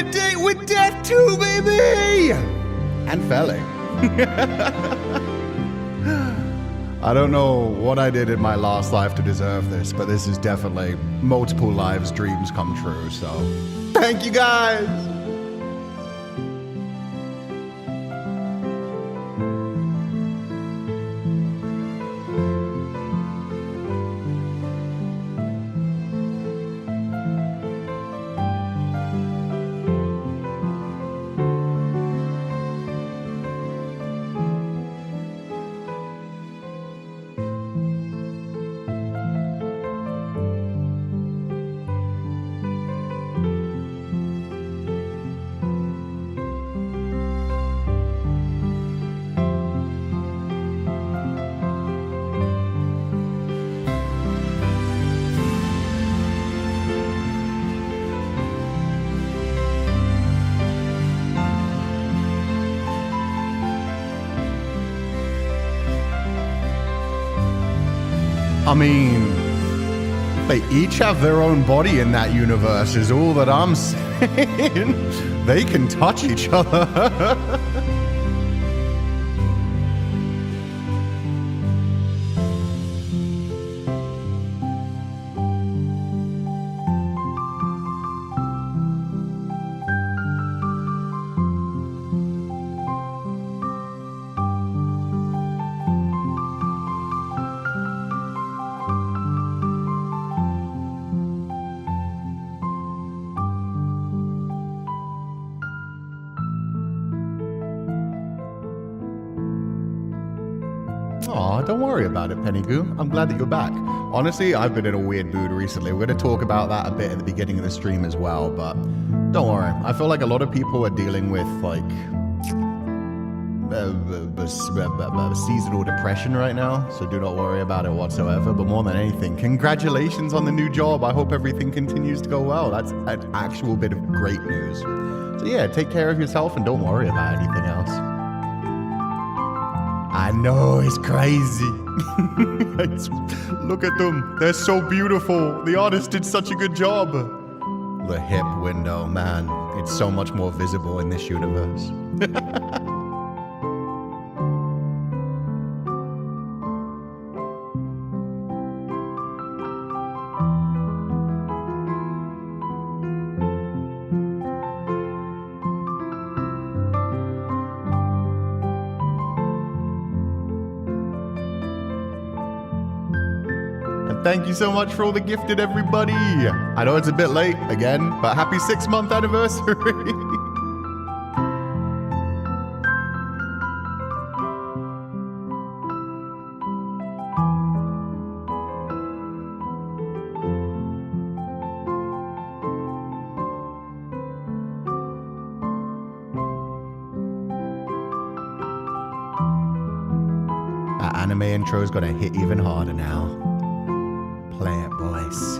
a date with death too, baby! And Fele. I don't know what I did in my last life to deserve this, but this is definitely multiple lives' dreams come true, so thank you guys! I mean, they each have their own body in that universe is all that I'm saying. They can touch each other. Aw, don't worry about it, Pennygoo. I'm glad that you're back. Honestly, I've been in a weird mood recently. We're going to talk about that a bit at the beginning of the stream as well, but don't worry. I feel like a lot of people are dealing with, like, seasonal depression right now, so do not worry about it whatsoever. But more than anything, congratulations on the new job. I hope everything continues to go well. That's an actual bit of great news. So yeah, take care of yourself and don't worry about anything else. I know, it's crazy. Look at them. They're so beautiful. The artist did such a good job. The hip window, man. It's so much more visible in this universe. Thank you so much for all the gifted, everybody. I know it's a bit late again, but happy 6-month anniversary. That anime intro is gonna hit even harder now. Play it, boys.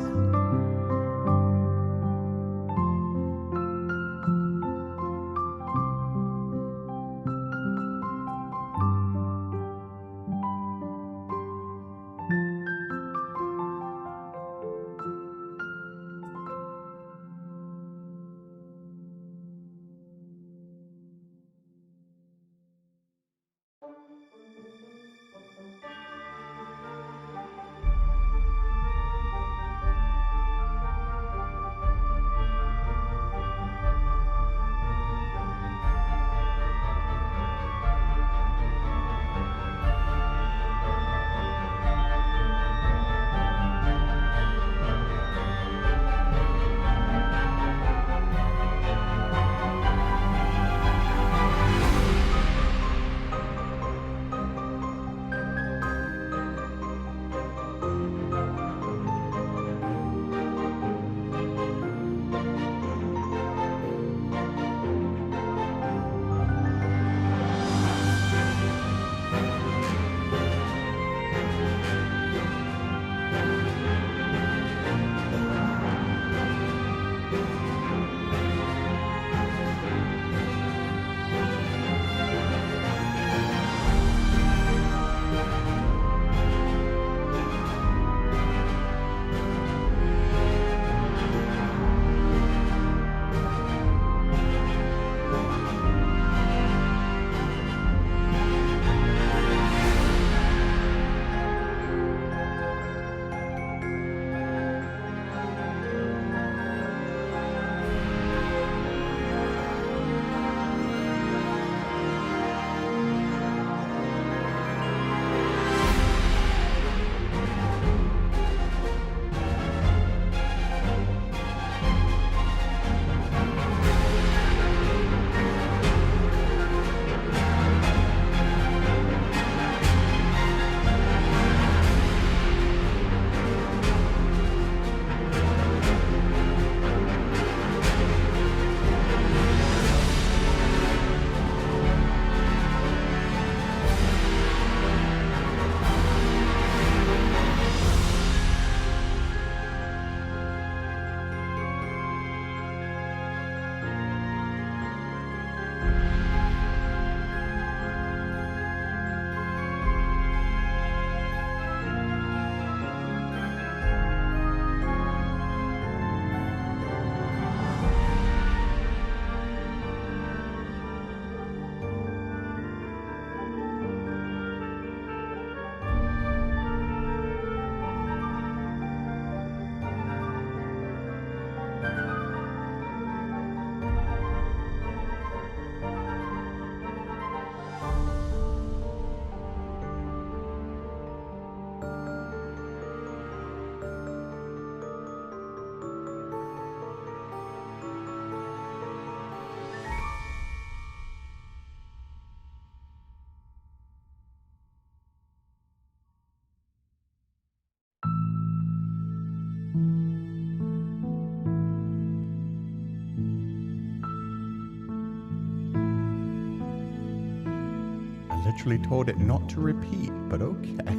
literally told it not to repeat, but okay.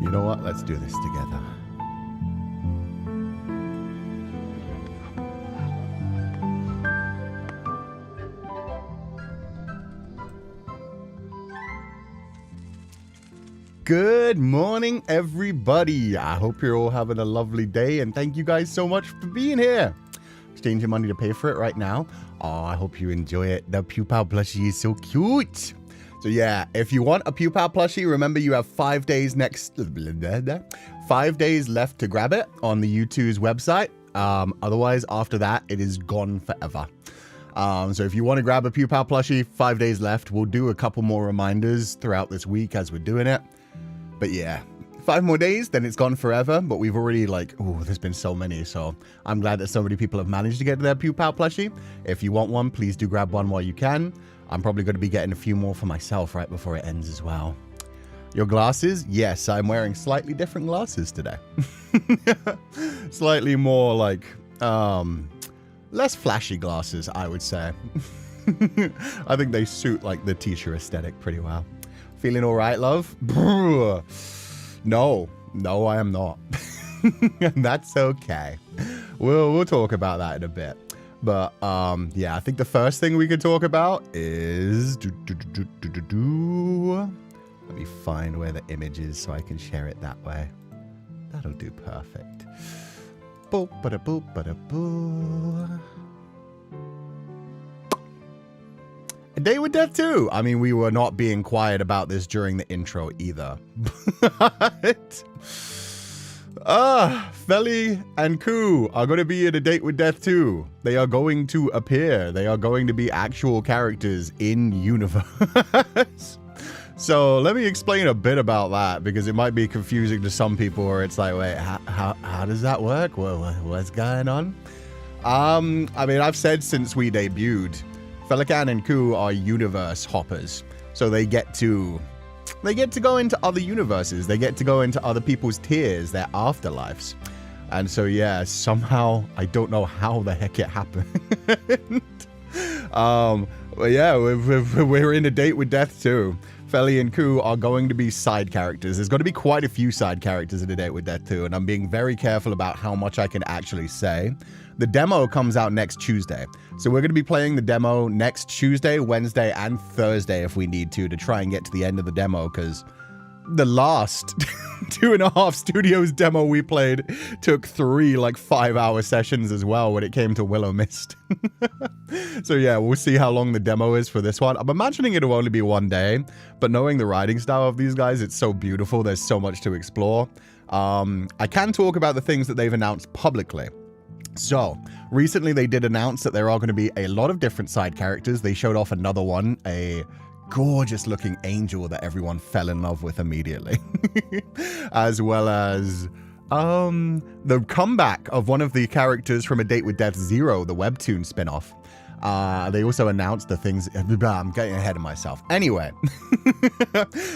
You know what? Let's do this together. Good morning, everybody. I hope you're all having a lovely day, and thank you guys so much for being here. Exchanging money to pay for it right now. Oh, I hope you enjoy it. The Pupal plushie is so cute. So yeah, if you want a Pupal plushie, remember you have 5 days left to grab it on the U2's website. Otherwise, after that, it is gone forever. So if you want to grab a Pupal plushie, 5 days left. We'll do a couple more reminders throughout this week as we're doing it. But yeah, 5 more days, then it's gone forever. But we've already there's been so many. So I'm glad that so many people have managed to get their Pupal plushie. If you want one, please do grab one while you can. I'm probably going to be getting a few more for myself right before it ends as well. Your glasses? Yes, I'm wearing slightly different glasses today. Slightly more less flashy glasses, I would say. I think they suit the teacher aesthetic pretty well. Feeling all right, love? No, I am not. And that's okay. We'll talk about that in a bit. But yeah, I think the first thing we could talk about is let me find where the image is so I can share it that way. That'll do perfect. Boop bada boop bada boo. A Day with Death 2. I mean, we were not being quiet about this during the intro either. But Féileacán and Cú are going to be in A Date with Death 2. They are going to appear. They are going to be actual characters in universe. So let me explain a bit about that, because it might be confusing to some people, where it's like, wait, how does that work? What's going on? I mean, I've said since we debuted, Féileacán and Cú are universe hoppers. So they get to go into other universes. They get to go into other people's tiers, their afterlives. And so, yeah, somehow, I don't know how the heck it happened. But yeah, we're in A Date with Death 2. Féileacán and Cú are going to be side characters. There's going to be quite a few side characters in A Date with Death 2, and I'm being very careful about how much I can actually say. The demo comes out next Tuesday. So we're going to be playing the demo next Tuesday, Wednesday, and Thursday if we need to try and get to the end of the demo, because the last 2.5 Studios demo we played took 3 5-hour sessions as well when it came to Willow Mist. So yeah, we'll see how long the demo is for this one. I'm imagining it'll only be 1 day, but knowing the writing style of these guys, it's so beautiful. There's so much to explore. I can talk about the things that they've announced publicly. So, recently they did announce that there are going to be a lot of different side characters. They showed off another one, a gorgeous looking angel that everyone fell in love with immediately. As well as the comeback of one of the characters from A Date with Death 0, the webtoon spin-off. They also announced the things. I'm getting ahead of myself. Anyway,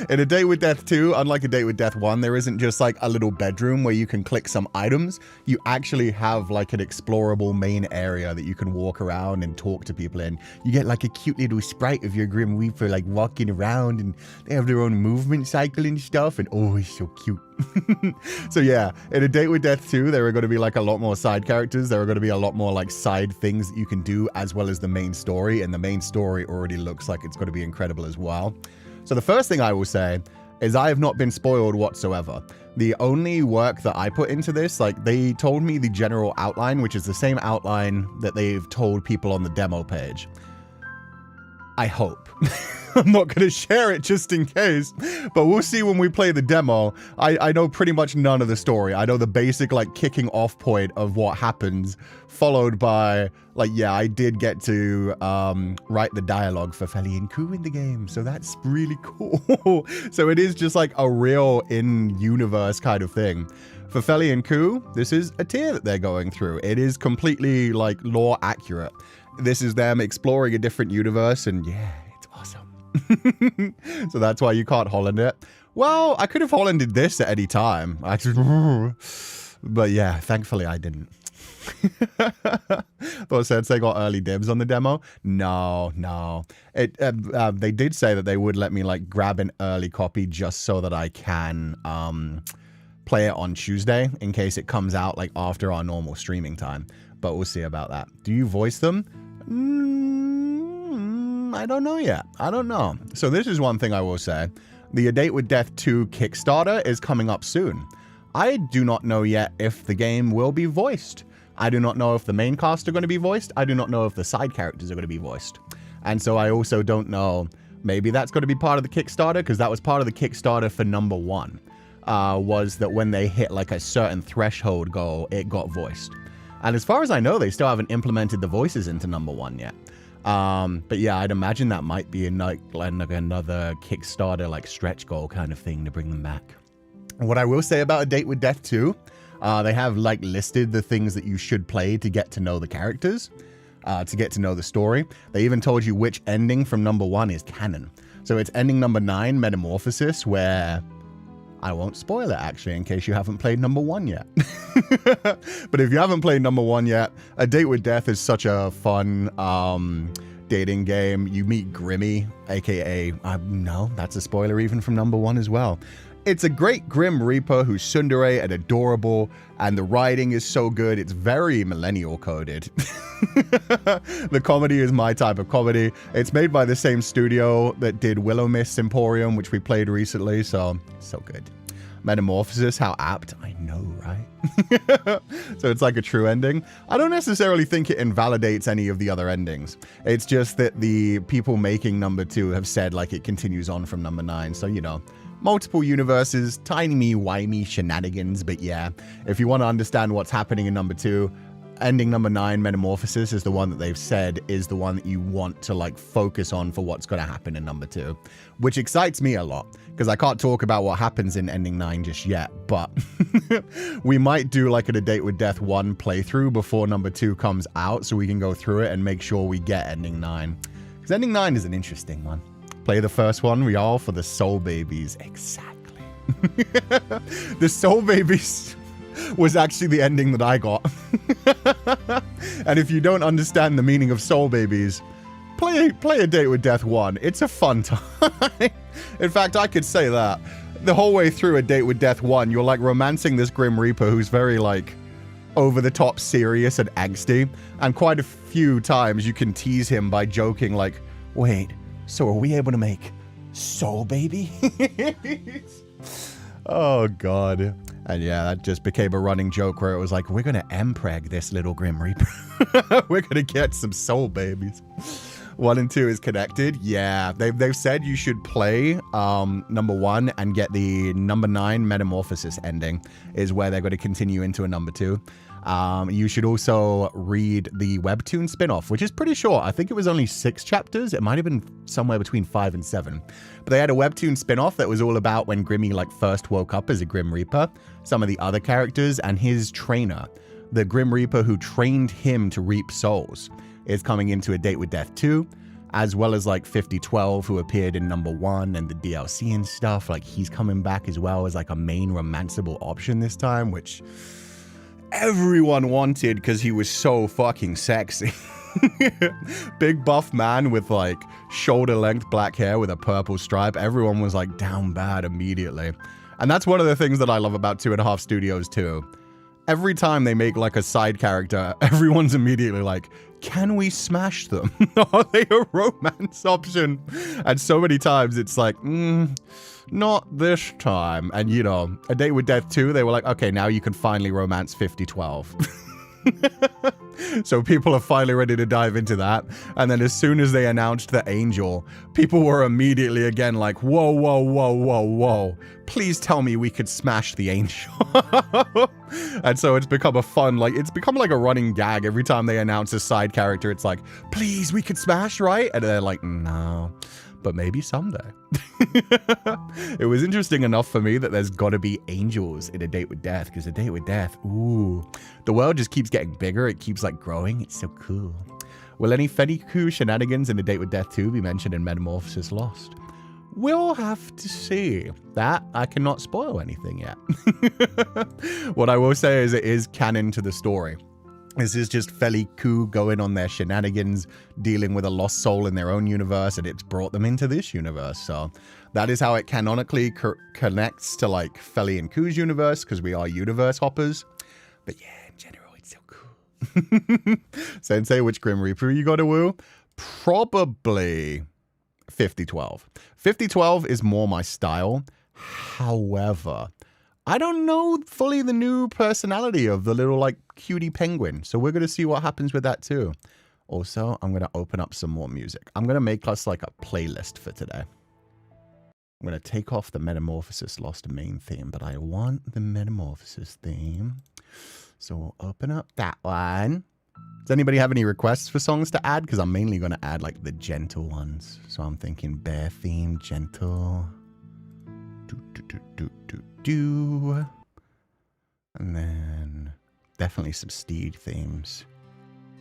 in A Date with Death 2, unlike A Date with Death 1, there isn't just a little bedroom where you can click some items. You actually have an explorable main area that you can walk around and talk to people in. You get a cute little sprite of your Grim Reaper walking around, and they have their own movement cycle and stuff. And oh, it's so cute. So yeah, in A Date with Death 2, there are going to be a lot more side characters. There are going to be a lot more side things that you can do, as well as the main story, and the main story already looks like it's going to be incredible as well. So the first thing I will say is I have not been spoiled whatsoever. The only work that I put into this, they told me the general outline, which is the same outline that they've told people on the demo page. I hope. I'm not going to share it just in case, but we'll see when we play the demo. I know pretty much none of the story. I know the basic kicking off point of what happens, followed by yeah, I did get to write the dialogue for Féileacán and Cú in the game, so that's really cool. So it is just a real in-universe kind of thing. For Féileacán and Cú, this is a tier that they're going through. It is completely lore accurate. This is them exploring a different universe, and yeah, it's awesome. So that's why you can't Holland it. Well, I could have Hollanded this at any time. But yeah, thankfully I didn't. Thought Sensei got early dibs on the demo. No. They did say that they would let me like grab an early copy just so that I can play it on Tuesday in case it comes out like after our normal streaming time. But we'll see about that. Do you voice them? I don't know yet. I don't know. So this is one thing I will say. The A Date with Death 2 Kickstarter is coming up soon. I do not know yet if the game will be voiced. I do not know if the main cast are going to be voiced. I do not know if the side characters are going to be voiced. And so I also don't know, maybe that's going to be part of the Kickstarter, because that was part of the Kickstarter for number 1, was that when they hit like a certain threshold goal, it got voiced. And as far as I know, they still haven't implemented the voices into number 1 yet. But yeah, I'd imagine that might be another Kickstarter like stretch goal kind of thing to bring them back. What I will say about A Date with Death 2, they have like listed the things that you should play to get to know the characters, to get to know the story. They even told you which ending from number 1 is canon. So it's ending number 9, Metamorphosis, where I won't spoil it actually in case you haven't played number 1 yet. But if you haven't played number 1 yet, A Date with Death is such a fun dating game. You meet Grimmy, aka, no, that's a spoiler even from number 1 as well. It's a great Grim Reaper who's tsundere and adorable, and the writing is so good. It's very millennial coded. The comedy is my type of comedy. It's made by the same studio that did Willow Mist Emporium, which we played recently, so good. Metamorphosis, how apt. I know, right? So it's like a true ending. I don't necessarily think it invalidates any of the other endings. It's just that the people making number 2 have said like it continues on from number 9, so you know. Multiple universes, timey-wimey shenanigans, but yeah, if you want to understand what's happening in number 2, ending number 9, Metamorphosis, is the one that they've said is the one that you want to like focus on for what's going to happen in number 2, which excites me a lot, because I can't talk about what happens in ending 9 just yet, but we might do like A Date with Death 1 playthrough before number 2 comes out, so we can go through it and make sure we get ending 9, because ending 9 is an interesting one. Play the first one, we all for the Soul Babies. Exactly. The Soul Babies was actually the ending that I got. And if you don't understand the meaning of Soul Babies, play A Date with Death 1. It's a fun time. In fact, I could say that. The whole way through A Date with Death 1, you're like romancing this Grim Reaper who's very like over the top serious and angsty. And quite a few times you can tease him by joking like, wait, so are we able to make Soul Baby? Oh, God. And yeah, that just became a running joke where it was like, we're going to empreg this little Grim Reaper. We're going to get some Soul Babies. 1 and 2 is connected. Yeah, they've said you should play number 1 and get the number 9 Metamorphosis ending is where they're going to continue into a number 2. You should also read the webtoon spin-off, which is pretty short. I think it was only 6 chapters. It might have been somewhere between 5 and 7. But they had a webtoon spin-off that was all about when Grimmy like first woke up as a Grim Reaper, some of the other characters, and his trainer, the Grim Reaper who trained him to reap souls, is coming into A Date with Death 2, as well as like 5012 who appeared in number 1 and the DLC and stuff. Like he's coming back as well as like a main romanceable option this time, which everyone wanted because he was so fucking sexy. Big buff man with like shoulder length black hair with a purple stripe. Everyone was like down bad immediately. And that's one of the things that I love about 2.5 Studios too. Every time they make like a side character, everyone's immediately like, can we smash them? Are they a romance option? And so many times it's like, not this time. And you know, A Date with Death 2, they were like, okay, now you can finally romance 5012. So people are finally ready to dive into that. And then as soon as they announced the Angel, people were immediately again like, whoa, whoa, whoa, whoa, whoa. Please tell me we could smash the Angel. And so it's become a fun, like, it's become like a running gag. Every time they announce a side character, it's like, please, we could smash, right? And they're like, no, but maybe someday. It was interesting enough for me that there's got to be angels in A Date with Death, because A Date with Death, ooh, the world just keeps getting bigger. It keeps like growing. It's so cool. Will any Feniku shenanigans in A Date with Death 2 be mentioned in Metamorphosis Lost? We'll have to see. That I cannot spoil anything yet. What I will say is it is canon to the story. This is just Feileacan going on their shenanigans, dealing with a lost soul in their own universe, and it's brought them into this universe. So that is how it canonically connects to like Feileacán and Cú's universe, because we are universe hoppers. But yeah, in general, it's so cool. Sensei, which Grim Reaper you got to woo? Probably 5012. 5012 is more my style. However, I don't know fully the new personality of the little, like, cutie penguin. So we're going to see what happens with that, too. Also, I'm going to open up some more music. I'm going to make us, like, a playlist for today. I'm going to take off the Metamorphosis Lost main theme, but I want the Metamorphosis theme. So we'll open up that one. Does anybody have any requests for songs to add? Because I'm mainly going to add, like, the gentle ones. So I'm thinking bear theme, gentle. And then definitely some steed themes.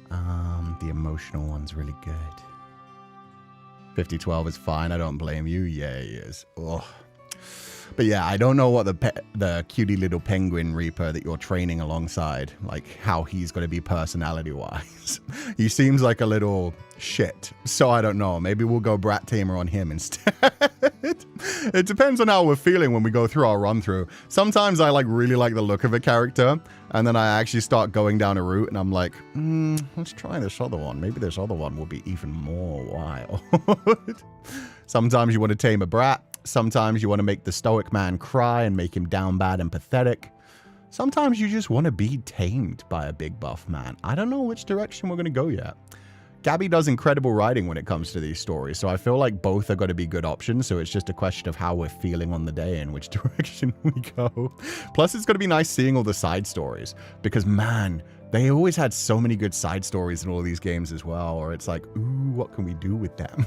The emotional one's really good. 5012 is fine. I don't blame you. Yeah, he is. Ugh. But yeah, I don't know what the cutie little penguin reaper that you're training alongside, like how he's going to be personality-wise. He seems like a little shit, so I don't know. Maybe we'll go Brat Tamer on him instead. It depends on how we're feeling when we go through our run-through. Sometimes I really like the look of a character, and then I actually start going down a route, and I'm like, let's try this other one. Maybe this other one will be even more wild. Sometimes you want to tame a brat. Sometimes you want to make the stoic man cry and make him down bad and pathetic. Sometimes you just want to be tamed by a big buff man. I don't know which direction we're going to go yet. Gabby does incredible writing when it comes to these stories, so I feel like both are going to be good options, so it's just a question of how we're feeling on the day and which direction we go. Plus, it's going to be nice seeing all the side stories, because, man, they always had so many good side stories in all of these games as well, or it's like, ooh, what can we do with them?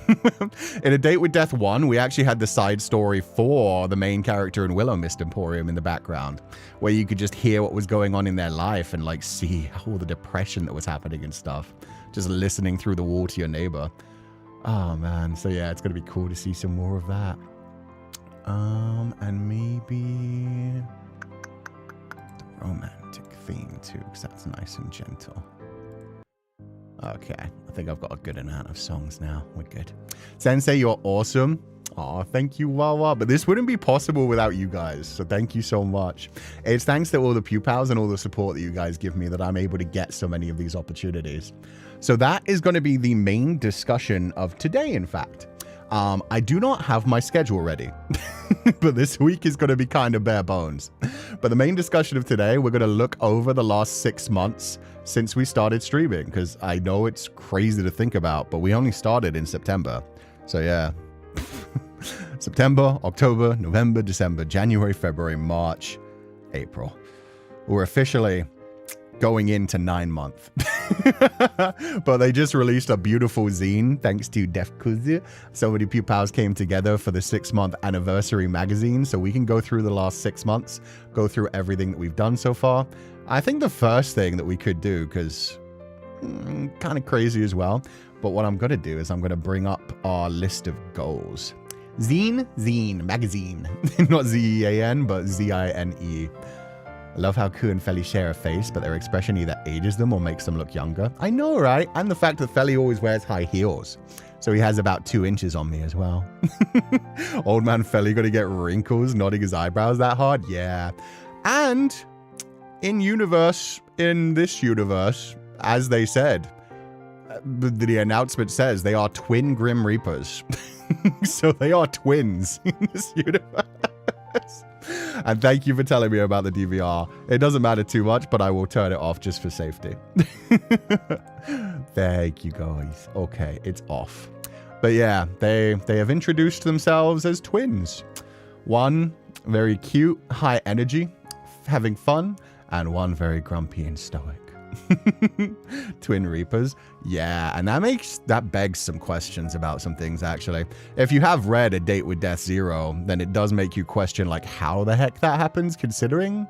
In A Date with Death 1, we actually had the side story for the main character in Willow Mist Emporium in the background, where you could just hear what was going on in their life and, like, see all the depression that was happening and stuff. Just listening through the wall to your neighbor. Oh, man. So, yeah, it's going to be cool to see some more of that. And maybe the romantic theme, too, because that's nice and gentle. Okay. I think I've got a good amount of songs now. We're good. Sensei, you're awesome. Oh, thank you, Wawa. But this wouldn't be possible without you guys. So thank you so much. It's thanks to all the Pupals and all the support that you guys give me that I'm able to get so many of these opportunities. So that is going to be the main discussion of today, in fact. I do not have my schedule ready, but this week is going to be kind of bare bones. But the main discussion of today, we're going to look over the last 6 months since we started streaming, because I know it's crazy to think about, but we only started in September. So yeah. September, October, November, December, January, February, March, April. We're officially going into 9 months. But they just released a beautiful zine thanks to Defkuzu. So many Pupals came together for the 6-month anniversary magazine, so we can go through the last 6 months, go through everything that we've done so far. I think the first thing that we could do, because kind of crazy as well, but what I'm going to do is I'm going to bring up our list of goals. Zine, magazine. Not Z-E-A-N, but Z-I-N-E. I love how Cú and Feli share a face, but their expression either ages them or makes them look younger. I know, right? And the fact that Feli always wears high heels. So he has about 2 inches on me as well. Old man Feli gonna get wrinkles nodding his eyebrows that hard? Yeah. And in this universe, as they said, the announcement says they are twin Grim Reapers. So they are twins in this universe. And thank you for telling me about the DVR. It doesn't matter too much, but I will turn it off just for safety. Thank you, guys. Okay, it's off. But yeah, they have introduced themselves as twins. One very cute, high energy, having fun, and one very grumpy and stoic. Twin Reapers. Yeah, and that begs some questions about some things, actually. If you have read A Date with Death 0, then it does make you question, like, how the heck that happens, considering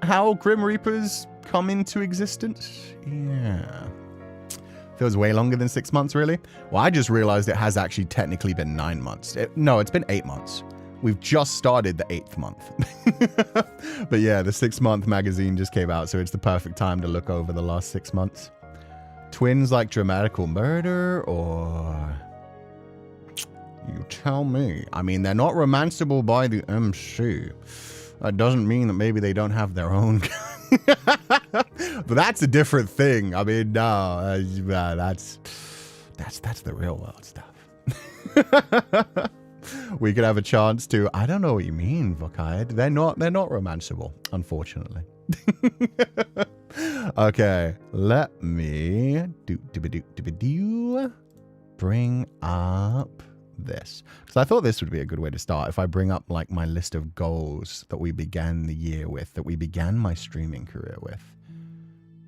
how Grim Reapers come into existence. Yeah. Feels way longer than 6 months, really. Well, I just realized it has actually technically been 9 months. No, it's been 8 months. We've just started the 8th month. But yeah, the 6-month magazine just came out, so it's the perfect time to look over the last 6 months. Twins like dramatical murder, or... You tell me. I mean, they're not romanceable by the MC. That doesn't mean that maybe they don't have their own... But that's a different thing. I mean, no, that's the real world stuff. We could have a chance to... I don't know what you mean, Vokide. They're not romanceable, unfortunately. Okay, let me bring up this, because I thought this would be a good way to start. If I bring up like my list of goals that we began the year with, that we began my streaming career with,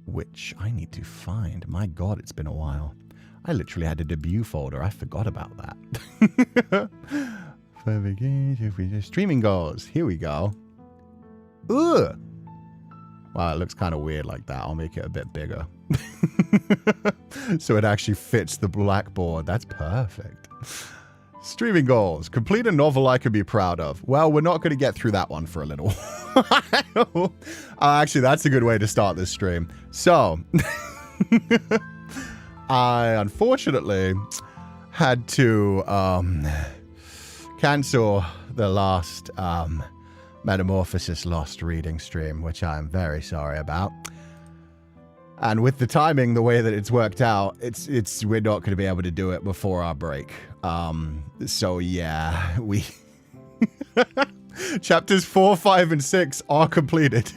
which I need to find. My God, it's been a while. I literally had a debut folder. I forgot about that. Streaming goals. Here we go. Ugh. Wow, it looks kind of weird like that. I'll make it a bit bigger. So it actually fits the blackboard. That's perfect. Streaming goals. Complete a novel I could be proud of. Well, we're not going to get through that one for a little while. Actually, that's a good way to start this stream. So, I unfortunately had to cancel the last Metamorphosis Lost reading stream, which I am very sorry about. And with the timing, the way that it's worked out, we're not going to be able to do it before our break. So yeah, we chapters 4, 5, and 6 are completed.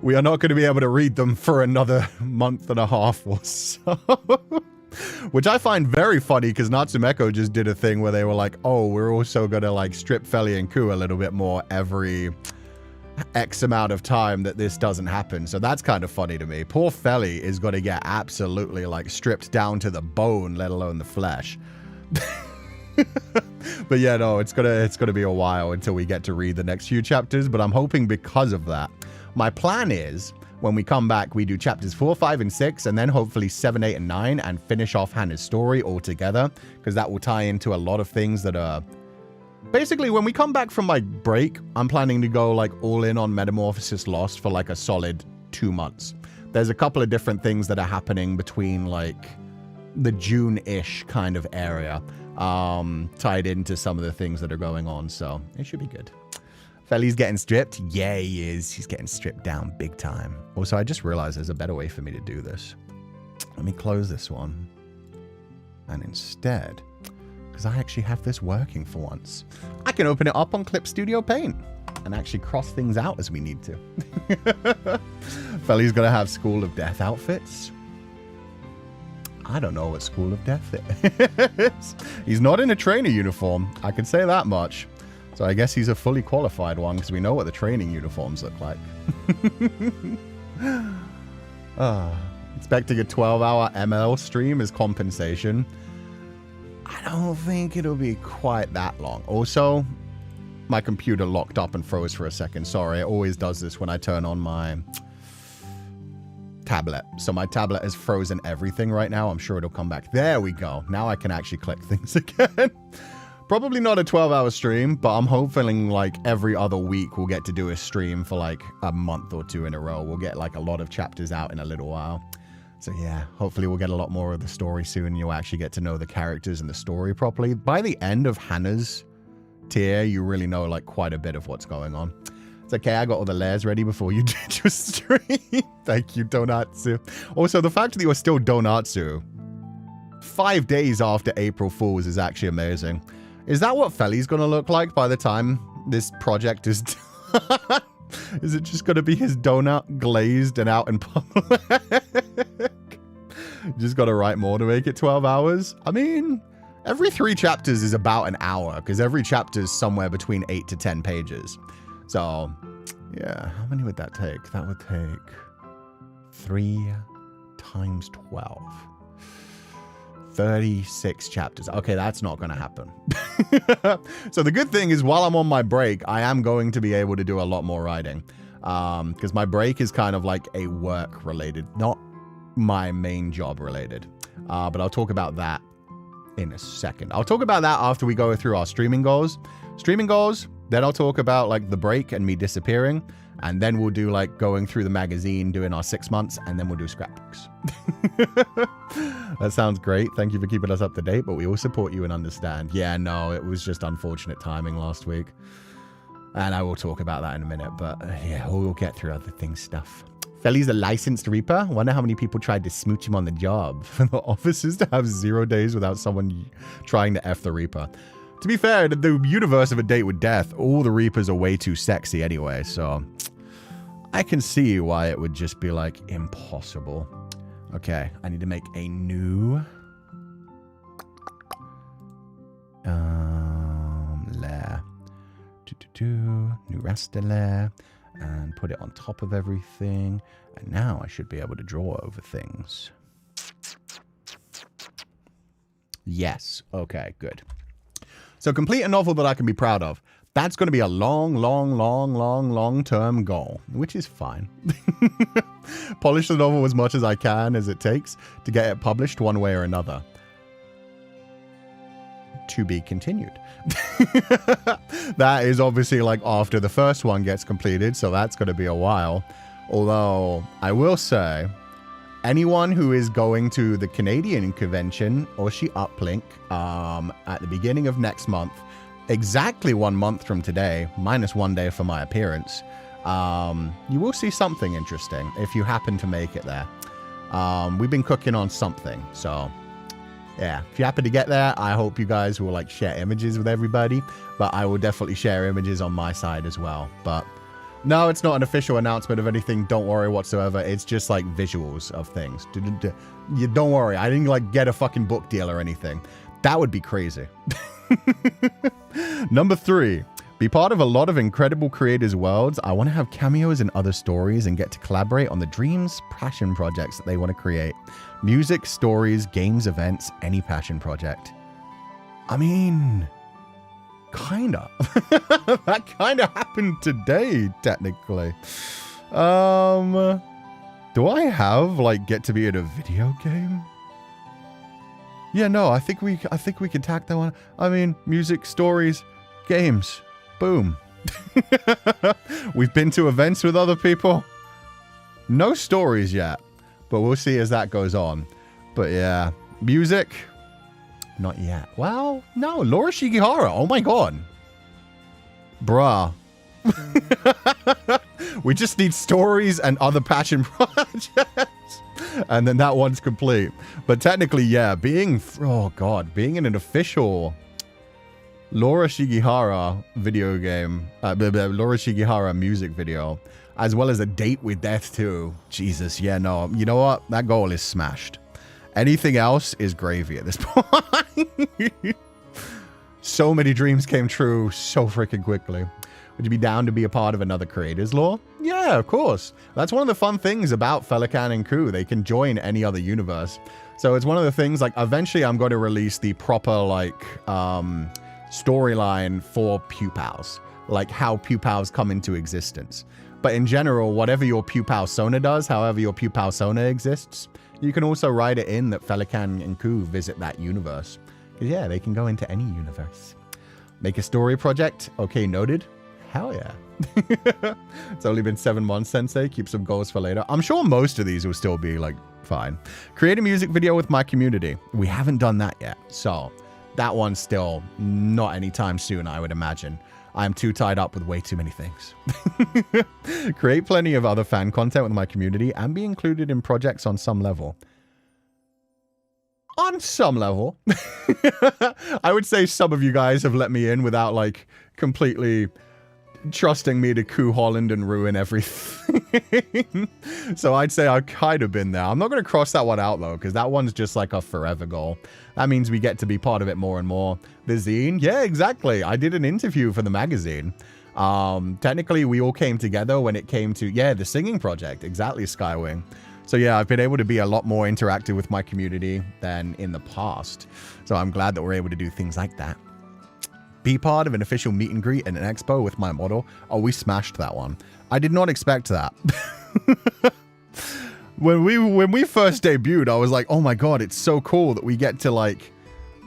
We are not going to be able to read them for another month and a half or so. Which I find very funny, because Natsumeko just did a thing where they were like, oh, we're also going to like strip Féileacán and Cú a little bit more every X amount of time that this doesn't happen. So that's kind of funny to me. Poor Féileacán is going to get absolutely like stripped down to the bone, let alone the flesh. But yeah, no, it's gonna be a while until we get to read the next few chapters, but I'm hoping because of that. My plan is, when we come back, we do chapters 4, 5, and 6, and then hopefully 7, 8, and 9, and finish off Hannah's story altogether, because that will tie into a lot of things that are... Basically, when we come back from my break, I'm planning to go like all in on Metamorphosis Lost for like a solid 2 months. There's a couple of different things that are happening between like the June-ish kind of area, tied into some of the things that are going on, so it should be good. Féileacán's getting stripped? Yeah, he is. He's getting stripped down big time. Also, I just realized there's a better way for me to do this. Let me close this one. And instead, because I actually have this working for once, I can open it up on Clip Studio Paint and actually cross things out as we need to. Féileacán's going to have School of Death outfits. I don't know what School of Death is. He's not in a trainer uniform. I can say that much. So I guess he's a fully qualified one, because we know what the training uniforms look like. Expecting a 12-hour ML stream as compensation. I don't think it'll be quite that long. Also, my computer locked up and froze for a second. Sorry, it always does this when I turn on my tablet. So my tablet has frozen everything right now. I'm sure it'll come back. There we go. Now I can actually click things again. Probably not a 12-hour stream, but I'm hoping like every other week we'll get to do a stream for like a month or 2 in a row. We'll get like a lot of chapters out in a little while. So yeah, hopefully we'll get a lot more of the story soon. You'll actually get to know the characters and the story properly. By the end of Hannah's tier, you really know like quite a bit of what's going on. It's okay, I got all the layers ready before you did your stream. Thank you, Donatsu. Also, the fact that you're still Donatsu 5 days after April Fools is actually amazing. Is that what Féileacán's gonna look like by the time this project is done? Is it just gonna be his donut glazed and out in public? Just gotta write more to make it 12 hours? I mean, every 3 chapters is about an hour, because every chapter is somewhere between 8 to 10 pages. So, yeah, how many would that take? That would take 3 times 12. 36 chapters. Okay, that's not going to happen. So the good thing is, while I'm on my break, I am going to be able to do a lot more writing. Because my break is kind of like a work related, not my main job related. But I'll talk about that in a second. I'll talk about that after we go through our streaming goals. Streaming goals, Then I'll talk about like the break and me disappearing. And then we'll do like going through the magazine, doing our 6 months, and then we'll do scrapbooks. That sounds great. Thank you for keeping us up to date, but we all support you and understand. Yeah, no, it was just unfortunate timing last week. And I will talk about that in a minute, but yeah, we'll get through other things stuff. Felly's a licensed reaper. Wonder how many people tried to smooch him on the job. For the officers to have 0 days without someone trying to F the reaper. To be fair, the universe of A Date with Death, all the reapers are way too sexy anyway, so I can see why it would just be like impossible. Okay, I need to make a new layer. New raster layer, and put it on top of everything. And now I should be able to draw over things. Yes. Okay, good. So complete a novel that I can be proud of. That's going to be a long-term goal, which is fine. Polish the novel as much as I can as it takes to get it published one way or another. To be continued. That is obviously like after the first one gets completed, so that's going to be a while. Although I will say, anyone who is going to the Canadian convention, Oshi Uplink, at the beginning of next month, exactly 1 month from today, minus 1 day for my appearance, you will see something interesting if you happen to make it there. We've been cooking on something, so yeah, if you happen to get there, I hope you guys will like share images with everybody, but I will definitely share images on my side as well. But no, it's not an official announcement of anything. Don't worry whatsoever. It's just like visuals of things. You don't worry. I didn't like get a fucking book deal or anything. That would be crazy. Number 3. Be part of a lot of incredible creators' worlds. I want to have cameos in other stories and get to collaborate on the dreams, passion projects that they want to create. Music, stories, games, events, any passion project. I mean, kinda. That kinda happened today, technically. Do I have like get to be in a video game? Yeah, no, I think we can tack that one. I mean, music, stories, games. Boom. We've been to events with other people. No stories yet, but we'll see as that goes on. But yeah, music, not yet. Well, no, Laura Shigihara. Oh my god. Bruh. We just need stories and other passion projects. And then that one's complete. But technically, yeah, being in an official Laura Shigihara video game, Laura Shigihara music video, as well as A Date with Death too. Jesus, yeah, no, you know what? That goal is smashed. Anything else is gravy at this point. So many dreams came true so freaking quickly. Would you be down to be a part of another creators lore? Yeah, of course. That's one of the fun things about Féileacán and Cú. They can join any other universe. So it's one of the things, like, eventually I'm going to release the proper, like, storyline for Pupals. Like, how Pupals come into existence. But in general, whatever your Pupal Sona does, however your Pupal Sona exists, you can also write it in that Féileacán and Cú visit that universe. Because, yeah, they can go into any universe. Make a story project? Okay, noted. Hell yeah. It's only been 7 months, Sensei. Keep some goals for later. I'm sure most of these will still be, like, fine. Create a music video with my community. We haven't done that yet. So, that one's still not anytime soon, I would imagine. I'm too tied up with way too many things. Create plenty of other fan content with my community and be included in projects on some level. On some level. I would say some of you guys have let me in without, like, completely trusting me to coup Holland and ruin everything. So I'd say I've kind of been there. I'm not going to cross that one out, though, because that one's just like a forever goal. That means we get to be part of it more and more. The zine? Yeah, exactly. I did an interview for the magazine. Technically, we all came together when it came to, yeah, the singing project. Exactly, Skywing. So yeah, I've been able to be a lot more interactive with my community than in the past. So I'm glad that we're able to do things like that. Be part of an official meet and greet at an expo with my model. Oh, we smashed that one. I did not expect that. When we first debuted, I was like, oh my god, it's so cool that we get to, like,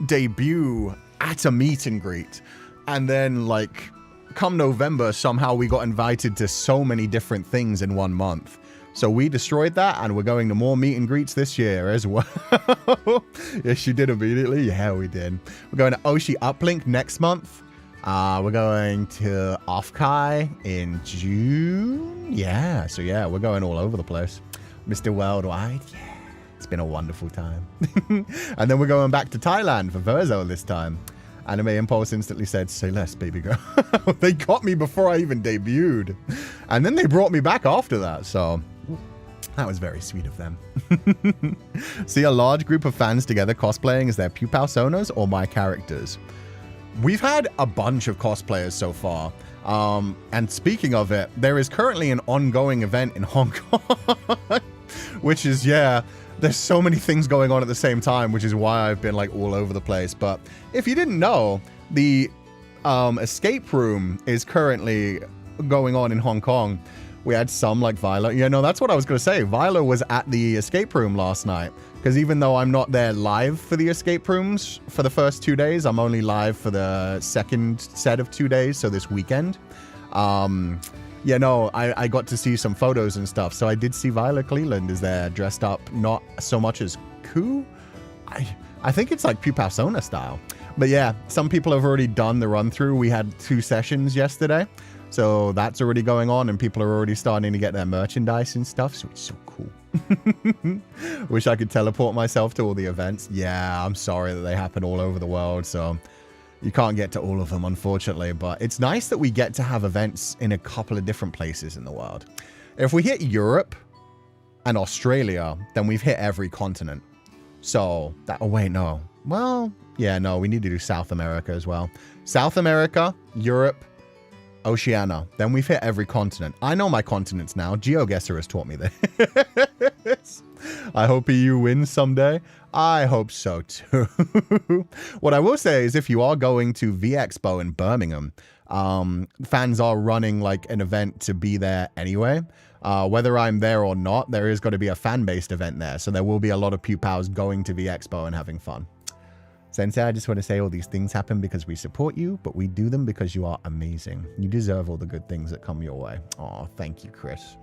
debut at a meet and greet. And then, like, come November, somehow we got invited to so many different things in 1 month. So we destroyed that, and we're going to more meet and greets this year as well. Yes, you did immediately. Yeah, we did. We're going to Oshi Uplink next month. We're going to Offkai in June. Yeah, so yeah, we're going all over the place. Mr. Worldwide, yeah. It's been a wonderful time. And then we're going back to Thailand for Verzo this time. Anime Impulse instantly said, say less, baby girl. They got me before I even debuted. And then they brought me back after that, so that was very sweet of them. See a large group of fans together cosplaying as their Pupal Sonas or my characters. We've had a bunch of cosplayers so far. And speaking of it, there is currently an ongoing event in Hong Kong. Which is, yeah, there's so many things going on at the same time, which is why I've been like all over the place. But if you didn't know, the escape room is currently going on in Hong Kong. We had some like Viola. Yeah, no, that's what I was going to say. Viola was at the escape room last night. Because even though I'm not there live for the escape rooms for the first 2 days, I'm only live for the second set of 2 days, so this weekend. Yeah, no, I got to see some photos and stuff. So I did see Viola Cleland is there dressed up, not so much as Ku. I think it's like Pupal Sona style. But yeah, some people have already done the run through. We had 2 sessions yesterday. So that's already going on and people are already starting to get their merchandise and stuff. So it's so cool. Wish I could teleport myself to all the events. Yeah, I'm sorry that they happen all over the world. So you can't get to all of them, unfortunately. But it's nice that we get to have events in a couple of different places in the world. If we hit Europe and Australia, then we've hit every continent. So that, oh wait, no. Well, yeah, no, we need to do South America as well. South America, Europe, Oceania. Then we've hit every continent. I know my continents now. GeoGuessr has taught me this. I hope EU wins someday. I hope so too. What I will say is if you are going to V-Expo in Birmingham, fans are running like an event to be there anyway. Whether I'm there or not, there is going to be a fan-based event there. So there will be a lot of Pupals going to V-Expo and having fun. Sensei, I just want to say all these things happen because we support you, but we do them because you are amazing. You deserve all the good things that come your way. Oh, thank you, Chris.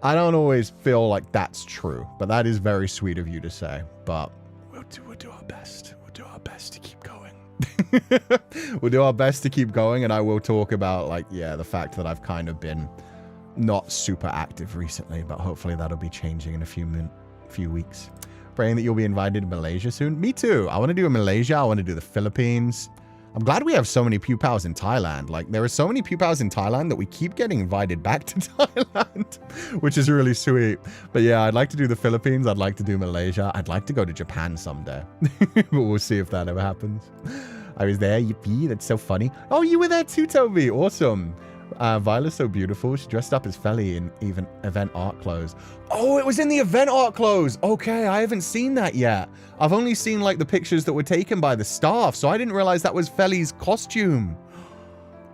I don't always feel like that's true, but that is very sweet of you to say. But we'll do our best. We'll do our best to keep going. We'll do our best to keep going, and I will talk about, like, yeah, the fact that I've kind of been not super active recently, but hopefully that'll be changing in a few weeks. Praying that you'll be invited to Malaysia soon. Me too. I want to do Malaysia. I want to do the Philippines. I'm glad we have so many Pupals in Thailand. Like, there are so many Pupals in Thailand that we keep getting invited back to Thailand, which is really sweet. But yeah, I'd like to do the Philippines. I'd like to do Malaysia. I'd like to go to Japan someday. But we'll see if that ever happens. I was there. Yippee. That's so funny. Oh, you were there too, Toby. Awesome. Viola's so beautiful. She dressed up as Feli in even event art clothes. Oh, it was in the event art clothes. Okay, I haven't seen that yet. I've only seen like the pictures that were taken by the staff, so I didn't realize that was Feli's costume.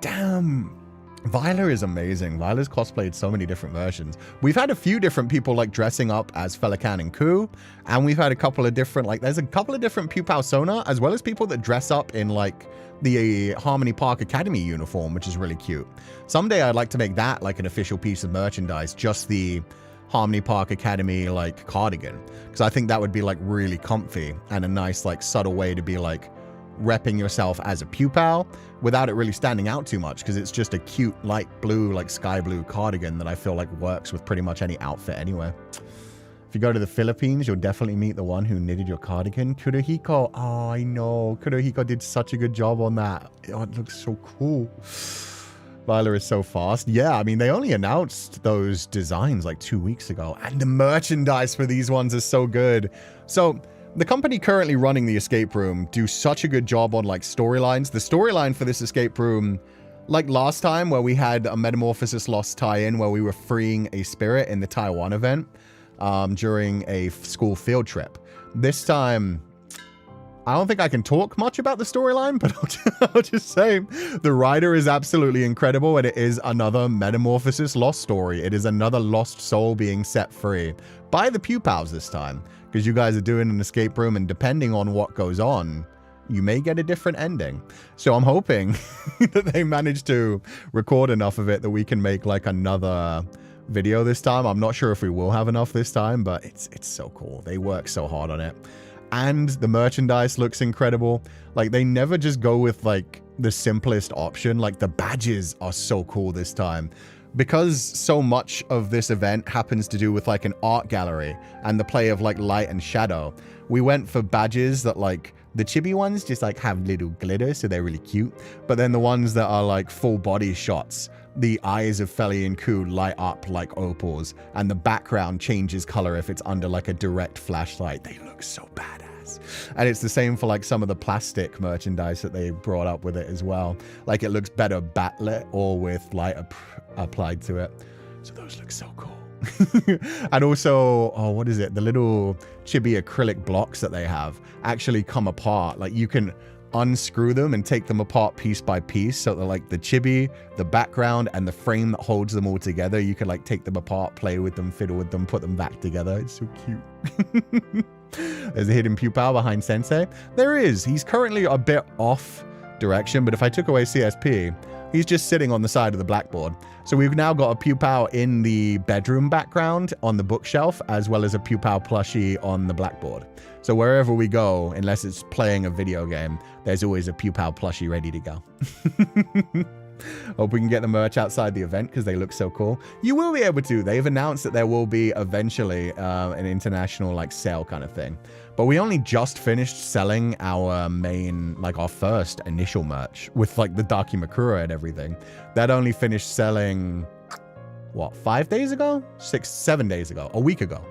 Damn. Viola is amazing. Viola's cosplayed so many different versions. We've had a few different people like dressing up as Féileacán and Cú, and we've had a couple of different, like there's a couple of different Pupal Sona, as well as people that dress up in like the Harmony Park Academy uniform, which is really cute. Someday I'd like to make that like an official piece of merchandise, just the Harmony Park Academy like cardigan, because I think that would be like really comfy and a nice like subtle way to be like repping yourself as a Pupal without it really standing out too much, because it's just a cute light blue, like sky blue cardigan that I feel like works with pretty much any outfit anyway. If you go to the Philippines, you'll definitely meet the one who knitted your cardigan, Kurohiko. Oh, I know. Kurohiko did such a good job on that. Oh, it looks so cool. Viola is so fast. Yeah, I mean, they only announced those designs like 2 weeks ago, and the merchandise for these ones is so good. So the company currently running the escape room do such a good job on like storylines. The storyline for this escape room, like last time where we had a Metamorphosis Lost tie-in where we were freeing a spirit in the Taiwan event during a school field trip. This time, I don't think I can talk much about the storyline, but I'll just say the writer is absolutely incredible, and it is another Metamorphosis Lost story. It is another lost soul being set free by the Pupals this time, because you guys are doing an escape room, and depending on what goes on, you may get a different ending. So I'm hoping that they manage to record enough of it that we can make like another video this time. I'm not sure if we will have enough this time, but it's so cool. They work so hard on it. And the merchandise looks incredible. Like, they never just go with like the simplest option. Like, the badges are so cool this time. Because so much of this event happens to do with like an art gallery and the play of like light and shadow, we went for badges that like the chibi ones just like have little glitter, so they're really cute. But then the ones that are like full body shots, the eyes of Féileacán and Cú light up like opals, and the background changes color if it's under like a direct flashlight. They look so badass. And it's the same for like some of the plastic merchandise that they brought up with it as well. Like, it looks better backlit or with light applied to it. So those look so cool. And also, oh, what is it? The little chibi acrylic blocks that they have actually come apart. Like, you can unscrew them and take them apart piece by piece, so that like the chibi, the background, and the frame that holds them all together, you can like take them apart, play with them, fiddle with them, put them back together. It's so cute. There's a hidden Pupal behind Sensei. There is. He's currently a bit off direction, but if I took away CSP, he's just sitting on the side of the blackboard. So we've now got a Pupal in the bedroom background on the bookshelf, as well as a Pupal plushie on the blackboard. So wherever we go, unless it's playing a video game, there's always a Pupal plushie ready to go. Hope we can get the merch outside the event because they look so cool. You will be able to. They've announced that there will be eventually an international like sale kind of thing. But we only just finished selling our main, like our first initial merch with like the Dakimakura and everything. That only finished selling, what, 5 days ago? 7 days ago, a week ago.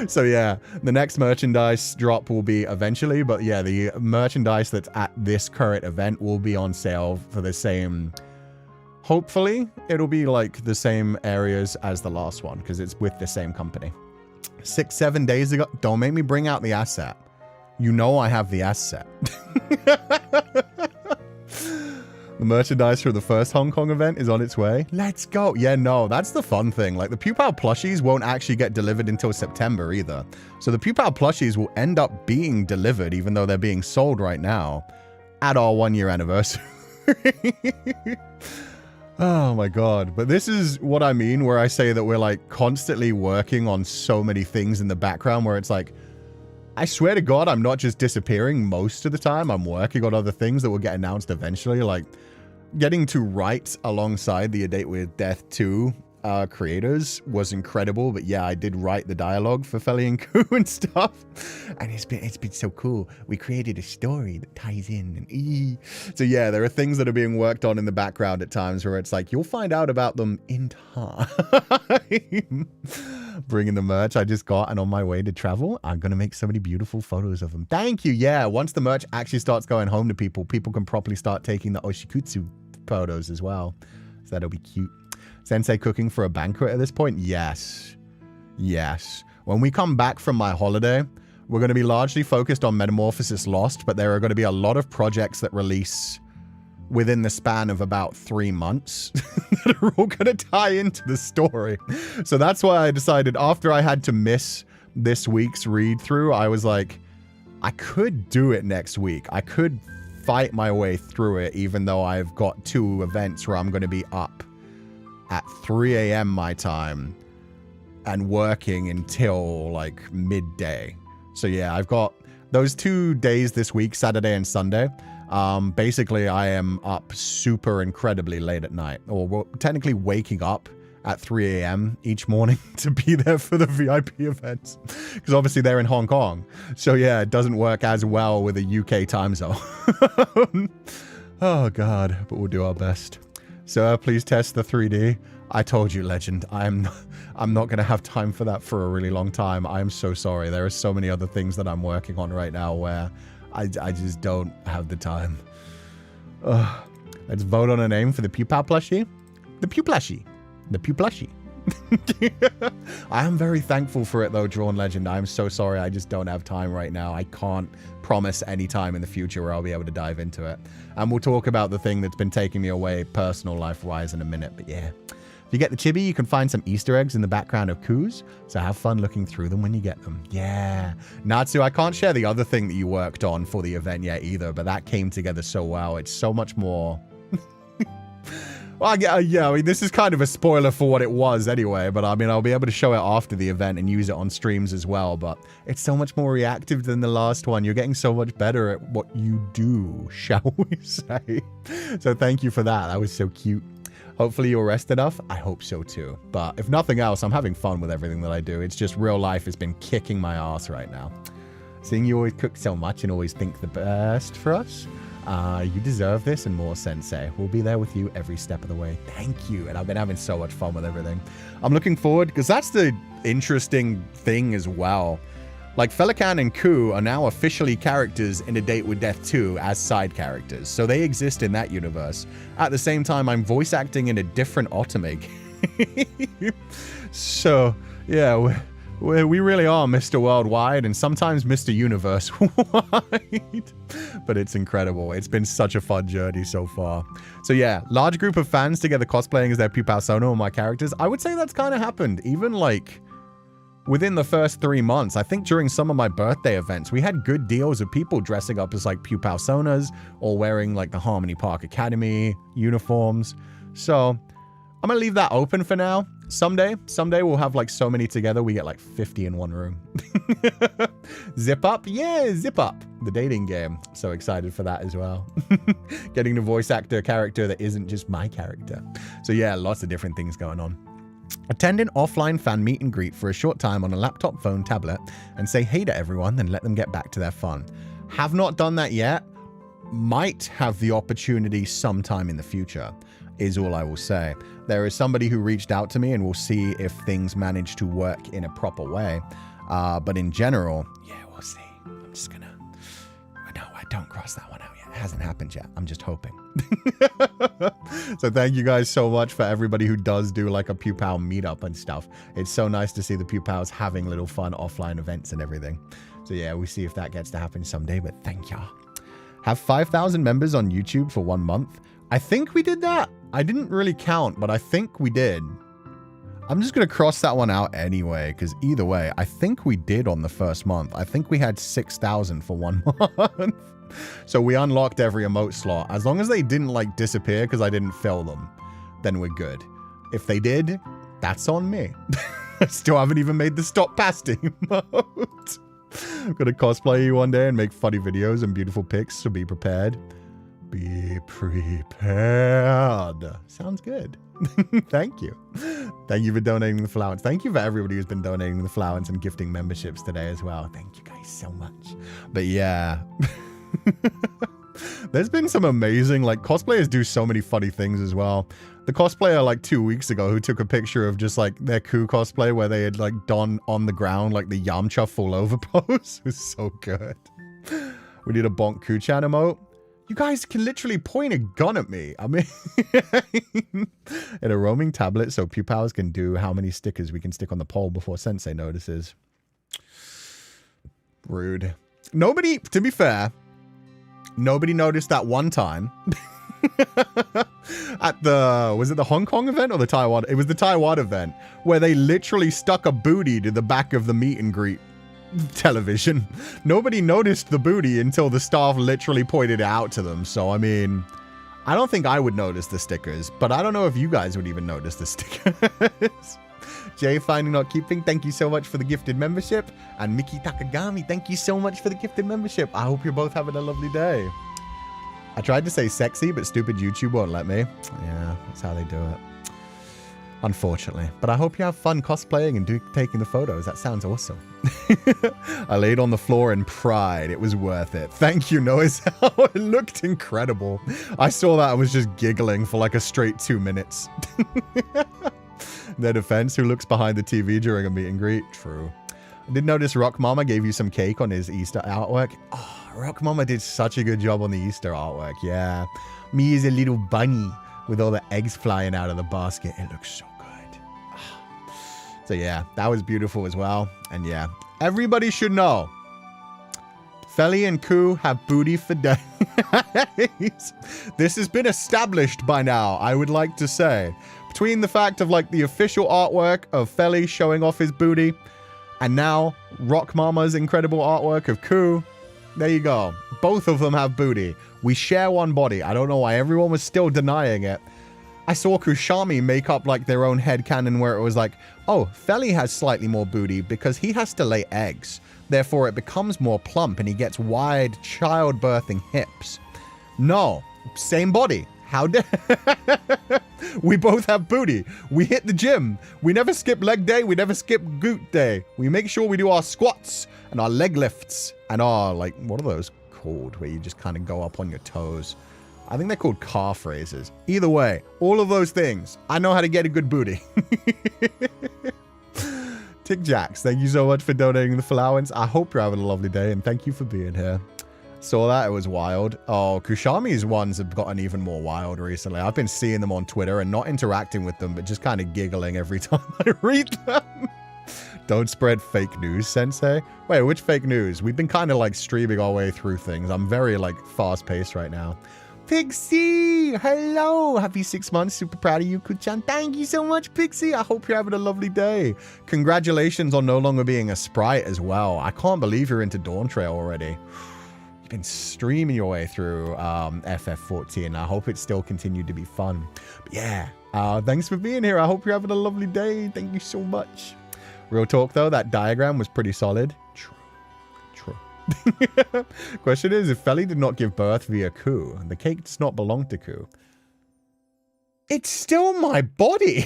So yeah, the next merchandise drop will be eventually, but yeah, the merchandise that's at this current event will be on sale for the same, hopefully it'll be like the same areas as the last one because it's with the same company. 6-7 days ago, don't make me bring out the asset. You know I have the asset. The merchandise for the first Hong Kong event is on its way. Let's go. Yeah, no, that's the fun thing. Like, the Pupal plushies won't actually get delivered until September either. So the Pupal plushies will end up being delivered, even though they're being sold right now, at our 1-year anniversary. Oh my God. But this is what I mean where I say that we're like constantly working on so many things in the background where it's like, I swear to God, I'm not just disappearing most of the time. I'm working on other things that will get announced eventually. Like, getting to write alongside the A Date with Death 2 creators was incredible. But yeah, I did write the dialogue for Féileacán and Cú and stuff. And it's been so cool. We created a story that ties in. And so yeah, there are things that are being worked on in the background at times where it's like, you'll find out about them in time. Bringing the merch I just got, and on my way to travel, I'm going to make so many beautiful photos of them. Thank you. Yeah, once the merch actually starts going home to people, people can properly start taking the Oshikatsu photos as well. So that'll be cute. Sensei cooking for a banquet at this point? Yes. Yes. When we come back from my holiday, we're going to be largely focused on Metamorphosis Lost, but there are going to be a lot of projects that release within the span of about 3 months that are all going to tie into the story. So that's why I decided, after I had to miss this week's read through, I was like, I could do it next week. I could fight my way through it, even though I've got 2 events where I'm going to be up at 3 a.m. my time and working until like midday. So yeah, I've got those 2 days this week, Saturday and Sunday. Basically, I am up super incredibly late at night, or technically waking up at 3 a.m. each morning to be there for the VIP events, because obviously they're in Hong Kong. So yeah, it doesn't work as well with a UK time zone. Oh God, but we'll do our best. Sir, please test the 3D. I told you, Legend. I'm not going to have time for that for a really long time. I'm so sorry. There are so many other things that I'm working on right now where I just don't have the time. Let's vote on a name for the Pupal plushie. The Puplushie. The Puplushie. I am very thankful for it though, Drawn Legend. I'm so sorry. I just don't have time right now. I can't promise any time in the future where I'll be able to dive into it. And we'll talk about the thing that's been taking me away personal life-wise in a minute. But yeah, If you get the chibi, you can find some Easter eggs in the background of Cú's, so have fun looking through them when you get them. Yeah. Natsu, I can't share the other thing that you worked on for the event yet either, but that came together so well. It's so much more... Well, yeah, I mean, this is kind of a spoiler for what it was anyway, but I mean, I'll be able to show it after the event and use it on streams as well, but it's so much more reactive than the last one. You're getting so much better at what you do, shall we say. So thank you for that. That was so cute. Hopefully you'll rest enough. I hope so too. But if nothing else, I'm having fun with everything that I do. It's just real life has been kicking my ass right now. Seeing you always cook so much and always think the best for us. You deserve this and more, Sensei. We'll be there with you every step of the way. Thank you. And I've been having so much fun with everything. I'm looking forward, because that's the interesting thing as well. Like, Féileacán and Cú are now officially characters in A Date with Death 2 as side characters. So they exist in that universe. At the same time, I'm voice acting in a different otome. So, yeah, we really are Mr. Worldwide and sometimes Mr. Universe-wide. But it's incredible. It's been such a fun journey so far. So yeah, large group of fans together cosplaying as their Pupal Sono and my characters. I would say that's kind of happened. Even like within the first 3 months. I think during some of my birthday events, we had good deals of people dressing up as like Pupal Sonas or wearing like the Harmony Park Academy uniforms. So I'm gonna leave that open for now. Someday we'll have like so many together, we get like 50 in one room. Zip Up? Yeah, Zip Up. The dating game. So excited for that as well. Getting to voice act a character that isn't just my character. So yeah, lots of different things going on. Attend an offline fan meet and greet for a short time on a laptop, phone, tablet, and say hey to everyone, then let them get back to their fun. Have not done that yet. Might have the opportunity sometime in the future, is all I will say. There is somebody who reached out to me, and we'll see if things manage to work in a proper way. But in general, yeah, we'll see. I'm just gonna... No, I don't cross that one out yet. It hasn't happened yet. I'm just hoping. So thank you guys so much for everybody who does do like a Pupal meetup and stuff. It's so nice to see the Pupals having little fun offline events and everything. So yeah, we'll see if that gets to happen someday, but thank ya. Have 5,000 members on YouTube for 1 month. I think we did that. I didn't really count, but I think we did. I'm just going to cross that one out anyway, because either way, I think we did on the first month. I think we had 6,000 for 1 month. So we unlocked every emote slot. As long as they didn't like disappear because I didn't fill them, then we're good. If they did, that's on me. I still haven't even made the stop pasting emote. I'm going to cosplay you one day and make funny videos and beautiful pics, so be prepared. Be prepared. Sounds good. Thank you. Thank you for donating the flowers. Thank you for everybody who's been donating the flowers and gifting memberships today as well. Thank you guys so much. But yeah. There's been some amazing, like, cosplayers do so many funny things as well. The cosplayer, like, 2 weeks ago who took a picture of just, like, their Cú cosplay where they had, like, done on the ground, like, the Yamcha fall over pose. It was so good. We need a bonk Cú-chan emote. You guys can literally point a gun at me. I mean, in a roaming tablet, so Pupals can do how many stickers we can stick on the pole before Sensei notices. Rude. Nobody, to be fair, nobody noticed that one time at the, was it the Hong Kong event or the Taiwan? It was the Taiwan event where they literally stuck a booty to the back of the meet and greet television. Nobody noticed the booty until the staff literally pointed it out to them. So, I mean, I don't think I would notice the stickers, but I don't know if you guys would even notice the stickers. Jay, Finding Not Keeping, thank you so much for the gifted membership. And Miki Takagami, thank you so much for the gifted membership. I hope you're both having a lovely day. I tried to say sexy, but stupid YouTube won't let me. Yeah, that's how they do it. Unfortunately. But I hope you have fun cosplaying and taking the photos. That sounds awesome. I laid on the floor in pride. It was worth it. Thank you, Noise. It looked incredible. I saw that. I was just giggling for like a straight 2 minutes. Their defense, who looks behind the TV during a meet and greet? True. I did notice Rock Mama gave you some cake on his Easter artwork. Oh, Rock Mama did such a good job on the Easter artwork. Yeah. Me as a little bunny with all the eggs flying out of the basket. It looks so good. So yeah, that was beautiful as well. And yeah, everybody should know. Féileacán and Cú have booty for days. This has been established by now, I would like to say. between the fact of like the official artwork of Feli showing off his booty, and now Rock Mama's incredible artwork of Cú, there you go. Both of them have booty. We share one body. I don't know why everyone was still denying it. I saw Kushami make up like their own headcanon where it was like, oh, Feli has slightly more booty because he has to lay eggs. Therefore, it becomes more plump and he gets wide childbirthing hips. No, same body. How dare... We both have booty. We hit the gym. We never skip leg day. We never skip goot day. We make sure we do our squats and our leg lifts and our, like, what are those called? Where you just kind of go up on your toes. I think they're called calf raises. Either way, all of those things. I know how to get a good booty. Tick Jacks, thank you so much for donating the allowance. I hope you're having a lovely day and thank you for being here. Saw that, it was wild. Oh, Kushami's ones have gotten even more wild recently. I've been seeing them on Twitter and not interacting with them, but just kind of giggling every time I read them. Don't spread fake news, Sensei. Wait, which fake news? We've been kind of like streaming our way through things. I'm very like fast paced right now. Pixie, hello. Happy 6 months. Super proud of you, Kuchan. Thank you so much, Pixie. I hope you're having a lovely day. Congratulations on no longer being a sprite as well. I can't believe you're into Dawn Trail already. Been streaming your way through FF14. I hope it still continued to be fun. But yeah, thanks for being here. I hope you're having a lovely day. Thank you so much. Real talk though, that diagram was pretty solid. True. Question is, if Feli did not give birth via Cú, the cake does not belong to Cú. It's still my body.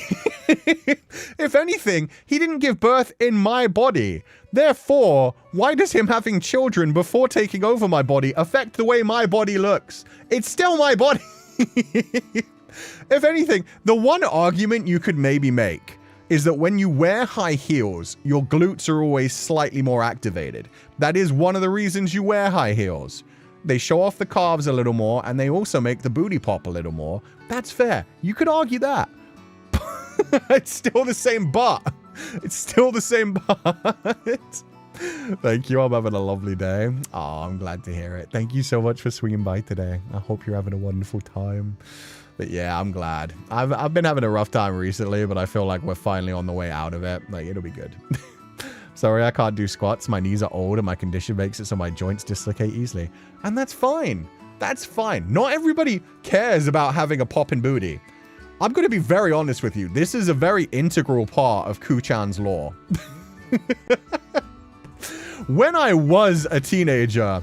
If anything, he didn't give birth in my body. Therefore, why does him having children before taking over my body affect the way my body looks? It's still my body. If anything, the one argument you could maybe make is that when you wear high heels, your glutes are always slightly more activated. That is one of the reasons you wear high heels. They show off the calves a little more, and they also make the booty pop a little more. That's fair. You could argue that. It's still the same butt. It's still the same butt. Thank you. I'm having a lovely day. Oh, I'm glad to hear it. Thank you so much for swinging by today. I hope you're having a wonderful time. But yeah, I'm glad. I've been having a rough time recently, but I feel like we're finally on the way out of it. Like, it'll be good. Sorry, I can't do squats. My knees are old and my condition makes it so my joints dislocate easily. And that's fine. That's fine. Not everybody cares about having a poppin' booty. I'm going to be very honest with you. This is a very integral part of Kuchan's lore. When I was a teenager,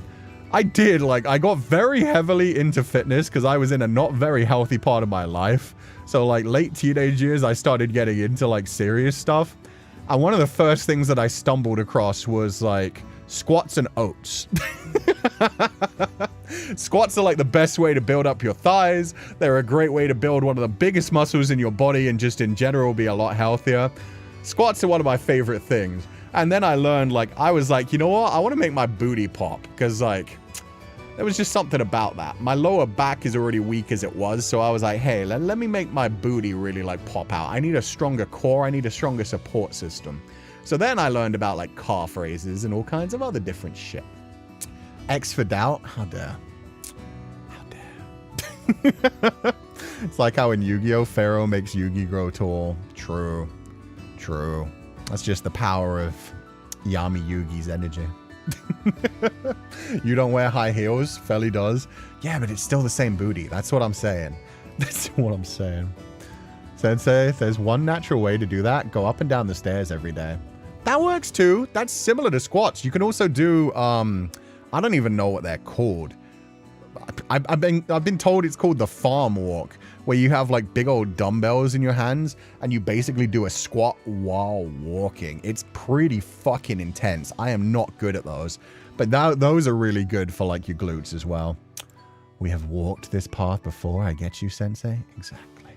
I got very heavily into fitness because I was in a not very healthy part of my life. So like late teenage years, I started getting into like serious stuff. And one of the first things that I stumbled across was like squats and oats. Squats are like the best way to build up your thighs. They're a great way to build one of the biggest muscles in your body and just in general be a lot healthier. Squats are one of my favorite things. And then I learned, like, I was like, you know what? I want to make my booty pop because, like, there was just something about that. My lower back is already weak as it was. So I was like, hey, let me make my booty really, like, pop out. I need a stronger core. I need a stronger support system. So then I learned about, like, calf raises and all kinds of other different shit. X for doubt? How dare. How dare. It's like how in Yu-Gi-Oh! Pharaoh makes Yugi grow tall. True. True. That's just the power of Yami Yugi's energy. You don't wear high heels? Feli does. Yeah, but it's still the same booty. That's what I'm saying. That's what I'm saying. Sensei, if there's one natural way to do that, go up and down the stairs every day. That works too. That's similar to squats. You can also do, I don't even know what they're called. I've been told it's called the farm walk, where you have like big old dumbbells in your hands and you basically do a squat while walking. It's pretty fucking intense. I am not good at those, but those are really good for like your glutes as well. We have walked this path before. I get you, Sensei. Exactly.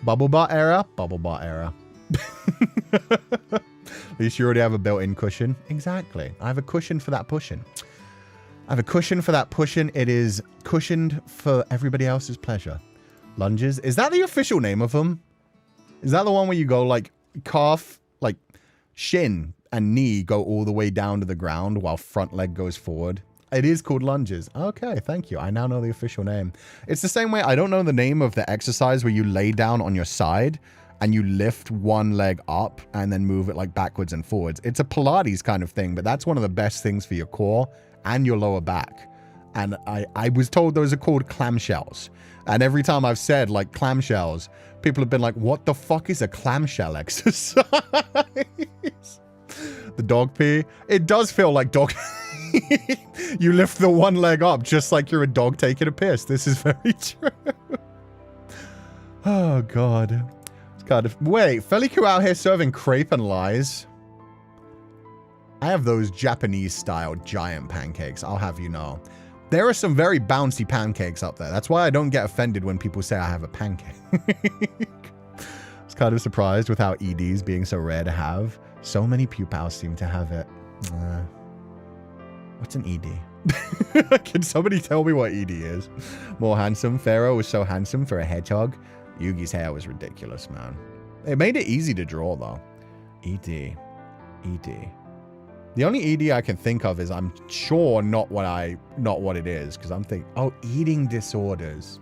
Bubble butt era. Bubble butt era. At least you already have a built-in cushion. Exactly. I have a cushion for that pushing. I have a cushion for that pushing. It is cushioned for everybody else's pleasure. Lunges. Is that the official name of them? Is that the one where you go like calf, like shin and knee go all the way down to the ground while front leg goes forward? It is called lunges. Okay, thank you. I now know the official name. It's the same way. I don't know the name of the exercise where you lay down on your side and you lift one leg up and then move it like backwards and forwards. It's a Pilates kind of thing, but that's one of the best things for your core and your lower back. And I was told those are called clamshells. And every time I've said like clamshells, people have been like, what the fuck is a clamshell exercise? The dog pee. It does feel like dog. You lift the one leg up just like you're a dog taking a piss. This is very true. Oh, God. It's kind of... Wait, Feileacan out here serving crepe and lies? I have those Japanese-style giant pancakes, I'll have you know. There are some very bouncy pancakes up there. That's why I don't get offended when people say I have a pancake. I was kind of surprised with how EDs being so rare to have. So many pupils seem to have it. What's an ED? Can somebody tell me what ED is? More handsome. Pharaoh was so handsome for a hedgehog. Yugi's hair was ridiculous, man. It made it easy to draw, though. ED. ED. The only ED I can think of is I'm sure not what it is, because I'm thinking, oh, eating disorders.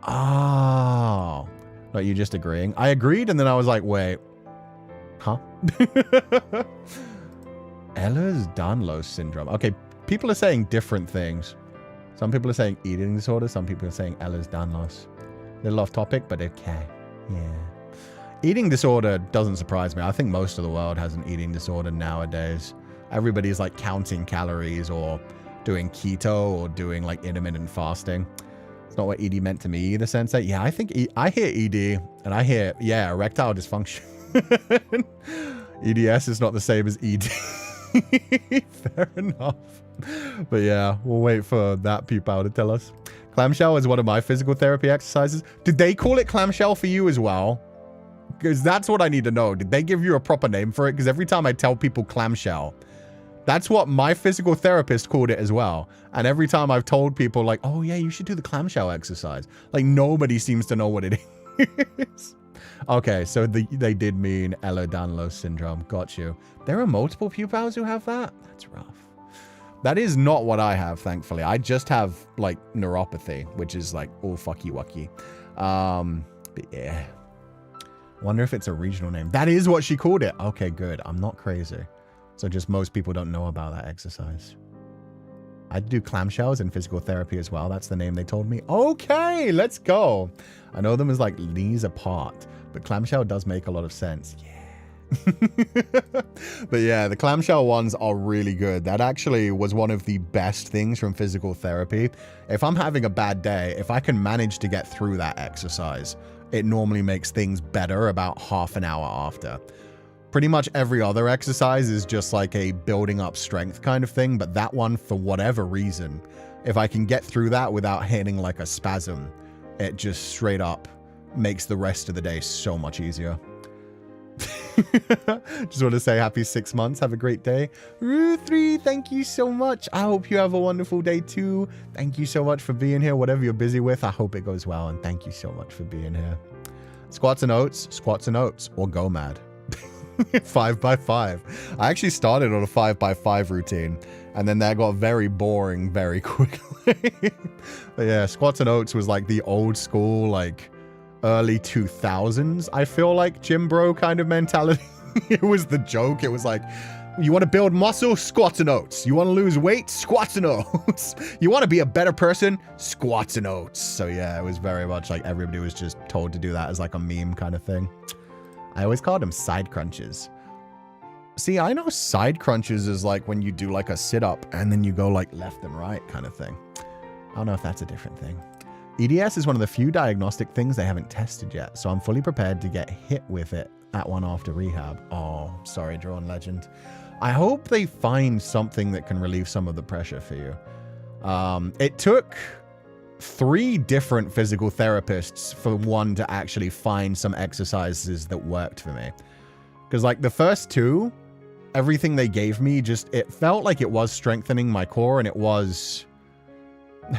Oh. No, you just agreeing. I agreed, and then I was like, wait. Huh? Ehlers-Danlos syndrome. Okay, people are saying different things. Some people are saying eating disorder. Some people are saying Ehlers-Danlos. A little off topic, but okay. Yeah. Eating disorder doesn't surprise me. I think most of the world has an eating disorder nowadays. Everybody's like counting calories or doing keto or doing like intermittent fasting. It's not what ED meant to me either, Sensei. Yeah, I think I hear ED and I hear, yeah, erectile dysfunction. EDS is not the same as ED. Fair enough. But yeah, we'll wait for that people to tell us. Clamshell is one of my physical therapy exercises. Did they call it clamshell for you as well? Because that's what I need to know. Did they give you a proper name for it? Because every time I tell people clamshell, that's what my physical therapist called it as well. And every time I've told people like, oh yeah, you should do the clamshell exercise. Like nobody seems to know what it is. Okay, so they did mean Ehlers-Danlos syndrome. Got you. There are multiple pupils who have that? That's rough. That is not what I have, thankfully. I just have like neuropathy, which is like all fucky wucky. But yeah. Wonder if it's a regional name. That is what she called it. Okay, good. I'm not crazy. So just most people don't know about that exercise. I do clamshells in physical therapy as well. That's the name they told me. Okay, let's go. I know them as like knees apart, but clamshell does make a lot of sense. Yeah. But yeah, the clamshell ones are really good. That actually was one of the best things from physical therapy. If I'm having a bad day, if I can manage to get through that exercise, it normally makes things better about half an hour after. Pretty much every other exercise is just like a building up strength kind of thing, but that one, for whatever reason, if I can get through that without hitting like a spasm, it just straight up makes the rest of the day so much easier. Just want to say happy 6 months. Have a great day. Rue3, thank you so much. I hope you have a wonderful day too. Thank you so much for being here. Whatever you're busy with, I hope it goes well. And thank you so much for being here. Squats and oats, or go mad. 5x5. I actually started on a 5x5 routine, and then that got very boring very quickly. But yeah, squats and oats was like the old school, like early 2000s, I feel like, gym bro kind of mentality. It was the joke. It was like, you want to build muscle? Squats and oats. You want to lose weight? Squats and oats. You want to be a better person? Squats and oats. So yeah, it was very much like everybody was just told to do that as like a meme kind of thing. I always called them side crunches. See, I know side crunches is like when you do like a sit-up and then you go like left and right kind of thing. I don't know if that's a different thing. EDS is one of the few diagnostic things they haven't tested yet, so I'm fully prepared to get hit with it at one after rehab. Oh, sorry, Drawn Legend. I hope they find something that can relieve some of the pressure for you. It took 3 different physical therapists for one to actually find some exercises that worked for me. Because like the first 2, everything they gave me it felt like it was strengthening my core and it was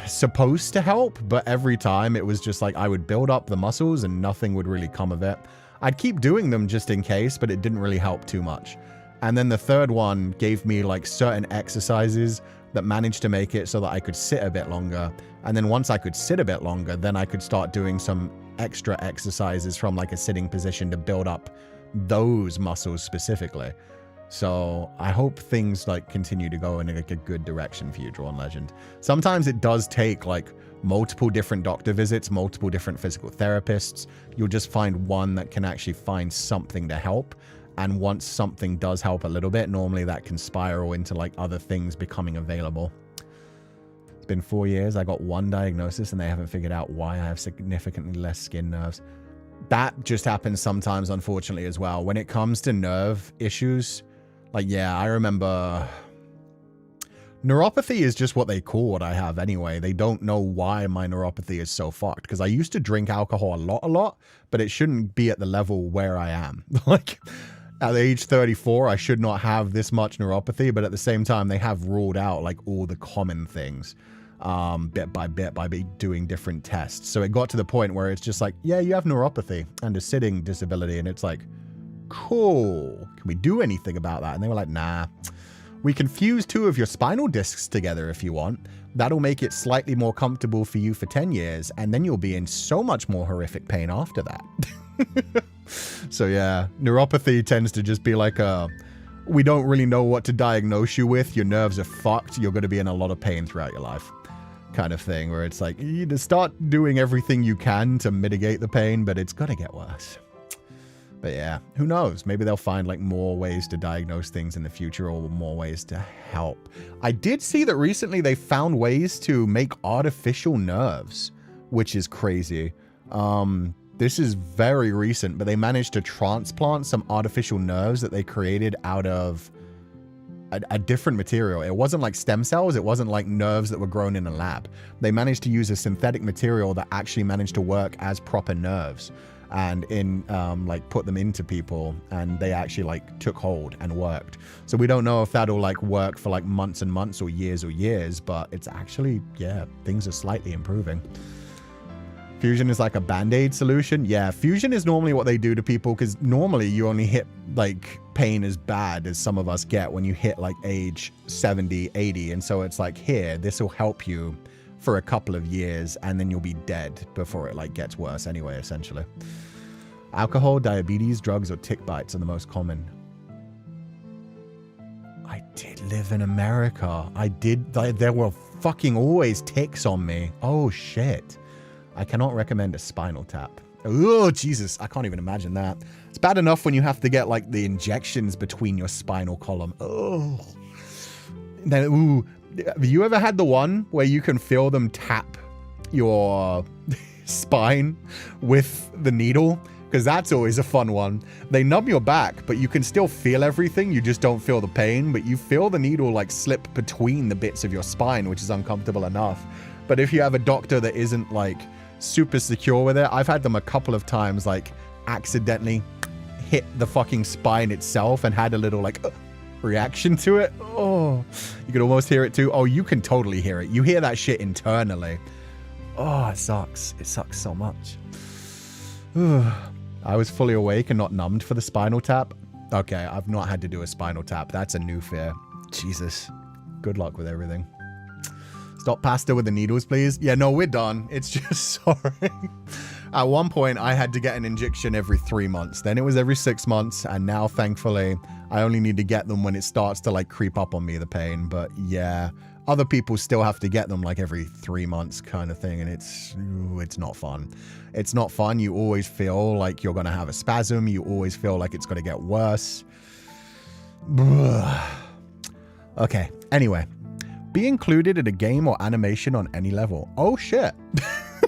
supposed to help, but every time it was just like I would build up the muscles and nothing would really come of it. I'd keep doing them just in case, but it didn't really help too much. And then the third one gave me like certain exercises that managed to make it so that I could sit a bit longer. And then once I could sit a bit longer, then I could start doing some extra exercises from like a sitting position to build up those muscles specifically. So I hope things like continue to go in like a good direction for you, Drawn Legend. Sometimes it does take like multiple different doctor visits, multiple different physical therapists. You'll just find one that can actually find something to help. And once something does help a little bit, normally that can spiral into like other things becoming available. It's been 4 years. I got one diagnosis and they haven't figured out why I have significantly less skin nerves. That just happens sometimes, unfortunately, as well. When it comes to nerve issues, like, yeah, I remember neuropathy is just what they call what I have anyway. They don't know why my neuropathy is so fucked, because I used to drink alcohol a lot, but it shouldn't be at the level where I am. Like, at age 34, I should not have this much neuropathy, but at the same time, they have ruled out like all the common things bit by doing different tests. So it got to the point where it's just like, yeah, you have neuropathy and a sitting disability. And it's like, cool. Can we do anything about that? And they were like, nah, we can fuse 2 of your spinal discs together if you want. That'll make it slightly more comfortable for you for 10 years. And then you'll be in so much more horrific pain after that. So yeah, neuropathy tends to just be like we don't really know what to diagnose you with. Your nerves are fucked. You're going to be in a lot of pain throughout your life kind of thing, where it's like you just start doing everything you can to mitigate the pain, but it's going to get worse. But yeah, who knows? Maybe they'll find like more ways to diagnose things in the future or more ways to help. I did see that recently they found ways to make artificial nerves, which is crazy. This is very recent, but they managed to transplant some artificial nerves that they created out of a different material. It wasn't like stem cells. It wasn't like nerves that were grown in a lab. They managed to use a synthetic material that actually managed to work as proper nerves and like put them into people, and they actually like took hold and worked. So we don't know if that'll like work for like months and months or years, but it's actually, yeah, things are slightly improving. Fusion is like a band-aid solution. Yeah, fusion is normally what they do to people, because normally you only hit like pain as bad as some of us get when you hit like age 70, 80. And so it's like, here, this will help you for a couple of years and then you'll be dead before it like gets worse anyway, essentially. Alcohol, diabetes, drugs, or tick bites are the most common. I did live in America. I did. There were fucking always ticks on me. Oh shit. I cannot recommend a spinal tap. Oh, Jesus. I can't even imagine that. It's bad enough when you have to get, like, the injections between your spinal column. Oh. Then, ooh. Have you ever had the one where you can feel them tap your spine with the needle? Because that's always a fun one. They numb your back, but you can still feel everything. You just don't feel the pain, but you feel the needle, like, slip between the bits of your spine, which is uncomfortable enough. But if you have a doctor that isn't, like, super secure with it. I've had them a couple of times, like, accidentally hit the fucking spine itself and had a little, like, reaction to it. Oh, you can almost hear it too. Oh, you can totally hear it. You hear that shit internally. Oh, it sucks. It sucks so much. I was fully awake and not numbed for the spinal tap. Okay, I've not had to do a spinal tap. That's a new fear. Jesus. Good luck with everything. Stop pasta with the needles, please. Yeah, no, we're done. It's just, sorry. At one point, I had to get an injection every 3 months. Then it was every 6 months. And now, thankfully, I only need to get them when it starts to, like, creep up on me, the pain. But, yeah, other people still have to get them, like, every 3 months kind of thing. And it's not fun. It's not fun. You always feel like you're going to have a spasm. You always feel like it's going to get worse. Okay, anyway. Be included in a game or animation on any level. Oh, shit.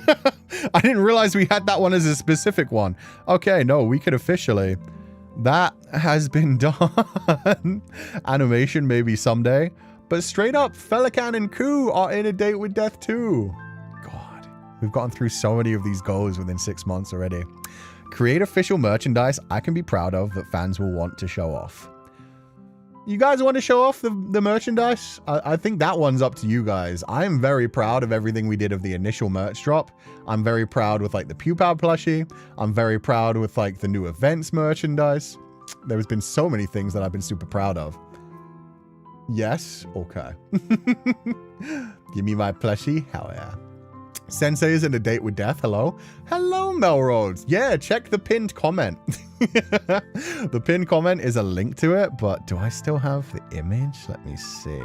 I didn't realize we had that one as a specific one. Okay, no, we could officially. That has been done. Animation maybe someday. But straight up, Féileacán and Cú are in a date with death too. God, we've gotten through so many of these goals within 6 months already. Create official merchandise I can be proud of that fans will want to show off. You guys want to show off the merchandise? I think that one's up to you guys. I am very proud of everything we did of the initial merch drop. I'm very proud with like the Pupal plushie. I'm very proud with like the new events merchandise. There's been so many things that I've been super proud of. Yes? Okay. Give me my plushie? Hell yeah. Sensei is in a date with death. Hello? Hello, Melrose. Yeah, check the pinned comment. The pinned comment is a link to it, but do I still have the image? Let me see.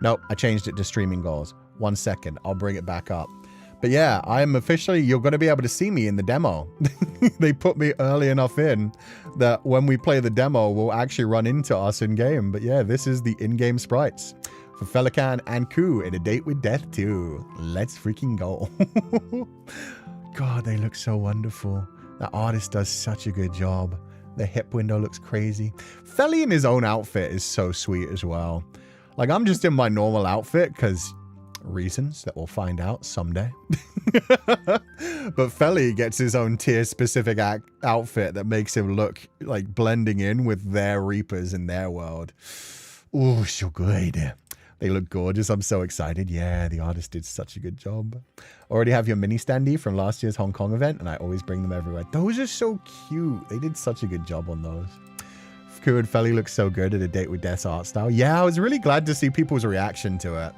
Nope, I changed it to streaming goals. 1 second, I'll bring it back up. But yeah, I am officially, you're going to be able to see me in the demo. They put me early enough in that when we play the demo, we'll actually run into us in game. But yeah, this is the in-game sprites for Féileacán and Cú in a date with death too. Let's freaking go. God, they look so wonderful. That artist does such a good job. The hip window looks crazy. Féile in his own outfit is so sweet as well. Like, I'm just in my normal outfit because reasons that we'll find out someday. But Féile gets his own tier-specific outfit that makes him look like blending in with their Reapers in their world. Oh, so good. They look gorgeous. I'm so excited. Yeah, the artist did such a good job. Already have your mini standee from last year's Hong Kong event, and I always bring them everywhere. Those are so cute. They did such a good job on those. Cú and Féile look so good at a date with Death's art style. Yeah, I was really glad to see people's reaction to it.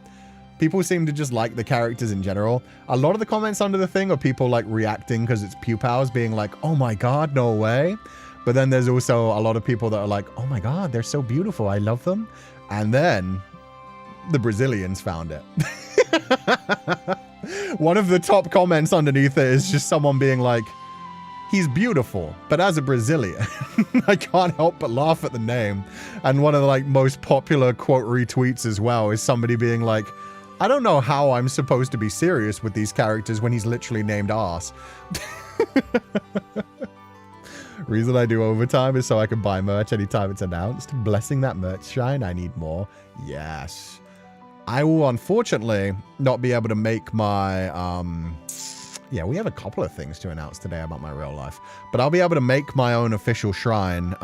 People seem to just like the characters in general. A lot of the comments under the thing are people like reacting because it's Pupals being like, oh my god, no way. But then there's also a lot of people that are like, oh my god, they're so beautiful, I love them. And then the Brazilians found it. One of the top comments underneath it is just someone being like, he's beautiful, but as a Brazilian, I can't help but laugh at the name. And one of the like most popular quote retweets as well is somebody being like, I don't know how I'm supposed to be serious with these characters when he's literally named Arse. Reason I do overtime is so I can buy merch anytime it's announced. Blessing that merch shrine, I need more. Yes. I will unfortunately not be able to make my, yeah, we have a couple of things to announce today about my real life, but I'll be able to make my own official shrine,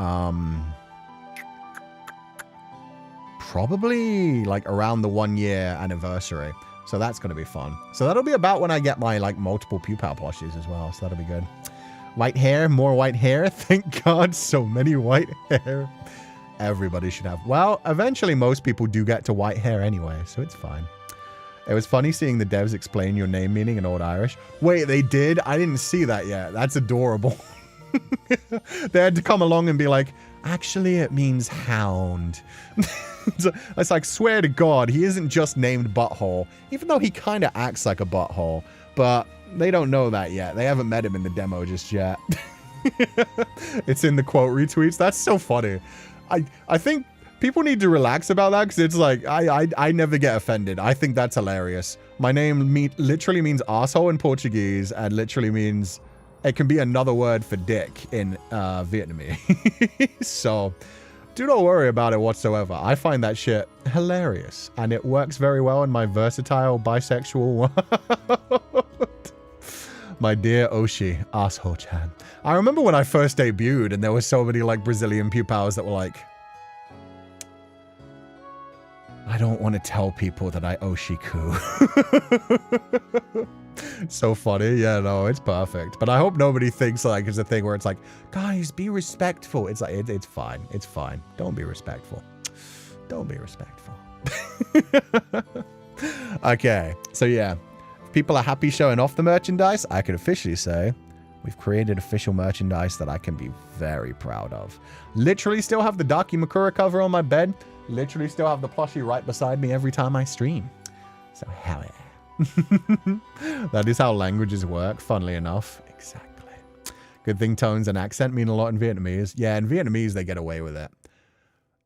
probably like around the 1 year anniversary. So that's going to be fun. So that'll be about when I get my like multiple Pupal plushies as well. So that'll be good. White hair, more white hair. Thank God, so many white hair. Everybody should have. Well, eventually most people do get to white hair anyway, so it's fine. It was funny seeing the devs explain your name meaning in Old Irish. Wait, they did? I didn't see that yet. That's adorable. They had to come along and be like, actually, it means hound. It's like, swear to God, he isn't just named Butthole, even though he kind of acts like a butthole. But they don't know that yet. They haven't met him in the demo just yet. It's in the quote retweets. That's so funny. I think people need to relax about that because it's like, I never get offended. I think that's hilarious. My name literally means asshole in Portuguese and literally means, it can be another word for dick in Vietnamese. So do not worry about it whatsoever. I find that shit hilarious and it works very well in my versatile bisexual world. My dear Oshi, asshole-chan. I remember when I first debuted and there were so many like Brazilian Pupals that were like, I don't want to tell people that I Oshiku. So funny. Yeah, no, it's perfect. But I hope nobody thinks like it's a thing where it's like, guys, be respectful. It's like, it's fine. It's fine. Don't be respectful. Don't be respectful. Okay. So yeah, if people are happy showing off the merchandise, I can officially say we've created official merchandise that I can be very proud of. Literally still have the Dakimakura cover on my bed. Literally still have the plushie right beside me every time I stream. So hell yeah. That is how languages work, funnily enough. Exactly. Good thing tones and accent mean a lot in Vietnamese. Yeah, in Vietnamese, they get away with it.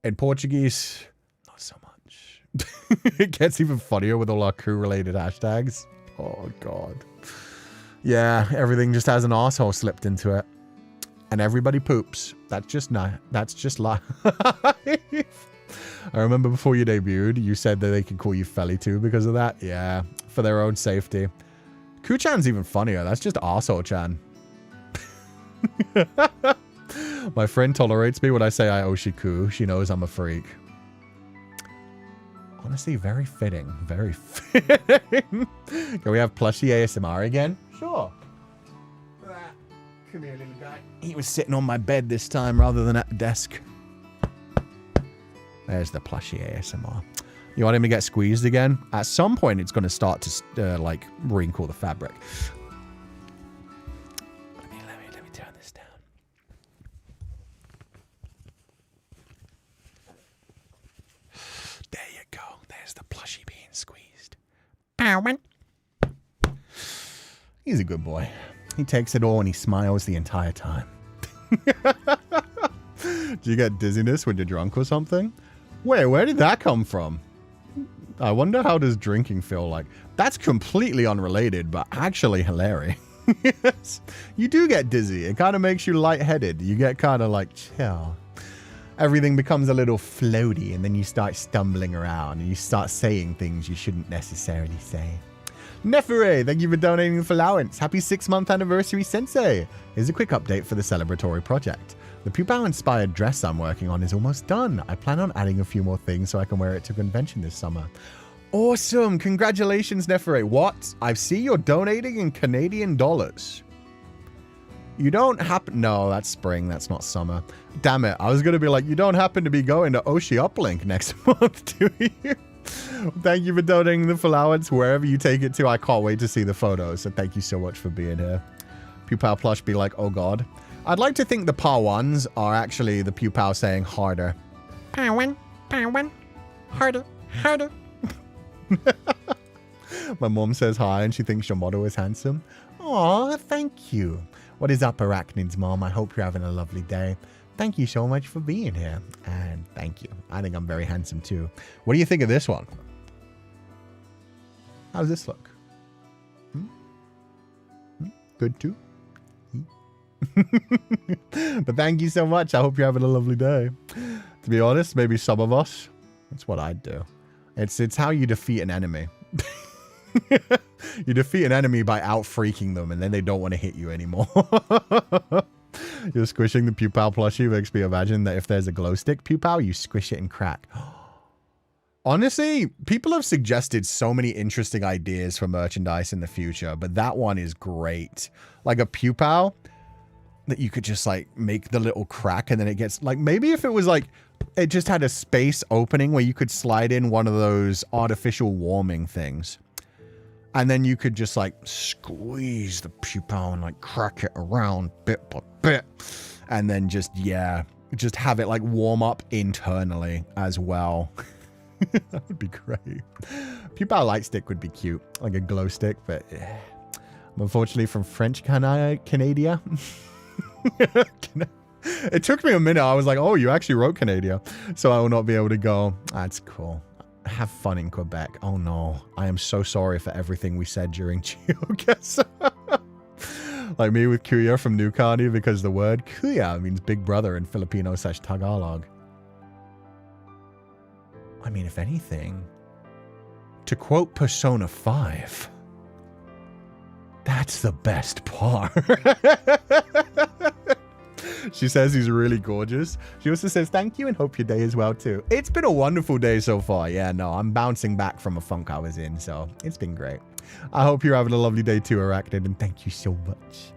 In Portuguese, not so much. It gets even funnier with all our crew-related hashtags. Oh, God. Yeah, everything just has an asshole slipped into it. And everybody poops. That's just life. I remember before you debuted, you said that they could call you Féile too because of that. Yeah, for their own safety. Ku-chan's even funnier. That's just arsehole-chan. My friend tolerates me when I say I Oshiku. She knows I'm a freak. Honestly, very fitting. Very fitting. Can we have plushie ASMR again? Sure. Come here, little guy. He was sitting on my bed this time rather than at the desk. There's the plushie ASMR. You want him to get squeezed again? At some point, it's going to start to, like, wrinkle the fabric. Let me turn this down. There you go. There's the plushie being squeezed. He's a good boy. He takes it all and he smiles the entire time. Do you get dizziness when you're drunk or something? Wait, where did that come from? I wonder how does drinking feel like? That's completely unrelated, but actually hilarious. You do get dizzy. It kind of makes you lightheaded. You get kind of like chill. Everything becomes a little floaty, and then you start stumbling around, and you start saying things you shouldn't necessarily say. Nefere, thank you for donating the allowance. Happy 6-month anniversary, Sensei. Here's a quick update for the celebratory project. The Pupal-inspired dress I'm working on is almost done. I plan on adding a few more things so I can wear it to a convention this summer. Awesome. Congratulations, Nefere. What? I see you're donating in Canadian dollars. You don't happen... No, that's spring. That's not summer. Damn it. I was going to be like, you don't happen to be going to Oshi Uplink next month, do you? Thank you for donating the allowance wherever you take it to. I can't wait to see the photos. So thank you so much for being here. Pupal plush be like, oh God. I'd like to think the Pa-1s are actually the Pupal saying harder. Pa-1, Pa-1, harder, harder. My mom says hi and she thinks your motto is handsome. Aw, thank you. What is up, Arachnids, Mom? I hope you're having a lovely day. Thank you so much for being here. And thank you. I think I'm very handsome too. What do you think of this one? How does this look? Good too? But thank you so much. I hope you're having a lovely day. To be honest, maybe some of us, that's what I'd do. It's how you defeat an enemy. You defeat an enemy by out-freaking them, and then they don't want to hit you anymore. You're squishing the Pupal plushie makes me imagine that if there's a glow stick Pupal, you squish it and crack. Honestly, people have suggested so many interesting ideas for merchandise in the future, but that one is great. Like a Pupal that you could just like make the little crack and then it gets like, maybe if it was like, it just had a space opening where you could slide in one of those artificial warming things. And then you could just like squeeze the Pupal and like crack it around bit by bit. And then just, yeah, just have it like warm up internally as well. That would be great. Pupal light stick would be cute. Like a glow stick, but yeah. I'm unfortunately from French Canada. It took me a minute. I was like, oh, you actually wrote Canada. So I will not be able to go. That's cool. Have fun in Quebec. Oh no. I am so sorry for everything we said during GeoGuess. Like me with Kuya from New Carney because the word Kuya means big brother in Filipino/Tagalog. I mean, if anything, to quote Persona 5, that's the best part. She says he's really gorgeous. She also says, thank you and hope your day is well too. It's been a wonderful day so far. Yeah, no, I'm bouncing back from a funk I was in, so it's been great. I hope you're having a lovely day too, Arachnid, and thank you so much.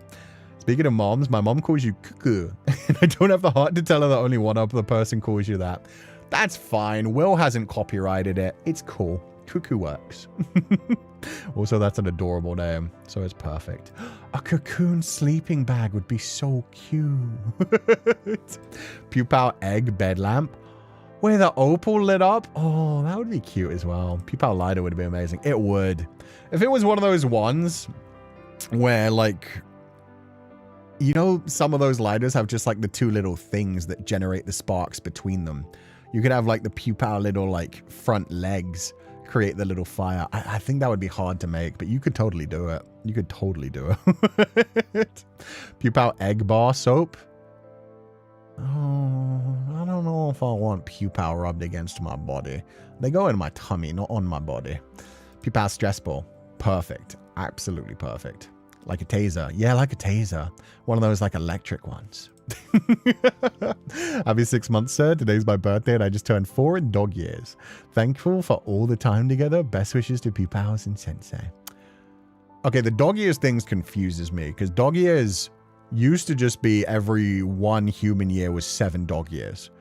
Speaking of moms, my mom calls you Cuckoo, and I don't have the heart to tell her that only one other person calls you that. That's fine. Will hasn't copyrighted it. It's cool. Cuckoo works. Also, that's an adorable name, so it's perfect. A cocoon sleeping bag would be so cute. Pupal egg bed lamp with the opal lit up. Oh, that would be cute as well. Pupal lighter would be amazing. It would. If it was one of those ones where, like, you know, some of those lighters have just like the two little things that generate the sparks between them. You could have like the Pupal little like front legs create the little fire. I think that would be hard to make, but you could totally do it. You could totally do it. Pupal egg bar soap. Oh, I don't know if I want Pupal rubbed against my body. They go in my tummy, not on my body. Pupal stress ball. Perfect. Absolutely perfect. Like a taser. Yeah, like a taser. One of those like electric ones. Happy 6 months, sir. Today's my birthday and I just turned 4 in dog years. Thankful for all the time together. Best wishes to Pupals and Sensei. Okay, the dog years things confuses me because dog years used to just be every 1 human year was 7 dog years.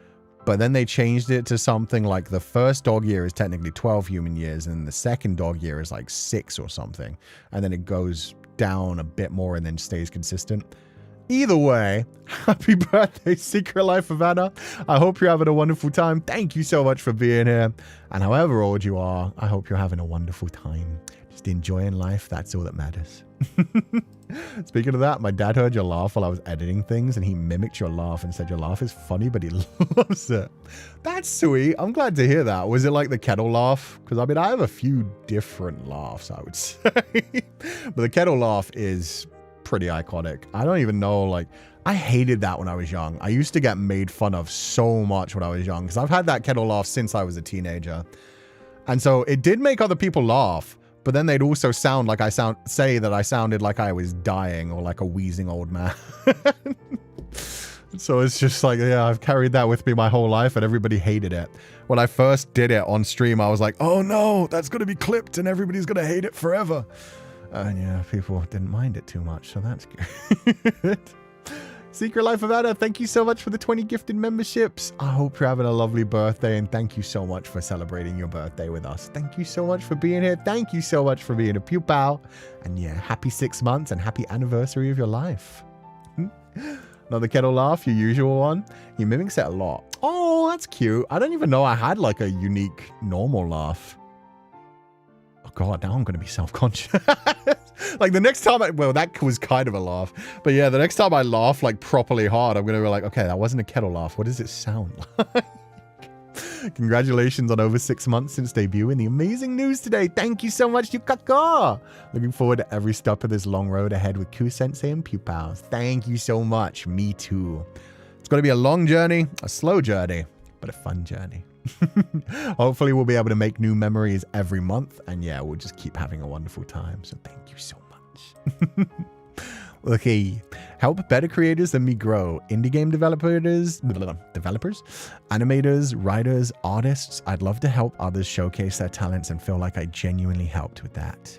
But then they changed it to something like the first dog year is technically 12 human years, and the second dog year is like 6 or something. And then it goes down a bit more and then stays consistent. Either way, happy birthday, Secret Life of Anna. I hope you're having a wonderful time. Thank you so much for being here. And however old you are, I hope you're having a wonderful time. Just enjoying life. That's all that matters. Speaking of that, my dad heard your laugh while I was editing things, and he mimicked your laugh and said your laugh is funny, but he loves it. That's sweet. I'm glad to hear that. Was it like the kettle laugh? Because I mean, I have a few different laughs, I would say. But the kettle laugh is pretty iconic. I don't even know, like, I hated that when I was young. I used to get made fun of so much when I was young, because I've had that kettle laugh since I was a teenager. And so it did make other people laugh, but then they'd also sound like say that I sounded like I was dying or like a wheezing old man. So it's just like, yeah, I've carried that with me my whole life, and everybody hated it. When I first did it on stream, I was like, oh no, that's going to be clipped and everybody's going to hate it forever. And yeah, people didn't mind it too much, so that's good. Secret Life of Anna, thank you so much for the 20 gifted memberships. I hope you're having a lovely birthday, and thank you so much for celebrating your birthday with us. Thank you so much for being here. Thank you so much for being a Pupal. And yeah, happy 6 months and happy anniversary of your life. Another kettle laugh, your usual one. You mimics it a lot. Oh, that's cute. I don't even know I had like a unique normal laugh. Oh God, now I'm going to be self-conscious. Like the next time well, that was kind of a laugh. But yeah, the next time I laugh like properly hard, I'm going to be like, okay, that wasn't a kettle laugh. What does it sound like? Congratulations on over 6 months since debut and the amazing news today. Thank you so much, Yukaka. Looking forward to every step of this long road ahead with Cú-Sensei and Pupals. Thank you so much. Me too. It's going to be a long journey, a slow journey, but a fun journey. Hopefully we'll be able to make new memories every month, and yeah, we'll just keep having a wonderful time. So thank you so much. Okay, help better creators than me grow. Indie game developers, animators, writers, artists. I'd love to help others showcase their talents and feel like I genuinely helped with that.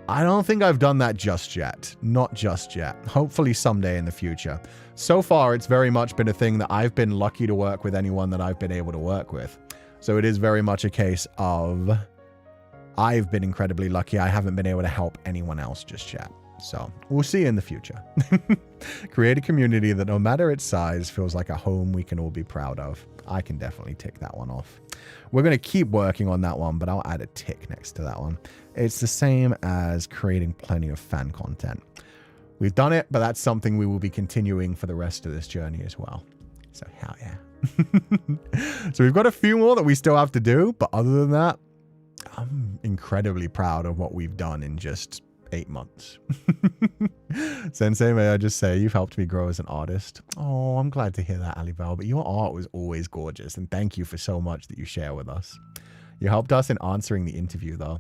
I don't think I've done that just yet. Not just yet. Hopefully someday in the future. So far, it's very much been a thing that I've been lucky to work with anyone that I've been able to work with. So it is very much a case of I've been incredibly lucky. I haven't been able to help anyone else just yet. So we'll see in the future. Create a community that no matter its size feels like a home we can all be proud of. I can definitely tick that one off. We're going to keep working on that one, but I'll add a tick next to that one. It's the same as creating plenty of fan content. We've done it, but that's something we will be continuing for the rest of this journey as well. So hell yeah. So we've got a few more that we still have to do, but other than that, I'm incredibly proud of what we've done in just 8 months. Sensei, may I just say, you've helped me grow as an artist. Oh, I'm glad to hear that, Alibel, but your art was always gorgeous, and thank you for so much that you share with us. You helped us in answering the interview, though.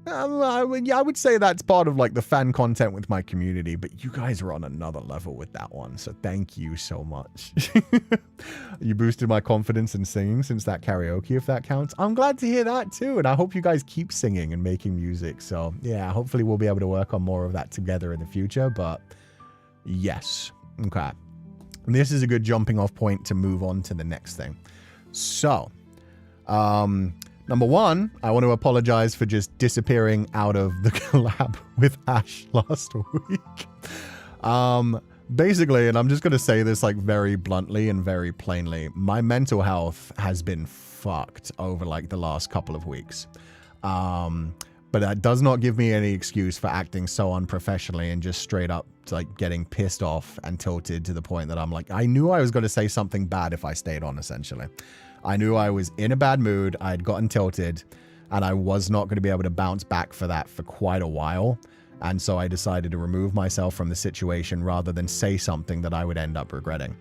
I would say that's part of like the fan content with my community, but you guys are on another level with that one, so thank you so much. You boosted my confidence in singing since that karaoke, if that counts. I'm glad to hear that too, and I hope you guys keep singing and making music. So yeah, hopefully we'll be able to work on more of that together in the future, but yes. Okay. And this is a good jumping off point to move on to the next thing. So, number one, I want to apologize for just disappearing out of the collab with Ash last week. Basically, and I'm just going to say this like very bluntly and very plainly, my mental health has been fucked over like the last couple of weeks. But that does not give me any excuse for acting so unprofessionally and just straight up like getting pissed off and tilted to the point that I'm like, I knew I was going to say something bad if I stayed on, essentially. I knew I was in a bad mood, I had gotten tilted, and I was not going to be able to bounce back for that for quite a while. And so I decided to remove myself from the situation rather than say something that I would end up regretting.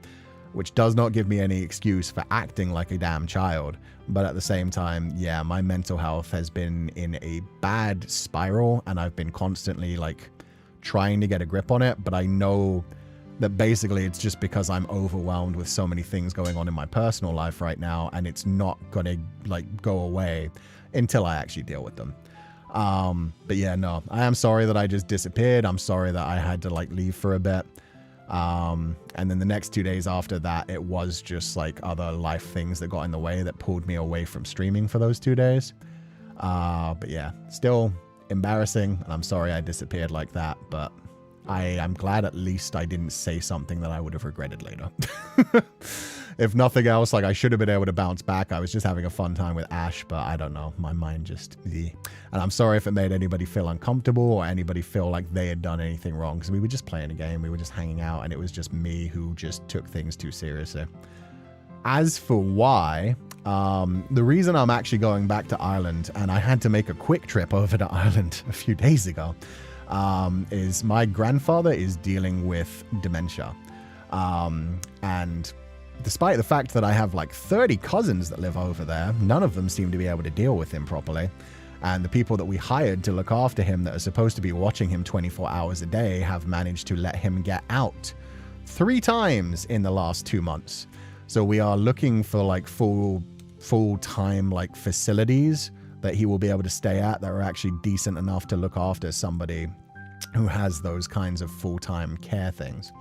Which does not give me any excuse for acting like a damn child. But at the same time, yeah, my mental health has been in a bad spiral, and I've been constantly like trying to get a grip on it, but I know that basically it's just because I'm overwhelmed with so many things going on in my personal life right now, and it's not gonna like go away until I actually deal with them. But yeah, no, I am sorry that I just disappeared. I'm sorry that I had to like leave for a bit. And then the next 2 days after that, it was just like other life things that got in the way that pulled me away from streaming for those 2 days. But yeah, still embarrassing. And I'm sorry I disappeared like that, but I'm glad at least I didn't say something that I would have regretted later. If nothing else, like I should have been able to bounce back. I was just having a fun time with Ash, but I don't know. My mind just... And I'm sorry if it made anybody feel uncomfortable or anybody feel like they had done anything wrong, because we were just playing a game. We were just hanging out, and it was just me who just took things too seriously. As for why, the reason I'm actually going back to Ireland, and I had to make a quick trip over to Ireland a few days ago, is my grandfather is dealing with dementia. And despite the fact that I have like 30 cousins that live over there, none of them seem to be able to deal with him properly. And the people that we hired to look after him that are supposed to be watching him 24 hours a day have managed to let him get out 3 times in the last 2 months. So we are looking for like full-time like facilities that he will be able to stay at that are actually decent enough to look after somebody who has those kinds of full-time care things.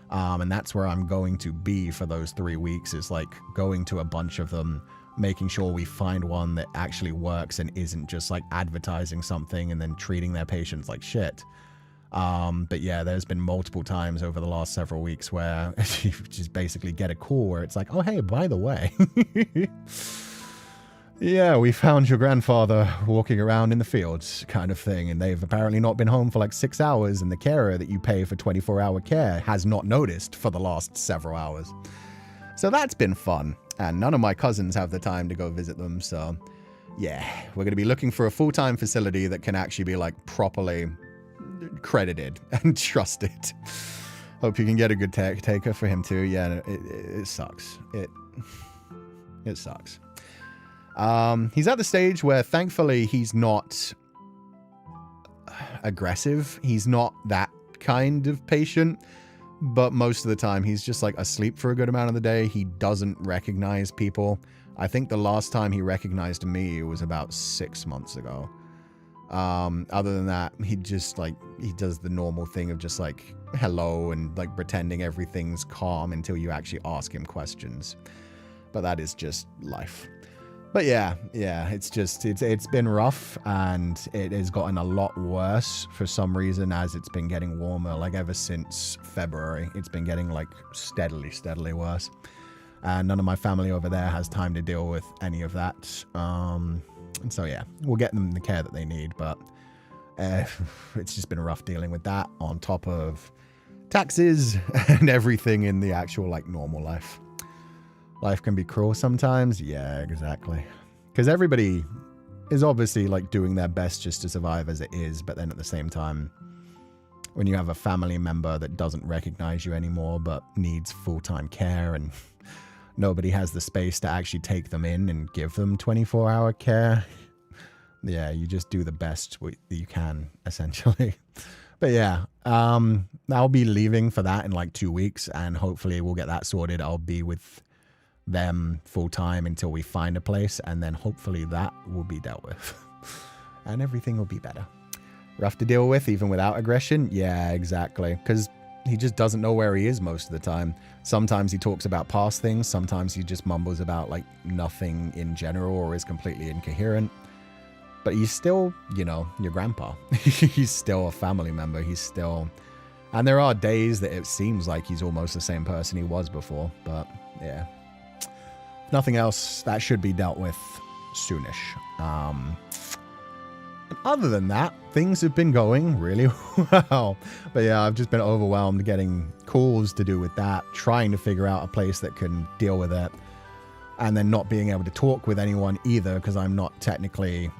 And that's where I'm going to be for those 3 weeks, is like going to a bunch of them, making sure we find one that actually works and isn't just like advertising something and then treating their patients like shit. But yeah, there's been multiple times over the last several weeks where you just basically get a call where it's like, oh, hey, by the way, yeah, we found your grandfather walking around in the fields kind of thing. And they've apparently not been home for like 6 hours. And the carer that you pay for 24-hour care has not noticed for the last several hours. So that's been fun. And none of my cousins have the time to go visit them. So yeah, we're going to be looking for a full-time facility that can actually be like properly credited and trusted. Hope you can get a good taker for him too. Yeah, it sucks. It sucks. He's at the stage where thankfully he's not aggressive. He's not that kind of patient, but most of the time he's just like asleep for a good amount of the day. He doesn't recognize people. I think the last time he recognized me was about 6 months ago. Other than that, he just like, he does the normal thing of just like hello and like pretending everything's calm until you actually ask him questions. But that is just life. But yeah, it's been rough, and it has gotten a lot worse for some reason as it's been getting warmer. Like ever since February, it's been getting like steadily worse. And none of my family over there has time to deal with any of that. And so yeah, we'll get them the care that they need, but it's just been rough dealing with that on top of taxes and everything in the actual like normal life. Life can be cruel sometimes. Yeah, exactly. Because everybody is obviously like doing their best just to survive as it is. But then at the same time, when you have a family member that doesn't recognize you anymore, but needs full-time care, and nobody has the space to actually take them in and give them 24-hour care. Yeah, you just do the best you can, essentially. But yeah, I'll be leaving for that in like 2 weeks, and hopefully we'll get that sorted. I'll be with them full time until we find a place, and then hopefully that will be dealt with and everything will be better. Rough to deal with even without aggression. Yeah, exactly, because he just doesn't know where he is most of the time. Sometimes he talks about past things, sometimes he just mumbles about like nothing in general or is completely incoherent. But he's still, you know, your grandpa. He's still a family member. He's still, and there are days that it seems like he's almost the same person he was before, but yeah. Nothing else, that should be dealt with soonish. Other than that, things have been going really well. But yeah, I've just been overwhelmed getting calls to do with that, trying to figure out a place that can deal with it, and then not being able to talk with anyone either because I'm not technically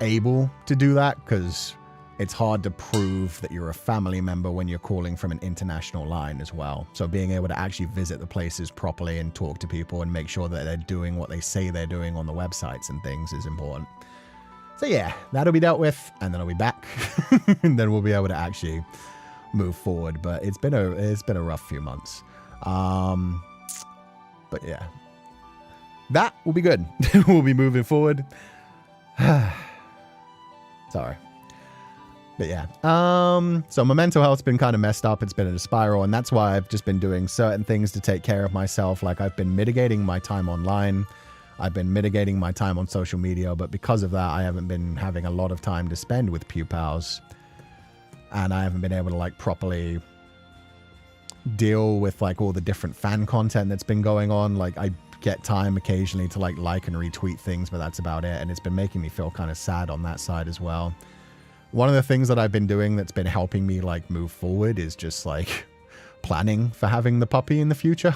able to do that, because it's hard to prove that you're a family member when you're calling from an international line as well. So being able to actually visit the places properly and talk to people and make sure that they're doing what they say they're doing on the websites and things is important. So yeah, that'll be dealt with, and then I'll be back, and then we'll be able to actually move forward. But it's been a rough few months. But yeah, that will be good. We'll be moving forward. Sorry. But yeah, so my mental health's been kind of messed up. It's been in a spiral, and that's why I've just been doing certain things to take care of myself. Like I've been mitigating my time online. I've been mitigating my time on social media, but because of that, I haven't been having a lot of time to spend with Pupals, and I haven't been able to like properly deal with like all the different fan content that's been going on. Like I get time occasionally to like and retweet things, but that's about it. And it's been making me feel kind of sad on that side as well. One of the things that I've been doing that's been helping me like move forward is just like planning for having the puppy in the future.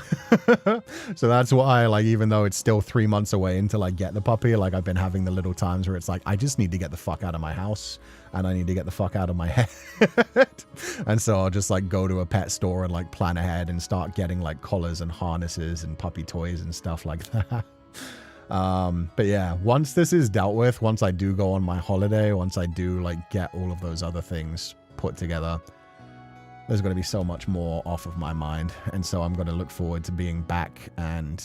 So that's why, like, even though it's still 3 months away until I get the puppy, like I've been having the little times where it's like, I just need to get the fuck out of my house and I need to get the fuck out of my head. And so I'll just like go to a pet store and like plan ahead and start getting like collars and harnesses and puppy toys and stuff like that. But yeah, once this is dealt with, once I do go on my holiday, once I do like get all of those other things put together, there's going to be so much more off of my mind. And so I'm going to look forward to being back and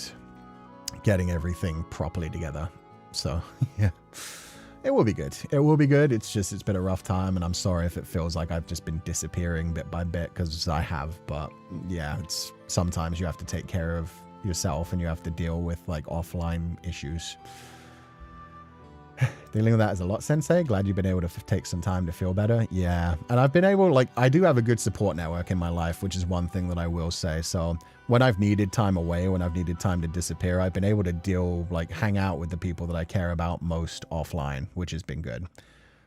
getting everything properly together. So yeah, it will be good. It will be good. It's just, it's been a rough time, and I'm sorry if it feels like I've just been disappearing bit by bit, because I have. But yeah, it's sometimes you have to take care of yourself and you have to deal with like offline issues. Dealing with that is a lot, Sensei. Glad you've been able to take some time to feel better. Yeah, and I've been able, like, I do have a good support network in my life, which is one thing that I will say. So when I've needed time away, when I've needed time to disappear, I've been able to deal, like, hang out with the people that I care about most offline, which has been good.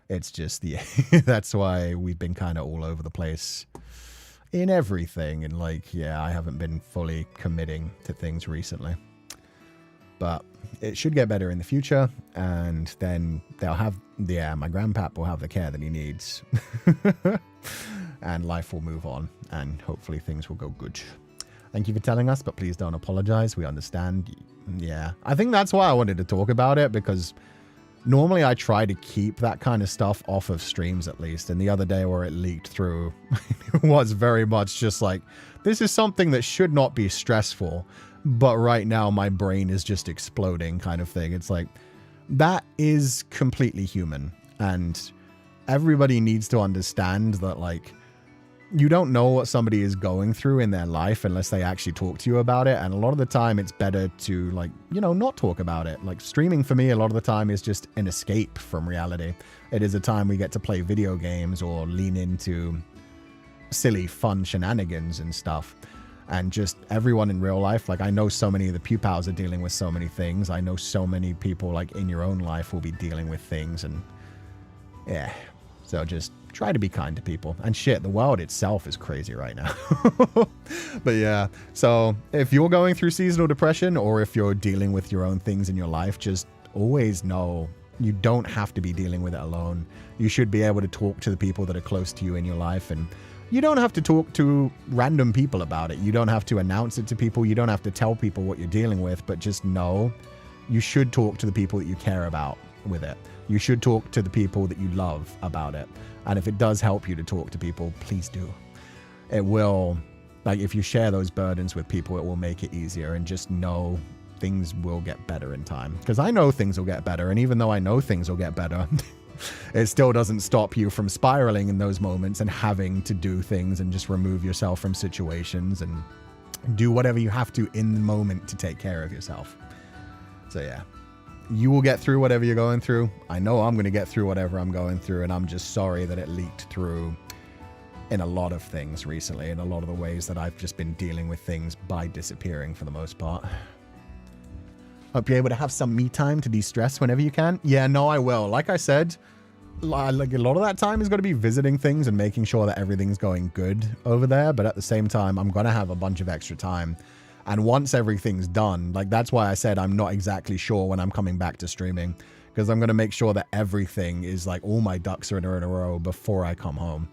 It's just, yeah, that's why we've been kind of all over the place in everything. And like, yeah, I haven't been fully committing to things recently, but it should get better in the future. And then they'll have, yeah, my grandpap will have the care that he needs and life will move on, and hopefully things will go good. Thank you for telling us, but please don't apologize. We understand. Yeah, I think that's why I wanted to talk about it, because normally I try to keep that kind of stuff off of streams at least. And the other day where it leaked through, it was very much just like, this is something that should not be stressful, but right now my brain is just exploding kind of thing. It's like, that is completely human. And everybody needs to understand that, like, you don't know what somebody is going through in their life unless they actually talk to you about it. And a lot of the time it's better to, like, you know, not talk about it. Like, streaming for me a lot of the time is just an escape from reality. It is a time we get to play video games or lean into silly, fun shenanigans and stuff. And just everyone in real life, like, I know so many of the Pupals are dealing with so many things. I know so many people, like, in your own life will be dealing with things. And yeah, so just try to be kind to people. And shit, the world itself is crazy right now. But yeah, so if you're going through seasonal depression, or if you're dealing with your own things in your life, just always know you don't have to be dealing with it alone. You should be able to talk to the people that are close to you in your life, and you don't have to talk to random people about it. You don't have to announce it to people. You don't have to tell people what you're dealing with, but just know you should talk to the people that you care about with it. You should talk to the people that you love about it. And if it does help you to talk to people, please do. It will, like, if you share those burdens with people, it will make it easier. And just know things will get better in time. Because I know things will get better. And even though I know things will get better, it still doesn't stop you from spiraling in those moments and having to do things and just remove yourself from situations and do whatever you have to in the moment to take care of yourself. So yeah. You will get through whatever you're going through. I know I'm going to get through whatever I'm going through, and I'm just sorry that it leaked through in a lot of things recently, in a lot of the ways that I've just been dealing with things by disappearing for the most part. Hope you're able to have some me time to de-stress whenever you can. Yeah, no, I will. Like I said, like a lot of that time is going to be visiting things and making sure that everything's going good over there. But at the same time, I'm going to have a bunch of extra time. And once everything's done, like, that's why I said I'm not exactly sure when I'm coming back to streaming, because I'm going to make sure that everything is, like, all my ducks are in a row before I come home.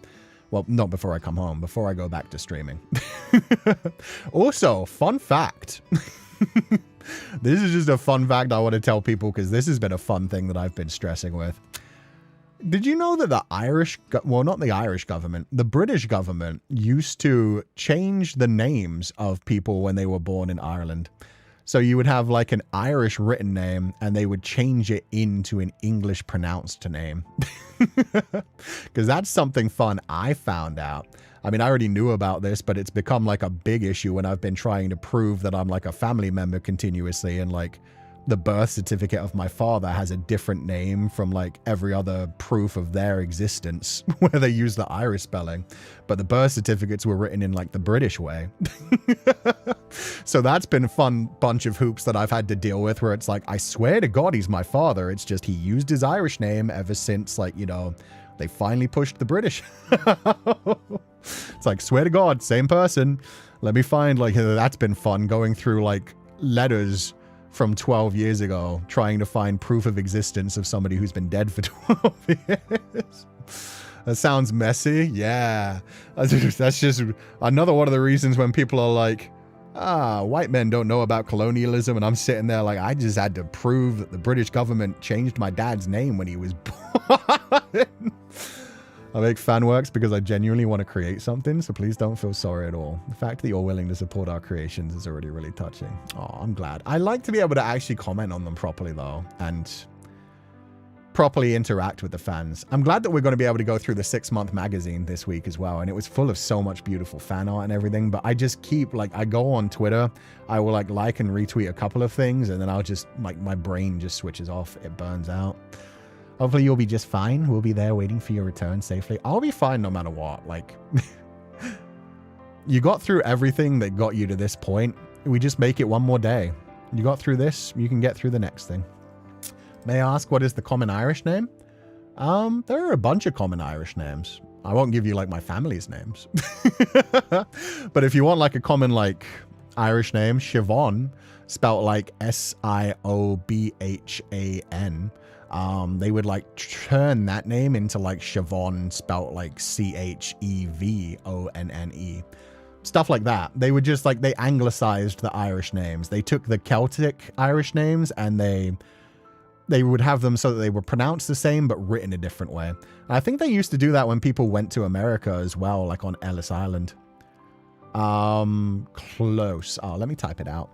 Well, not before I come home, before I go back to streaming. Also, fun fact. This is just a fun fact I want to tell people, because this has been a fun thing that I've been stressing with. Did you know that the Irish, well, not the Irish government, the British government used to change the names of people when they were born in Ireland? So you would have like an Irish written name and they would change it into an English pronounced name. Because that's something fun I found out. I mean, I already knew about this, but it's become like a big issue when I've been trying to prove that I'm like a family member continuously, and like the birth certificate of my father has a different name from like every other proof of their existence where they use the Irish spelling, but the birth certificates were written in like the British way. So that's been a fun bunch of hoops that I've had to deal with, where it's like, I swear to God, he's my father. It's just he used his Irish name ever since, like, you know, they finally pushed the British. It's like, swear to God, same person. Let me find, like, that's been fun going through like letters from 12 years ago, trying to find proof of existence of somebody who's been dead for 12 years. That sounds messy. Yeah. That's just another one of the reasons when people are like, white men don't know about colonialism. And I'm sitting there like, I just had to prove that the British government changed my dad's name when he was born. I make fan works because I genuinely want to create something, so please don't feel sorry at all. The fact that you're willing to support our creations is already really touching. Oh, I'm glad. I like to be able to actually comment on them properly, though, and properly interact with the fans. I'm glad that we're going to be able to go through the 6-month magazine this week as well, and it was full of so much beautiful fan art and everything, but I just keep, like, I go on Twitter, I will, like and retweet a couple of things, and then I'll just, like, my brain just switches off. It burns out. Hopefully you'll be just fine. We'll be there waiting for your return safely. I'll be fine no matter what. Like, you got through everything that got you to this point. We just make it one more day. You got through this, you can get through the next thing. May I ask, what is the common Irish name? There are a bunch of common Irish names. I won't give you, like, my family's names. But if you want, like, a common, like, Irish name, Siobhan, spelt like S-I-O-B-H-A-N. They would like turn that name into like Siobhan, spelt like C-H-E-V-O-N-N-E. Stuff like that. They would just like, they anglicized the Irish names. They took the Celtic Irish names and they would have them so that they were pronounced the same but written a different way. And I think they used to do that when people went to America as well, like on Ellis Island. Close. Oh, let me type it out.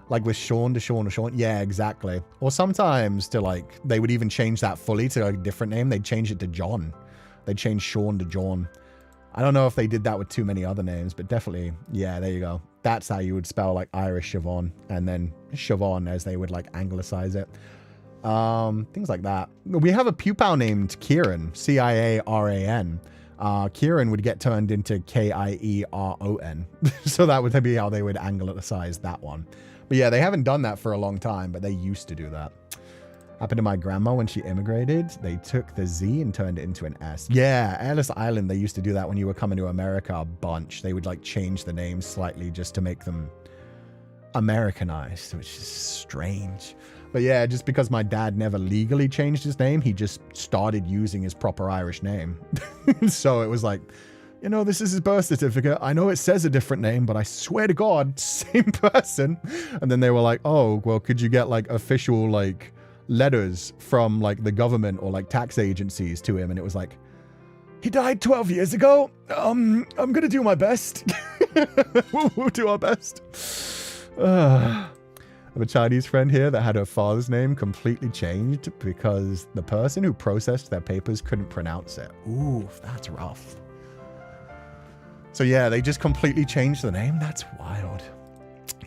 Like with Sean to Sean to Sean. Yeah, exactly. Or sometimes to like, they would even change that fully to a different name. They'd change it to John. They'd change Sean to John. I don't know if they did that with too many other names, but definitely, yeah, there you go. That's how you would spell like Irish Siobhan, and then Siobhan as they would like anglicize it. Things like that. We have a Pupal named Kieran, C-I-A-R-A-N. Kieran would get turned into K-I-E-R-O-N. So that would be how they would anglicize that one. But yeah, they haven't done that for a long time, but they used to do that. Happened to my grandma when she immigrated. They took the Z and turned it into an S. Yeah, Ellis Island, they used to do that when you were coming to America a bunch. They would like change the names slightly just to make them Americanized, which is strange. But yeah, just because my dad never legally changed his name, he just started using his proper Irish name. So it was like, you know, this is his birth certificate. I know it says a different name, but I swear to God, same person. And then they were like, oh, well, could you get like official like letters from like the government or like tax agencies to him? And it was like, he died 12 years ago. I'm going to do my best. We'll do our best. I have a Chinese friend here that had her father's name completely changed because the person who processed their papers couldn't pronounce it. Ooh, that's rough. So yeah, they just completely changed the name. That's wild.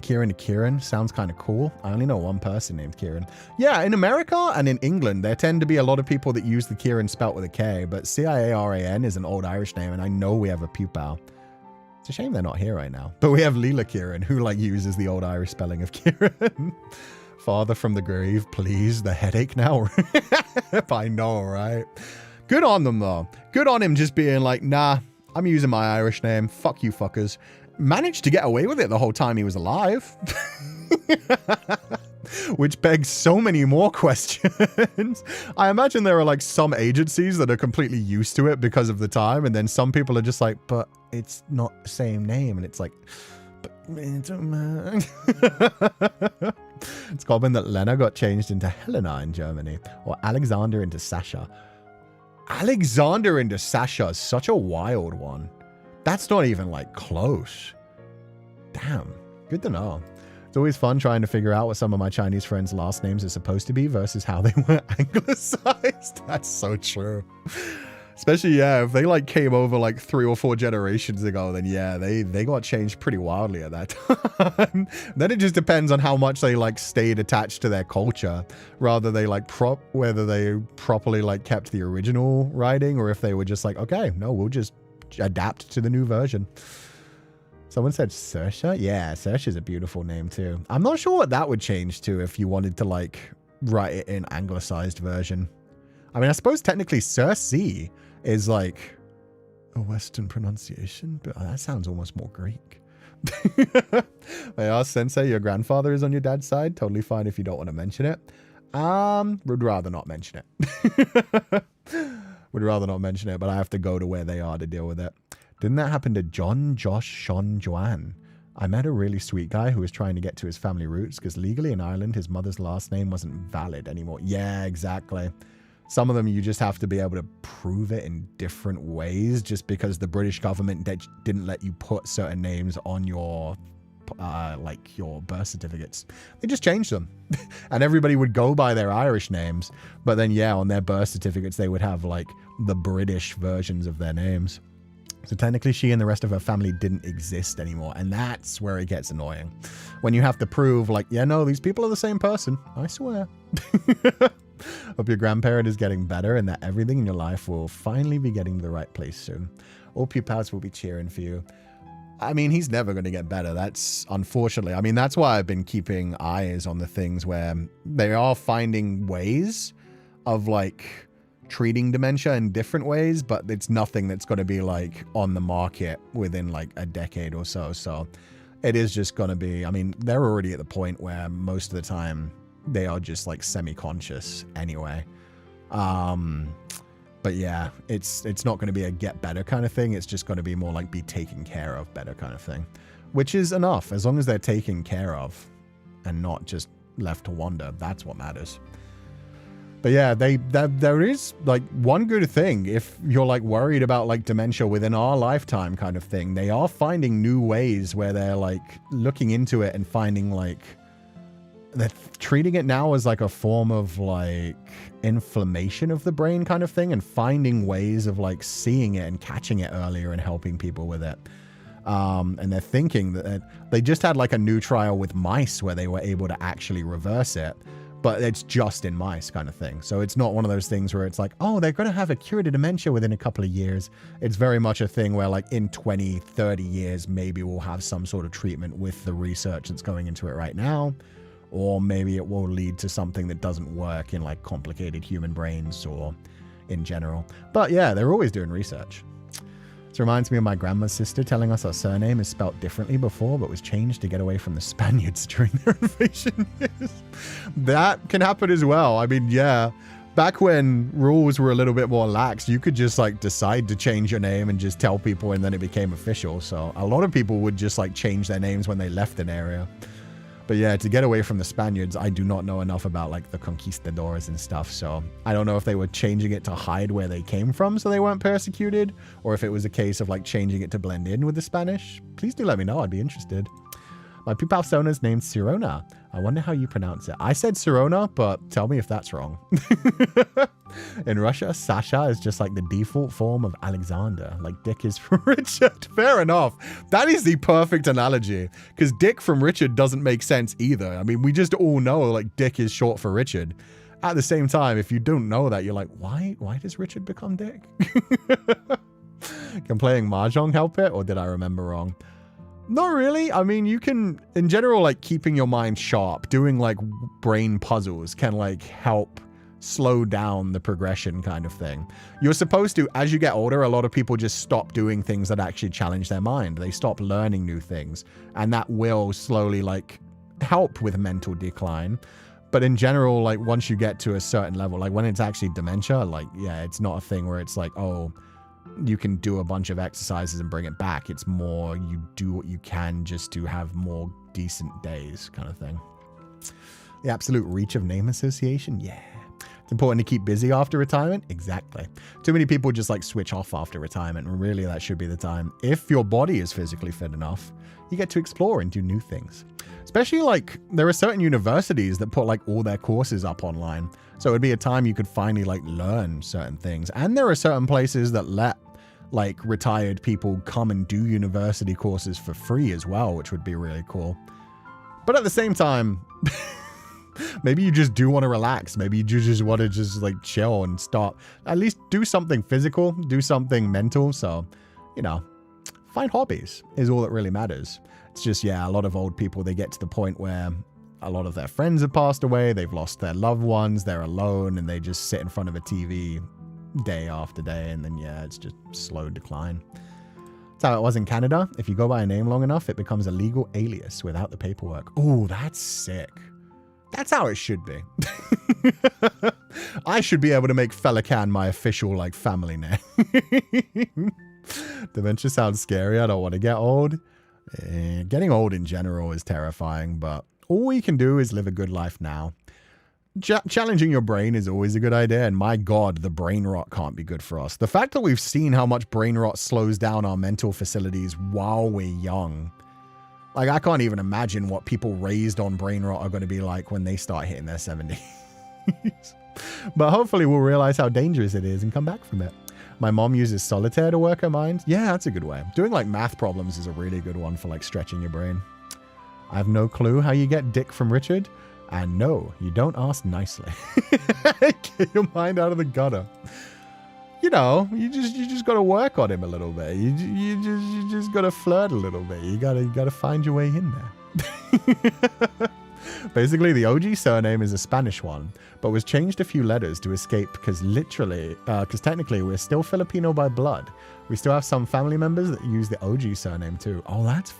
Kieran to Kieran sounds kind of cool. I only know one person named Kieran. Yeah, in America and in England, there tend to be a lot of people that use the Kieran spelt with a K, but C-I-A-R-A-N is an old Irish name, and I know we have a Pupal. It's a shame they're not here right now. But we have Leela Kieran, who like uses the old Irish spelling of Kieran. Father from the grave, please. The headache now. I know, right? Good on them, though. Good on him just being like, nah, I'm using my Irish name. Fuck you fuckers. Managed to get away with it the whole time he was alive. Which begs so many more questions. I imagine there are like some agencies that are completely used to it because of the time. And then some people are just like, but it's not the same name. And it's like, but it don't matter. It's common that Lena got changed into Helena in Germany, or Alexander into Sasha. Alexander into Sasha is such a wild one. That's not even like close. Damn. Good to know. It's always fun trying to figure out what some of my Chinese friends' last names are supposed to be versus how they were anglicized. That's so true. Especially, yeah, if they like came over like 3 or 4 generations ago, then yeah, they got changed pretty wildly at that time. Then it just depends on how much they like stayed attached to their culture, rather they like whether they properly like kept the original writing, or if they were just like, okay, no, we'll just adapt to the new version. Someone said Saoirse. Yeah, Saoirse is a beautiful name too. I'm not sure what that would change to if you wanted to like write it in anglicized version. I mean, I suppose technically Cersei is like a Western pronunciation, but that sounds almost more Greek. They asked Sensei, your grandfather is on your dad's side. Totally fine if you don't want to mention it. Would rather not mention it. Would rather not mention it, but I have to go to where they are to deal with it. Didn't that happen to John, Josh, Sean, Joanne? I met a really sweet guy who was trying to get to his family roots because legally in Ireland, his mother's last name wasn't valid anymore. Yeah, exactly. Some of them you just have to be able to prove it in different ways just because the British government didn't let you put certain names on your like your birth certificates. They just changed them. And everybody would go by their Irish names, but then yeah, on their birth certificates they would have like the British versions of their names. So technically she and the rest of her family didn't exist anymore, and that's where it gets annoying. When you have to prove like, yeah, no, these people are the same person, I swear. Hope your grandparent is getting better and that everything in your life will finally be getting to the right place soon. All Pupals will be cheering for you. I mean, he's never going to get better. That's unfortunately. I mean, that's why I've been keeping eyes on the things where they are finding ways of like treating dementia in different ways, but it's nothing that's going to be like on the market within like a decade or so. So it is just going to be, I mean, they're already at the point where most of the time they are just like semi-conscious anyway. But yeah, it's not going to be a get better kind of thing. It's just going to be more like be taken care of better kind of thing, which is enough as long as they're taken care of and not just left to wander. That's what matters. But yeah, there is like one good thing. If you're like worried about like dementia within our lifetime kind of thing, they are finding new ways where they're like looking into it and finding like they're treating it now as like a form of like inflammation of the brain kind of thing, and finding ways of like seeing it and catching it earlier and helping people with it. And they're thinking that they just had like a new trial with mice where they were able to actually reverse it, but it's just in mice kind of thing. So it's not one of those things where it's like, oh, they're going to have a cure to dementia within a couple of years. It's very much a thing where like in 20, 30 years, maybe we'll have some sort of treatment with the research that's going into it right now. Or maybe it will lead to something that doesn't work in like complicated human brains or in general. But yeah, they're always doing research. This reminds me of my grandma's sister telling us our surname is spelt differently before, but was changed to get away from the Spaniards during their invasion years. That can happen as well. I mean, yeah, back when rules were a little bit more lax, you could just like decide to change your name and just tell people, and then it became official. So a lot of people would just like change their names when they left an area. But yeah, to get away from the Spaniards, I do not know enough about like the conquistadors and stuff. So I don't know if they were changing it to hide where they came from so they weren't persecuted, or if it was a case of like changing it to blend in with the Spanish. Please do let me know. I'd be interested. My Pupal persona is named Sirona. I wonder how you pronounce it. I said Sirona, but tell me if that's wrong. In Russia, Sasha is just like the default form of Alexander, like Dick is for Richard. Fair enough. That is the perfect analogy, because Dick from Richard doesn't make sense either. I mean, we just all know like Dick is short for Richard. At the same time, if you don't know that, you're like, why does Richard become Dick? Can playing Mahjong help it, or did I remember wrong? Not really. I mean, you can, in general, like keeping your mind sharp, doing like brain puzzles can like help slow down the progression kind of thing. You're supposed to, as you get older, a lot of people just stop doing things that actually challenge their mind. They stop learning new things, and that will slowly like help with mental decline. But in general, like once you get to a certain level, like when it's actually dementia, like, yeah, it's not a thing where it's like, oh, you can do a bunch of exercises and bring it back. It's more you do what you can just to have more decent days kind of thing. The absolute reach of name association. Yeah. It's important to keep busy after retirement. Exactly. Too many people just like switch off after retirement, and really that should be the time. If your body is physically fit enough, you get to explore and do new things. Especially like there are certain universities that put like all their courses up online. So it would be a time you could finally like learn certain things. And there are certain places that let like retired people come and do university courses for free as well, which would be really cool. But at the same time, maybe you just do want to relax. Maybe you just want to just like chill and start, at least do something physical, do something mental. So, you know, find hobbies is all that really matters. It's just, yeah, a lot of old people, they get to the point where a lot of their friends have passed away. They've lost their loved ones. They're alone and they just sit in front of a TV day after day. And then, yeah, it's just slow decline. That's how it was in Canada. If you go by a name long enough, it becomes a legal alias without the paperwork. Oh, that's sick. That's how it should be. I should be able to make Feileacan my official, like, family name. Dementia sounds scary. I don't want to get old. Getting old in general is terrifying, but all we can do is live a good life now. Challenging your brain is always a good idea, and my God, the brain rot can't be good for us. The fact that we've seen how much brain rot slows down our mental facilities while we're young. Like, I can't even imagine what people raised on brain rot are going to be like when they start hitting their 70s. But hopefully we'll realize how dangerous it is and come back from it. My mom uses solitaire to work her mind. Yeah, that's a good way. Doing like math problems is a really good one for like stretching your brain. I have no clue how you get dick from Richard. And no, you don't ask nicely. Get your mind out of the gutter. You know, you just got to work on him a little bit. You just got to flirt a little bit. You gotta find your way in there. Basically, the OG surname is a Spanish one, but was changed a few letters to escape because technically we're still Filipino by blood. We still have some family members that use the OG surname too. Oh, that's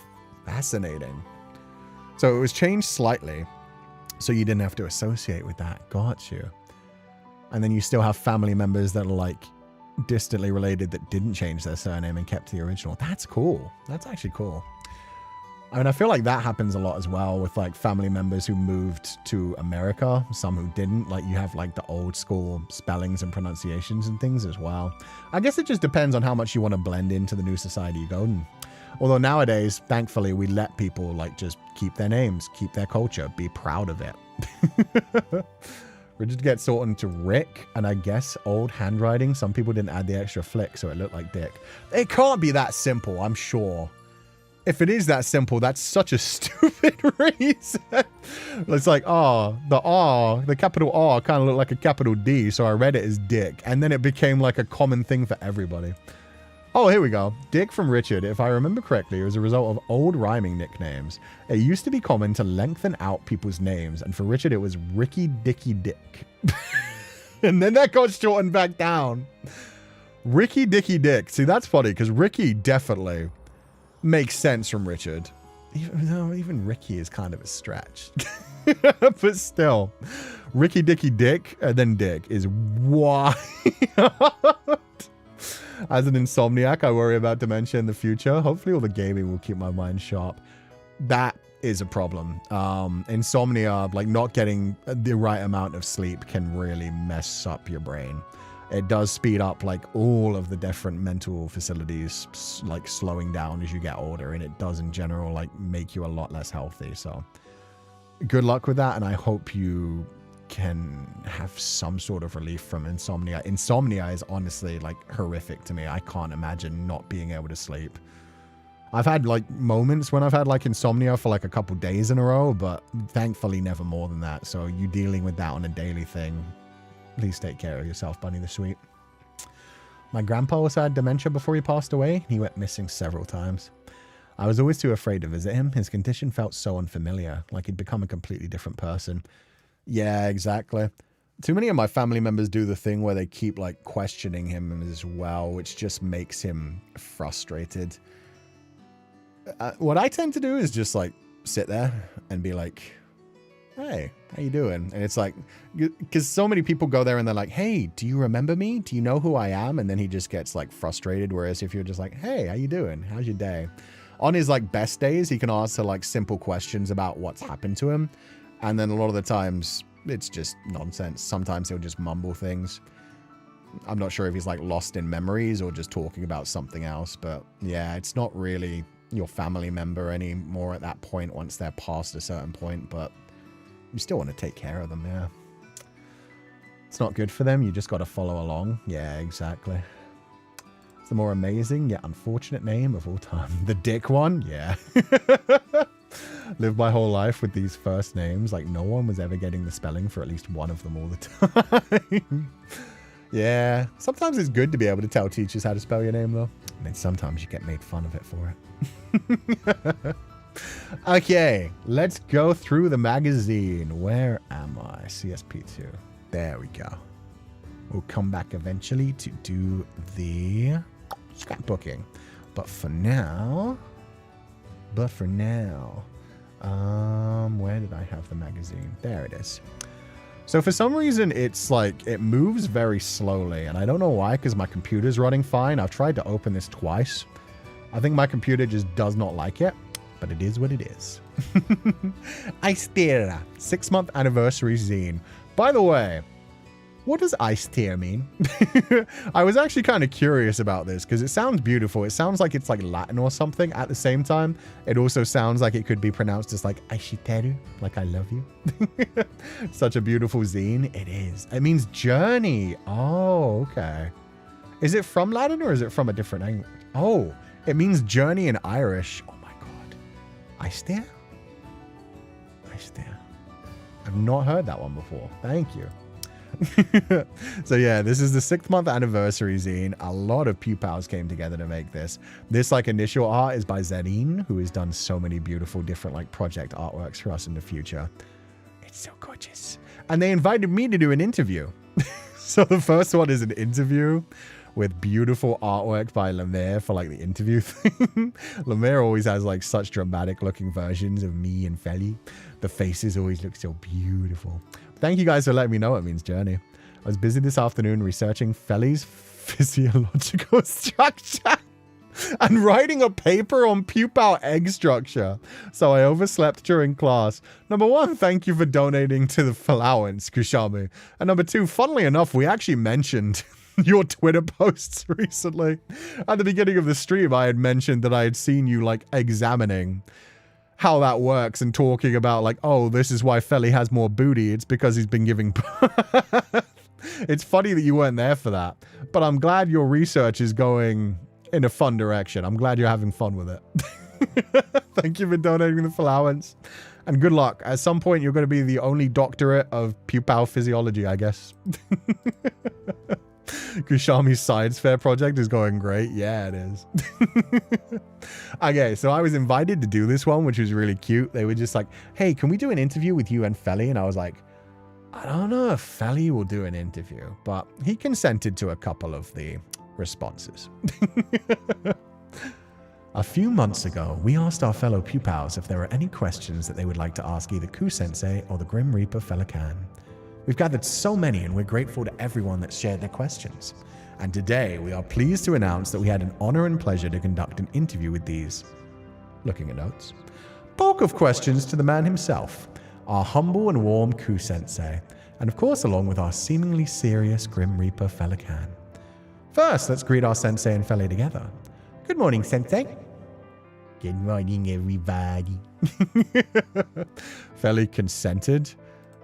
fascinating. So it was changed slightly so you didn't have to associate with that. Got you. And then you still have family members that are like distantly related that didn't change their surname and kept the original. That's cool. That's actually cool. I mean, I feel like that happens a lot as well with like family members who moved to America, some who didn't. Like you have like the old school spellings and pronunciations and things as well. I guess it just depends on how much you want to blend into the new society you go in. Although nowadays, thankfully, we let people like just keep their names, keep their culture, be proud of it. Richard gets sorted to Rick, and I guess old handwriting. Some people didn't add the extra flick, so it looked like Dick. It can't be that simple, I'm sure. If it is that simple, that's such a stupid reason. It's like, oh, the R, the capital R kind of looked like a capital D, so I read it as Dick. And then it became like a common thing for everybody. Oh, here we go. Dick from Richard. If I remember correctly, it was a result of old rhyming nicknames. It used to be common to lengthen out people's names. And for Richard, it was Ricky Dicky Dick. And then that got shortened back down. Ricky Dicky Dick. See, that's funny because Ricky definitely makes sense from Richard. Even Ricky is kind of a stretch. But still, Ricky Dicky Dick and then Dick is wild. As an insomniac, I worry about dementia in the future. Hopefully all the gaming will keep my mind sharp. That is a problem. Insomnia, like not getting the right amount of sleep can really mess up your brain. It does speed up like all of the different mental facilities, like slowing down as you get older. And it does in general, like make you a lot less healthy. So good luck with that. And I hope you can have some sort of relief from insomnia. Insomnia is honestly like horrific to me. I can't imagine not being able to sleep. I've had like moments when I've had like insomnia for like a couple days in a row, but thankfully never more than that. So you dealing with that on a daily thing, please take care of yourself, Bunny the Sweet. My grandpa also had dementia before he passed away. He went missing several times. I was always too afraid to visit him. His condition felt so unfamiliar, like he'd become a completely different person. Yeah, exactly. Too many of my family members do the thing where they keep like questioning him as well, which just makes him frustrated. What I tend to do is just like sit there and be like, hey, how you doing? And it's like, because so many people go there and they're like, hey, do you remember me? Do you know who I am? And then he just gets like frustrated. Whereas if you're just like, hey, how you doing? How's your day? On his like best days, he can answer like simple questions about what's happened to him. And then a lot of the times it's just nonsense. Sometimes he'll just mumble things. I'm not sure if he's like lost in memories or just talking about something else, but yeah, it's not really your family member anymore at that point once they're past a certain point, but you still want to take care of them, yeah. It's not good for them, you just got to follow along. Yeah, exactly. It's the more amazing yet unfortunate name of all time. The dick one? Yeah. Lived my whole life with these first names, like no one was ever getting the spelling for at least one of them all the time. Yeah, sometimes it's good to be able to tell teachers how to spell your name, though. And then sometimes you get made fun of it for it. Okay, let's go through the magazine. Where am I? CSP2. There we go. We'll come back eventually to do the scrapbooking. But for now... where did I have the magazine? There it is. So for some reason, it's like, it moves very slowly. And I don't know why, because my computer's running fine. I've tried to open this twice. I think my computer just does not like it. But it is what it is. Ice-Tier, 6-month anniversary zine. By the way, what does Ice-Tier mean? I was actually kind of curious about this because it sounds beautiful. It sounds like it's like Latin or something. At the same time, it also sounds like it could be pronounced as like Aishiteru, like I love you. Such a beautiful zine. It is. It means journey. Oh, okay. Is it from Latin or is it from a different language? Oh, it means journey in Irish. Oh my God. Ice-Tier? Ice-Tier. I've not heard that one before. Thank you. So yeah, this is the 6th month anniversary zine. A lot of Pupals came together to make this. This like initial art is by Zerine, who has done so many beautiful different like project artworks for us in the future. It's so gorgeous. And they invited me to do an interview. So the first one is an interview with beautiful artwork by Lemaire for like the interview thing. Lemaire always has like such dramatic looking versions of me and Feli. The faces always look so beautiful. Thank you guys for letting me know it means journey. I was busy this afternoon researching Feli's physiological structure and writing a paper on pupal egg structure. So I overslept during class. Number 1, thank you for donating to the allowance, Kushami. And number 2, funnily enough, we actually mentioned your Twitter posts recently. At the beginning of the stream, I had mentioned that I had seen you like examining how that works and talking about like, oh, this is why Feli has more booty. It's because he's been giving birth. It's funny that you weren't there for that, but I'm glad your research is going in a fun direction. I'm glad you're having fun with it. Thank you for donating the allowance and good luck. At some point, you're going to be the only doctorate of pupal physiology, I guess. Kushami's science fair project is going great. Yeah, it is. Okay, so I was invited to do this one, which was really cute. They were just like, hey, can we do an interview with you and Feli? And I was like, I don't know if Feli will do an interview, but he consented to a couple of the responses. A few months ago, we asked our fellow pupils if there were any questions that they would like to ask either Cú-Sensei or the Grim Reaper Feileacan. We've gathered so many and we're grateful to everyone that shared their questions. And today we are pleased to announce that we had an honor and pleasure to conduct an interview with these, looking at notes, bulk of questions to the man himself, our humble and warm Cú-Sensei, and of course along with our seemingly serious Grim Reaper Feileacan. First, let's greet our Sensei and Feli together. Good morning, Sensei. Good morning, everybody. Feli consented.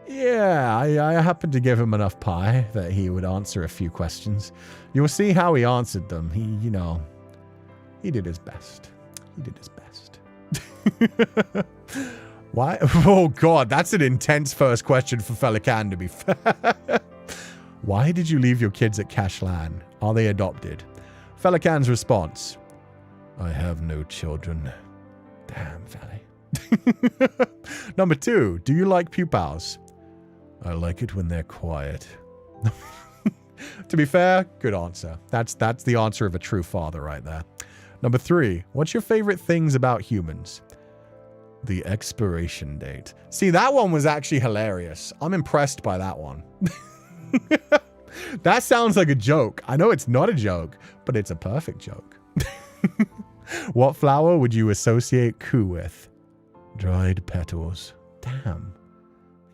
Yeah, I happened to give him enough pie that he would answer a few questions. You'll see how he answered them. He did his best. He did his best. Why? Oh, God, that's an intense first question for Feileacan, to be fair. Why did you leave your kids at Cashlan? Are they adopted? Feileacan's response. I have no children. Damn, Feli. Number 2, do you like pupils? I like it when they're quiet. To be fair, good answer. That's the answer of a true father right there. Number 3, what's your favorite things about humans? The expiration date. See, that one was actually hilarious. I'm impressed by that one. That sounds like a joke. I know it's not a joke, but it's a perfect joke. What flower would you associate Cú with? Dried petals. Damn.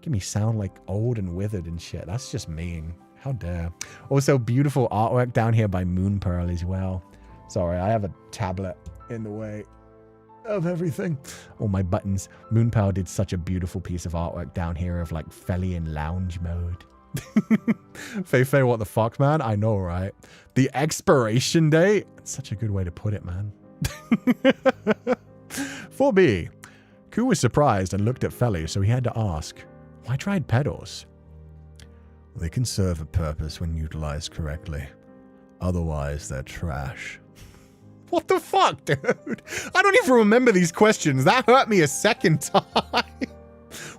Making me sound like old and withered and shit. That's just mean. How dare. Also, beautiful artwork down here by Moon Pearl as well. Sorry, I have a tablet in the way of everything. All my buttons. Moon Pearl did such a beautiful piece of artwork down here of like Feileacan lounge mode. Fei, what the fuck, man? I know, right? The expiration date? That's such a good way to put it, man. 4B. Cú was surprised and looked at Feli, so he had to ask, why dried petals? They can serve a purpose when utilized correctly. Otherwise, they're trash. What the fuck, dude? I don't even remember these questions. That hurt me a second time.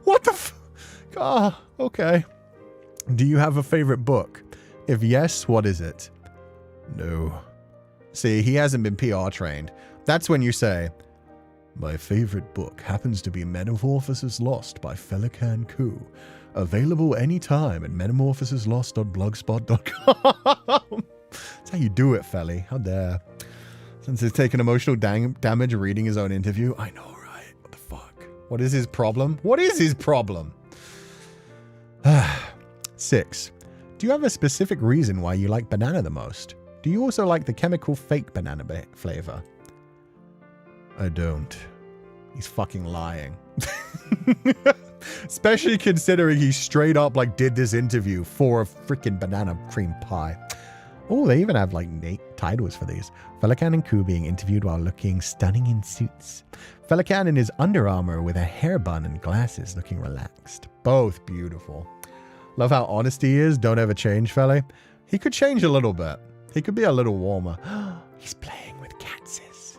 What the fuck? Oh, okay. Do you have a favorite book? If yes, what is it? No. See, he hasn't been PR trained. That's when you say, my favorite book happens to be Metamorphosis Lost by Féileacán and Cú. Available anytime at metamorphosislost.blogspot.com. That's how you do it, Feli. How dare. Since he's taken emotional damage reading his own interview. I know, right? What the fuck? What is his problem? What is his problem? 6. Do you have a specific reason why you like banana the most? Do you also like the chemical fake banana flavor? I don't. He's fucking lying. Especially considering he straight up like did this interview for a freaking banana cream pie. Oh, they even have like titles for these. Féileacán and Cú being interviewed while looking stunning in suits. Féileacán in his Under Armour with a hair bun and glasses looking relaxed. Both beautiful. Love how honest he is. Don't ever change, Feli. He could change a little bit. He could be a little warmer. He's playing with catses.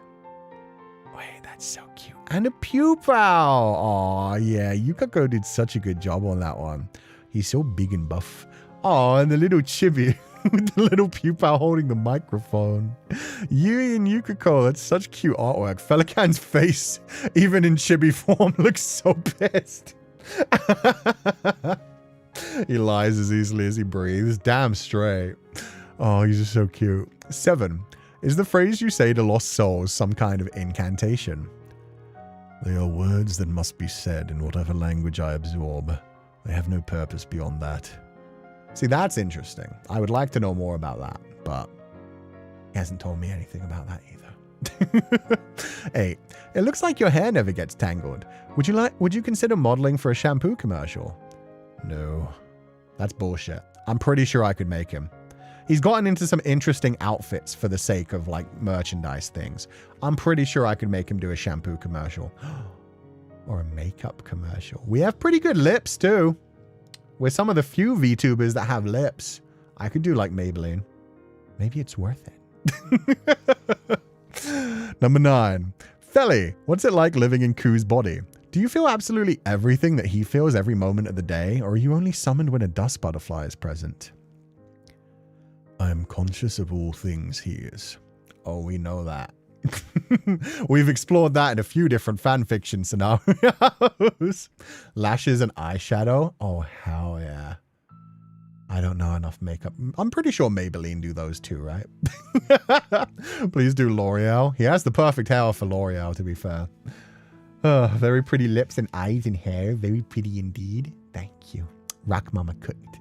Wait, that's so cute. And a Pupal. Aw, yeah. Yukako did such a good job on that one. He's so big and buff. Oh, and the little chibi with the little Pupal holding the microphone. Yui and Yukiko, that's such cute artwork. Féileacan's face, even in chibi form, looks so pissed. He lies as easily as he breathes. Damn straight. Oh, he's just so cute. 7. Is the phrase you say to lost souls some kind of incantation? They are words that must be said in whatever language I absorb. They have no purpose beyond that. See, that's interesting. I would like to know more about that, but he hasn't told me anything about that either. 8. It looks like your hair never gets tangled. Would you consider modeling for a shampoo commercial? No. That's bullshit. I'm pretty sure I could make him. He's gotten into some interesting outfits for the sake of like merchandise things. I'm pretty sure I could make him do a shampoo commercial. Or a makeup commercial. We have pretty good lips too. We're some of the few VTubers that have lips. I could do like Maybelline. Maybe it's worth it. Number 9. Feli, what's it like living in Cú's body? Do you feel absolutely everything that he feels every moment of the day, or are you only summoned when a dust butterfly is present? I am conscious of all things he is. Oh, we know that. We've explored that in a few different fanfiction scenarios. Lashes and eyeshadow? Oh, hell yeah. I don't know enough makeup. I'm pretty sure Maybelline do those too, right? Please do L'Oreal. He has the perfect hair for L'Oreal, to be fair. Very pretty lips and eyes and hair. Very pretty indeed. Thank you. Rock Mama cooked.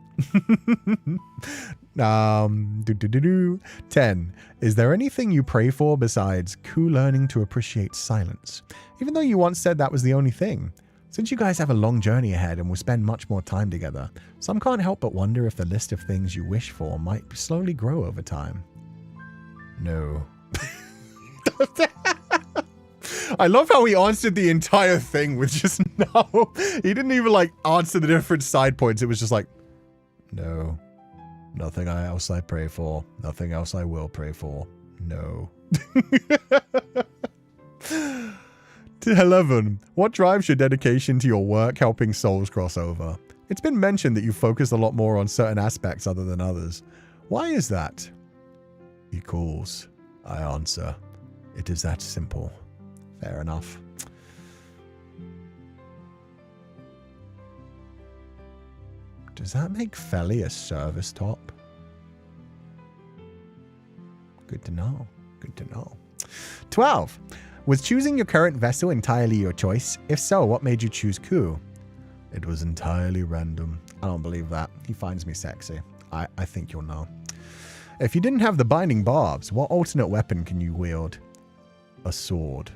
10. Is there anything you pray for besides Cú learning to appreciate silence? Even though you once said that was the only thing. Since you guys have a long journey ahead and will spend much more time together, some can't help but wonder if the list of things you wish for might slowly grow over time. No. I love how he answered the entire thing with just no. He didn't even like answer the different side points. It was just like, no. Nothing else I pray for. Nothing else I will pray for. No. 11. What drives your dedication to your work helping souls cross over? It's been mentioned that you focus a lot more on certain aspects other than others. Why is that? He calls. I answer. It is that simple. Fair enough. Does that make Feli a service top? Good to know. Good to know. 12. Was choosing your current vessel entirely your choice? If so, what made you choose Cú? It was entirely random. I don't believe that. He finds me sexy. I think you'll know. If you didn't have the binding barbs, what alternate weapon can you wield? A sword.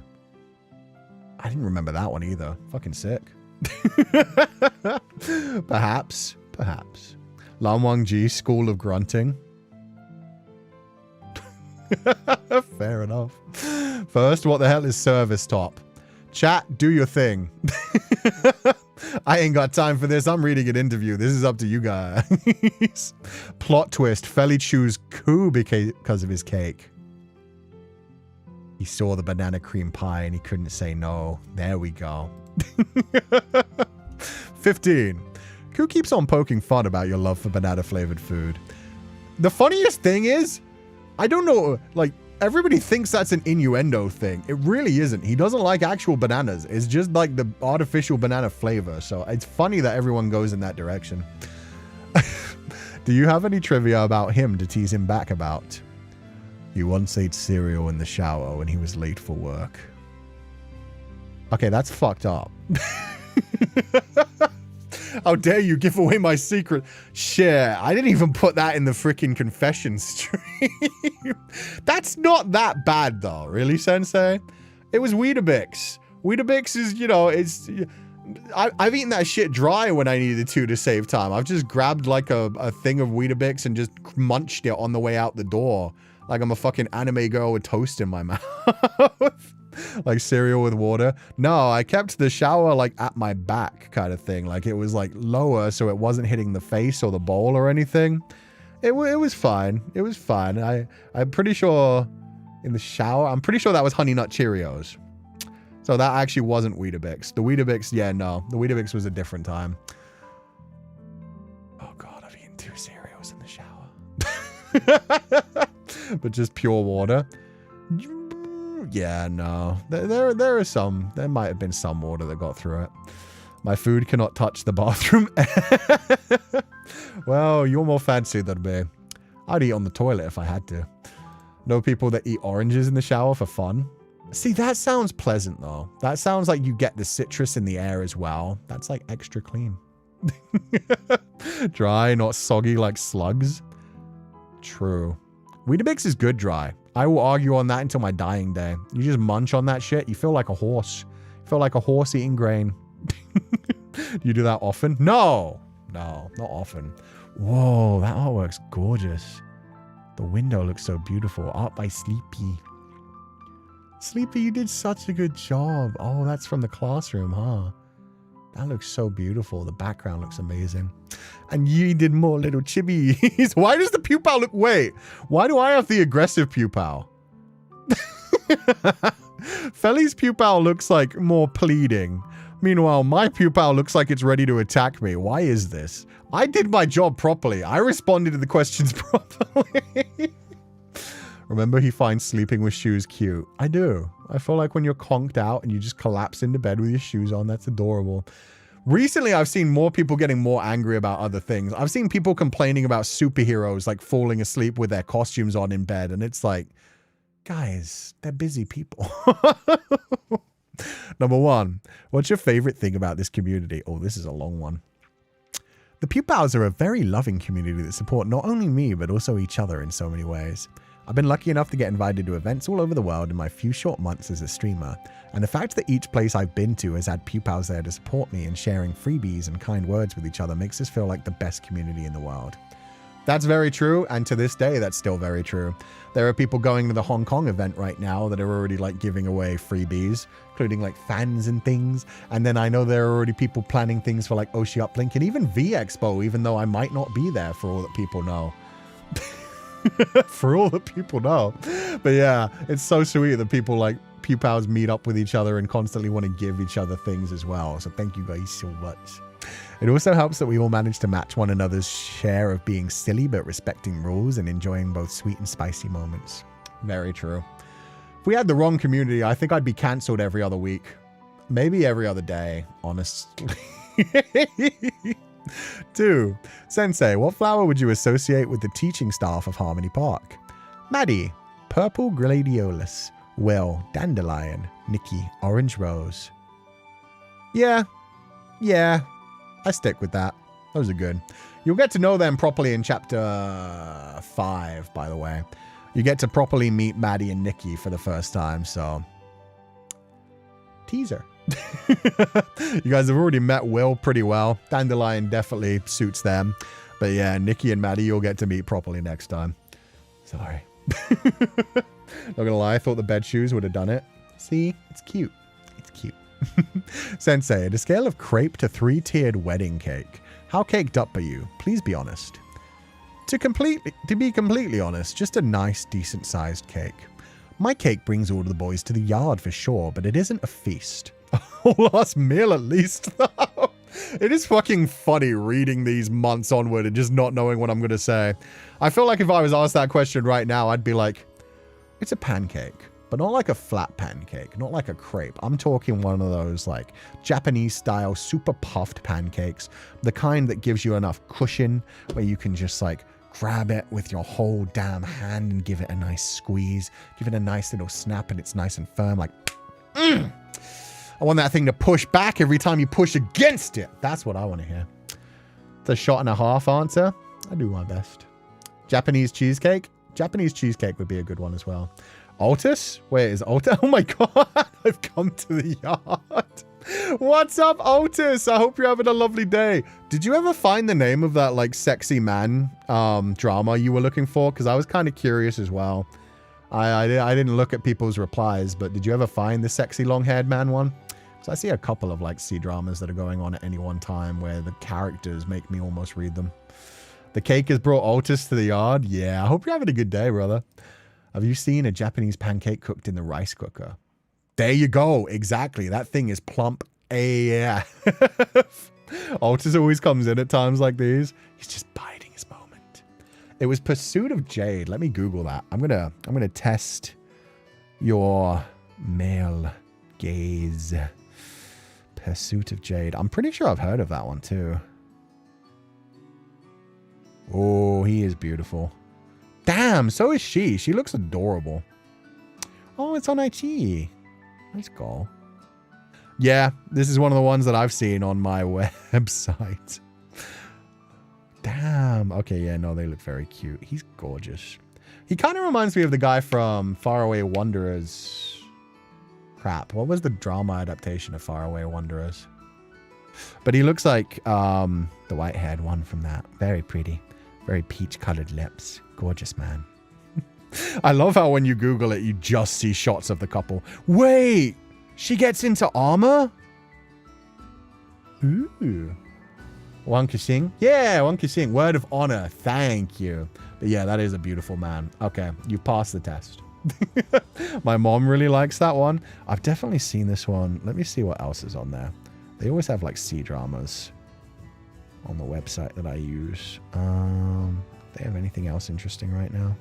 I didn't remember that one either. Fucking sick. Perhaps. Lan Wang Ji, School of Grunting. Fair enough. First, what the hell is service top? Chat, do your thing. I ain't got time for this. I'm reading an interview. This is up to you guys. Plot twist. Feli chose Ku because of his cake. He saw the banana cream pie and he couldn't say no. There we go. 15. Ku keeps on poking fun about your love for banana flavored food. The funniest thing is, I don't know, like, everybody thinks that's an innuendo thing. It really isn't. He doesn't like actual bananas. It's just like the artificial banana flavor. So it's funny that everyone goes in that direction. Do you have any trivia about him to tease him back about? He once ate cereal in the shower when he was late for work. Okay, that's fucked up. How dare you give away my secret? Shit, I didn't even put that in the freaking confession stream. That's not that bad though, really, Sensei? It was Weetabix. Weetabix is, you know, it's... I've eaten that shit dry when I needed to save time. I've just grabbed like a thing of Weetabix and just munched it on the way out the door. Like I'm a fucking anime girl with toast in my mouth. Like cereal with water. No, I kept the shower like at my back kind of thing. Like it was like lower so it wasn't hitting the face or the bowl or anything. It was fine. It was fine. I'm pretty sure in the shower, I'm pretty sure that was Honey Nut Cheerios. So that actually wasn't Weetabix. The Weetabix, yeah, no. The Weetabix was a different time. Oh God, I've eaten 2 cereals in the shower. But just pure water. Yeah, no. There are some. There might have been some water that got through it. My food cannot touch the bathroom. Well, you're more fancy than me. I'd eat on the toilet if I had to. Know people that eat oranges in the shower for fun. See, that sounds pleasant though. That sounds like you get the citrus in the air as well. That's like extra clean. Dry, not soggy like slugs. True. Weetabix is good dry. I will argue on that until my dying day. You just munch on that shit, you feel like a horse. You feel like a horse eating grain. You do that often? No, not often. Whoa, that artwork's gorgeous. The window looks so beautiful. Art by Sleepy. Sleepy, you did such a good job. Oh, that's from the classroom, huh? That looks so beautiful. The background looks amazing. And you did more little chibis. Why does the Pupal look... Wait. Why do I have the aggressive Pupal? Feli's Pupal looks like more pleading. Meanwhile, my Pupal looks like it's ready to attack me. Why is this? I did my job properly. I responded to the questions properly. Remember he finds sleeping with shoes cute. I do. I feel like when you're conked out and you just collapse into bed with your shoes on, that's adorable. Recently, I've seen more people getting more angry about other things. I've seen people complaining about superheroes like falling asleep with their costumes on in bed. And it's like, guys, they're busy people. Number 1, what's your favorite thing about this community? Oh, this is a long one. The Pupals are a very loving community that support not only me, but also each other in so many ways. I've been lucky enough to get invited to events all over the world in my few short months as a streamer, and the fact that each place I've been to has had Pupals there to support me and sharing freebies and kind words with each other makes us feel like the best community in the world. That's very true, and to this day, that's still very true. There are people going to the Hong Kong event right now that are already like giving away freebies, including like fans and things. And then I know there are already people planning things for like Oshi Uplink and even V-Expo, even though I might not be there for all that people know. For all that people know. But yeah, it's so sweet that people like Pupals meet up with each other and constantly want to give each other things as well. So thank you guys so much. It also helps that we all manage to match one another's share of being silly but respecting rules and enjoying both sweet and spicy moments. Very true. If we had the wrong community, I think I'd be cancelled every other week. Maybe every other day, honestly. 2. Sensei, what flower would you associate with the teaching staff of Harmony Park? Maddie, purple gladiolus. Will, dandelion. Nikki, orange rose. Yeah. I stick with that. Those are good. You'll get to know them properly in chapter 5, by the way. You get to properly meet Maddie and Nikki for the first time, so... Teaser. You guys have already met Will pretty well. Dandelion definitely suits them. But yeah, Nikki and Maddie you'll get to meet properly next time. Sorry. Not gonna lie, I thought the bed shoes would have done it. See? It's cute. It's cute. Sensei, at a scale of crepe to 3-tiered wedding cake, how caked up are you? Please be honest. To be completely honest, just a nice, decent-sized cake. My cake brings all the boys to the yard for sure, but it isn't a feast. Last meal at least. It is fucking funny reading these months onward and just not knowing what I'm going to say. I feel like if I was asked that question right now, I'd be like, it's a pancake, but not like a flat pancake, not like a crepe. I'm talking one of those like Japanese style, super puffed pancakes, the kind that gives you enough cushion where you can just like grab it with your whole damn hand and give it a nice squeeze, give it a nice little snap and it's nice and firm, like, I want that thing to push back every time you push against it. That's what I want to hear. It's a shot and a half answer. I do my best. Japanese cheesecake. Japanese cheesecake would be a good one as well. Altus? Where is Altus? Oh my god, I've come to the yard. What's up, Altus? I hope you're having a lovely day. Did you ever find the name of that like sexy man drama you were looking for? Because I was kind of curious as well. I didn't look at people's replies, but did you ever find the sexy long-haired man one? So I see a couple of like C-dramas that are going on at any one time where the characters make me almost read them. The cake has brought Altus to the yard. Yeah, I hope you're having a good day, brother. Have you seen a Japanese pancake cooked in the rice cooker? There you go. Exactly. That thing is plump AF. Altus always comes in at times like these. He's just biding his moment. It was Pursuit of Jade. Let me Google that. I'm gonna test your male gaze. Pursuit of Jade. I'm pretty sure I've heard of that one too. Oh, he is beautiful. Damn, so is she. She looks adorable. Oh, it's on IG. Nice goal. Yeah, this is one of the ones that I've seen on my website. Damn. Okay, yeah, no, they look very cute. He's gorgeous. He kind of reminds me of the guy from Faraway Wanderers. Crap, what was the drama adaptation of Faraway Wanderers? But he looks like the white-haired one from that. Very pretty. Very peach-colored lips. Gorgeous man. I love how when you Google it, you just see shots of the couple. Wait! She gets into armor? Ooh. Wankashing? Yeah, Wankashing. Word of honor. Thank you. But yeah, that is a beautiful man. Okay, you passed the test. My mom really likes that one. I've definitely seen this one. Let me see what else is on there. They always have like C-dramas on the website that I use. They have anything else interesting right now?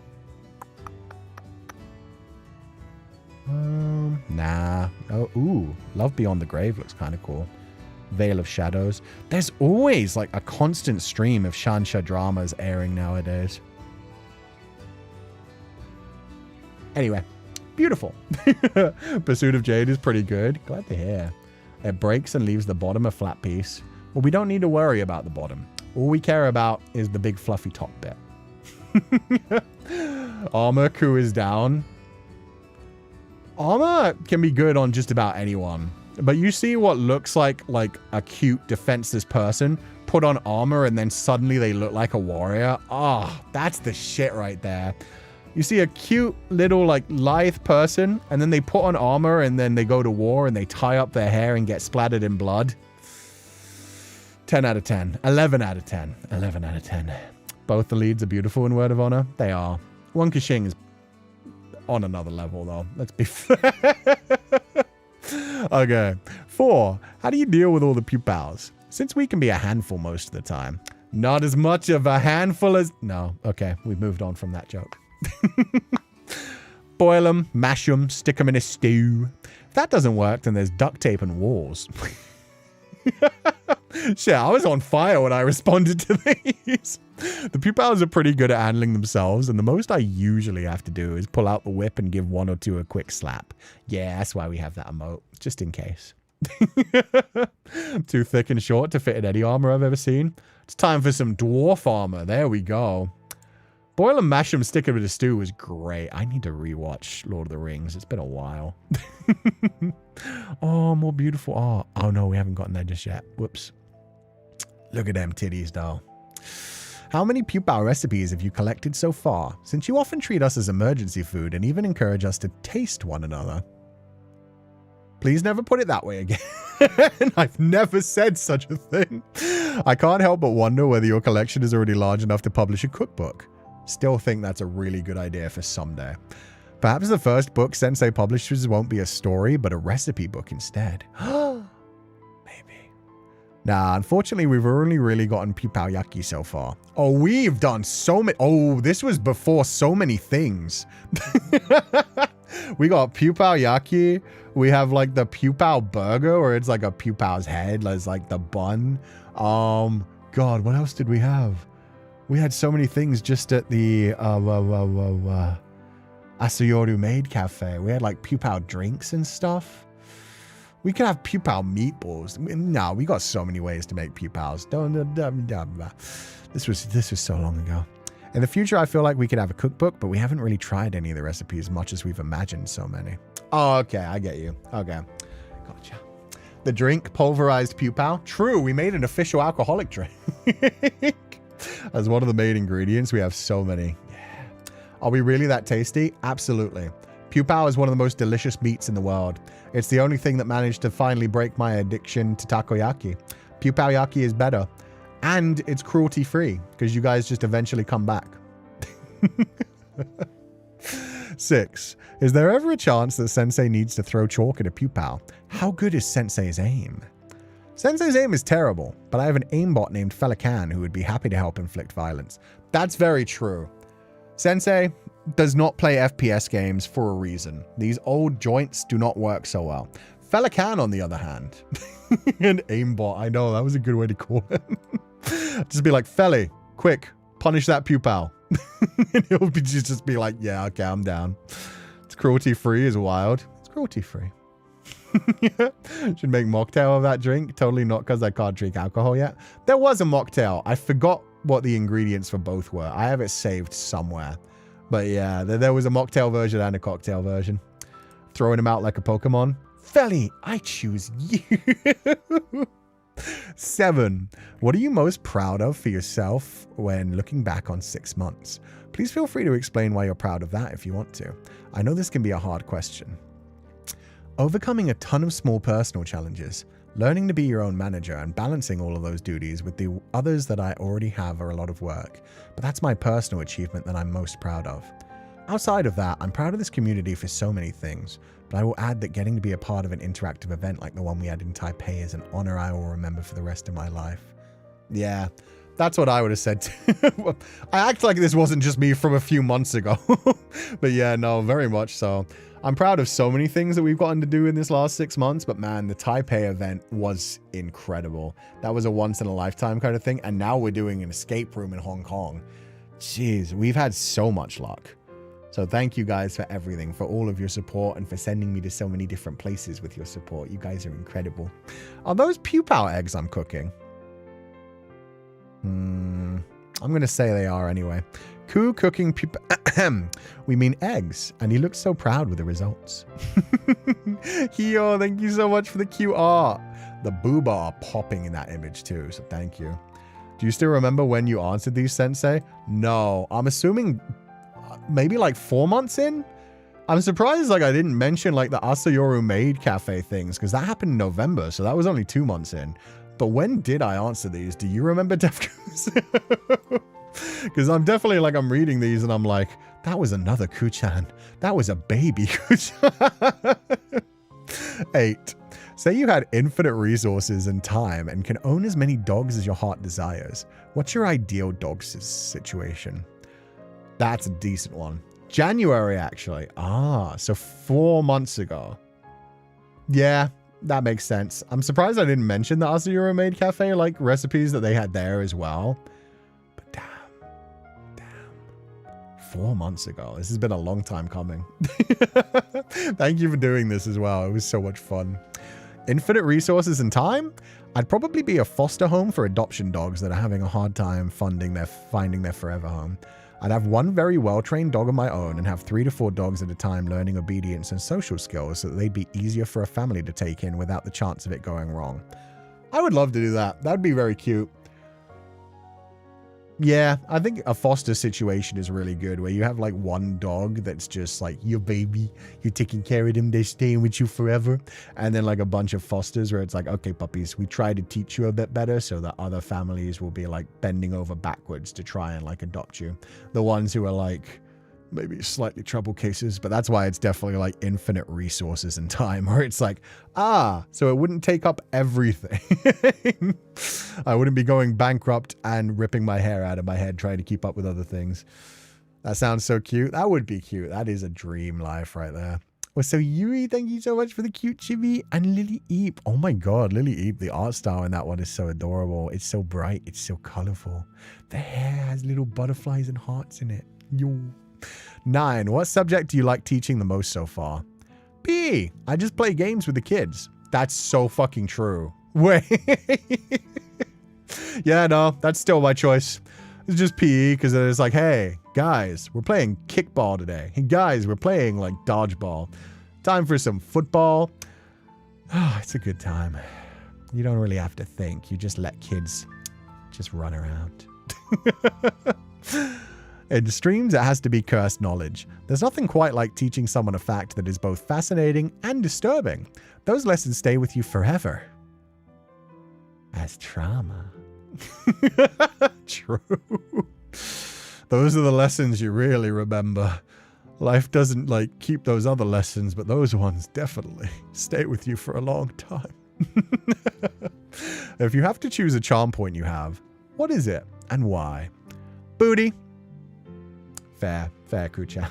Nah. Oh, ooh. Love Beyond the Grave looks kind of cool. Veil of Shadows. There's always like a constant stream of Shansha dramas airing nowadays. Anyway, beautiful. Pursuit of Jade is pretty good. Glad to hear. It breaks and leaves the bottom a flat piece. Well, we don't need to worry about the bottom. All we care about is the big fluffy top bit. Armor Ku is down. Armor can be good on just about anyone. But you see what looks like a cute defenseless person put on armor and then suddenly they look like a warrior. Ah, oh, that's the shit right there. You see a cute little like lithe person and then they put on armor and then they go to war and they tie up their hair and get splattered in blood. 10 out of 10. 11 out of 10. 11 out of 10. Both the leads are beautiful in Word of Honor. They are. Wankashing is on another level though. Let's be fair. Okay. 4. How do you deal with all the pupals? Since we can be a handful most of the time. Not as much of a handful as... No. Okay. We've moved on from that joke. Boil them, mash them, stick them in a stew. If that doesn't work, then there's duct tape and walls. Shit, I was on fire when I responded to these. The pupils are pretty good at handling themselves, and the most I usually have to do is pull out the whip and give one or two a quick slap. Yeah, that's why we have that emote, just in case. Too thick and short to fit in any armor I've ever seen. It's time for some dwarf armor. There we go. Boil and mash them, stick it with a stew was great. I need to rewatch Lord of the Rings. It's been a while. Oh, more beautiful art. Oh no, we haven't gotten there just yet. Whoops. Look at them titties, though. How many Pupal recipes have you collected so far? Since you often treat us as emergency food and even encourage us to taste one another. Please never put it that way again. I've never said such a thing. I can't help but wonder whether your collection is already large enough to publish a cookbook. Still think that's a really good idea for someday. Perhaps the first book Sensei publishes won't be a story, but a recipe book instead. Maybe. Nah, unfortunately, we've only really gotten Pupal so far. Oh, we've done so many. Oh, this was before so many things. We got Pupal. We have like the Pupal burger, where it's like a Pupal's head, as like the bun. God, what else did we have? We had so many things just at the Asayoru Maid Cafe. We had like Pupal drinks and stuff. We could have Pupal meatballs. No, we got so many ways to make Pupals. This was so long ago. In the future, I feel like we could have a cookbook, but we haven't really tried any of the recipes as much as we've imagined so many. Oh, okay, I get you. Okay, gotcha. The drink, pulverized Pupal. True, we made an official alcoholic drink. As one of the main ingredients, we have so many. Yeah. Are we really that tasty? Absolutely. Pupal is one of the most delicious meats in the world. It's the only thing that managed to finally break my addiction to takoyaki. Pupal-yaki is better. And it's cruelty-free, because you guys just eventually come back. 6. Is there ever a chance that Sensei needs to throw chalk at a Pupal? How good is Sensei's aim? Sensei's aim is terrible, but I have an aimbot named Feileacan who would be happy to help inflict violence. That's very true. Sensei does not play FPS games for a reason. These old joints do not work so well. Feileacan, on the other hand, an aimbot. I know, that was a good way to call it. Just be like, Feli, quick, punish that Pupal. And he'll be just be like, yeah, okay, I'm down. It's cruelty-free is wild. It's cruelty-free. Should make mocktail of that drink. Totally not, because I can't drink alcohol yet. There was a mocktail. I forgot what the ingredients for both were. I have it saved somewhere. But yeah, there was a mocktail version and a cocktail version. Throwing them out like a Pokemon. Feli, I choose you. 7. What are you most proud of for yourself when looking back on 6 months? Please feel free to explain why you're proud of that if you want to. I know this can be a hard question. Overcoming a ton of small personal challenges, learning to be your own manager, and balancing all of those duties with the others that I already have are a lot of work, but that's my personal achievement that I'm most proud of. Outside of that, I'm proud of this community for so many things, but I will add that getting to be a part of an interactive event like the one we had in Taipei is an honor I will remember for the rest of my life. Yeah, that's what I would have said too. I act like this wasn't just me from a few months ago. But yeah, no, very much so. I'm proud of so many things that we've gotten to do in this last 6 months, but man, the Taipei event was incredible. That was a once-in-a-lifetime kind of thing, and now we're doing an escape room in Hong Kong. Jeez, we've had so much luck. So thank you guys for everything, for all of your support, and for sending me to so many different places with your support. You guys are incredible. Are those Pupal eggs I'm cooking? I'm going to say they are anyway. Cú cooking Pupal. We mean eggs, and he looks so proud with the results. Hio, thank you so much for the cute art. The booba are popping in that image too, so thank you. Do you still remember when you answered these, Sensei? No, I'm assuming maybe like 4 months in? I'm surprised like I didn't mention like the Asayoru Maid Cafe things, because that happened in November, so that was only 2 months in. But when did I answer these? Do you remember, Defcos? Because I'm definitely like, I'm reading these and I'm like, that was another Ku-chan. That was a baby Ku-chan. 8. Say you had infinite resources and time and can own as many dogs as your heart desires. What's your ideal dog situation? That's a decent one. January, actually. Ah, so 4 months ago. Yeah, that makes sense. I'm surprised I didn't mention the Asayoru Maid Cafe, like recipes that they had there as well. But damn. 4 months ago. This has been a long time coming. Thank you for doing this as well. It was so much fun. Infinite resources and time? I'd probably be a foster home for adoption dogs that are having a hard time finding their forever home. I'd have one very well-trained dog of my own and have 3 to 4 dogs at a time learning obedience and social skills so that they'd be easier for a family to take in without the chance of it going wrong. I would love to do that. That'd be very cute. Yeah, I think a foster situation is really good where you have like one dog that's just like your baby, you're taking care of them, they're staying with you forever. And then like a bunch of fosters where it's like, okay, puppies, we try to teach you a bit better so that other families will be like bending over backwards to try and like adopt you. The ones who are like maybe slightly trouble cases, but that's why it's definitely like infinite resources and time where it's like, so it wouldn't take up everything. I wouldn't be going bankrupt and ripping my hair out of my head trying to keep up with other things. That sounds so cute. That would be cute. That is a dream life right there. Well, so Yuri, thank you so much for the cute chibi. And Lily Eep. Oh my God, Lily Eep. The art style in that one is so adorable. It's so bright. It's so colorful. The hair has little butterflies and hearts in it. Yo. 9. What subject do you like teaching the most so far? PE. I just play games with the kids. That's so fucking true. Wait. Yeah, no, that's still my choice. It's just PE because it's like, hey, guys, we're playing kickball today. Hey, guys, we're playing like dodgeball. Time for some football. Oh, it's a good time. You don't really have to think. You just let kids just run around. In streams, it has to be cursed knowledge. There's nothing quite like teaching someone a fact that is both fascinating and disturbing. Those lessons stay with you forever. As trauma. True. Those are the lessons you really remember. Life doesn't like keep those other lessons, but those ones definitely stay with you for a long time. If you have to choose a charm point you have, what is it and why? Booty. Fair, Kucha.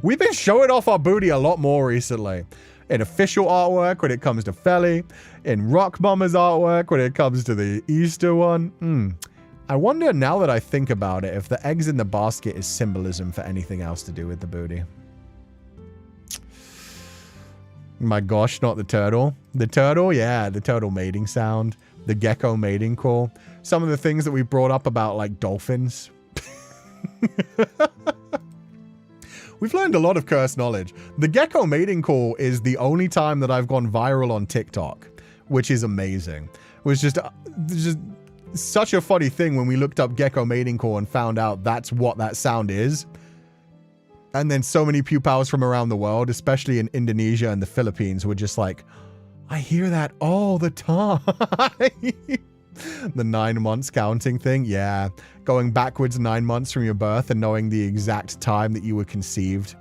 We've been showing off our booty a lot more recently. In official artwork when it comes to Feli, in Rock Mama's artwork when it comes to the Easter one. I wonder now that I think about it if the eggs in the basket is symbolism for anything else to do with the booty. My gosh, not the turtle. The turtle, yeah, the turtle mating sound. The gecko mating call. Some of the things that we brought up about like dolphins. We've learned a lot of cursed knowledge. The gecko mating call is the only time that I've gone viral on TikTok, which is amazing. It was just such a funny thing when we looked up gecko mating call and found out that's what that sound is. And then so many pupils from around the world, especially in Indonesia and the Philippines, were just like, I hear that all the time. The 9 months counting thing. Yeah. Going backwards 9 months from your birth and knowing the exact time that you were conceived.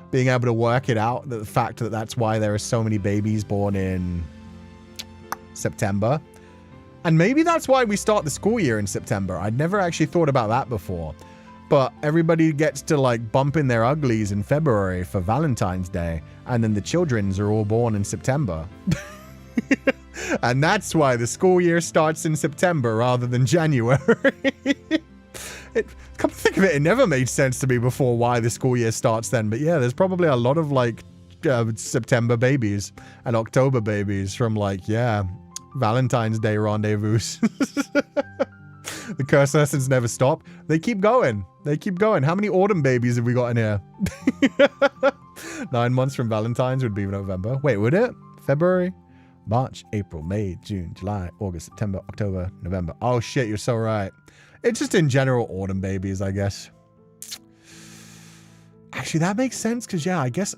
Being able to work it out. The fact that that's why there are so many babies born in September. And maybe that's why we start the school year in September. I'd never actually thought about that before. But everybody gets to like bump in their uglies in February for Valentine's Day. And then the children's are all born in September. And that's why the school year starts in September rather than January. Come to think of it, it never made sense to me before why the school year starts then. But yeah, there's probably a lot of like September babies and October babies from like, yeah, Valentine's Day rendezvous. The curse lessons never stop. They keep going. They keep going. How many autumn babies have we got in here? 9 months from Valentine's would be November. Wait, would it? February? March, April, May, June, July, August, September, October, November. Oh shit, you're so right. It's just in general autumn babies, I guess. Actually, that makes sense because, yeah, I guess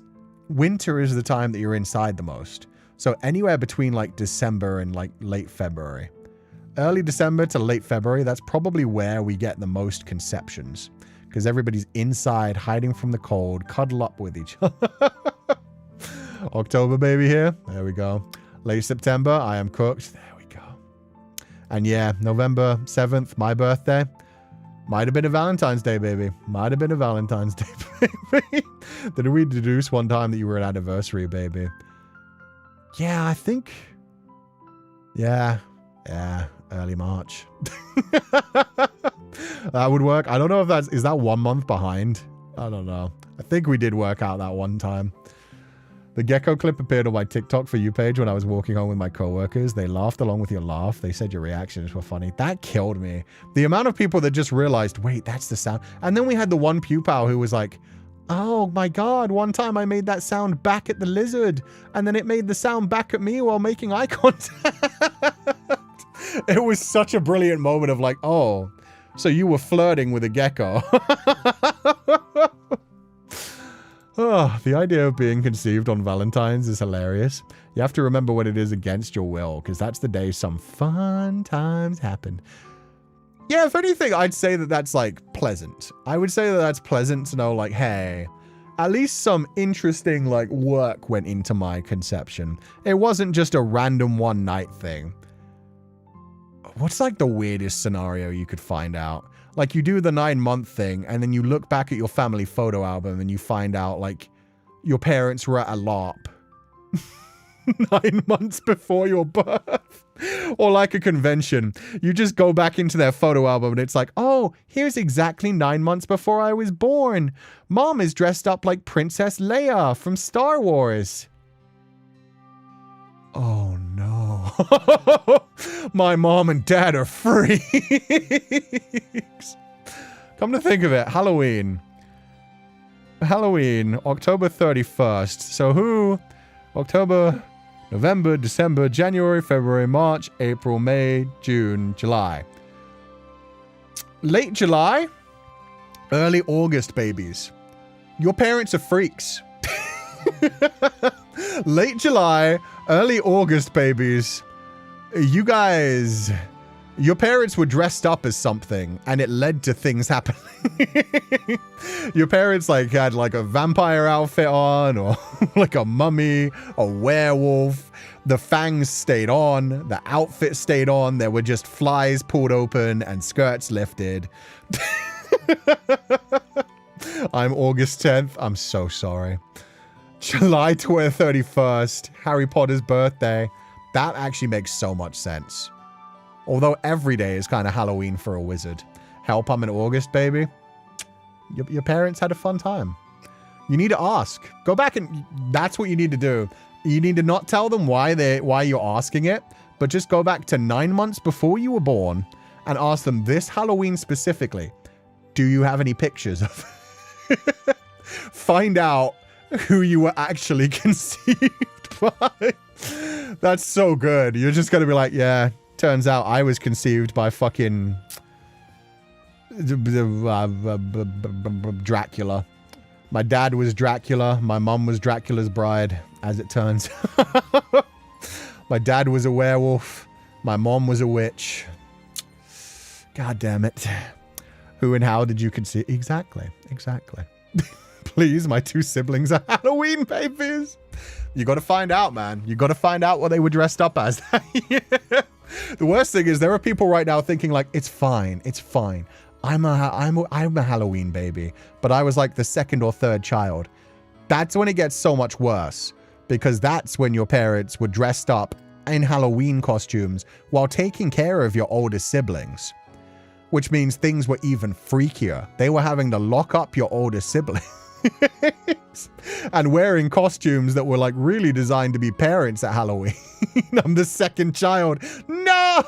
winter is the time that you're inside the most. So anywhere between like December and like late February. Early December to late February, that's probably where we get the most conceptions. Because everybody's inside, hiding from the cold, cuddle up with each other. October baby here. There we go. Late September, I am cooked. There we go. And yeah, November 7th, my birthday. Might have been a Valentine's Day, baby. Might have been a Valentine's Day, baby. Did we deduce one time that you were an anniversary, baby? Yeah, I think... Yeah, early March. That would work. I don't know if that's... Is that 1 month behind? I don't know. I think we did work out that one time. The gecko clip appeared on my TikTok For You page when I was walking home with my coworkers. They laughed along with your laugh. They said your reactions were funny. That killed me. The amount of people that just realized, wait, that's the sound. And then we had the one Pupal who was like, oh my God, one time I made that sound back at the lizard. And then it made the sound back at me while making eye contact. It was such a brilliant moment of like, oh, so you were flirting with a gecko. Oh, the idea of being conceived on Valentine's is hilarious. You have to remember when it is against your will, because that's the day some fun times happen. Yeah, if anything, I'd say that that's, like, pleasant. I would say that that's pleasant to know, like, hey, at least some interesting, like, work went into my conception. It wasn't just a random one-night thing. What's, like, the weirdest scenario you could find out? Like, you do the 9-month thing, and then you look back at your family photo album, and you find out, like, your parents were at a LARP 9 months before your birth. Or like a convention. You just go back into their photo album, and it's like, oh, here's exactly 9 months before I was born. Mom is dressed up like Princess Leia from Star Wars. Oh, no. My mom and dad are freaks. Come to think of it, Halloween. October 31st. So who? October, November, December, January, February, March, April, May, June, July. Late July, early August babies. Your parents are freaks. Late July, early August babies. You guys, your parents were dressed up as something and it led to things happening. Your parents like had like a vampire outfit on or like a mummy, a werewolf. The fangs stayed on, the outfit stayed on. There were just flies pulled open and skirts lifted. I'm August 10th. I'm so sorry. July 31st, Harry Potter's birthday. That actually makes so much sense. Although every day is kind of Halloween for a wizard. Help, I'm in August, baby. Your parents had a fun time. You need to ask. Go back and... That's what you need to do. You need to not tell them why you're asking it, but just go back to 9 months before you were born and ask them this Halloween specifically. Do you have any pictures of... Find out who you were actually conceived by. That's so good. You're just going to be like, yeah, turns out I was conceived by fucking Dracula. My dad was Dracula. My mom was Dracula's bride, as it turns. My dad was a werewolf. My mom was a witch. God damn it. Who and how did you conceive? Exactly. Please, my 2 siblings are Halloween babies. You got to find out, man. You got to find out what they were dressed up as. The worst thing is there are people right now thinking like, it's fine. I'm a Halloween baby, but I was like the 2nd or 3rd child. That's when it gets so much worse, because that's when your parents were dressed up in Halloween costumes while taking care of your older siblings, which means things were even freakier. They were having to lock up your older siblings. And wearing costumes that were like really designed to be parents at Halloween. I'm the 2nd child. No!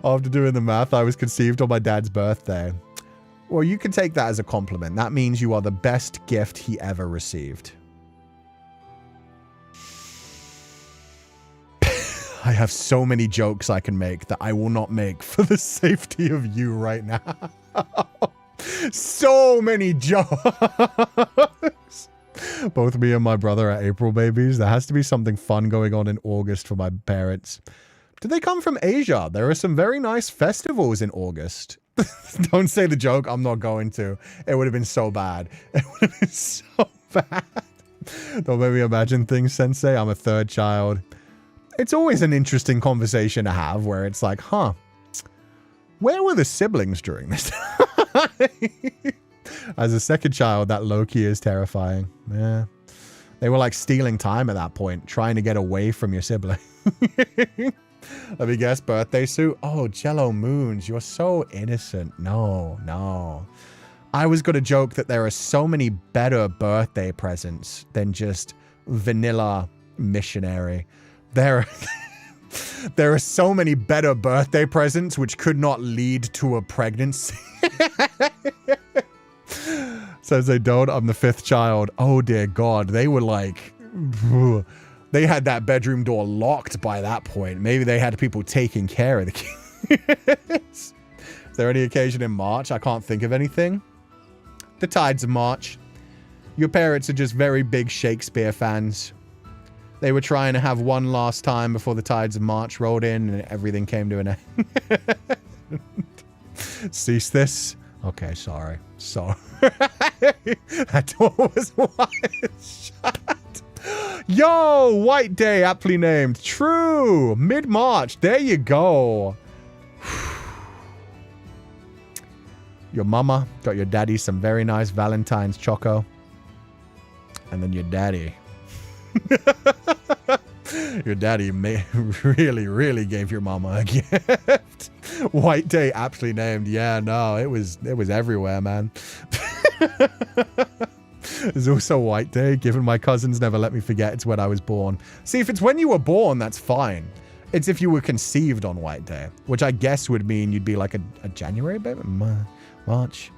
After doing the math, I was conceived on my dad's birthday. Well, you can take that as a compliment. That means you are the best gift he ever received. I have so many jokes I can make that I will not make for the safety of you right now. So many jokes. Both me and my brother are April babies. There has to be something fun going on in August for my parents. Did they come from Asia? There are some very nice festivals in August. Don't say the joke. I'm not going to. It would have been so bad. It would have been so bad. Don't make me imagine things, Sensei. I'm a 3rd child. It's always an interesting conversation to have where it's like, huh, where were the siblings during this time? As a 2nd child, that low-key is terrifying. Yeah. They were like stealing time at that point, trying to get away from your sibling. Let me guess, birthday suit? Oh, Jello Moons, you're so innocent. No. I was going to joke that there are so many better birthday presents than just vanilla missionary. There are so many better birthday presents which could not lead to a pregnancy. Says they don't. I'm the 5th child. Oh dear God. They were like, they had that bedroom door locked by that point. Maybe they had people taking care of the kids. Is there any occasion in March? I can't think of anything. The tides of March. Your parents are just very big Shakespeare fans. They were trying to have one last time before the tides of March rolled in and everything came to an end. Cease this. Okay, sorry. Sorry. That door was wide shut. Yo, White Day, aptly named. True. Mid-March. There you go. Your mama got your daddy some very nice Valentine's choco. And then your daddy. Your daddy really gave your mama a gift. White Day, aptly named. Yeah, no, it was everywhere, man. There's also White Day, given my cousins never let me forget it's when I was born. See, if it's when you were born, that's fine. It's if you were conceived on White Day, which I guess would mean you'd be like a January baby. March,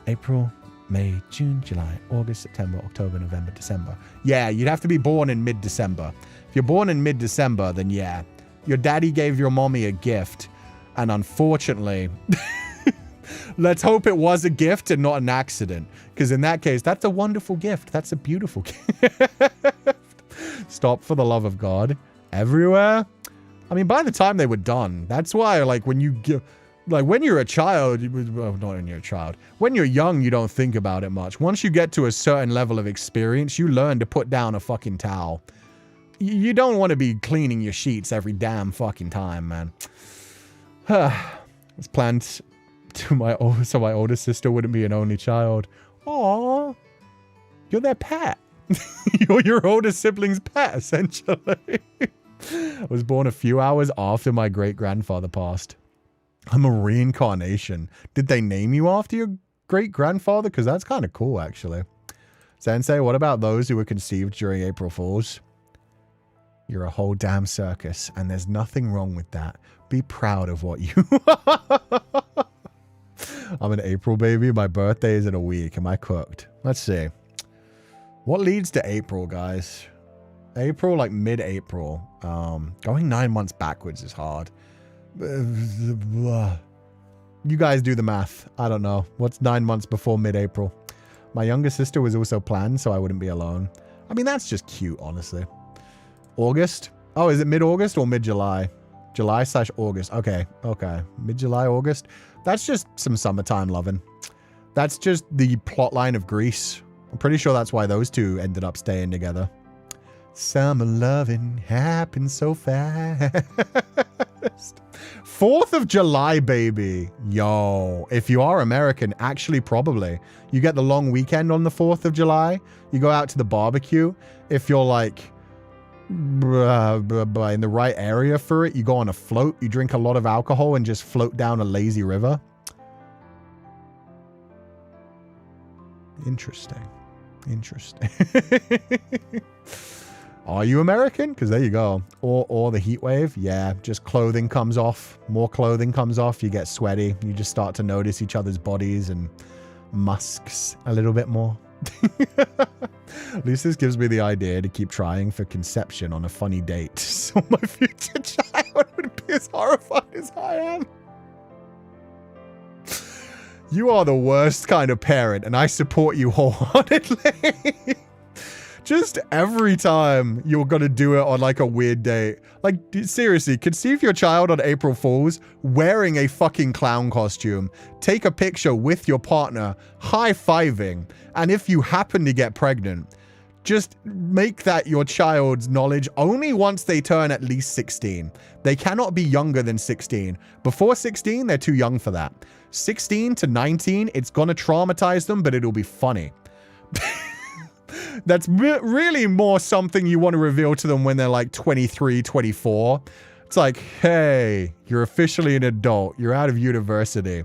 April, May, June, July, August, September, October, November, December. Yeah, you'd have to be born in mid-December. If you're born in mid-December, then yeah. Your daddy gave your mommy a gift. And unfortunately, let's hope it was a gift and not an accident. Because in that case, that's a wonderful gift. That's a beautiful gift. Stop, for the love of God. Everywhere? I mean, by the time they were done, that's why, like, when you give... Like, when you're a child, well, not when you're a child. When you're young, you don't think about it much. Once you get to a certain level of experience, you learn to put down a fucking towel. You don't want to be cleaning your sheets every damn fucking time, man. It's planned to so my older sister wouldn't be an only child. Aww. You're their pet. You're your older sibling's pet, essentially. I was born a few hours after my great-grandfather passed. I'm a reincarnation. Did they name you after your great-grandfather? Because that's kind of cool, actually. Sensei, what about those who were conceived during April Fools? You're a whole damn circus, and there's nothing wrong with that. Be proud of what you are. I'm an April baby. My birthday is in a week. Am I cooked? Let's see. What leads to April, guys? April, like mid-April. Going 9 months backwards is hard. You guys do the math. I don't know. What's 9 months before mid-April? My younger sister was also planned, so I wouldn't be alone. I mean, that's just cute, honestly. August? Oh, is it mid-August or mid-July? July/August. Okay, okay. Mid-July, August. That's just some summertime loving. That's just the plot line of Grease. I'm pretty sure that's why those two ended up staying together. Summer loving happens so fast. 4th of July, baby. Yo, if you are American, actually probably. You get the long weekend on the 4th of July. You go out to the barbecue. If you're like in the right area for it, you go on a float. You drink a lot of alcohol and just float down a lazy river. Interesting. Interesting. Are you American? Because there you go. Or the heat wave. Yeah, just clothing comes off. More clothing comes off. You get sweaty. You just start to notice each other's bodies and musks a little bit more. At least this gives me the idea to keep trying for conception on a funny date. So my future child would be as horrified as I am. You are the worst kind of parent, and I support you wholeheartedly. Just every time you're gonna do it on like a weird date. Like, seriously, conceive your child on April Fools wearing a fucking clown costume. Take a picture with your partner, high-fiving, and if you happen to get pregnant, just make that your child's knowledge only once they turn at least 16. They cannot be younger than 16. Before 16, they're too young for that. 16 to 19, it's gonna traumatize them, but it'll be funny. That's really more something you want to reveal to them when they're like 23, 24. It's like, hey, you're officially an adult. You're out of university.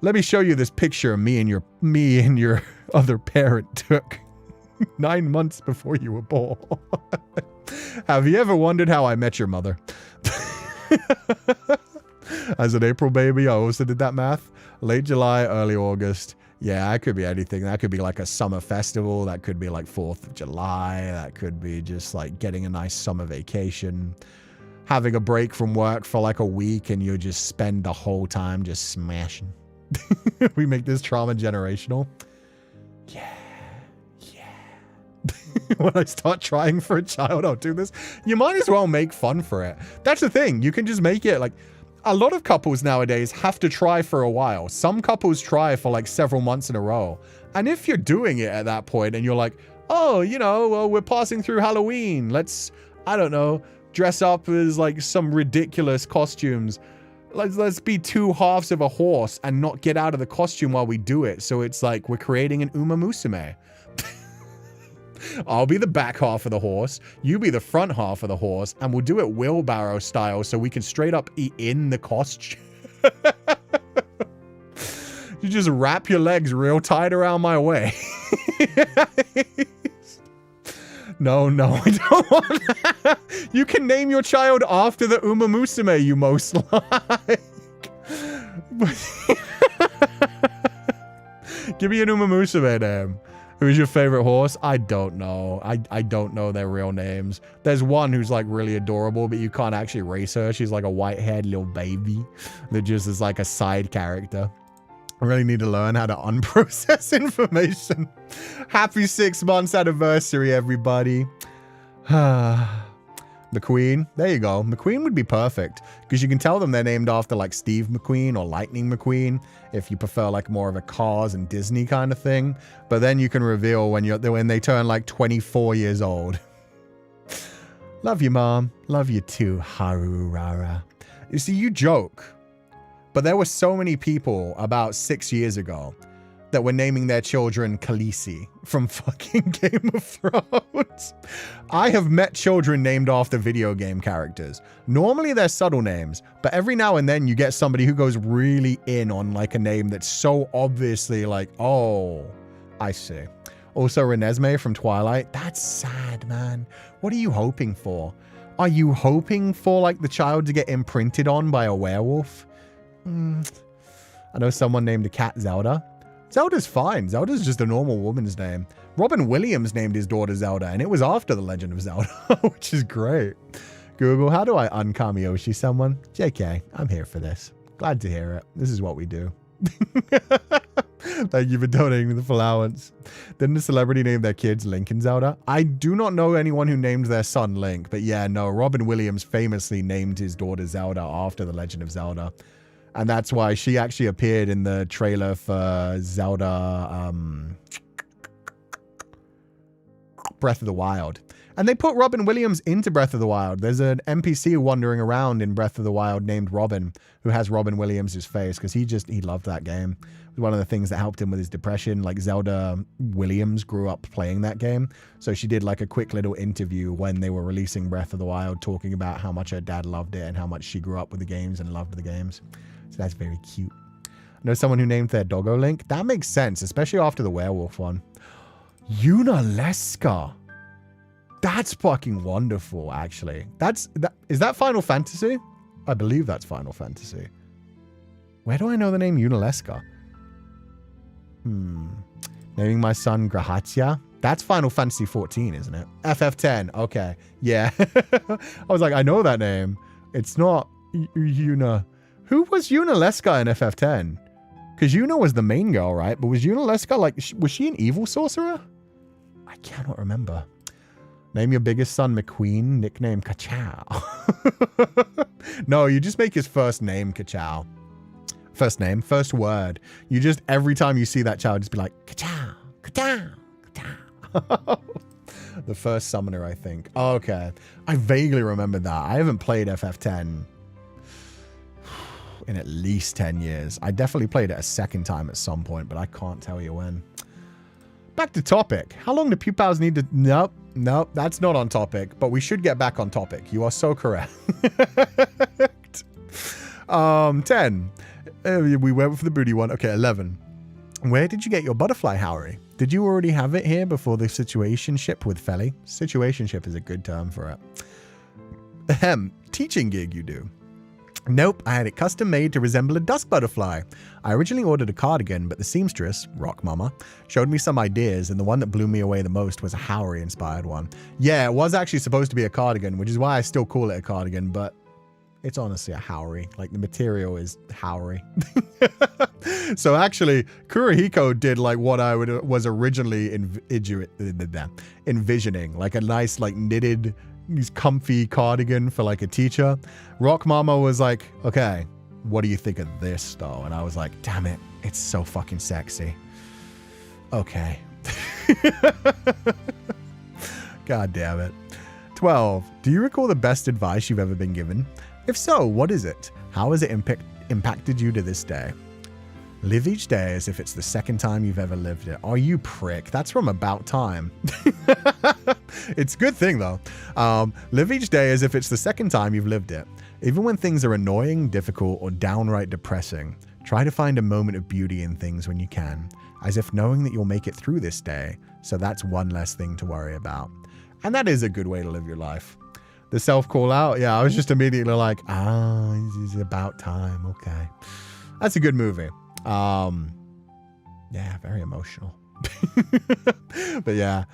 Let me show you this picture of me and your other parent took 9 months before you were born. Have you ever wondered how I met your mother? As an April baby, I also did that math. Late July, early August. Yeah, that could be anything. That could be like a summer festival. That could be like 4th of July. That could be just like getting a nice summer vacation. Having a break from work for like a week and you just spend the whole time just smashing. We make this trauma generational. Yeah. When I start trying for a child, I'll do this. You might as well make fun for it. That's the thing. You can just make it like... A lot of couples nowadays have to try for a while. Some couples try for like several months in a row. And if you're doing it at that point and you're like, oh, you know, well, we're passing through Halloween. Let's, I don't know, dress up as like some ridiculous costumes. Let's be 2 halves of a horse and not get out of the costume while we do it. So it's like we're creating an Uma Musume. I'll be the back half of the horse, you be the front half of the horse, and we'll do it wheelbarrow style so we can straight up eat in the costume. You just wrap your legs real tight around my waist. No, I don't want that. You can name your child after the Uma Musume you most like. Give me an Uma Musume name. Who's your favorite horse? I don't know. I don't know their real names. There's one who's like really adorable, but you can't actually race her. She's like a white-haired little baby that just is like a side character. I really need to learn how to unprocess information. Happy 6 months anniversary, everybody. McQueen. There you go. McQueen would be perfect because you can tell them they're named after like Steve McQueen or Lightning McQueen if you prefer like more of a Cars and Disney kind of thing. But then you can reveal when they turn like 24 years old. Love you, Mom. Love you too, Harurara. You see, you joke, but there were so many people about 6 years ago that were naming their children Khaleesi from fucking Game of Thrones. I have met children named after video game characters. Normally they're subtle names, but every now and then you get somebody who goes really in on like a name that's so obviously like, oh, I see. Also Renesmee from Twilight. That's sad, man. What are you hoping for? Are you hoping for like the child to get imprinted on by a werewolf? I know someone named a cat Zelda. Zelda's fine. Zelda's just a normal woman's name. Robin Williams named his daughter Zelda, and it was after The Legend of Zelda, which is great. Google, how do I unkamioshi someone? JK, I'm here for this. Glad to hear it. This is what we do. Thank you for donating the allowance. Didn't a celebrity name their kids Link and Zelda? I do not know anyone who named their son Link, but yeah, no, Robin Williams famously named his daughter Zelda after The Legend of Zelda. And that's why she actually appeared in the trailer for Zelda Breath of the Wild. And they put Robin Williams into Breath of the Wild. There's an NPC wandering around in Breath of the Wild named Robin, who has Robin Williams' face, because he loved that game. It was one of the things that helped him with his depression. Like Zelda Williams grew up playing that game. So she did like a quick little interview when they were releasing Breath of the Wild, talking about how much her dad loved it and how much she grew up with the games and loved the games. So that's very cute. I know someone who named their doggo Link. That makes sense, especially after the werewolf one. Yunalesca. That's fucking wonderful, actually. Is that Final Fantasy? I believe that's Final Fantasy. Where do I know the name Yunalesca? Naming my son Grahatia. That's Final Fantasy 14, isn't it? FF10. Okay. Yeah. I was like, I know that name. It's not Yuna. Who was Yunalesca in FF10? Because Yuna was the main girl, right? But was Yunalesca like, was she an evil sorcerer? I cannot remember. Name your biggest son McQueen, nickname Kachow. No, you just make his first name Kachow. First name, first word. You just, every time you see that child, just be like, Kachow, Kachow, Kachow. The first summoner, I think. Oh, okay. I vaguely remember that. I haven't played FF10 in at least 10 years. I definitely played it a second time at some point, but I can't tell you when. Back to topic. How long do pupils need to... Nope, that's not on topic, but we should get back on topic. You are so correct. 10. We went for the booty one. Okay, 11. Where did you get your butterfly, Howery? Did you already have it here before the situationship with Feli? Situationship is a good term for it. Ahem. Teaching gig you do. Nope, I had it custom made to resemble a dusk butterfly. I originally ordered a cardigan, but the seamstress, Rock Mama, showed me some ideas, and the one that blew me away the most was a Howery inspired one. Yeah, it was actually supposed to be a cardigan, which is why I still call it a cardigan, but it's honestly a Howery. Like, the material is Howery. So actually, Kurihiko did like what I was originally envisioning, like a nice like knitted, comfy cardigan for like a teacher. Rock Mama was like, okay, what do you think of this though? And I was like, damn it, it's so fucking sexy. Okay. God damn it. 12. Do you recall the best advice you've ever been given? If so, what is it? How has it impacted you to this day? Live each day as if it's the second time you've ever lived it. Oh, you prick. That's from About Time. It's a good thing, though. Live each day as if it's the second time you've lived it. Even when things are annoying, difficult, or downright depressing, try to find a moment of beauty in things when you can, as if knowing that you'll make it through this day, so that's one less thing to worry about. And that is a good way to live your life. The self-call out, yeah, I was just immediately like, it's About Time, okay. That's a good movie. Yeah, very emotional. But yeah,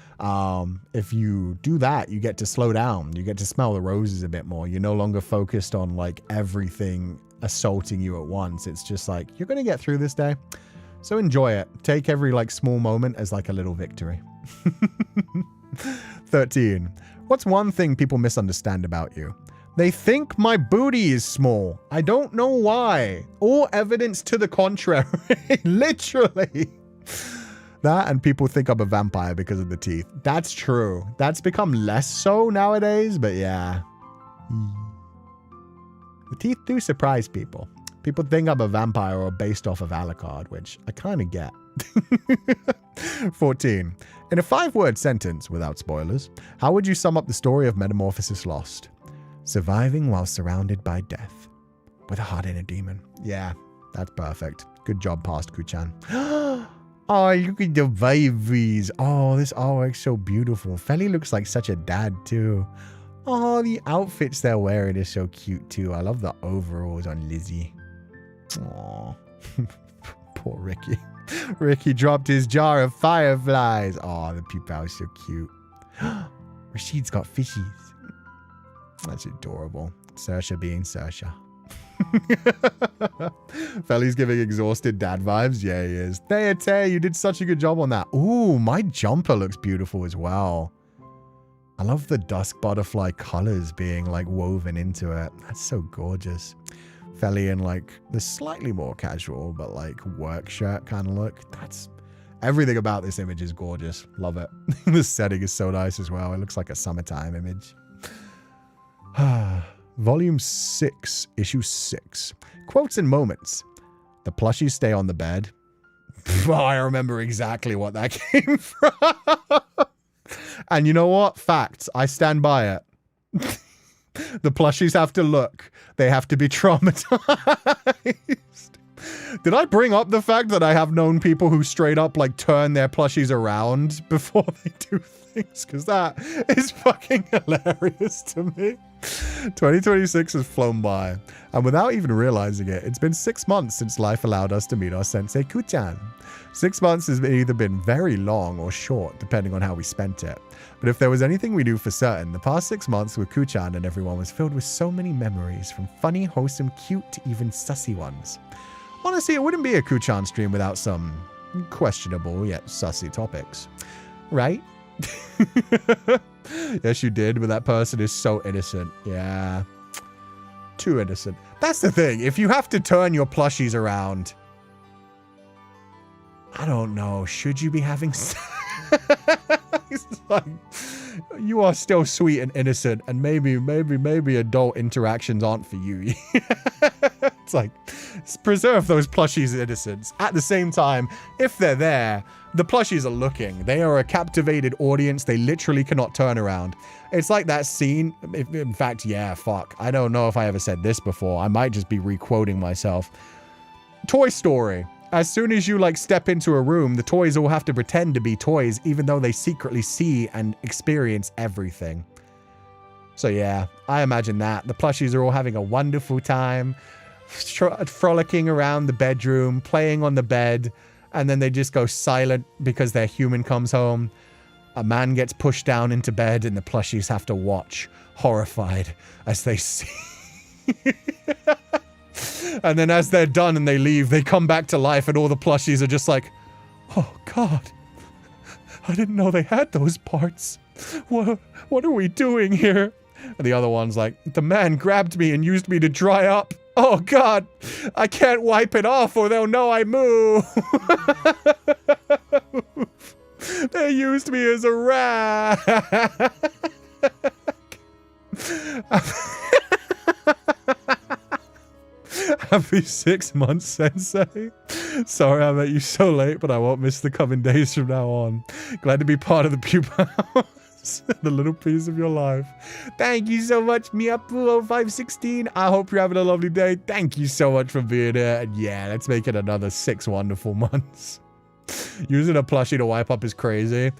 if you do that, you get to slow down. You get to smell the roses a bit more. You're no longer focused on like everything assaulting you at once. It's just like, you're going to get through this day. So enjoy it. Take every like small moment as like a little victory. 13. What's one thing people misunderstand about you? They think my booty is small. I don't know why. All evidence to the contrary. Literally. That, and people think I'm a vampire because of the teeth. That's true. That's become less so nowadays, but yeah. The teeth do surprise people. People think I'm a vampire or based off of Alucard, which I kind of get. 14. In a 5-word sentence, without spoilers, how would you sum up the story of Metamorphosis Lost? Surviving while surrounded by death. With a heart in a demon. Yeah, that's perfect. Good job, past Kuchan. Oh, look at the babies. Oh, this artwork's so beautiful. Feli looks like such a dad, too. Oh, the outfits they're wearing are so cute, too. I love the overalls on Lizzie. Aw. Poor Ricky. Ricky dropped his jar of fireflies. Oh, the Pupal is so cute. Rashid's got fishies. That's adorable. Saoirse being Saoirse. Feli's giving exhausted dad vibes. Yeah, he is. Tay, you did such a good job on that. Ooh, my jumper looks beautiful as well. I love the dusk butterfly colors being like woven into it. That's so gorgeous. Feli in like the slightly more casual but like work shirt kind of look. That's everything about this image is gorgeous. Love it. The setting is so nice as well. It looks like a summertime image. Volume 6, Issue 6. Quotes and moments. The plushies stay on the bed. I remember exactly what that came from. And you know what? Facts. I stand by it. The plushies have to look. They have to be traumatized. Did I bring up the fact that I have known people who straight up like turn their plushies around before they do things? Because that is fucking hilarious to me. 2026 has flown by, and without even realizing it, it's been 6 months since life allowed us to meet our sensei Kuchan. 6 months has either been very long or short, depending on how we spent it. But if there was anything we knew for certain, the past 6 months with Kuchan and everyone was filled with so many memories, from funny, wholesome, cute to even sussy ones. Honestly, it wouldn't be a Kuchan stream without some questionable yet sussy topics. Right? Yes, you did, but that person is so innocent. Yeah. Too innocent. That's the thing. If you have to turn your plushies around, I don't know. Should you be having sex? Like, you are still sweet and innocent, and maybe adult interactions aren't for you. It's like, preserve those plushies' innocence. At the same time, if they're there, the plushies are looking. They are a captivated audience. They literally cannot turn around. It's like that scene. In fact, yeah, fuck. I don't know if I ever said this before. I might just be re-quoting myself. Toy Story. As soon as you like step into a room, the toys all have to pretend to be toys, even though they secretly see and experience everything. So yeah, I imagine that. The plushies are all having a wonderful time, frolicking around the bedroom, playing on the bed, and then they just go silent because their human comes home. A man gets pushed down into bed and the plushies have to watch, horrified, as they see. And then as they're done and they leave, they come back to life and all the plushies are just like, oh God, I didn't know they had those parts. What are we doing here? And the other one's like, the man grabbed me and used me to dry up. Oh God, I can't wipe it off or they'll know I move. They used me as a rat. Happy 6 months, Sensei. Sorry I met you so late, but I won't miss the coming days from now on. Glad to be part of the Pupal. The little piece of your life. Thank you so much, Miapu0516. I hope you're having a lovely day. Thank you so much for being here. And yeah, let's make it another 6 wonderful months. Using a plushie to wipe up is crazy.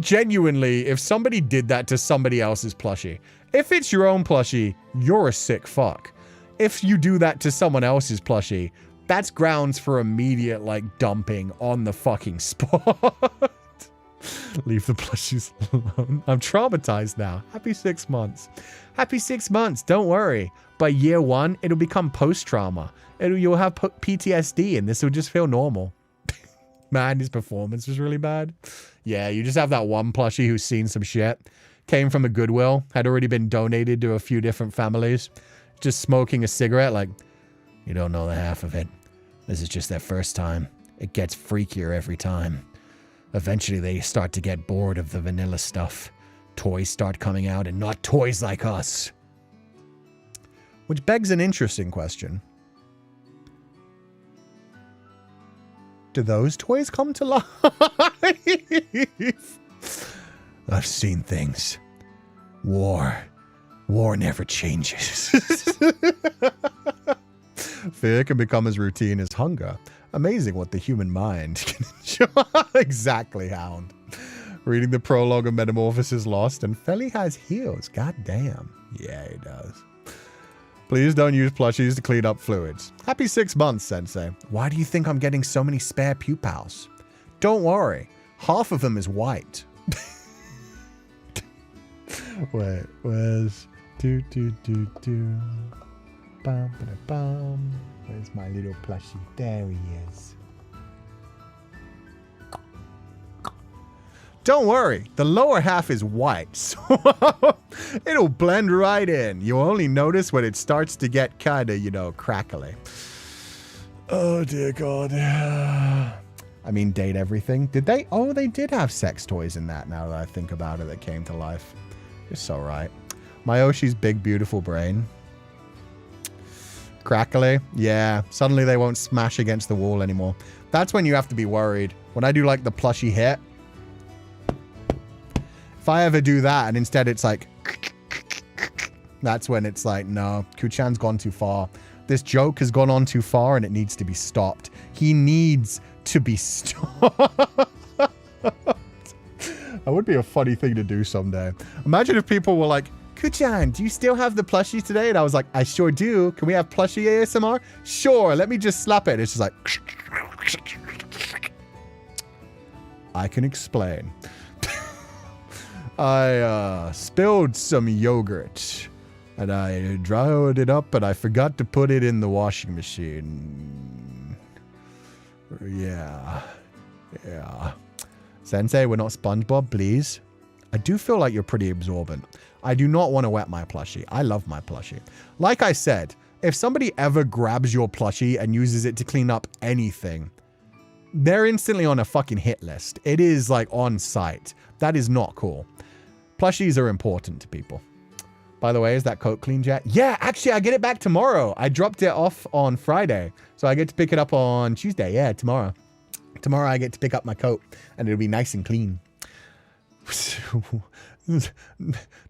Genuinely, if somebody did that to somebody else's plushie, if it's your own plushie, you're a sick fuck. If you do that to someone else's plushie, that's grounds for immediate, like, dumping on the fucking spot. Leave the plushies alone. I'm traumatized now. Happy 6 months. Happy 6 months. Don't worry. By year 1, it'll become post-trauma. You'll have PTSD and this will just feel normal. Man, his performance was really bad. Yeah, you just have that one plushie who's seen some shit. Came from a Goodwill. Had already been donated to a few different families. Just smoking a cigarette like, you don't know the half of it. This is just their first time. It gets freakier every time. Eventually they start to get bored of the vanilla stuff. Toys start coming out and not toys like us. Which begs an interesting question. Do those toys come to life? I've seen things. War never changes. Fear can become as routine as hunger. Amazing what the human mind can enjoy. Exactly, Hound. Reading the prologue of Metamorphosis Lost, and Feli has heels. God damn. Yeah, he does. Please don't use plushies to clean up fluids. Happy 6 months, Sensei. Why do you think I'm getting so many spare pupils? Don't worry. Half of them is white. Wait, where's... Bum, bum. Where's my little plushie? There he is. Don't worry, the lower half is white, so it'll blend right in. You'll only notice when it starts to get kind of, you know, crackly. Oh dear God. I mean, date everything. Did they? Oh, they did have sex toys in that, now that I think about it, that came to life. You're so right. Mayoshi's big, beautiful brain. Crackly. Yeah, suddenly they won't smash against the wall anymore. That's when you have to be worried. When I do like the plushie hit, if I ever do that and instead it's like, that's when it's like, no, Kuchan's gone too far. This joke has gone on too far and it needs to be stopped. He needs to be stopped. That would be a funny thing to do someday. Imagine if people were like, Kuchan, do you still have the plushie today? And I was like, I sure do. Can we have plushie ASMR? Sure, let me just slap it. It's just like... I can explain. I spilled some yogurt. And I dried it up, and I forgot to put it in the washing machine. Yeah. Sensei, we're not SpongeBob, please. I do feel like you're pretty absorbent. I do not want to wet my plushie. I love my plushie. Like I said, if somebody ever grabs your plushie and uses it to clean up anything, they're instantly on a fucking hit list. It is like on site. That is not cool. Plushies are important to people. By the way, is that coat clean yet? Yeah, actually, I get it back tomorrow. I dropped it off on Friday. So I get to pick it up on Tuesday. Yeah, tomorrow. Tomorrow I get to pick up my coat and it'll be nice and clean.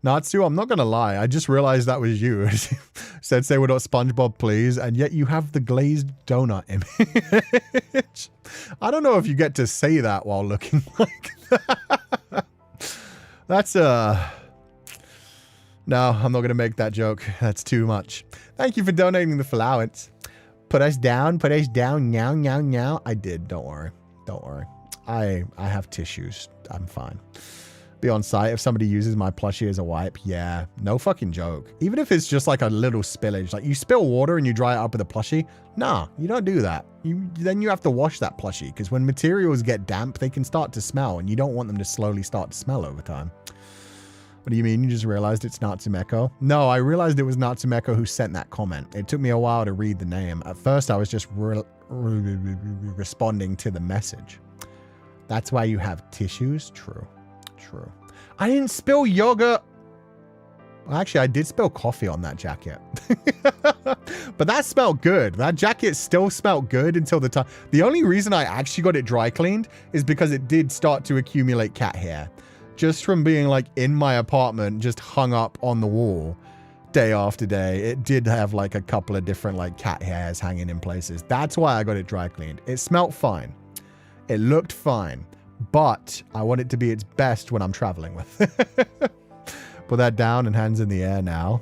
Natsu, I'm not going to lie. I just realized that was you. Said, say we're not SpongeBob, please. And yet you have the glazed donut image. I don't know if you get to say that while looking like that. That's, no, I'm not going to make that joke. That's too much. Thank you for donating the allowance. Put us down, meow, meow, meow. I did, don't worry. Don't worry. I have tissues. I'm fine. Be on site if somebody uses my plushie as a wipe. Yeah, no fucking joke. Even if it's just like a little spillage, like you spill water and you dry it up with a plushie. Nah, you don't do that. Then you have to wash that plushie because when materials get damp, they can start to smell and you don't want them to slowly start to smell over time. What do you mean? You just realized it's Natsumeko? No, I realized it was Natsumeko who sent that comment. It took me a while to read the name. At first, I was just responding to the message. That's why you have tissues? True. True. I didn't spill yogurt. Well, actually, I did spill coffee on that jacket. But that smelled good. That jacket still smelled good until the time. The only reason I actually got it dry cleaned is because it did start to accumulate cat hair. Just from being like in my apartment, just hung up on the wall day after day. It did have like a couple of different like cat hairs hanging in places. That's why I got it dry cleaned. It smelled fine. It looked fine. But I want it to be its best when I'm traveling with it. Put that down and hands in the air now.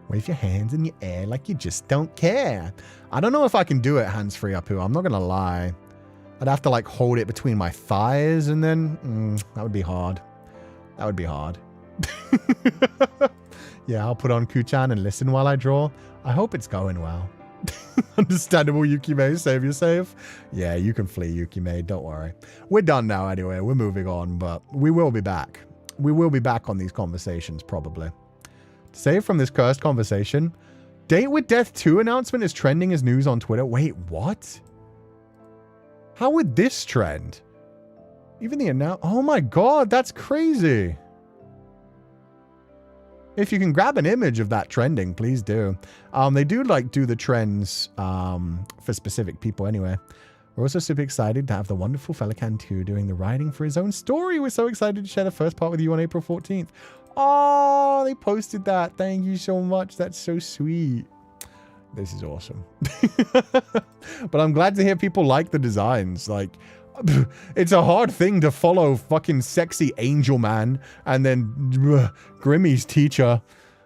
Wave your hands in the air like you just don't care. I don't know if I can do it hands-free, Apu. I'm not going to lie. I'd have to like hold it between my thighs and then that would be hard. That would be hard. Yeah, I'll put on Kuchan and listen while I draw. I hope it's going well. Understandable, Yukime. Save your save. Yeah, you can flee, Yukime. Don't worry. We're done now anyway. We're moving on, but we will be back. We will be back on these conversations, probably. Save from this cursed conversation. Date with Death 2 announcement is trending as news on Twitter. Wait, what? How would this trend? Even the announce... Oh my god, that's crazy. If you can grab an image of that trending, please do. They do like do the trends for specific people anyway. We're also super excited to have the wonderful Féileacán and Cú doing the writing for his own story. We're so excited to share the first part with you on April 14th. Oh, they posted that. Thank you so much. That's so sweet. This is awesome. But I'm glad to hear people like the designs. Like, it's a hard thing to follow fucking sexy angel man and then Grimmy's teacher.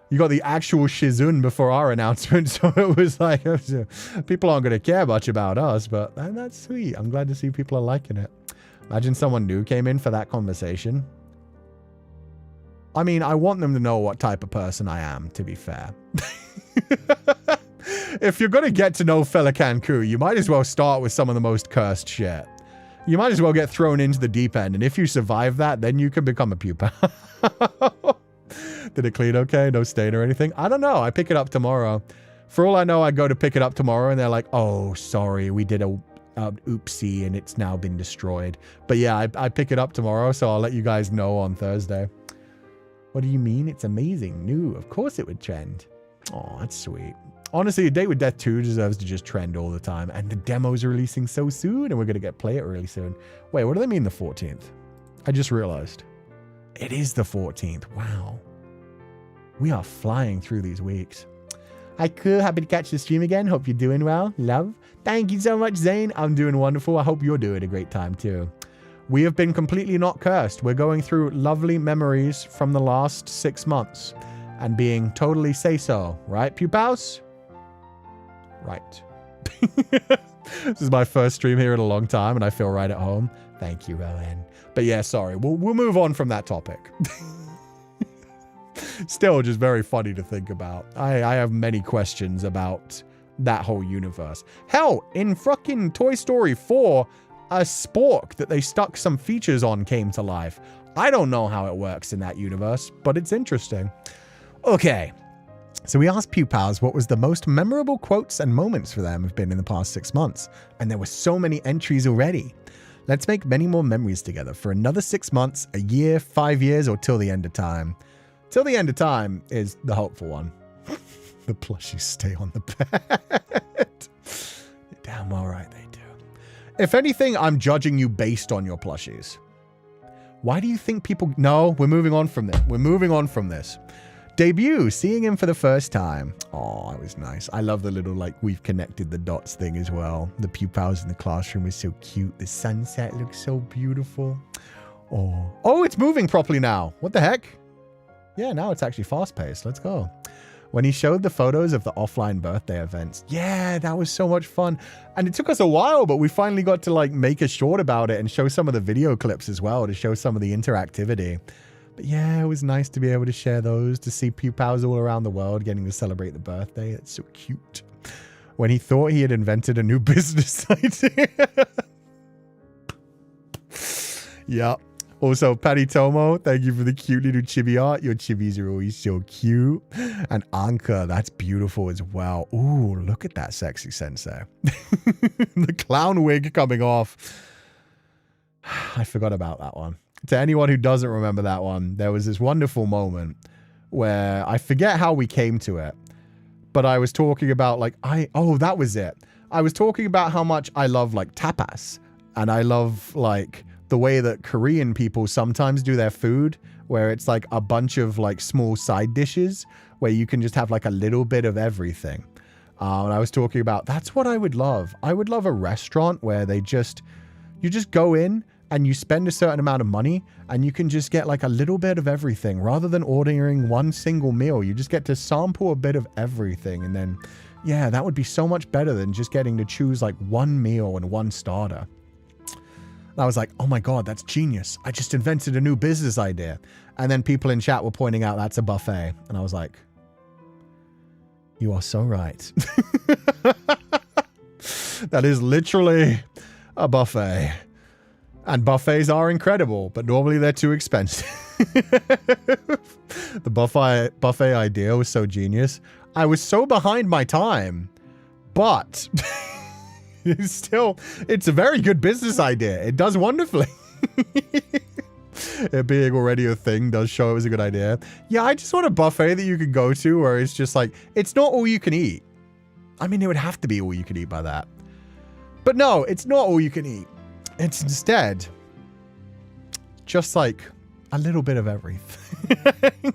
You got the actual Shizun before our announcement, so it was like, people aren't going to care much about us, but that's sweet. I'm glad to see people are liking it. Imagine someone new came in for that conversation. I mean, I want them to know what type of person I am, to be fair. If you're going to get to know Féileacán and Cú, you might as well start with some of the most cursed shit. You might as well get thrown into the deep end, and if you survive that, then you can become a pupa. Did it clean okay? No stain or anything? I don't know. I pick it up tomorrow. For all I know, I go to pick it up tomorrow, and they're like, oh, sorry, we did a oopsie, and it's now been destroyed. But yeah, I pick it up tomorrow, so I'll let you guys know on Thursday. What do you mean? It's amazing. New. Of course it would trend. Oh, that's sweet. Honestly, A Date with Death 2 deserves to just trend all the time. And the demo's are releasing so soon, and we're going to play it really soon. Wait, what do they mean the 14th? I just realized. It is the 14th. Wow. We are flying through these weeks. Hi, Cool. Happy to catch the stream again. Hope you're doing well. Love. Thank you so much, Zane. I'm doing wonderful. I hope you're doing a great time, too. We have been completely not cursed. We're going through lovely memories from the last 6 months and being totally say-so. Right, Pupals? Right. This is my first stream here in a long time, and I feel right at home. Thank you, Owen. But yeah, sorry. We'll move on from that topic. Still just very funny to think about. I have many questions about that whole universe. Hell, in fucking Toy Story 4, a spork that they stuck some features on came to life. I don't know how it works in that universe, but it's interesting. Okay. So we asked Pupals what was the most memorable quotes and moments for them have been in the past 6 months. And there were so many entries already. Let's make many more memories together for another 6 months, a year, 5 years, or till the end of time. Till the end of time is the hopeful one. The plushies stay on the bed. Damn all right they do. If anything, I'm judging you based on your plushies. Why do you think people... No, we're moving on from this. We're moving on from this. Debut, seeing him for the first time. Oh, it was nice. I love the little, like, we've connected the dots thing as well. The pupils in the classroom is so cute. The sunset looks so beautiful. Oh, it's moving properly now. What the heck? Yeah, now it's actually fast-paced. Let's go. When he showed the photos of the offline birthday events. Yeah, that was so much fun. And it took us a while, but we finally got to, like, make a short about it and show some of the video clips as well to show some of the interactivity. But yeah, it was nice to be able to share those, to see pupils all around the world getting to celebrate the birthday. It's so cute. When he thought he had invented a new business idea. Yeah. Also, Patty Tomo, thank you for the cute little chibi art. Your chibis are always so cute. And Anka, that's beautiful as well. Ooh, look at that sexy sensei. The clown wig coming off. I forgot about that one. To anyone who doesn't remember that one, there was this wonderful moment where I forget how we came to it, but I was talking about like, oh, that was it. I was talking about how much I love like tapas, and I love like the way that Korean people sometimes do their food, where it's like a bunch of like small side dishes where you can just have like a little bit of everything. And I was talking about, that's what I would love. I would love a restaurant where you just go in and you spend a certain amount of money and you can just get like a little bit of everything rather than ordering one single meal. You just get to sample a bit of everything. And then, yeah, that would be so much better than just getting to choose like one meal and one starter. And I was like, oh my God, that's genius. I just invented a new business idea. And then people in chat were pointing out that's a buffet. And I was like, you are so right. That is literally a buffet. And buffets are incredible, but normally they're too expensive. The buffet idea was so genius. I was so behind my time, but it's a very good business idea. It does wonderfully. It being already a thing does show it was a good idea. Yeah, I just want a buffet that you could go to where it's just like, it's not all you can eat. I mean, it would have to be all you can eat by that. But no, it's not all you can eat. It's instead just like a little bit of everything.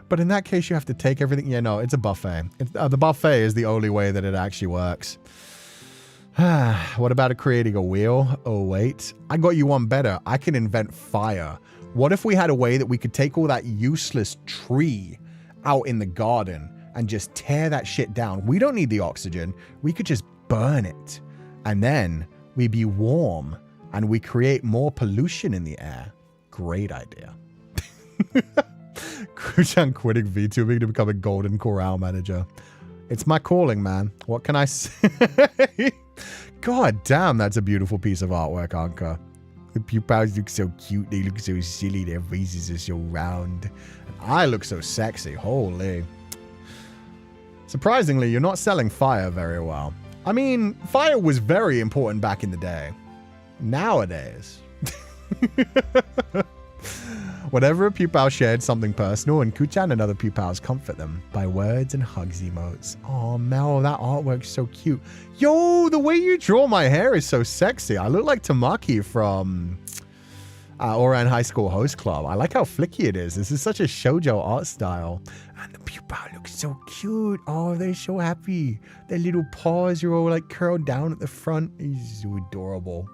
But in that case, you have to take everything. Yeah, no, it's a buffet. The buffet is the only way that it actually works. What about creating a wheel? Oh, wait. I got you one better. I can invent fire. What if we had a way that we could take all that useless tree out in the garden and just tear that shit down? We don't need the oxygen. We could just burn it. And then we'd be warm. And we create more pollution in the air. Great idea. Kuchan quitting VTubing to become a Golden Corral manager. It's my calling, man. What can I say? God damn, that's a beautiful piece of artwork, Anka. The pupils look so cute. They look so silly. Their faces are so round. And I look so sexy. Holy. Surprisingly, you're not selling fire very well. I mean, fire was very important back in the day. Nowadays. Whenever a pupil shared something personal, and Kuchan and other pupils comfort them by words and hugs emotes. Oh, Mel, that artwork's so cute. Yo, the way you draw my hair is so sexy. I look like Tamaki from Oran High School Host Club. I like how flicky it is. This is such a shoujo art style. And the pupil looks so cute. Oh, they're so happy. Their little paws are all like curled down at the front. He's so adorable.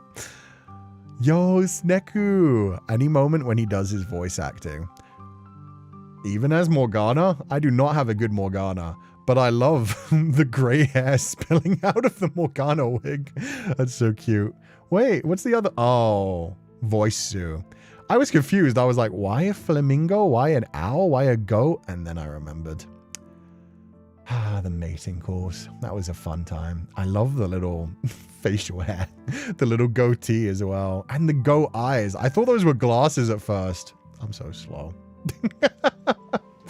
Yo, Sneku. Any moment when he does his voice acting. Even as Morgana, I do not have a good Morgana, but I love the gray hair spilling out of the Morgana wig. That's so cute. Wait, what's the other? Oh, voice Sue. I was confused. I was like, why a flamingo? Why an owl? Why a goat? And then I remembered. Ah, the mating course. That was a fun time. I love the little facial hair. The little goatee as well. And the goat eyes. I thought those were glasses at first. I'm so slow.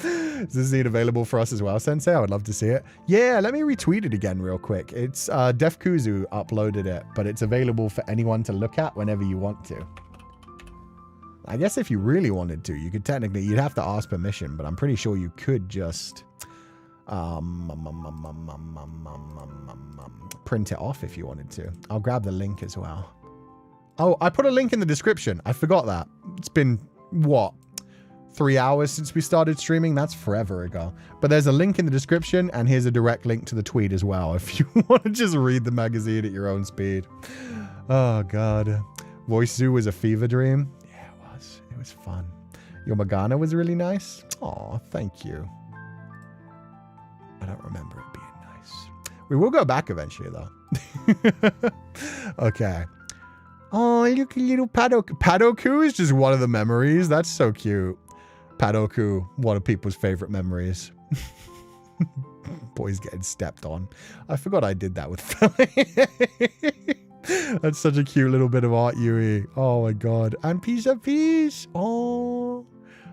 Is this scene available for us as well, Sensei? I would love to see it. Yeah, let me retweet it again real quick. It's Def Kuzu uploaded it, but it's available for anyone to look at whenever you want to. I guess if you really wanted to, you could technically, you'd have to ask permission, but I'm pretty sure you could just print it off if you wanted to. I'll grab the link as well. Oh, I put a link in the description. I forgot that. It's been, what, 3 hours since we started streaming? That's forever ago. But there's a link in the description, and here's a direct link to the tweet as well, if you want to just read the magazine at your own speed. Oh, God. Voice Zoo was a fever dream. Yeah, it was. It was fun. Your Morgana was really nice. Aw, thank you. I don't remember it being nice. We will go back eventually, though. Okay. Oh, look, a little Padoku. Padoku is just one of the memories. That's so cute. Padoku, one of people's favorite memories. Boys getting stepped on. I forgot I did that with Philly. That's such a cute little bit of art, Yui. Oh my god. And piece of peace. Oh,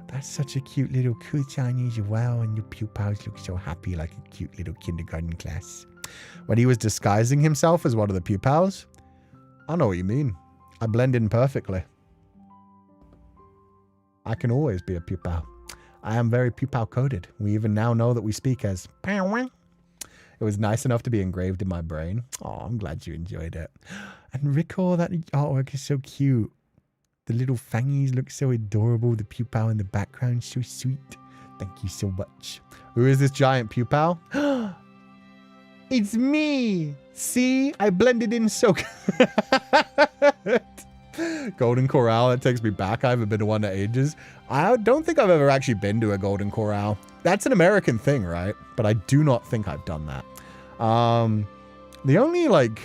that's such a cute little Chinese as well. And your pupils look so happy, like a cute little kindergarten class. When he was disguising himself as one of the pupils. I know what you mean. I blend in perfectly. I can always be a pupil. I am very pupil coded. We even now know that we speak as. It was nice enough to be engraved in my brain. Oh, I'm glad you enjoyed it. And recall that artwork is so cute. The little fangies look so adorable. The pupil in the background so sweet. Thank you so much. Who is this giant pupil? It's me. See, I blended in so good. Golden Corral, that takes me back. I haven't been to one in ages. I don't think I've ever actually been to a Golden Corral. That's an American thing, right? But I do not think I've done that. The only, like...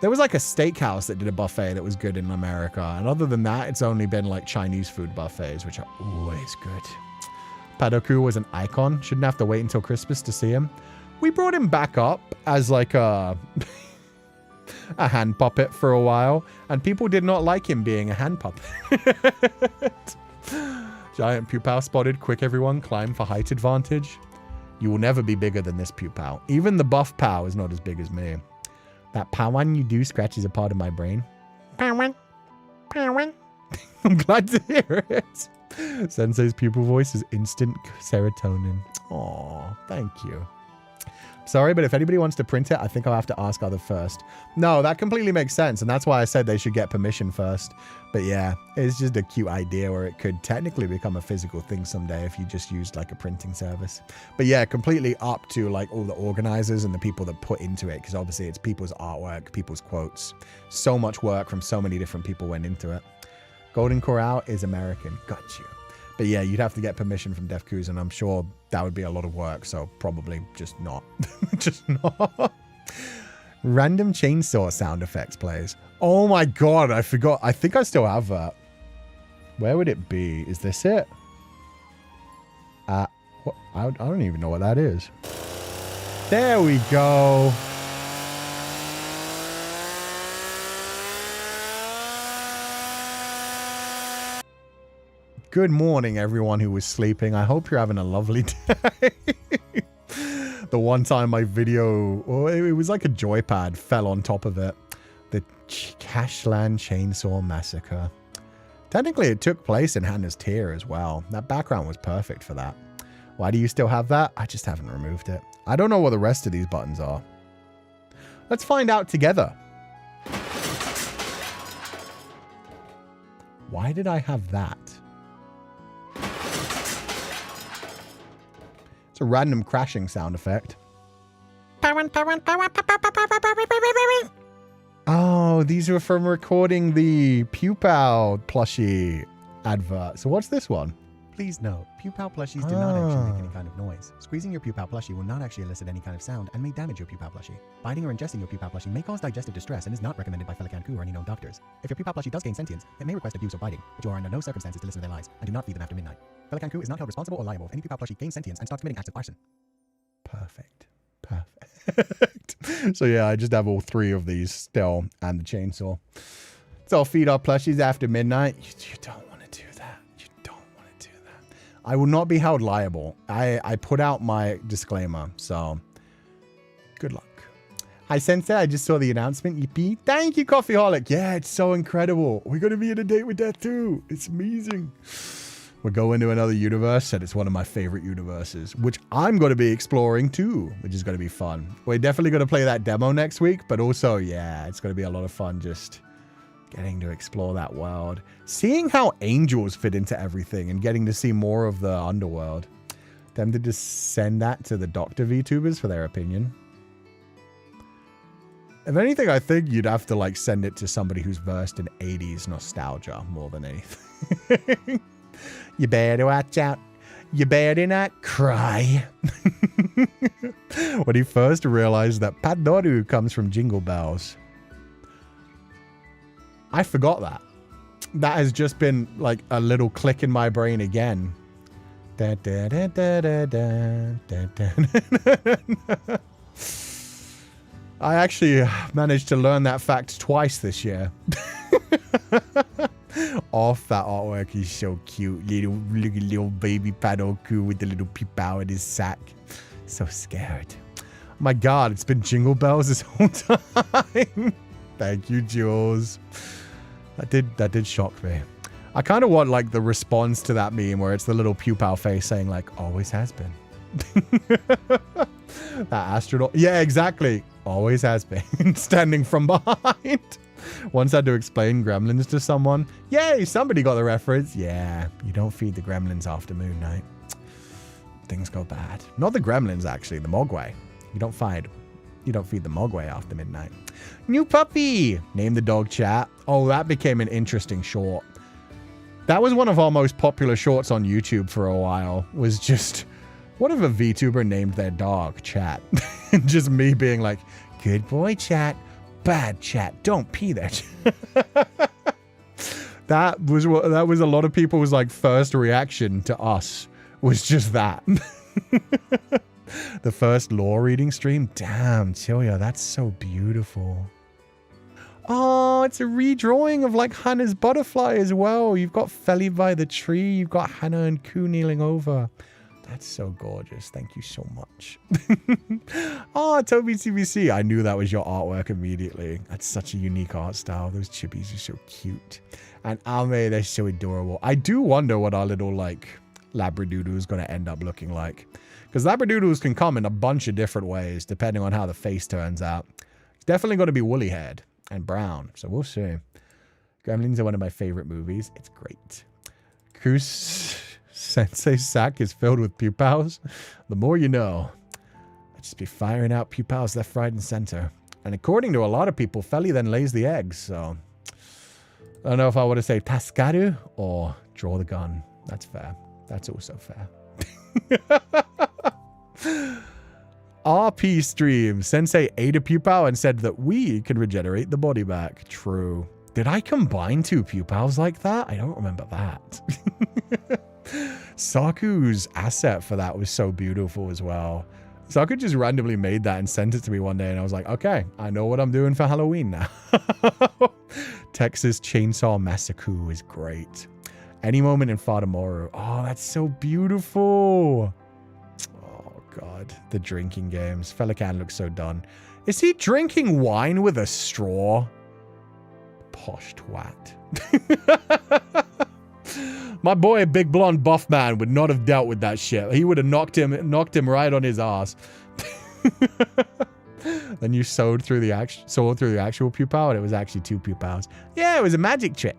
There was like a steakhouse that did a buffet that was good in America. And other than that, it's only been like Chinese food buffets, which are always good. Padoku was an icon. Shouldn't have to wait until Christmas to see him. We brought him back up as like a hand puppet for a while, and people did not like him being a hand puppet. Giant pupil spotted. Quick, everyone, climb for height advantage. You will never be bigger than this pupil. Even the buff pow is not as big as me. That pow-one you do scratches a part of my brain. Pow-one. Pow-one. I'm glad to hear it. Sensei's pupil voice is instant serotonin. Aw, thank you. Sorry, but if anybody wants to print it, I think I'll have to ask other first. No, that completely makes sense, and that's why I said they should get permission first. But yeah, it's just a cute idea where it could technically become a physical thing someday if you just used like a printing service. But yeah, completely up to like all the organizers and the people that put into it, because obviously it's people's artwork, people's quotes. So much work from so many different people went into it. Golden Corral is American. Got you. But yeah, you'd have to get permission from DevCoos, and I'm sure that would be a lot of work, so probably just not. Just not. Random chainsaw sound effects plays. Oh my god, I forgot. I think I still have that. Where would it be? Is this it? What? I don't even know what that is. There we go. Good morning, everyone who was sleeping. I hope you're having a lovely day. The one time my video, well, it was like a joypad, fell on top of it. The Cashland Chainsaw Massacre. Technically, it took place in Hannah's Tier as well. That background was perfect for that. Why do you still have that? I just haven't removed it. I don't know what the rest of these buttons are. Let's find out together. Why did I have that? It's a random crashing sound effect. Oh, these are from recording the Pupal plushie advert. So what's this one? Please note, Pupal plushies do not actually make any kind of noise. Squeezing your Pupal plushie will not actually elicit any kind of sound and may damage your Pupal plushie. Biting or ingesting your Pupal plushie may cause digestive distress and is not recommended by Féileacán and Cú or any known doctors. If your Pupal plushie does gain sentience, it may request abuse or biting, but you are under no circumstances to listen to their lies, and do not feed them after midnight. Féileacán and Cú is not held responsible or liable if any Pupal plushie gains sentience and starts committing acts of arson. Perfect. Perfect. So yeah, I just have all three of these still and the chainsaw. So I'll feed our plushies after midnight. You don't want to do that. You don't want to do that. I will not be held liable. I put out my disclaimer, so good luck. Hi, Sensei. I just saw the announcement. Yippee. Thank you, Coffeeholic. Yeah, it's so incredible. We're going to be in a date with that too. It's amazing. We're going to another universe, and it's one of my favorite universes, which I'm going to be exploring too, which is going to be fun. We're definitely going to play that demo next week, but also, yeah, it's going to be a lot of fun just Getting to explore that world. Seeing how angels fit into everything and getting to see more of the underworld. Them to just send that to the Doctor VTubers for their opinion. If anything, I think you'd have to like send it to somebody who's versed in 80s nostalgia more than anything. You better watch out. You better not cry. When he first realized that Padoru comes from Jingle Bells. I forgot that. That has just been like a little click in my brain again. Da, da, da, da, da, da, da, da. I actually managed to learn that fact twice this year. Off that artwork is so cute. Little baby Padoku with the little Pupal in his sack. So scared. Oh my god, it's been Jingle Bells this whole time. Thank you, Jules. That did shock me. I kind of want like the response to that meme where it's the little Pupal face saying like, always has been. That astronaut. Yeah, exactly. Always has been. Standing from behind. Once I had to explain gremlins to someone. Yay, somebody got the reference. Yeah, you don't feed the gremlins after moon night. Things go bad. Not the gremlins, actually. The mogwai. You don't feed the mogwai after midnight. New puppy. Name the dog, chat. Oh, that became an interesting short. That was one of our most popular shorts on YouTube for a while. Was just, what if a VTuber named their dog Chat? And just me being like, good boy, Chat. Bad Chat. Don't pee there. That was a lot of people's like first reaction to us. Was just that. The first lore reading stream. Damn, Tilya, that's so beautiful. Oh, it's a redrawing of like Hannah's butterfly as well. You've got Feli by the tree. You've got Hannah and Cú kneeling over. That's so gorgeous. Thank you so much. Oh, Toby CBC. I knew that was your artwork immediately. That's such a unique art style. Those chibis are so cute. And Ame, they're so adorable. I do wonder what our little like Labradoodle is going to end up looking like. Because Labradoodles can come in a bunch of different ways depending on how the face turns out. It's definitely going to be woolly haired and brown. So we'll see. Gremlins are one of my favorite movies. It's great. Cú-Sensei's sack is filled with pupals. The more you know. I just be firing out pupals left, right, and center. And according to a lot of people, Feli then lays the eggs. So I don't know if I want to say Tascaru or draw the gun. That's fair. That's also fair. RP stream. Sensei ate a pupal and said that we can regenerate the body back. True. Did I combine two pupals like that? I don't remember that. Saku's asset for that was so beautiful as well. Saku just randomly made that and sent it to me one day and I was like, okay, I know what I'm doing for Halloween now. Texas Chainsaw Massacre is great. Any moment in Fadamoru. Oh, that's so beautiful. Oh, God. The drinking games. Feileacan looks so done. Is he drinking wine with a straw? Posh twat. My boy, big blonde buff man, would not have dealt with that shit. He would have knocked him right on his ass. Then you sawed through the actual pupil, and it was actually two pupils. Yeah, it was a magic trick.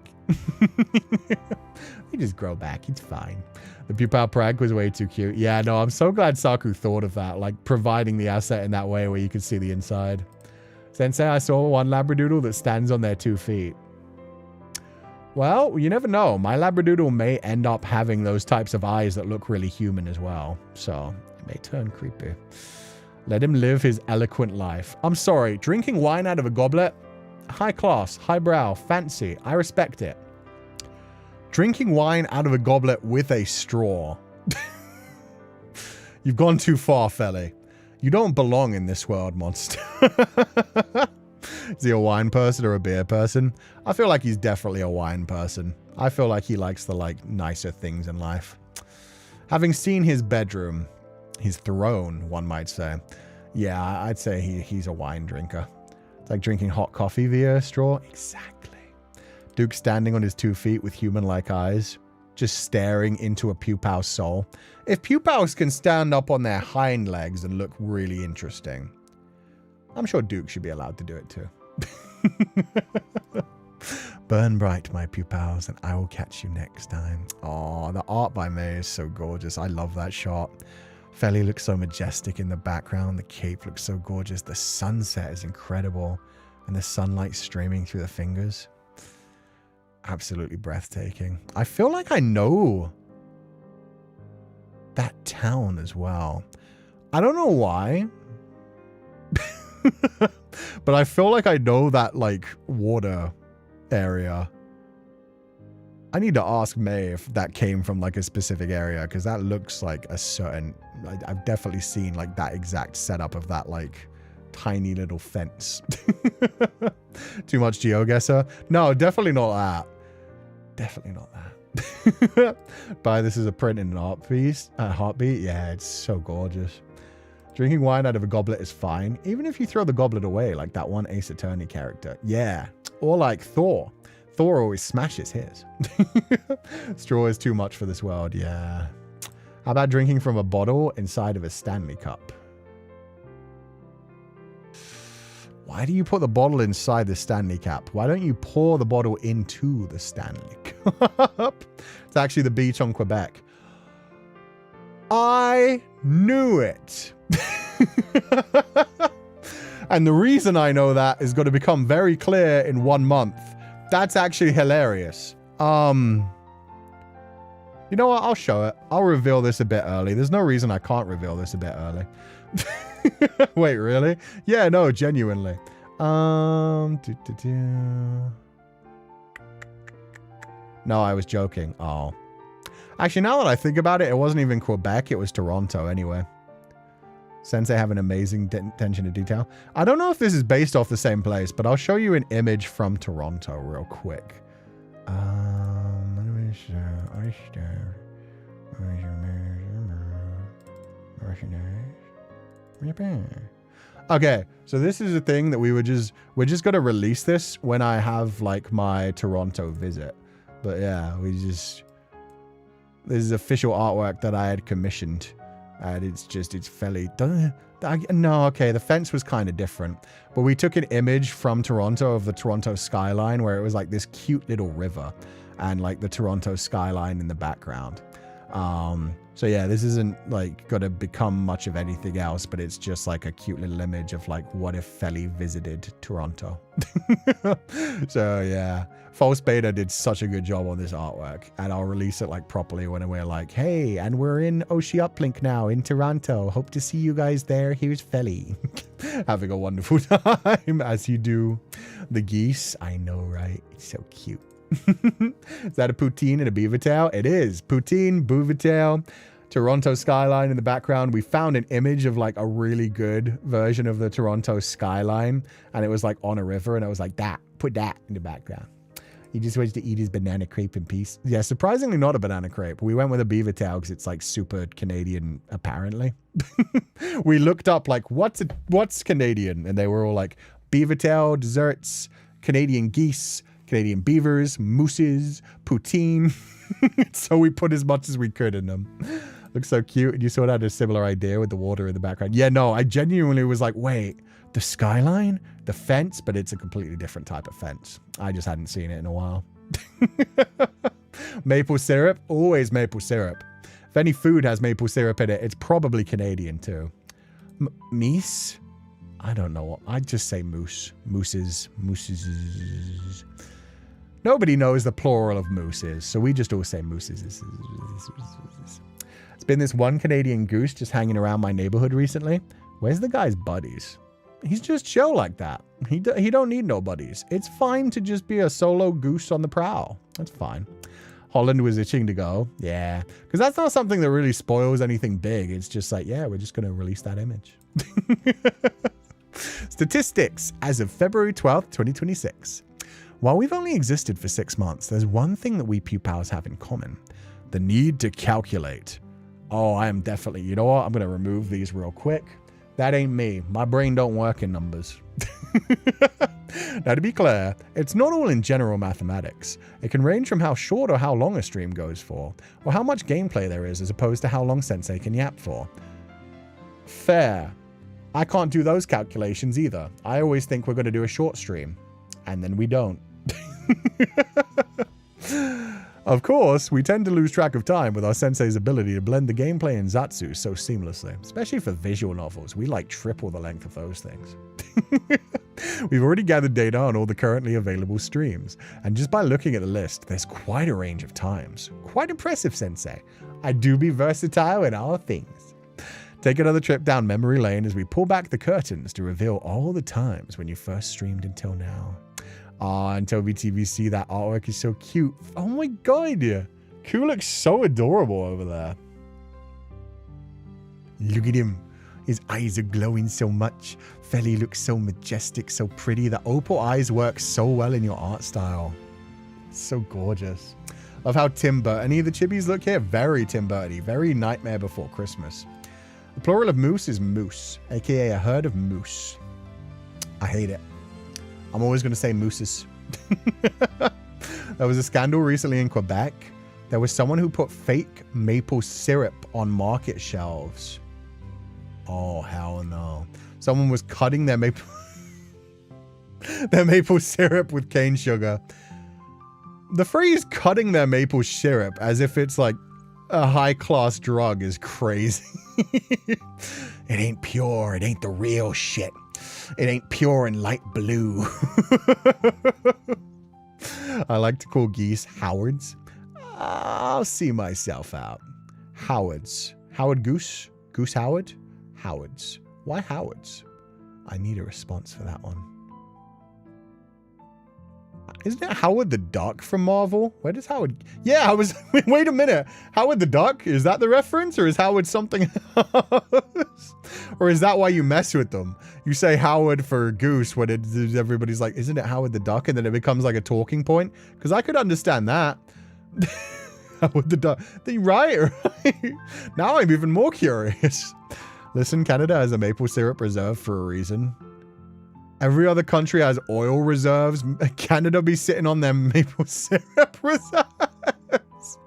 He just grow back. It's fine. The pupil prank was way too cute. Yeah, no, I'm so glad Saku thought of that, like providing the asset in that way where you could see the inside. Sensei, I saw one Labradoodle that stands on their 2 feet. Well, you never know. My Labradoodle may end up having those types of eyes that look really human as well. So, it may turn creepy. Let him live his eloquent life. I'm sorry, drinking wine out of a goblet? High class, highbrow, fancy. I respect it. Drinking wine out of a goblet with a straw. You've gone too far, Feli. You don't belong in this world, monster. Is he a wine person or a beer person? I feel like he's definitely a wine person. I feel like he likes the like nicer things in life. Having seen his bedroom, his throne, one might say. Yeah, I'd say he's a wine drinker. It's like drinking hot coffee via a straw. Exactly. Duke standing on his 2 feet with human-like eyes, just staring into a pupal's soul. If pupals can stand up on their hind legs and look really interesting, I'm sure Duke should be allowed to do it too. Burn bright, my pupils, and I will catch you next time. Oh, the art by May is so gorgeous. I love that shot. Feli looks so majestic in the background. The cape looks so gorgeous. The sunset is incredible. And the sunlight streaming through the fingers. Absolutely breathtaking. I feel like I know that town as well. I don't know why. But I feel like I know that, like, water area. I need to ask May if that came from, like, a specific area, because that looks like a certain... I've definitely seen, like, that exact setup of that, like, tiny little fence. Too much GeoGuessr? No, definitely not that. Definitely not that. Buy this as a print in an art piece. Heartbeat? Yeah, it's so gorgeous. Drinking wine out of a goblet is fine, even if you throw the goblet away, like that one Ace Attorney character. Yeah. Or like Thor. Thor always smashes his. Straw is too much for this world, yeah. How about drinking from a bottle inside of a Stanley cup? Why do you put the bottle inside the Stanley Cup? Why don't you pour the bottle into the Stanley Cup? It's actually the beach on Quebec. I knew it. And the reason I know that is going to become very clear in 1 month. That's actually hilarious. You know what? I'll show it. I'll reveal this a bit early. There's no reason I can't reveal this a bit early. Wait, really? Yeah, no, genuinely. No, I was joking. Oh. Actually, now that I think about it, it wasn't even Quebec. It was Toronto anyway. Sensei have an amazing attention to detail. I don't know if this is based off the same place, but I'll show you an image from Toronto real quick. Okay, so this is a thing that we're just gonna release this when I have like my Toronto visit. But yeah, this is official artwork that I had commissioned. And it's fairly... No, okay, the fence was kind of different. But we took an image from Toronto of the Toronto skyline where it was like this cute little river. And like the Toronto skyline in the background. So yeah, this isn't like gonna become much of anything else, but it's just like a cute little image of like what if Feli visited Toronto. So yeah, False Beta did such a good job on this artwork, and I'll release it like properly when we're like, hey, and we're in Oshiete now in Toronto. Hope to see you guys there. Here's Feli. Having a wonderful time as you do. The geese, I know, right? It's so cute. Is that a poutine and a beaver tail? It is. Poutine, beaver tail, Toronto skyline in the background. We found an image of like a really good version of the Toronto skyline, and it was like on a river, and I was like, put that in the background. He just wants to eat his banana crepe in peace. Yeah, surprisingly not a banana crepe. We went with a beaver tail because it's like super Canadian, apparently. We looked up like, what's Canadian? And they were all like beaver tail, desserts, Canadian geese, Canadian beavers, mooses, poutine. So we put as much as we could in them. Looks so cute. And you sort of had a similar idea with the water in the background. Yeah, no, I genuinely was like, wait, the skyline, the fence, but it's a completely different type of fence. I just hadn't seen it in a while. Maple syrup, always maple syrup. If any food has maple syrup in it, it's probably Canadian too. Meese? I don't know. I'd just say moose. Mooses. Nobody knows the plural of mooses, so we just all say mooses. It's been this one Canadian goose just hanging around my neighborhood recently. Where's the guy's buddies? He's just chill like that. He don't need no buddies. It's fine to just be a solo goose on the prowl. That's fine. Holland was itching to go. Yeah, because that's not something that really spoils anything big. It's just like, yeah, we're just going to release that image. Statistics as of February 12th, 2026. While we've only existed for 6 months, there's one thing that we pupils have in common. The need to calculate. Oh, I am definitely, you know what? I'm going to remove these real quick. That ain't me. My brain don't work in numbers. Now, to be clear, it's not all in general mathematics. It can range from how short or how long a stream goes for, or how much gameplay there is as opposed to how long Sensei can yap for. Fair. I can't do those calculations either. I always think we're going to do a short stream, and then we don't. Of course, we tend to lose track of time with our sensei's ability to blend the gameplay and zatsu so seamlessly, especially for visual novels. We like triple the length of those things. We've already gathered data on all the currently available streams, and just by looking at the list, there's quite a range of times. Quite impressive, Sensei. I do be versatile in all things. Take another trip down memory lane as we pull back the curtains to reveal all the times when you first streamed until now. Ah, and Toby TVC, that artwork is so cute. Oh my god, yeah. Ku looks so adorable over there. Look at him. His eyes are glowing so much. Feli looks so majestic, so pretty. The opal eyes work so well in your art style. It's so gorgeous. Love how Tim Burton-y the chibis look here. Very Tim Burton-y. Very Nightmare Before Christmas. The plural of moose is moose, aka a herd of moose. I hate it. I'm always going to say mooses. There was a scandal recently in Quebec. There was someone who put fake maple syrup on market shelves. Oh, hell no. Someone was cutting their maple syrup with cane sugar. The phrase cutting their maple syrup as if it's like a high-class drug is crazy. It ain't pure. It ain't the real shit. It ain't pure and light blue. I like to call geese Howards. I'll see myself out. Howards. Howard Goose? Goose Howard? Howards. Why Howards? I need a response for that one. Isn't it Howard the Duck from Marvel? Where does Howard... Yeah, I was... Wait a minute. Howard the Duck? Is that the reference? Or is Howard something else? Or is that why you mess with them? You say Howard for goose when everybody's like, isn't it Howard the Duck? And then it becomes like a talking point. Because I could understand that. Howard the Duck. Right? Now I'm even more curious. Listen, Canada has a maple syrup reserve for a reason. Every other country has oil reserves. Canada be sitting on their maple syrup reserves.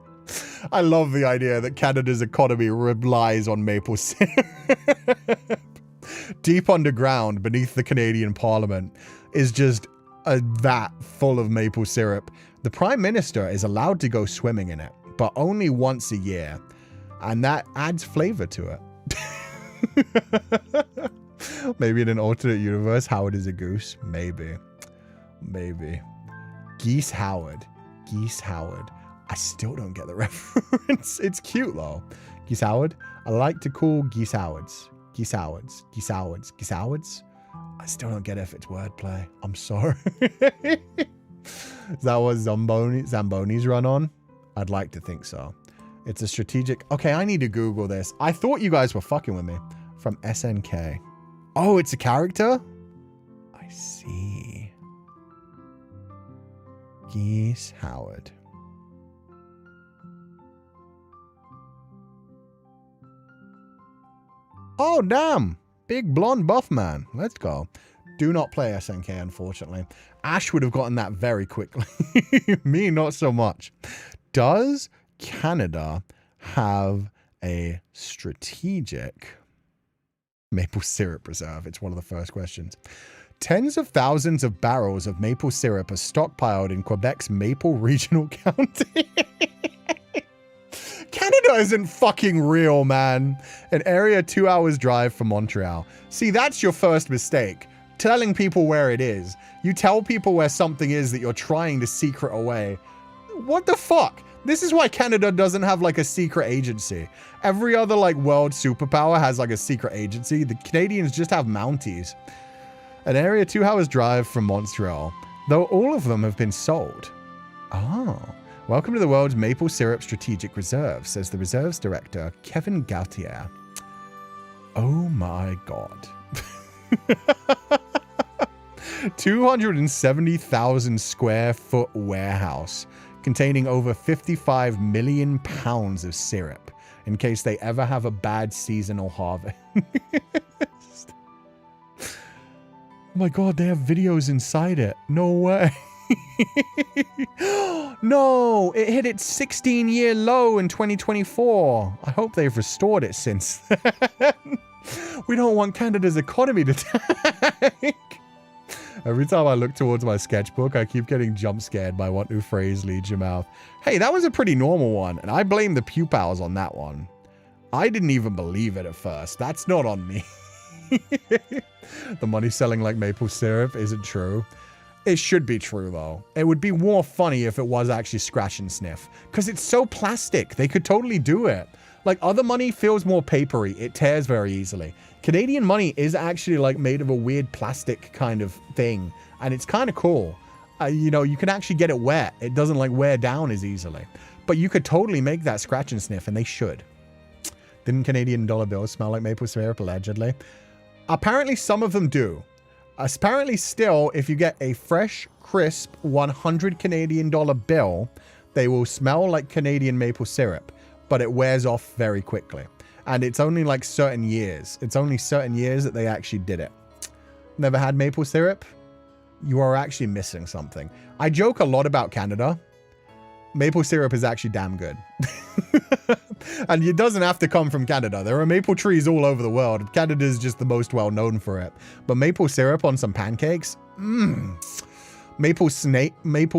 I love the idea that Canada's economy relies on maple syrup. Deep underground, beneath the Canadian Parliament, is just a vat full of maple syrup. The Prime Minister is allowed to go swimming in it, but only once a year. And that adds flavor to it. Maybe in an alternate universe, Howard is a goose. Maybe. Maybe. Geese Howard. Geese Howard. I still don't get the reference. It's cute, though. Geese Howard. I like to call geese Howards. Geese Howards. Geese Howards. Geese Howards. I still don't get it if it's wordplay. I'm sorry. Is that what Zamboni's run on? I'd like to think so. It's a strategic... Okay, I need to Google this. I thought you guys were fucking with me. From SNK. Oh, it's a character? I see. Geese Howard. Oh, damn. Big blonde buff man. Let's go. Do not play SNK, unfortunately. Ash would have gotten that very quickly. Me, not so much. Does Canada have a strategic maple syrup reserve? It's one of the first questions. Tens of thousands of barrels of maple syrup are stockpiled in Quebec's Maple Regional County. Canada isn't fucking real, man. An area 2 hours drive from Montreal. See, that's your first mistake. Telling people where it is. You tell people where something is that you're trying to secret away. What the fuck? This is why Canada doesn't have like a secret agency. Every other like world superpower has like a secret agency. The Canadians just have Mounties. An area 2 hours drive from Montreal, though all of them have been sold. Oh, welcome to the world's maple syrup strategic reserve, says the reserves director, Kevin Gautier. Oh my God. 270,000 square foot warehouse containing over 55 million pounds of syrup in case they ever have a bad seasonal harvest. Oh my God, they have videos inside it. No way. No, it hit its 16-year low in 2024. I hope they've restored it since then. We don't want Canada's economy to tank. Every time I look towards my sketchbook, I keep getting jump scared by what new phrase leaves your mouth. Hey, that was a pretty normal one, and I blame the Pupals on that one. I didn't even believe it at first. That's not on me. The money selling like maple syrup isn't true. It should be true, though. It would be more funny if it was actually scratch and sniff. Because it's so plastic. They could totally do it. Like, other money feels more papery. It tears very easily. Canadian money is actually, like, made of a weird plastic kind of thing. And it's kind of cool. You know, you can actually get it wet. It doesn't, like, wear down as easily. But you could totally make that scratch and sniff, and they should. Didn't Canadian dollar bills smell like maple syrup, allegedly? Apparently, some of them do. Apparently still, if you get a fresh, crisp 100 Canadian dollar bill, they will smell like Canadian maple syrup, but it wears off very quickly. And it's only like certain years. It's only certain years that they actually did it. Never had maple syrup? You are actually missing something. I joke a lot about Canada. Maple syrup is actually damn good. And it doesn't have to come from Canada. There are maple trees all over the world. Canada is just the most well known for it. But maple syrup on some pancakes? Maple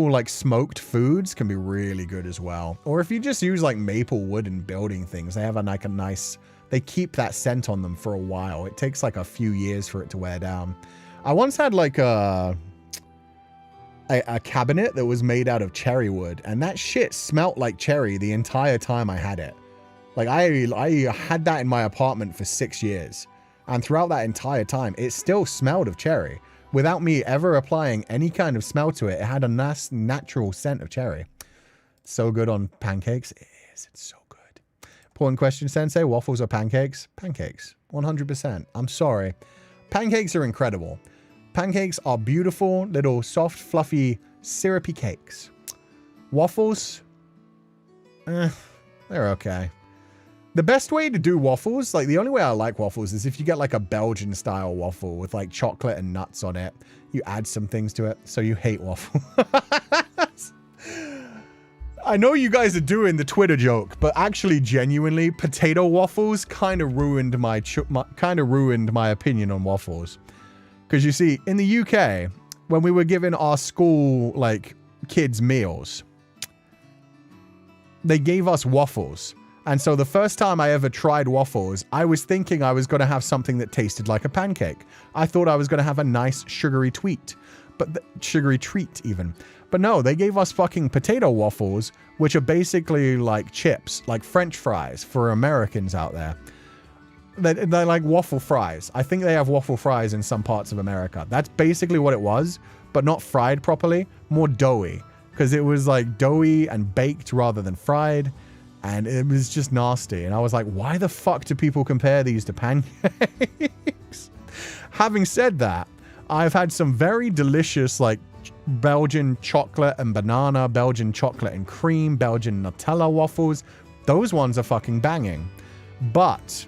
like smoked foods can be really good as well. Or if you just use like maple wood in building things, they have like a nice, they keep that scent on them for a while. It takes like a few years for it to wear down. I once had like a cabinet that was made out of cherry wood, and that shit smelt like cherry the entire time I had it. Like, I had that in my apartment for 6 years, and throughout that entire time, it still smelled of cherry. Without me ever applying any kind of smell to it, it had a nice, natural scent of cherry. So good on pancakes. It is. It's so good. Important question, Sensei. Waffles or pancakes? Pancakes. 100%. I'm sorry. Pancakes are incredible. Pancakes are beautiful, little soft, fluffy, syrupy cakes. Waffles? They're okay. The best way to do waffles, like the only way I like waffles is if you get like a Belgian style waffle with like chocolate and nuts on it. You add some things to it. So you hate waffles. I know you guys are doing the Twitter joke, but actually genuinely potato waffles kind of ruined my opinion on waffles. Because you see, in the UK, when we were given our school like kids meals, they gave us waffles. And so the first time I ever tried waffles, I was thinking I was going to have something that tasted like a pancake. I thought I was going to have a nice sugary treat. Sugary treat even. But no, they gave us fucking potato waffles, which are basically like chips, like French fries for Americans out there. They're like waffle fries. I think they have waffle fries in some parts of America. That's basically what it was, but not fried properly, more doughy. Because it was like doughy and baked rather than fried. And it was just nasty. And I was like, why the fuck do people compare these to pancakes? Having said that, I've had some very delicious, like, Belgian chocolate and banana, Belgian chocolate and cream, Belgian Nutella waffles. Those ones are fucking banging. But,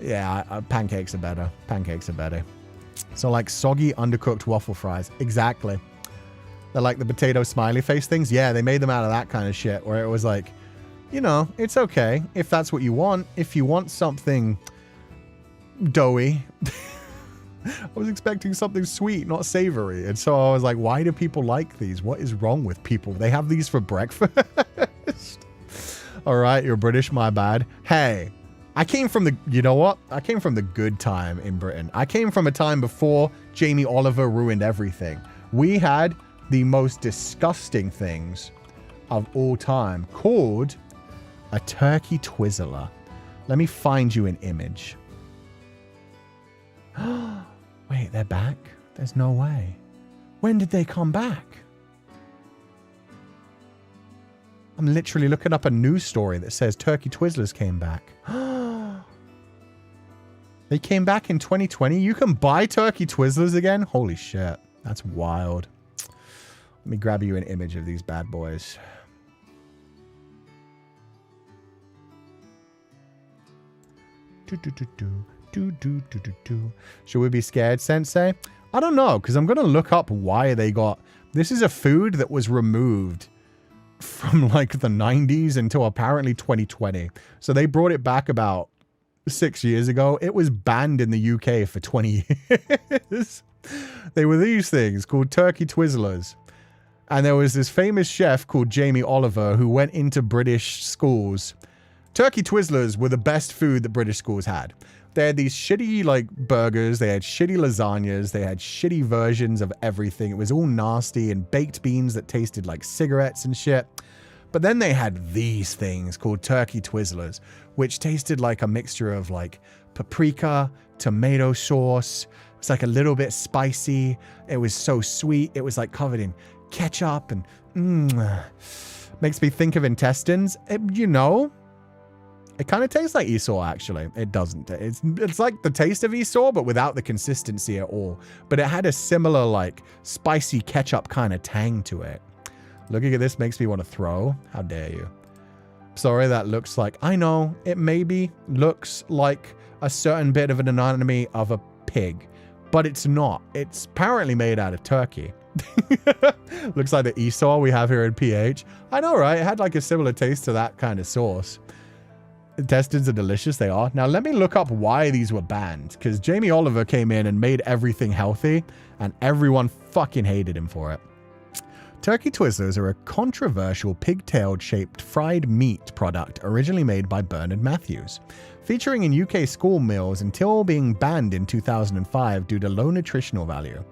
yeah, pancakes are better. Pancakes are better. So, like, soggy, undercooked waffle fries. Exactly. They're like the potato smiley face things. Yeah, they made them out of that kind of shit, where it was like, you know, it's okay if that's what you want. If you want something doughy, I was expecting something sweet, not savory. And so I was like, why do people like these? What is wrong with people? They have these for breakfast. All right, you're British, my bad. Hey, I came from the, you know what? I came from the good time in Britain. I came from a time before Jamie Oliver ruined everything. We had the most disgusting things of all time called a turkey Twizzler. Let me find you an image. Wait, they're back? There's no way. When did they come back? I'm literally looking up a news story that says turkey Twizzlers came back. They came back in 2020? You can buy turkey Twizzlers again? Holy shit. That's wild. Let me grab you an image of these bad boys. Should we be scared, Sensei? I don't know, because I'm going to look up why they got... This is a food that was removed from like the 90s until apparently 2020. So they brought it back about 6 years ago. It was banned in the UK for 20 years. They were these things called turkey Twizzlers. And there was this famous chef called Jamie Oliver who went into British schools. Turkey Twizzlers were the best food that British schools had. They had these shitty, like, burgers. They had shitty lasagnas. They had shitty versions of everything. It was all nasty and baked beans that tasted like cigarettes and shit. But then they had these things called turkey Twizzlers, which tasted like a mixture of, like, paprika, tomato sauce. It was, like, a little bit spicy. It was so sweet. It was, like, covered in ketchup and makes me think of intestines. You know, it kind of tastes like Esau, actually. It doesn't. It's like the taste of Esau, but without the consistency at all. But it had a similar, like, spicy ketchup kind of tang to it. Looking at this makes me want to throw. How dare you? Sorry, that looks like... I know, it maybe looks like a certain bit of an anatomy of a pig. But it's not. It's apparently made out of turkey. Looks like the Esau we have here in PH. I know, right? It had like a similar taste to that kind of sauce. Intestines are delicious, they are. Now let me look up why these were banned, because Jamie Oliver came in and made everything healthy, and everyone fucking hated him for it. Turkey Twizzlers are a controversial pigtailed shaped fried meat product originally made by Bernard Matthews, featuring in UK school meals until being banned in 2005 due to low nutritional value.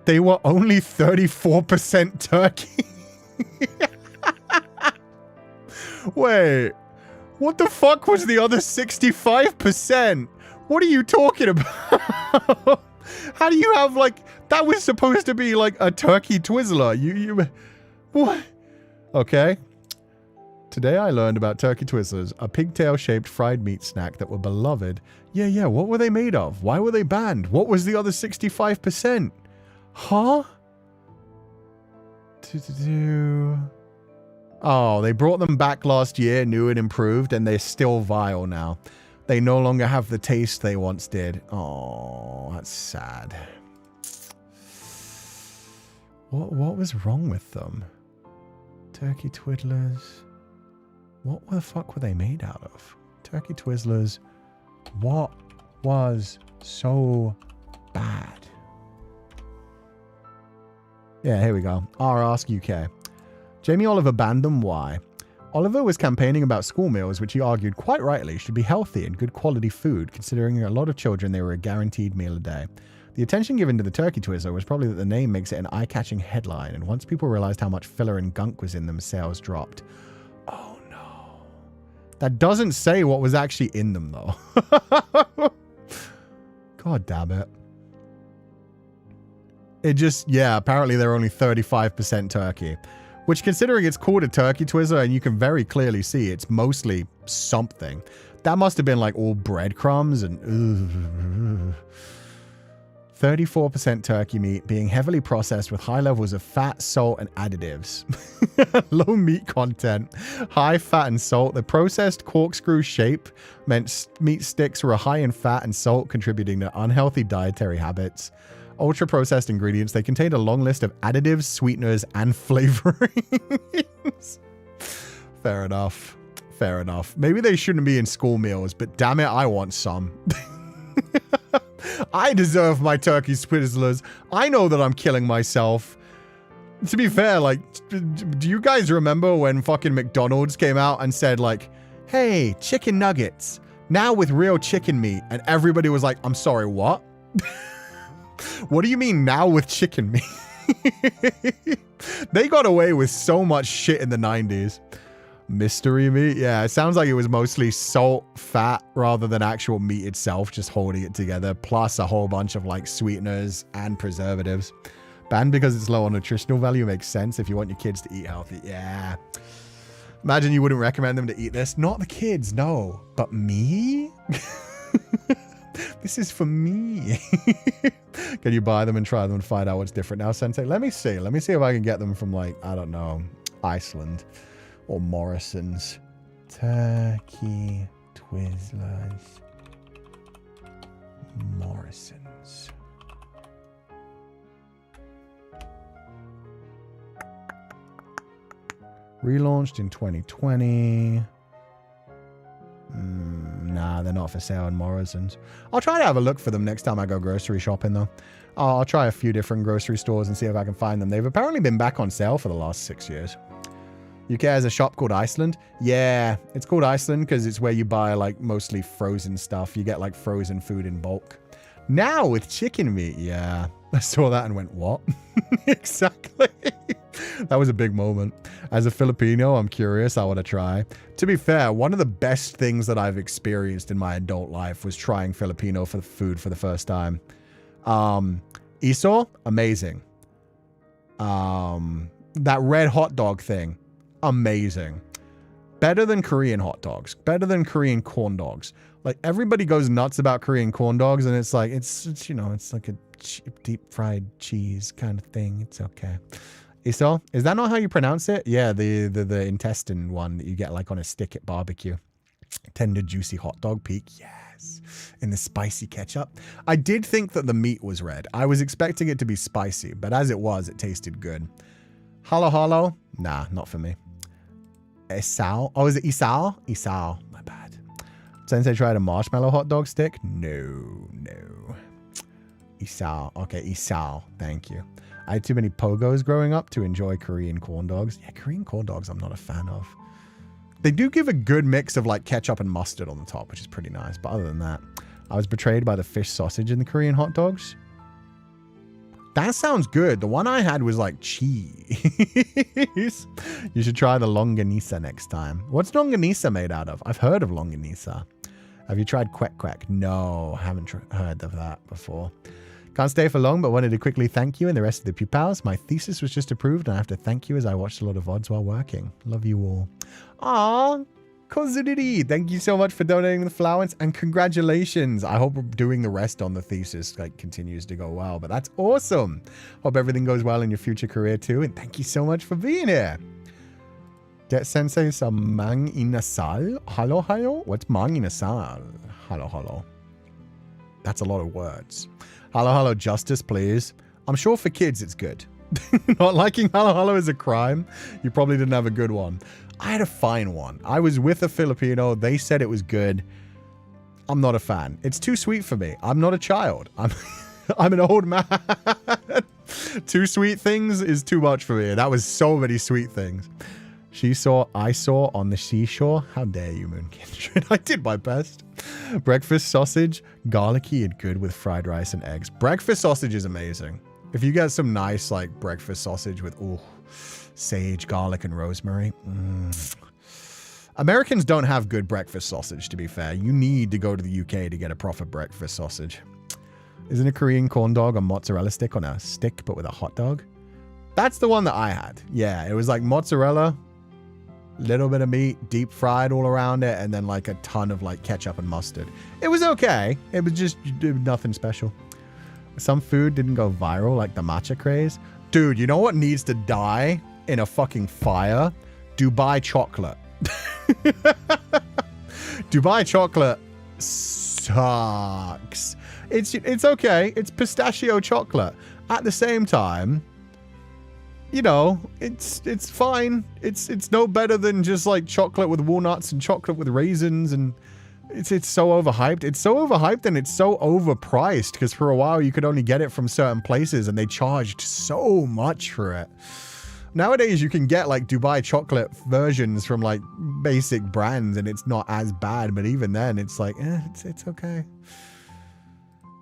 They were only 34% turkey. Wait, what the fuck was the other 65%? What are you talking about? How do you have, like, that was supposed to be like a turkey Twizzler. What? Okay. Today I learned about turkey Twizzlers, a pigtail-shaped fried meat snack that were beloved. Yeah, what were they made of? Why were they banned? What was the other 65%? Huh? Oh, they brought them back last year, new and improved, and they're still vile now. They no longer have the taste they once did. Oh, that's sad. What was wrong with them? Turkey Twizzlers. What the fuck were they made out of? Turkey Twizzlers. What was so bad? Yeah, here we go. Ask UK. Jamie Oliver banned them. Why? Oliver was campaigning about school meals, which he argued quite rightly should be healthy and good quality food, considering a lot of children they were a guaranteed meal a day. The attention given to the turkey Twizzler was probably that the name makes it an eye-catching headline, and once people realized how much filler and gunk was in them, sales dropped. Oh no. That doesn't say what was actually in them, though. God damn it. It just, yeah, apparently they're only 35% turkey. Which, considering it's called a turkey Twizzler, and you can very clearly see it's mostly something. That must have been like all breadcrumbs and... 34% turkey meat being heavily processed with high levels of fat, salt, and additives. Low meat content, high fat and salt. The processed corkscrew shape meant meat sticks were high in fat and salt, contributing to unhealthy dietary habits. Ultra-processed ingredients, they contained a long list of additives, sweeteners, and flavorings. Fair enough. Fair enough. Maybe they shouldn't be in school meals, but damn it, I want some. I deserve my turkey Twizzlers. I know that I'm killing myself. To be fair, like, do you guys remember when fucking McDonald's came out and said, like, hey, chicken nuggets, now with real chicken meat? And everybody was like, I'm sorry, what? What do you mean now with chicken meat? They got away with so much shit in the 90s. Mystery meat? Yeah, it sounds like it was mostly salt, fat, rather than actual meat itself, just holding it together, plus a whole bunch of like sweeteners and preservatives. Banned because it's low on nutritional value makes sense if you want your kids to eat healthy. Yeah. Imagine you wouldn't recommend them to eat this. Not the kids, no. But me? This is for me. Can you buy them and try them and find out what's different now, Sensei? Let me see. Let me see if I can get them from, like, I don't know, Iceland or Morrison's. Turkey Twizzlers. Morrison's. Relaunched in 2020. Nah, they're not for sale in Morrison's. I'll try to have a look for them next time I go grocery shopping, though. I'll try a few different grocery stores and see if I can find them. They've apparently been back on sale for the last 6 years. UK has a shop called Iceland. Yeah, it's called Iceland because it's where you buy, like, mostly frozen stuff. You get, like, frozen food in bulk. Now with chicken meat, yeah. I saw that and went, what? Exactly. That was a big moment. As a Filipino, I'm curious. I want to try. To be fair, one of the best things that I've experienced in my adult life was trying Filipino food for the first time. Iso, amazing. That red hot dog thing, amazing. Better than Korean hot dogs. Better than Korean corn dogs. Like, everybody goes nuts about Korean corn dogs, and it's like, it's you know, it's like a deep fried cheese kind of thing. It's okay. Iso, is that not how you pronounce it? Yeah, the intestine one that you get like on a stick at barbecue. Tender, juicy hot dog peak. Yes. In the spicy ketchup. I did think that the meat was red. I was expecting it to be spicy, but as it was, it tasted good. Halo halo? Nah, not for me. Isao? Oh, is it Isao? Isao. My bad. Sensei tried a marshmallow hot dog stick? No. Isao. Okay, Isao. Thank you. I had too many pogos growing up to enjoy Korean corn dogs. Yeah, Korean corn dogs I'm not a fan of. They do give a good mix of like ketchup and mustard on the top, which is pretty nice. But other than that, I was betrayed by the fish sausage in the Korean hot dogs. That sounds good. The one I had was like cheese. You should try the longanisa next time. What's longanisa made out of? I've heard of longanisa. Have you tried quack quack? No, haven't heard of that before. Can't stay for long, but wanted to quickly thank you and the rest of the pupils. My thesis was just approved, and I have to thank you as I watched a lot of VODs while working. Love you all. Aww, Kozuriri, thank you so much for donating the flowers, and congratulations. I hope doing the rest on the thesis like continues to go well, but that's awesome. Hope everything goes well in your future career too, and thank you so much for being here. Get Sensei some mang inasal? Halo halo? What's mang inasal? Halo halo. That's a lot of words. Halo halo justice, please. I'm sure for kids it's good. Not liking halo halo is a crime. You probably didn't have a good one. I had a fine one. I was with a Filipino. They said it was good. I'm not a fan. It's too sweet for me. I'm not a child. I'm an old man. Too sweet things is too much for me. That was so many sweet things. I saw on the seashore. How dare you, Moon Kindred? I did my best. Breakfast sausage, garlicky and good with fried rice and eggs. Breakfast sausage is amazing. If you get some nice like breakfast sausage with sage, garlic, and rosemary. Americans don't have good breakfast sausage, to be fair. You need to go to the UK to get a proper breakfast sausage. Isn't a Korean corn dog a mozzarella stick on a stick, but with a hot dog? That's the one that I had. Yeah, it was like mozzarella, little bit of meat, deep fried all around it, and then like a ton of like ketchup and mustard. It was okay. It was just nothing special. Some food didn't go viral, like the matcha craze. Dude, you know what needs to die in a fucking fire? Dubai chocolate. Dubai chocolate sucks. It's okay. It's pistachio chocolate. At the same time, you know, it's fine. It's no better than just like chocolate with walnuts and chocolate with raisins, and it's so overhyped. It's so overhyped and it's so overpriced because for a while you could only get it from certain places and they charged so much for it. Nowadays you can get like Dubai chocolate versions from like basic brands and it's not as bad, but even then it's like, it's okay.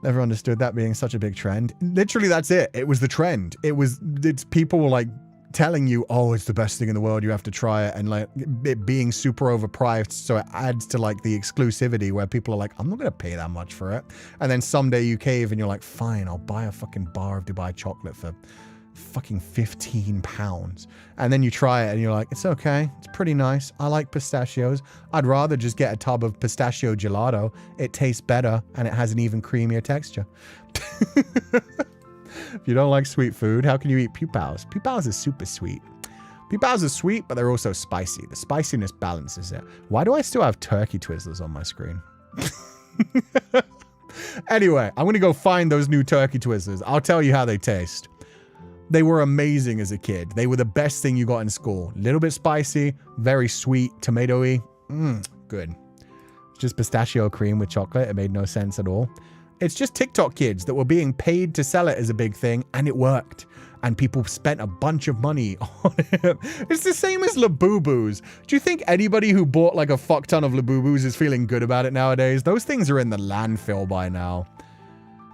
Never understood that being such a big trend. Literally, that's it. It was the trend. It's people like telling you, oh, it's the best thing in the world. You have to try it. And like it being super overpriced. So it adds to like the exclusivity where people are like, I'm not going to pay that much for it. And then someday you cave and you're like, fine, I'll buy a fucking bar of Dubai chocolate for fucking £15. And then you try it and you're like, it's okay. It's pretty nice. I like pistachios. I'd rather just get a tub of pistachio gelato. It tastes better and it has an even creamier texture. If you don't like sweet food, how can you eat pupals? Pupals are super sweet. Pupals are sweet, but they're also spicy. The spiciness balances it. Why do I still have turkey twizzlers on my screen? Anyway, I'm going to go find those new turkey twizzlers. I'll tell you how they taste. They were amazing as a kid. They were the best thing you got in school. Little bit spicy, very sweet, tomatoey. Good. It's just pistachio cream with chocolate. It made no sense at all. It's just TikTok kids that were being paid to sell it as a big thing, and it worked. And people spent a bunch of money on it. It's the same as Labubus. Do you think anybody who bought like a fuck ton of Labubus is feeling good about it nowadays? Those things are in the landfill by now.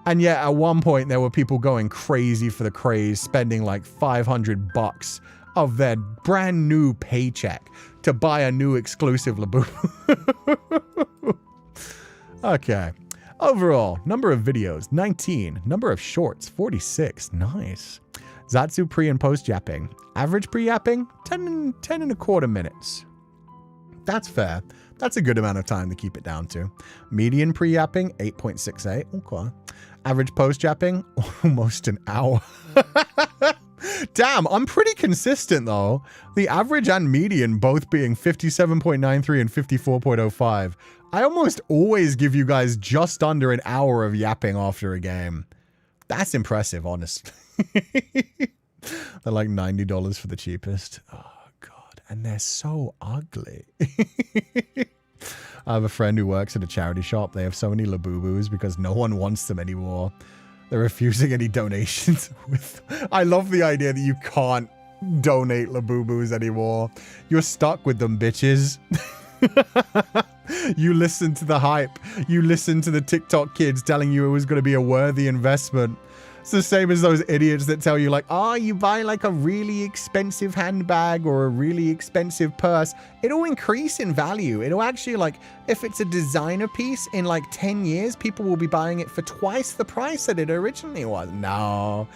And yet at one point there were people going crazy for the craze, spending like $500 of their brand new paycheck to buy a new exclusive Labubu. Okay. Overall, number of videos, 19. Number of shorts, 46. Nice. Zatsu pre and post yapping. Average pre-yapping, 10 and a quarter minutes. That's fair. That's a good amount of time to keep it down to. Median pre-yapping, 8.68. Okay. Average post yapping, almost an hour. Damn, I'm pretty consistent though. The average and median both being 57.93 and 54.05. I almost always give you guys just under an hour of yapping after a game. That's impressive, honestly. They're like $90 for the cheapest. Oh, God. And they're so ugly. I have a friend who works at a charity shop. They have so many Labubus because no one wants them anymore. They're refusing any donations. I love the idea that you can't donate Labubus anymore. You're stuck with them, bitches. You listen to the hype. You listen to the TikTok kids telling you it was going to be a worthy investment. It's the same as those idiots that tell you like, oh, you buy like a really expensive handbag or a really expensive purse. It'll increase in value. It'll actually like, if it's a designer piece in like 10 years, people will be buying it for twice the price that it originally was. No.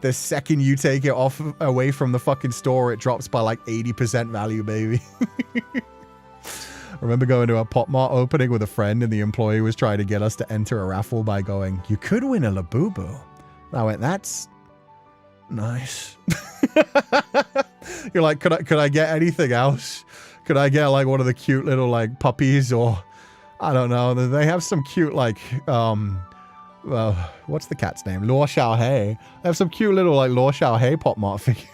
The second you take it away from the fucking store, it drops by like 80% value, baby. I remember going to a Pop Mart opening with a friend and the employee was trying to get us to enter a raffle by going, you could win a Labubu. I went, that's nice. You're like, could I get anything else? Could I get like one of the cute little like puppies or I don't know. They have some cute like, well, what's the cat's name? Luo Xiaohei. They have some cute little like Luo Xiaohei Pop Mart figures.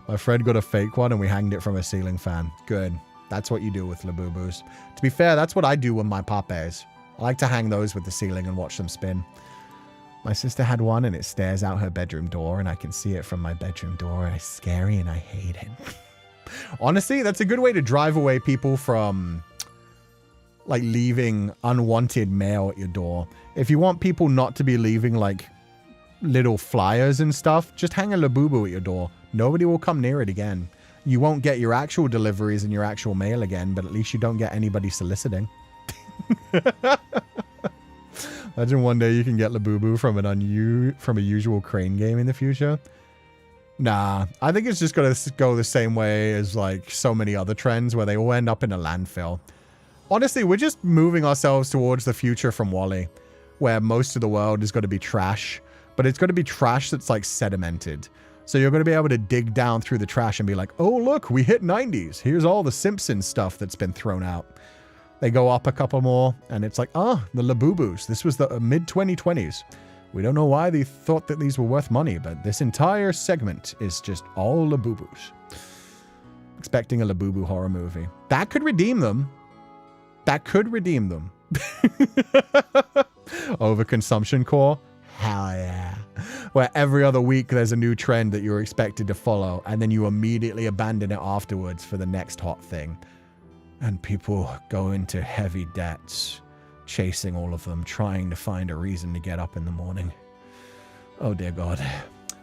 My friend got a fake one and we hanged it from a ceiling fan. Good. That's what you do with Labubus. To be fair, that's what I do with my papes. I like to hang those with the ceiling and watch them spin. My sister had one and it stares out her bedroom door and I can see it from my bedroom door. It's scary and I hate it. Honestly, that's a good way to drive away people from like leaving unwanted mail at your door. If you want people not to be leaving like little flyers and stuff, just hang a Labubu at your door. Nobody will come near it again. You won't get your actual deliveries and your actual mail again, but at least you don't get anybody soliciting. Imagine one day you can get Labubu from a usual crane game in the future. Nah, I think it's just going to go the same way as like so many other trends where they all end up in a landfill. Honestly, we're just moving ourselves towards the future from WALL-E, where most of the world is going to be trash, but it's going to be trash that's like sedimented. So you're going to be able to dig down through the trash and be like, oh, look, we hit 90s. Here's all the Simpsons stuff that's been thrown out. They go up a couple more and it's like, oh, the Labubus. This was the mid-2020s. We don't know why they thought that these were worth money, but this entire segment is just all Labubus. Expecting a Labubu horror movie. That could redeem them. That could redeem them. Overconsumption core? Hell yeah. Where every other week there's a new trend that you're expected to follow and then you immediately abandon it afterwards for the next hot thing. And people go into heavy debts, chasing all of them, trying to find a reason to get up in the morning. Oh dear God.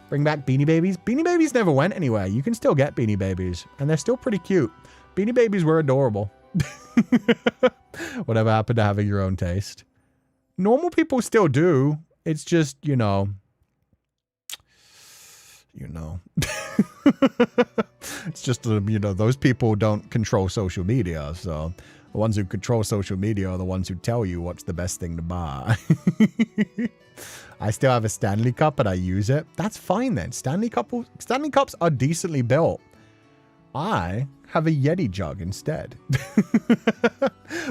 Bring back Beanie Babies. Beanie Babies never went anywhere. You can still get Beanie Babies and they're still pretty cute. Beanie Babies were adorable. Whatever happened to having your own taste? Normal people still do. It's just, you know. It's just, those people don't control social media. So the ones who control social media are the ones who tell you what's the best thing to buy. I still have a Stanley Cup, but I use it. That's fine then. Stanley Cups are decently built. I have a Yeti jug instead.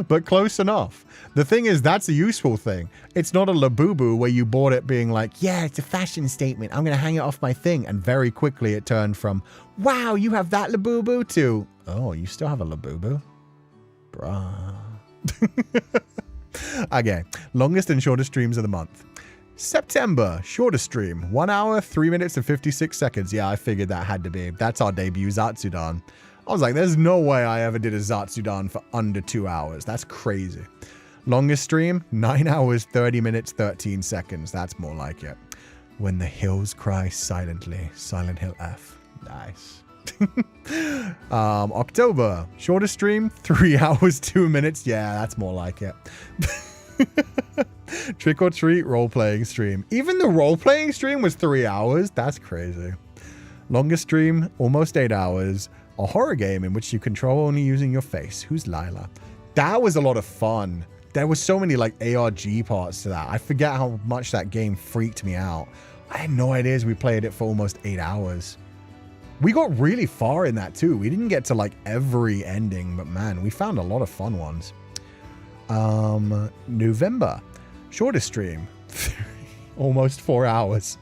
But close enough. The thing is, that's a useful thing. It's not a Labubu where you bought it being like, yeah, it's a fashion statement. I'm going to hang it off my thing. And very quickly it turned from, wow, you have that Labubu to, oh, you still have a Labubu? Bruh. Okay, longest and shortest streams of the month. September, shortest stream, 1 hour, 3 minutes and 56 seconds. Yeah, I figured that had to be. That's our debut Zatsudan. I was like, there's no way I ever did a Zatsudan for under 2 hours. That's crazy. Longest stream, 9 hours, 30 minutes, 13 seconds. That's more like it. When the hills cry silently. Silent Hill F. Nice. October, shortest stream, 3 hours, 2 minutes. Yeah, that's more like it. Trick or treat role-playing stream. Even the role-playing stream was 3 hours. That's crazy. Longest stream, almost 8 hours. A horror game in which you control only using your face. Who's Lila? That was a lot of fun. There was so many like ARG parts to that. I forget how much that game freaked me out. I had no idea we played it for almost 8 hours. We got really far in that too. We didn't get to like every ending, but man, we found a lot of fun ones. November, shortest stream, almost 4 hours.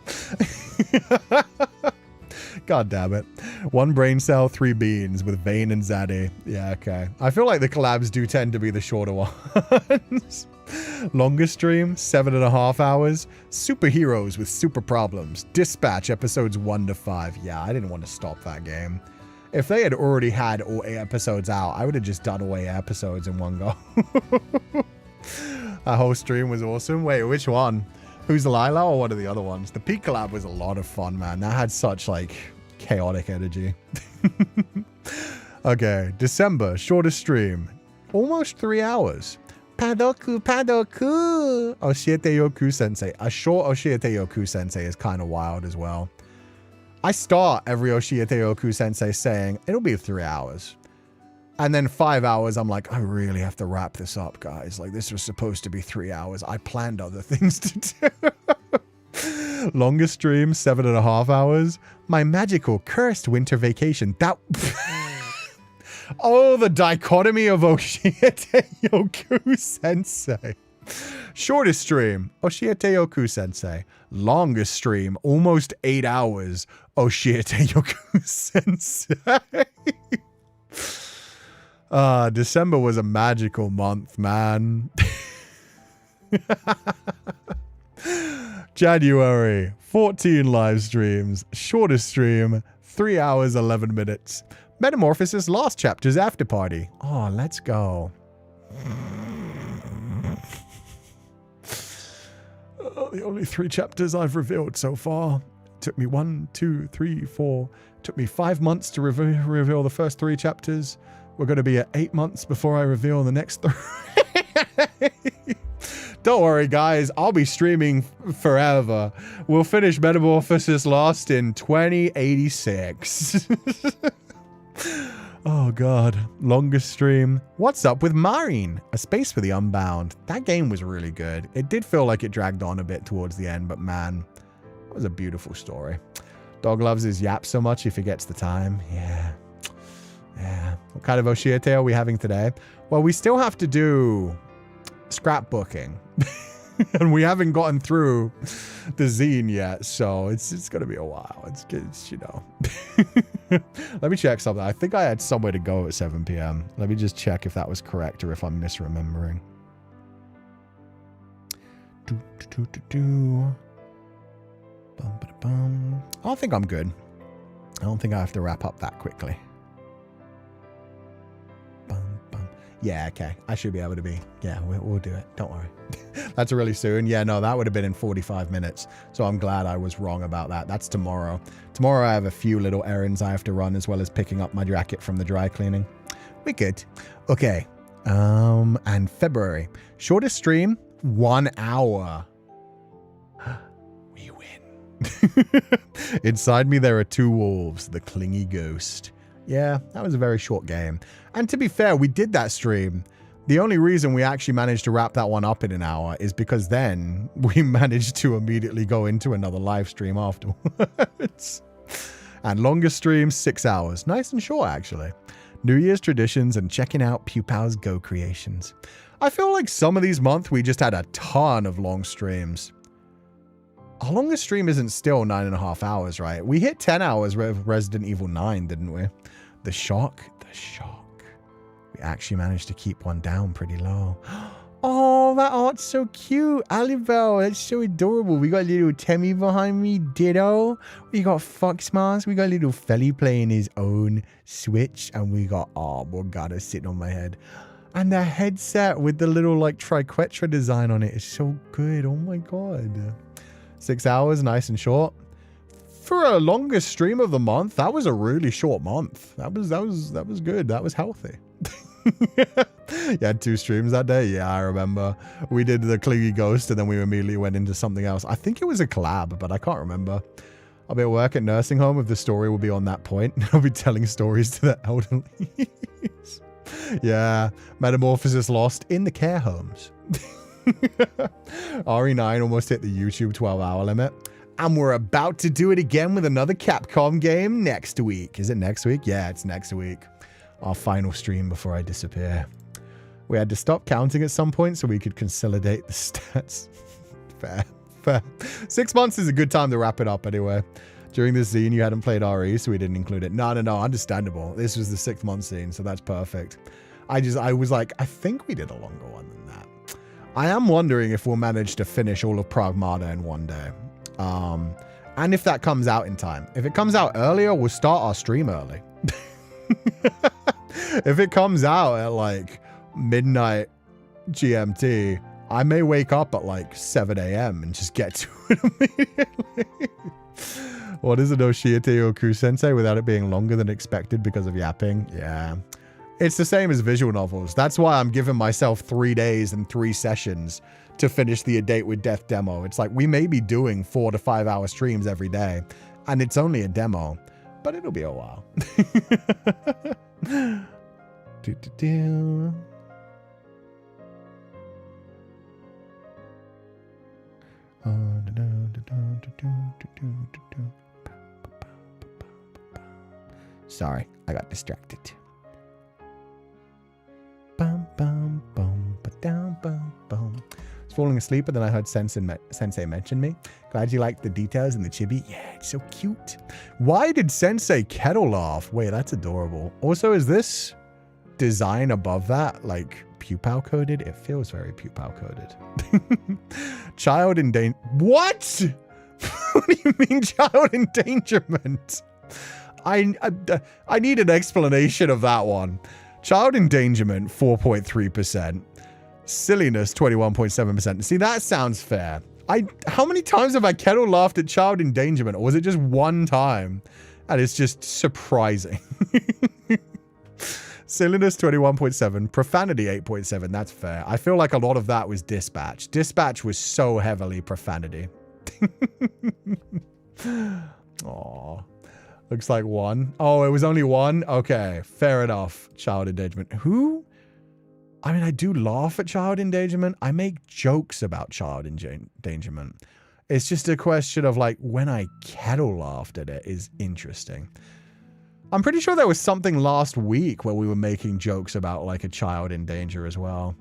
God damn it. 1 brain cell, 3 beans with Vane and Zaddy. Yeah, okay. I feel like the collabs do tend to be the shorter ones. Longest stream, 7.5 hours. Superheroes with super problems. Dispatch episodes 1 to 5. Yeah, I didn't want to stop that game. If they had already had all 8 episodes out, I would have just done all 8 episodes in one go. That whole stream was awesome. Wait, which one? Who's Lila or one of the other ones? The Peak collab was a lot of fun, man. That had such like chaotic energy. Okay, December, shortest stream. Almost 3 hours. Padoku, Padoku. Oshiete yo Cú-Sensei. A short Oshiete yo Cú-Sensei is kind of wild as well. I start every Oshiete yo Cú-Sensei saying, it'll be 3 hours. And then 5 hours, I'm like, I really have to wrap this up, guys. Like, this was supposed to be 3 hours. I planned other things to do. Longest stream, 7.5 hours. My magical cursed winter vacation. That... Oh, the dichotomy of Oshiete yo Cú-Sensei. Shortest stream, Oshiete yo Cú-Sensei. Longest stream, almost 8 hours, Oshiete yo Cú-Sensei. December was a magical month, man. January, 14 live streams. Shortest stream, 3 hours, 11 minutes. Metamorphosis Lost Chapters After Party. Oh, let's go. The only 3 chapters I've revealed so far. Took me 1, 2, 3, 4. Took me 5 months to reveal the first 3 chapters. We're going to be at 8 months before I reveal the next 3. Don't worry, guys. I'll be streaming forever. We'll finish Metamorphosis Lost in 2086. Oh, God. Longest stream. What's up with Marine? A Space for the Unbound. That game was really good. It did feel like it dragged on a bit towards the end, but man, it was a beautiful story. Dog loves his yap so much he forgets the time. Yeah. Yeah. What kind of Oshiete are we having today? Well, we still have to do scrapbooking. And we haven't gotten through the zine yet, so it's going to be a while. It's you know. Let me check something. I think I had somewhere to go at 7 p.m. Let me just check if that was correct or if I'm misremembering. I don't think I'm good. I don't think I have to wrap up that quickly. Yeah, okay. I should be able to be. Yeah, we'll do it. Don't worry. That's really soon. Yeah, no, that would have been in 45 minutes. So I'm glad I was wrong about that. That's tomorrow. Tomorrow I have a few little errands I have to run as well as picking up my jacket from the dry cleaning. We're good. Okay. And February. Shortest stream, 1 hour. We win. Inside me there are 2 wolves, the clingy ghost. Yeah, that was a very short game. And to be fair, we did that stream. The only reason we actually managed to wrap that one up in an hour is because then we managed to immediately go into another live stream afterwards. And longest stream, 6 hours. Nice and short, actually. New Year's traditions and checking out Pupal's Go creations. I feel like some of these months we just had a ton of long streams. Our longest stream isn't still 9.5 hours, right? We hit 10 hours with Resident Evil 9, didn't we? The shock. We actually managed to keep one down pretty low. Oh, that art's so cute. Alibel, that's so adorable. We got little Temmie behind me, Ditto. We got Foxmas. We got little Felly playing his own Switch. And we got, oh, Morgana sitting on my head. And the headset with the little, like, triquetra design on it is so good. Oh, my God. 6 hours, nice and short. For a longest stream of the month, that was a really short month. That was good. That was healthy. You had 2 streams that day? Yeah, I remember. We did the Clingy Ghost and then we immediately went into something else. I think it was a collab, but I can't remember. I'll be at work at nursing home if the story will be on that point. I'll be telling stories to the elderly. Yeah, Metamorphosis Lost in the care homes. RE9 almost hit the YouTube 12-hour limit. And we're about to do it again with another Capcom game next week. Is it next week? Yeah, it's next week. Our final stream before I disappear. We had to stop counting at some point so we could consolidate the stats. Fair. 6 months is a good time to wrap it up anyway. During this scene, you hadn't played RE, so we didn't include it. No, understandable. This was the 6th month scene, so that's perfect. I was like, I think we did a longer one than that. I am wondering if we'll manage to finish all of Pragmata in one day. And if that comes out in time. If it comes out earlier, we'll start our stream early. If it comes out at like midnight GMT, I may wake up at like 7 a.m. and just get to it immediately. What is an Oshiete or Cú-Sensei without it being longer than expected because of yapping? Yeah. It's the same as visual novels. That's why I'm giving myself 3 days and 3 sessions to finish the A Date with Death demo. It's like we may be doing 4 to 5 hour streams every day, and it's only a demo, but it'll be a while. Sorry, I got distracted. Bum, bum, bum, ba-dum, bum, bum. I was falling asleep, but then I heard Sensei mention me. Glad you liked the details in the chibi. Yeah, it's so cute. Why did Sensei kettle laugh? Wait, that's adorable. Also, is this design above that like Pupal coded? It feels very Pupal coded. Child endangerment. What? What do you mean child endangerment? I need an explanation of that one. Child endangerment, 4.3%. Silliness, 21.7%. See, that sounds fair. How many times have I kettle laughed at child endangerment? Or was it just one time? And it's just surprising. Silliness, 21.7. Profanity, 8.7. That's fair. I feel like a lot of that was Dispatch. Dispatch was so heavily profanity. Aww. Looks like 1. Oh, it was only 1? Okay, fair enough. Child endangerment. Who? I mean, I do laugh at child endangerment. I make jokes about child endangerment. It's just a question of like when I kettle laughed at it is interesting. I'm pretty sure there was something last week where we were making jokes about like a child in danger as well.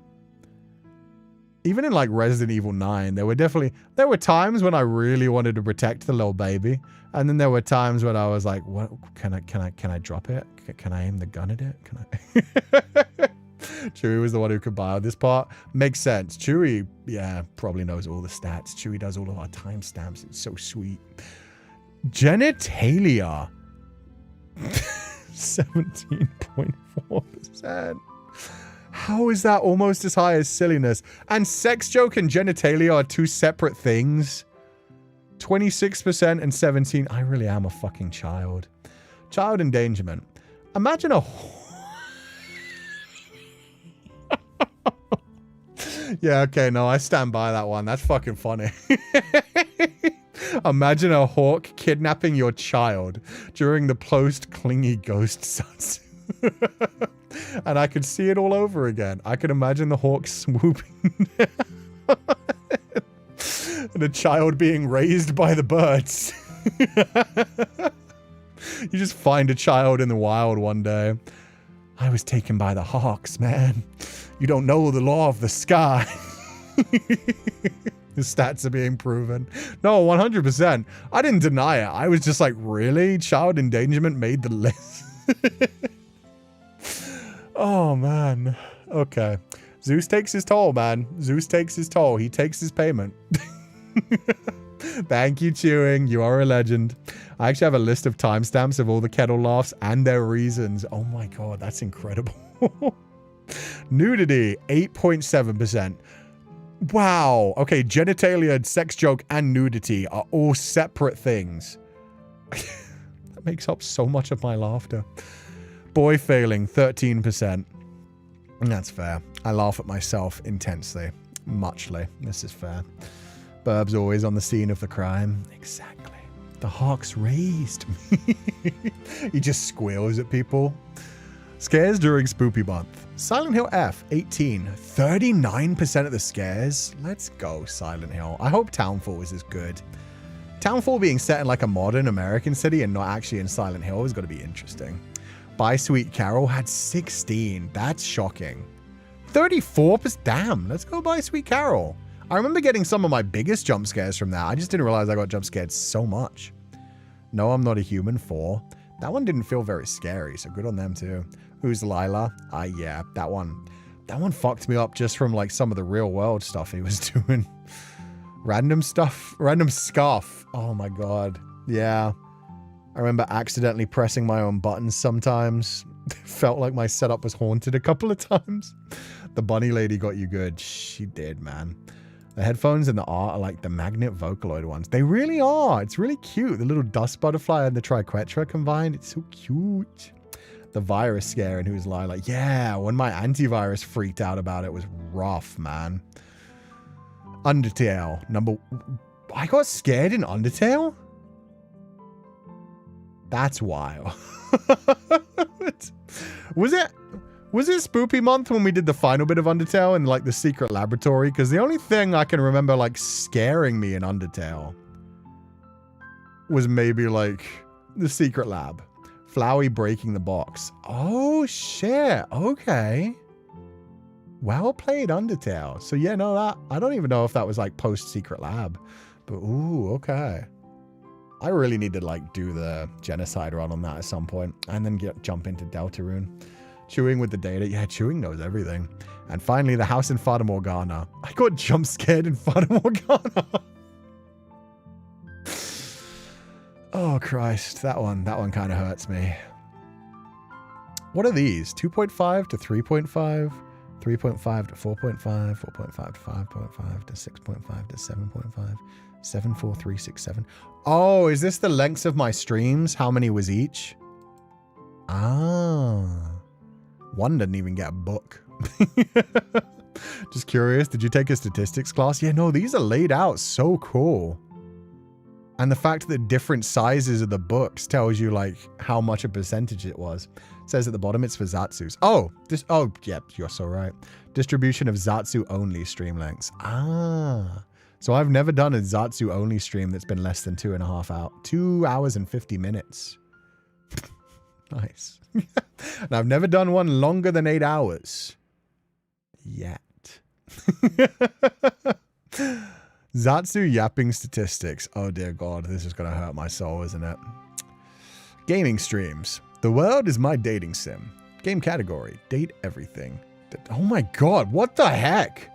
Even in like Resident Evil 9, there were times when I really wanted to protect the little baby. And then there were times when I was like, what can I drop it? Can I aim the gun at it? Can I? Chewie was the one who compiled this part. Makes sense. Chewie, yeah, probably knows all the stats. Chewie does all of our timestamps. It's so sweet. Genitalia. 17.4%. How is that almost as high as silliness? And sex joke and genitalia are 2 separate things. 26% and 17. I really am a fucking child. Child endangerment. Imagine a... Yeah, okay, no, I stand by that one. That's fucking funny. Imagine a hawk kidnapping your child during the post-clingy ghost suns. And I could see it all over again. I could imagine the hawk swooping down. And a child being raised by the birds. You just find a child in the wild one day. I was taken by the hawks, man. You don't know the law of the sky. The stats are being proven. No, 100%. I didn't deny it. I was just like, really? Child endangerment made the list? Oh, man. Okay. Zeus takes his toll, man. Zeus takes his toll. He takes his payment. Thank you, Chewing. You are a legend. I actually have a list of timestamps of all the kettle laughs and their reasons. Oh my god, that's incredible. Nudity, 8.7%. Wow. Okay, genitalia, sex joke, and nudity are all separate things. That makes up so much of my laughter. Boy failing, 13%. That's fair. I laugh at myself intensely. Muchly. This is fair. Burb's always on the scene of the crime. Exactly. The hawk's raised. He just squeals at people. Scares during Spoopy Month. Silent Hill F, 18. 39% of the scares. Let's go, Silent Hill. I hope Townfall is as good. Townfall being set in like a modern American city and not actually in Silent Hill is going to be interesting. Buy Sweet Carol had 16. That's shocking. 34%. Damn, let's go Buy Sweet Carol. I remember getting some of my biggest jump scares from that. I just didn't realize I got jump scared so much. No, I'm Not a Human, 4. That one didn't feel very scary, so good on them too. Who's Lila? Yeah, that one fucked me up just from like some of the real world stuff he was doing. Random stuff, random scuff. Oh my god. Yeah. I remember accidentally pressing my own buttons sometimes. Felt like my setup was haunted a couple of times. The bunny lady got you good. She did, man. The headphones and the art are like the magnet Vocaloid ones. They really are. It's really cute. The little dust butterfly and the triquetra combined. It's so cute. The virus scare and Who's Lila. Yeah, when my antivirus freaked out about it was rough, man. Undertale. I got scared in Undertale? That's wild. Was it Spoopy Month when we did the final bit of Undertale in like the secret laboratory? Because the only thing I can remember like scaring me in Undertale was maybe like the secret lab. Flowey breaking the box. Oh shit. Okay. Well played, Undertale. So yeah, no, that I don't even know if that was like post secret lab. But ooh, okay. I really need to like do the genocide run on that at some point and then jump into Deltarune. Chewing with the data. Yeah, Chewing knows everything. And finally, the house in Fata Morgana. I got jump scared in Fata Morgana. Oh, Christ. That one kind of hurts me. What are these? 2.5 to 3.5? 3.5 to 4.5? 4.5 to 5.5 to 6.5 to 7.5? 7, 4, 3, 6, 7. Oh, is this the lengths of my streams? How many was each? Ah. One didn't even get a book. Just curious, did you take a statistics class? Yeah, no, these are laid out so cool. And the fact that different sizes of the books tells you like how much a percentage it was. It says at the bottom it's for Zatsus. Oh, yep, you're so right. Distribution of Zatsu only stream lengths. Ah. So I've never done a Zatsu only stream that's been less than 2.5 hours. 2 hours and 50 minutes. Nice. And I've never done one longer than 8 hours. Yet. Zatsu yapping statistics. Oh dear God, this is going to hurt my soul, isn't it? Gaming streams. The world is my dating sim. Game category. Date everything. Oh my God, what the heck?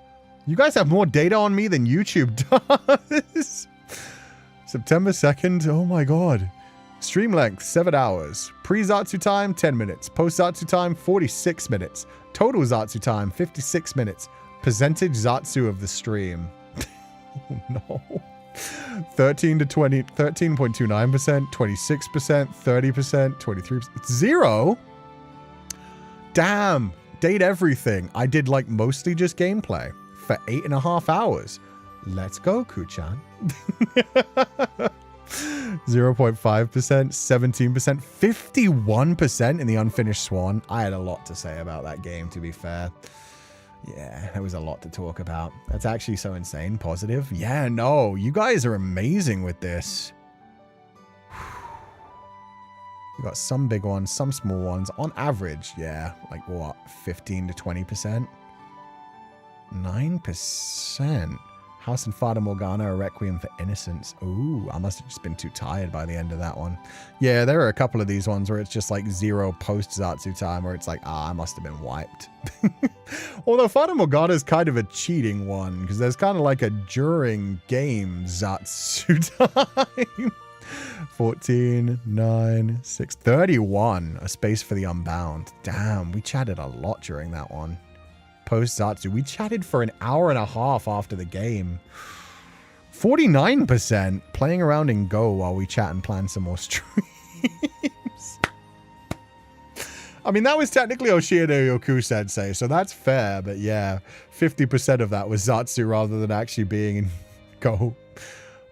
You guys have more data on me than YouTube does. September 2nd. Oh my God. Stream length, 7 hours. Pre-Zatsu time, 10 minutes. Post-Zatsu time, 46 minutes. Total Zatsu time, 56 minutes. Percentage Zatsu of the stream. Oh no. 13 to 20, 13.29%, 26%, 30%, 23%. 0? Damn. Date everything. I did like mostly just gameplay for 8.5 hours. Let's go, Kuchan. 0.5%, 17%, 51% in the Unfinished Swan. I had a lot to say about that game, to be fair. Yeah, there was a lot to talk about. That's actually so insane. Positive. Yeah, no, you guys are amazing with this. You got some big ones, some small ones. On average, yeah, like what, 15 to 20%? 9%? House and Fata Morgana, A Requiem for Innocence. Ooh, I must have just been too tired by the end of that one. Yeah, there are a couple of these ones where it's just like 0 post-Zatsu time, where it's like, I must have been wiped. Although Fata Morgana is kind of a cheating one, because there's kind of like a during game Zatsu time. 14, 9, 6, 31. A Space for the Unbound. Damn, we chatted a lot during that one. Post-Zatsu. We chatted for an hour and a half after the game. 49% playing around in Go while we chat and plan some more streams. I mean, that was technically Oshiete or Cú-Sensei, so that's fair, but yeah, 50% of that was Zatsu rather than actually being in Go.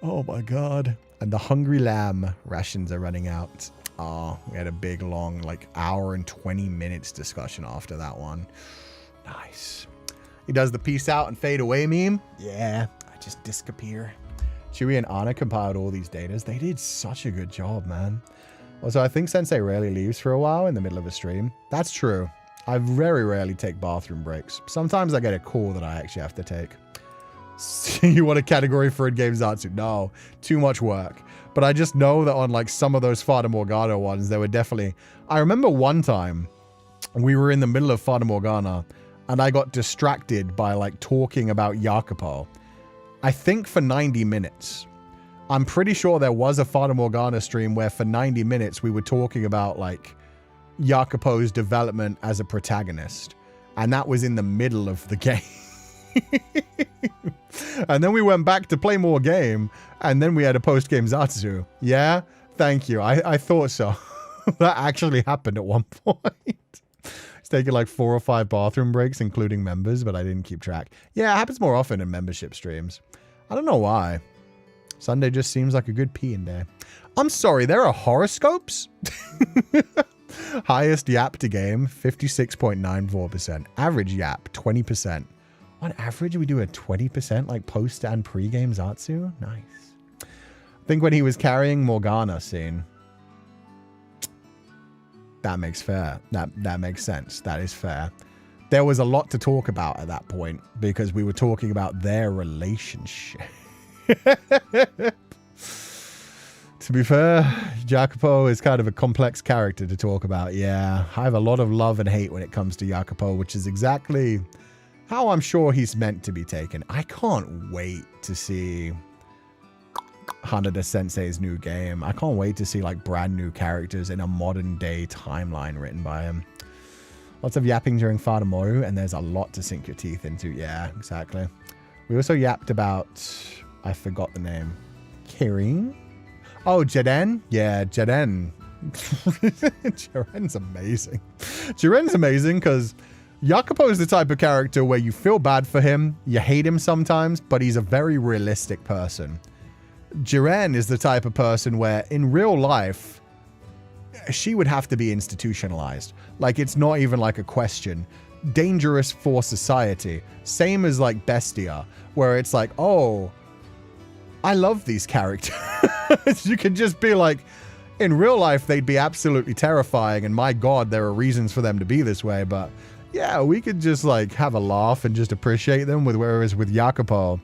Oh my god. And the Hungry Lamb rations are running out. Oh, we had a big, long, like, hour and 20 minutes discussion after that one. Nice. He does the peace out and fade away meme. Yeah, I just disappear. Chewie and Anna compiled all these datas. They did such a good job, man. Also, I think Sensei rarely leaves for a while in the middle of a stream. That's true. I very rarely take bathroom breaks. Sometimes I get a call that I actually have to take. You want a category for in-game Zatsu? No, too much work. But I just know that on like some of those Fata Morgana ones, there were definitely... I remember one time we were in the middle of Fata Morgana and I got distracted by like talking about Jacopo. I think for 90 minutes. I'm pretty sure there was a Fata Morgana stream where for 90 minutes we were talking about like Jacopo's development as a protagonist. And that was in the middle of the game. And then we went back to play more game and then we had a post-game Zatsu. Yeah, thank you. I thought so. That actually happened at one point. It's taken like 4 or 5 bathroom breaks, including members, but I didn't keep track. Yeah, it happens more often in membership streams. I don't know why. Sunday just seems like a good peeing day. I'm sorry, there are horoscopes? Highest yap to game, 56.94%. Average yap, 20%. On average, we do a 20% like post and pre-game Zatsu. Nice. I think when he was carrying Morgana scene. That makes fair. That makes sense. That is fair. There was a lot to talk about at that point because we were talking about their relationship. To be fair, Jacopo is kind of a complex character to talk about. Yeah, I have a lot of love and hate when it comes to Jacopo, which is exactly how I'm sure he's meant to be taken. I can't wait to see Hanada Sensei's new game. I can't wait to see like brand new characters in a modern day timeline written by him. Lots of yapping during Fata Moru, and there's a lot to sink your teeth into. Yeah, exactly. We also yapped about, I forgot the name. Kirin? Oh, Jeden? Yeah, Jeden. Jiren's amazing. Jiren's amazing because Jacopo is the type of character where you feel bad for him, you hate him sometimes, but he's a very realistic person. Jiren is the type of person where in real life, she would have to be institutionalized. Like, it's not even like a question. Dangerous for society. Same as like Bestia, where it's like, oh, I love these characters. You can just be like, in real life, they'd be absolutely terrifying. And my God, there are reasons for them to be this way. But yeah, we could just like have a laugh and just appreciate them. Whereas with Jacopo,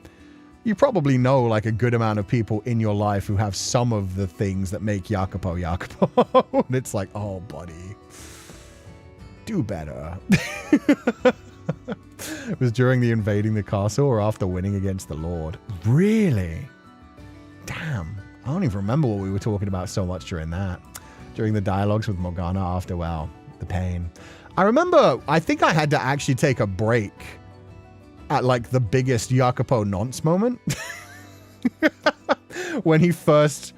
you probably know like a good amount of people in your life who have some of the things that make Jacopo Jacopo. And it's like, oh, buddy, do better. It was during the invading the castle or after winning against the Lord. Really? Damn. I don't even remember what we were talking about so much during that. During the dialogues with Morgana after, well, the pain. I remember, I think I had to actually take a break at like the biggest Jacopo nonce moment. When he first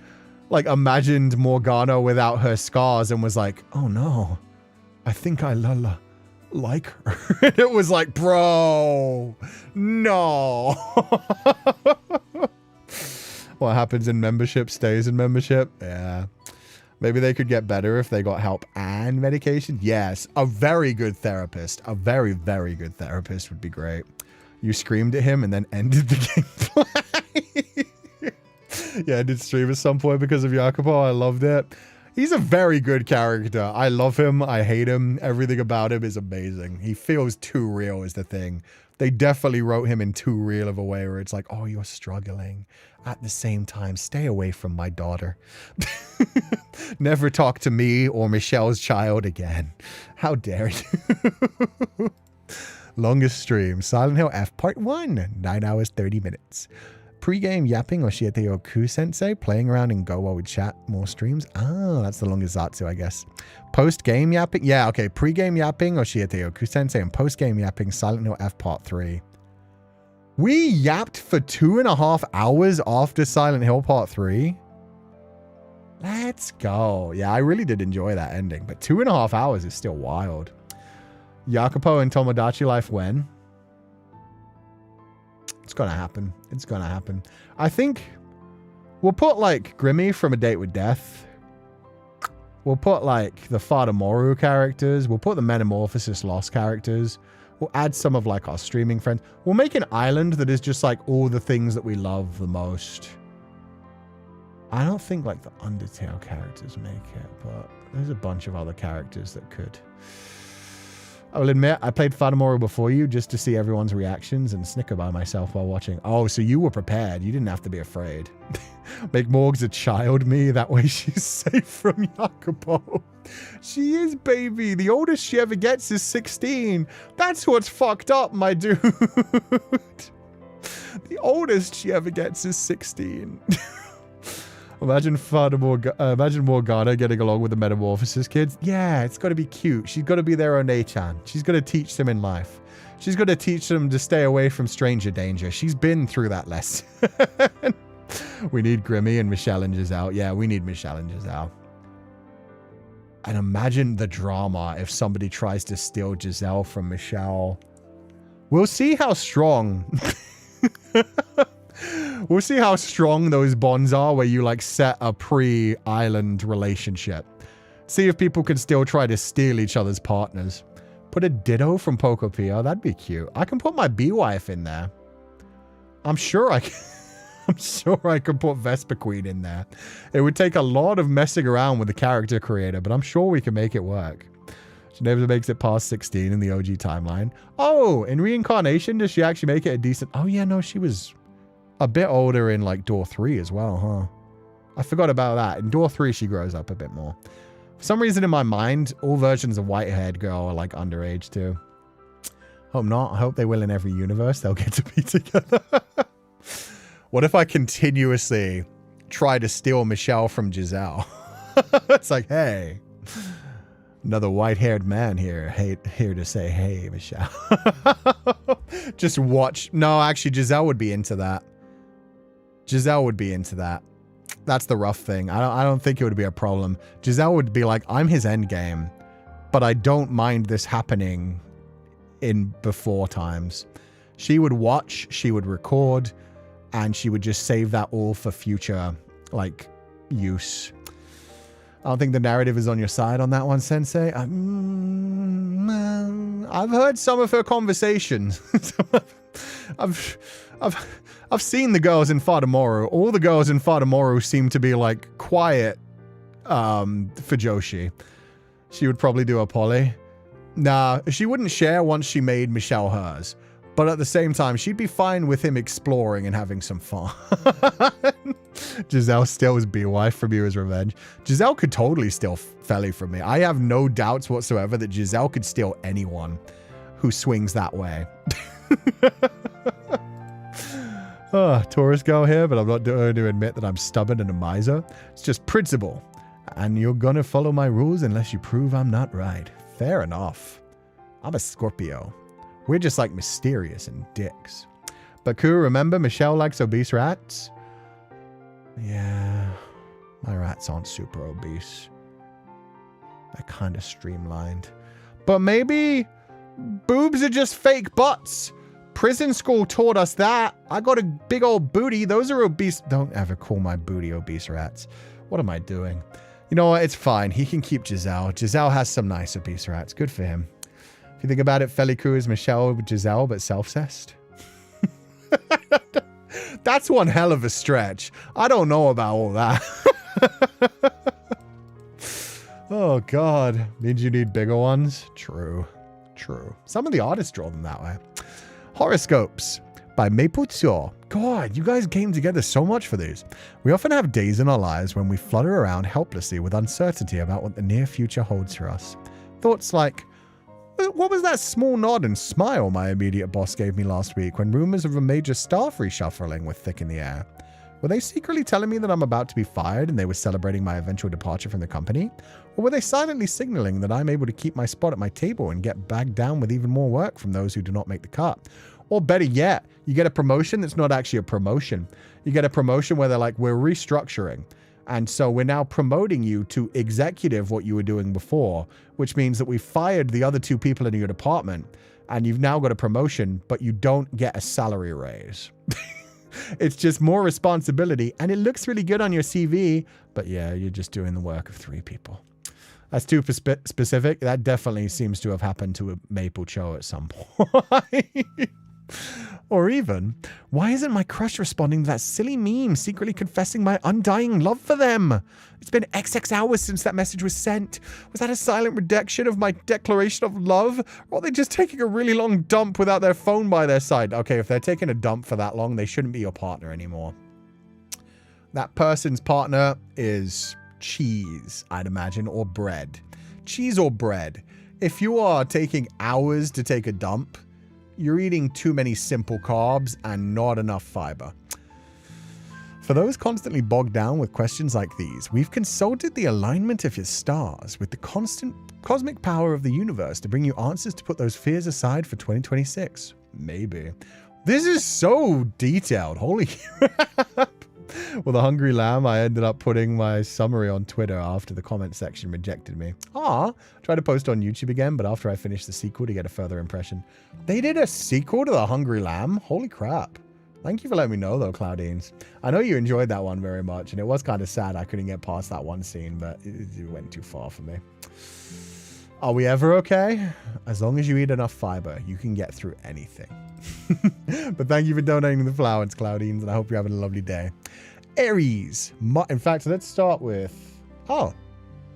like imagined Morgana without her scars and was like, oh no, I think I like her. And it was like, bro, no. What happens in membership stays in membership. Yeah. Maybe they could get better if they got help and medication. Yes. A very good therapist. A very, very good therapist would be great. You screamed at him and then ended the gameplay. Yeah, I did stream at some point because of Jacopo. I loved it. He's a very good character. I love him. I hate him. Everything about him is amazing. He feels too real is the thing. They definitely wrote him in too real of a way where it's like, oh, you're struggling. At the same time, stay away from my daughter. Never talk to me or Michelle's child again. How dare you? Longest stream. Silent Hill F Part 1. 9 hours, 30 minutes. Pre-game yapping Oshiete or Cú-Sensei. Playing around in Go while we chat. More streams. Ah, that's the longest Zatsu, I guess. Post-game yapping. Yeah, okay. Pre-game yapping Oshiete or Cú-Sensei. And post-game yapping Silent Hill F Part 3. We yapped for 2.5 hours after Silent Hill Part 3. Let's go. Yeah, I really did enjoy that ending. But 2.5 hours is still wild. Jacopo and Tomodachi life when? It's gonna happen. It's gonna happen. I think we'll put like Grimmy from A Date with Death. We'll put like the Fata Moru characters. We'll put the Metamorphosis Lost characters. We'll add some of like our streaming friends. We'll make an island that is just like all the things that we love the most. I don't think like the Undertale characters make it, but there's a bunch of other characters that could. I will admit, I played Fatamoru before you just to see everyone's reactions and snicker by myself while watching. Oh, so you were prepared. You didn't have to be afraid. Make Morgs a child me. That way she's safe from Jacopo. She is, baby. The oldest she ever gets is 16. That's what's fucked up, my dude. The oldest she ever gets is 16. Imagine imagine Morgana getting along with the Metamorphosis kids. Yeah, it's got to be cute. She's got to be their One-chan. She's got to teach them in life. She's got to teach them to stay away from stranger danger. She's been through that lesson. We need Grimmy and Michelle and Giselle. Yeah, we need Michelle and Giselle. And imagine the drama if somebody tries to steal Giselle from Michelle. We'll see how strong... We'll see how strong those bonds are where you like set a pre-island relationship. See if people can still try to steal each other's partners. Put a Ditto from Pocopio. That'd be cute. I can put my bee-wife in there. I'm sure I can. I'm sure I could put Vespa Queen in there. It would take a lot of messing around with the character creator, but I'm sure we can make it work. She never makes it past 16 in the OG timeline. Oh, in Reincarnation, does she actually make it a decent... Oh, yeah, no, she was... a bit older in like Door 3 as well, huh? I forgot about that. In Door 3, she grows up a bit more. For some reason in my mind, all versions of White-Haired Girl are like underage too. Hope not. I hope they will in every universe. They'll get to be together. What if I continuously try to steal Michelle from Giselle? It's like, hey, another white-haired man here to say, hey, Michelle. Just watch. No, actually, Giselle would be into that. Giselle would be into that. That's the rough thing. I don't think it would be a problem. Giselle would be like, I'm his endgame, but I don't mind this happening in before times. She would watch, she would record, and she would just save that all for future, like, use. I don't think the narrative is on your side on that one, Sensei. I've heard some of her conversations. I've seen the girls in Fatamoru. All the girls in Fatamoru seem to be like quiet for Joshi. She would probably do a poly. Nah, she wouldn't share once she made Michelle hers. But at the same time, she'd be fine with him exploring and having some fun. Giselle steals B-Wife from you as revenge. Giselle could totally steal Feli from me. I have no doubts whatsoever that Giselle could steal anyone who swings that way. Tourist girl here, but I'm not going to admit that I'm stubborn and a miser. It's just principle. And you're going to follow my rules unless you prove I'm not right. Fair enough. I'm a Scorpio. We're just like mysterious and dicks. But Ku, remember Michelle likes obese rats? Yeah, my rats aren't super obese. They're kind of streamlined. But maybe boobs are just fake butts. Prison school taught us that. I got a big old booty. Those are obese. Don't ever call my booty obese rats. What am I doing? You know what? It's fine. He can keep Giselle. Giselle has some nice obese rats. Good for him. If you think about it, Feliku is Michelle Giselle, but self-cessed. That's one hell of a stretch. I don't know about all that. Oh, God. Means you need bigger ones? True. True. Some of the artists draw them that way. Horoscopes by Maple. God, you guys came together so much for these. We often have days in our lives when we flutter around helplessly with uncertainty about what the near future holds for us. Thoughts like, what was that small nod and smile my immediate boss gave me last week when rumors of a major staff reshuffling were thick in the air? Were they secretly telling me that I'm about to be fired and they were celebrating my eventual departure from the company? Or were they silently signaling that I'm able to keep my spot at my table and get bagged down with even more work from those who do not make the cut? Or better yet, you get a promotion that's not actually a promotion. You get a promotion where they're like, we're restructuring. And so we're now promoting you to executive, what you were doing before, which means that we fired the other 2 people in your department and you've now got a promotion, but you don't get a salary raise. It's just more responsibility and it looks really good on your CV, but yeah, you're just doing the work of 3 people. That's too specific. That definitely seems to have happened to a Maple Cho at some point. Or even, why isn't my crush responding to that silly meme secretly confessing my undying love for them? It's been XX hours since that message was sent. Was that a silent rejection of my declaration of love? Or are they just taking a really long dump without their phone by their side? Okay, if they're taking a dump for that long, they shouldn't be your partner anymore. That person's partner is cheese, I'd imagine, or bread. Cheese or bread. If you are taking hours to take a dump, you're eating too many simple carbs and not enough fiber. For those constantly bogged down with questions like these, we've consulted the alignment of your stars with the constant cosmic power of the universe to bring you answers to put those fears aside for 2026. Maybe. This is so detailed. Holy crap. Well, the Hungry Lamb, I ended up putting my summary on Twitter after the comment section rejected me. Tried to post on YouTube again, but after I finished the sequel to get a further impression. They did a sequel to the Hungry Lamb? Holy crap. Thank you for letting me know, though, Claudines. I know you enjoyed that one very much, and it was kind of sad I couldn't get past that one scene, but it went too far for me. Are we ever okay? As long as you eat enough fiber, you can get through anything. But thank you for donating the flowers, Claudines, and I hope you're having a lovely day. Aries. In fact, let's start with... Oh.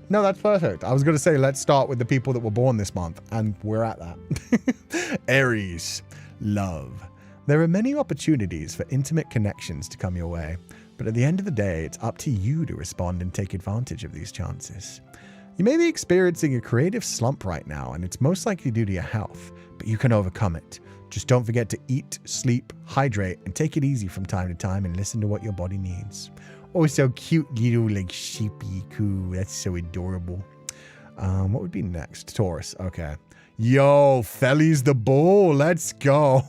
No, that's perfect. I was going to say, let's start with the people that were born this month, and we're at that. Aries. Love. There are many opportunities for intimate connections to come your way, but at the end of the day, it's up to you to respond and take advantage of these chances. You may be experiencing a creative slump right now, and it's most likely due to your health, but you can overcome it. Just don't forget to eat, sleep, hydrate, and take it easy from time to time and listen to what your body needs. Oh, so cute little like sheepy Coo. That's so adorable. What would be next? Taurus. Okay. Yo, Feli's the bull. Let's go.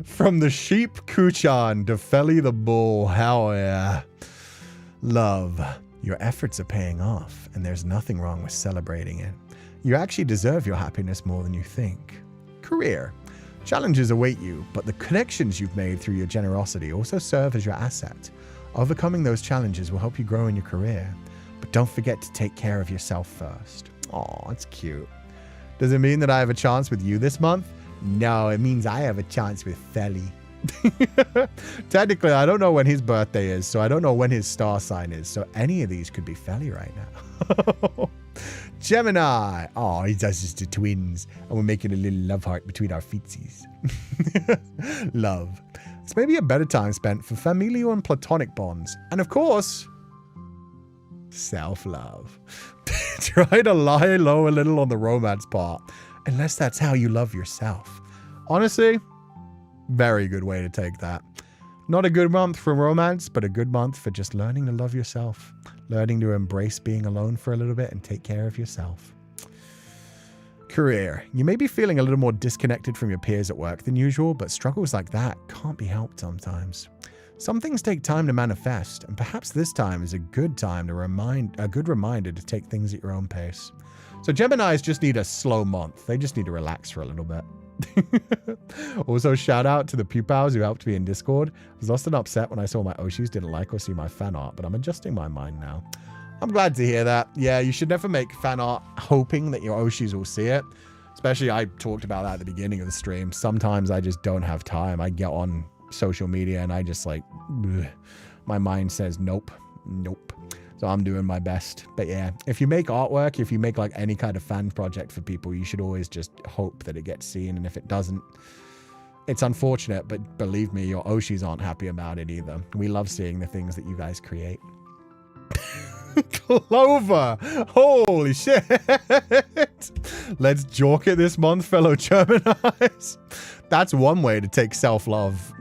From the sheep Kuchan to Feli the bull. Hell yeah. Love. Your efforts are paying off, and there's nothing wrong with celebrating it. You actually deserve your happiness more than you think. Career. Challenges await you, but the connections you've made through your generosity also serve as your asset. Overcoming those challenges will help you grow in your career, but don't forget to take care of yourself first. Aw, that's cute. Does it mean that I have a chance with you this month? No, it means I have a chance with Feli. Technically, I don't know when his birthday is, so I don't know when his star sign is, so any of these could be Feli right now. Gemini. Oh, he does just the twins, and we're making a little love heart between our feetsies. Love. This may be a better time spent for familial and platonic bonds, and of course, self-love. Try to lie low a little on the romance part, unless that's how you love yourself. Honestly, very good way to take that. Not a good month for romance, but a good month for just learning to love yourself. Learning to embrace being alone for a little bit and take care of yourself. Career. You may be feeling a little more disconnected from your peers at work than usual, but struggles like that can't be helped sometimes. Some things take time to manifest, and perhaps this time is a good reminder to take things at your own pace. So Geminis just need a slow month. They just need to relax for a little bit. Also, shout out to the Pupals who helped me in Discord. I was lost and upset when I saw my Oshis didn't like or see my fan art, but I'm adjusting my mind now. I'm glad to hear that. Yeah, you should never make fan art hoping that your Oshis will see it. Especially, I talked about that at the beginning of the stream. Sometimes I just don't have time. I get on social media and I just like, ugh. My mind says nope, nope. So I'm doing my best. But yeah, if you make artwork, if you make like any kind of fan project for people, you should always just hope that it gets seen. And if it doesn't, it's unfortunate, but believe me, your Oshis aren't happy about it either. We love seeing the things that you guys create. Clover! Holy shit! Let's jork it this month, fellow Germanites. That's one way to take self-love.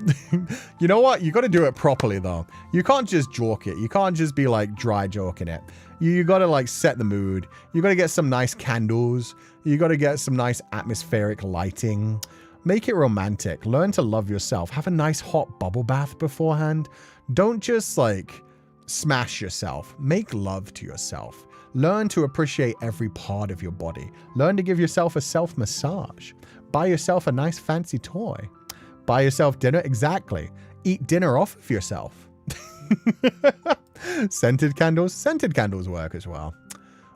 You know what? You got to do it properly, though. You can't just jork it. You can't just be like dry joking it. You got to like set the mood. You got to get some nice candles. You got to get some nice atmospheric lighting. Make it romantic. Learn to love yourself. Have a nice hot bubble bath beforehand. Don't just like smash yourself. Make love to yourself. Learn to appreciate every part of your body. Learn to give yourself a self-massage. Buy yourself a nice fancy toy. Buy yourself dinner. Exactly. Eat dinner off of yourself. Scented candles. Scented candles work as well.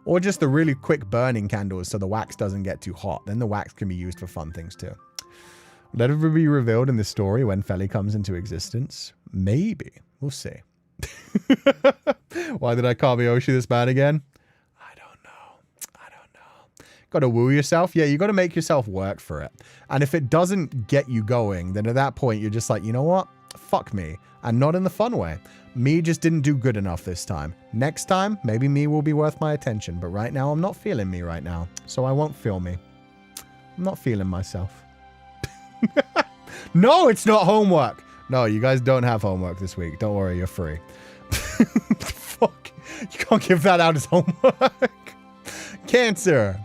Or just the really quick burning candles so the wax doesn't get too hot. Then the wax can be used for fun things too. Let it be revealed in this story when Feli comes into existence. Maybe. We'll see. Why did I call me Oshi this bad again? I don't know. Got to woo yourself. Yeah, you got to make yourself work for it. And if it doesn't get you going, then at that point, you're just like, you know what? Fuck me. And not in the fun way. Me just didn't do good enough this time. Next time, maybe me will be worth my attention. But right now, I'm not feeling me right now. So I won't feel me. I'm not feeling myself. No, it's not homework. No, you guys don't have homework this week. Don't worry, you're free. Fuck. You can't give that out as homework. Cancer.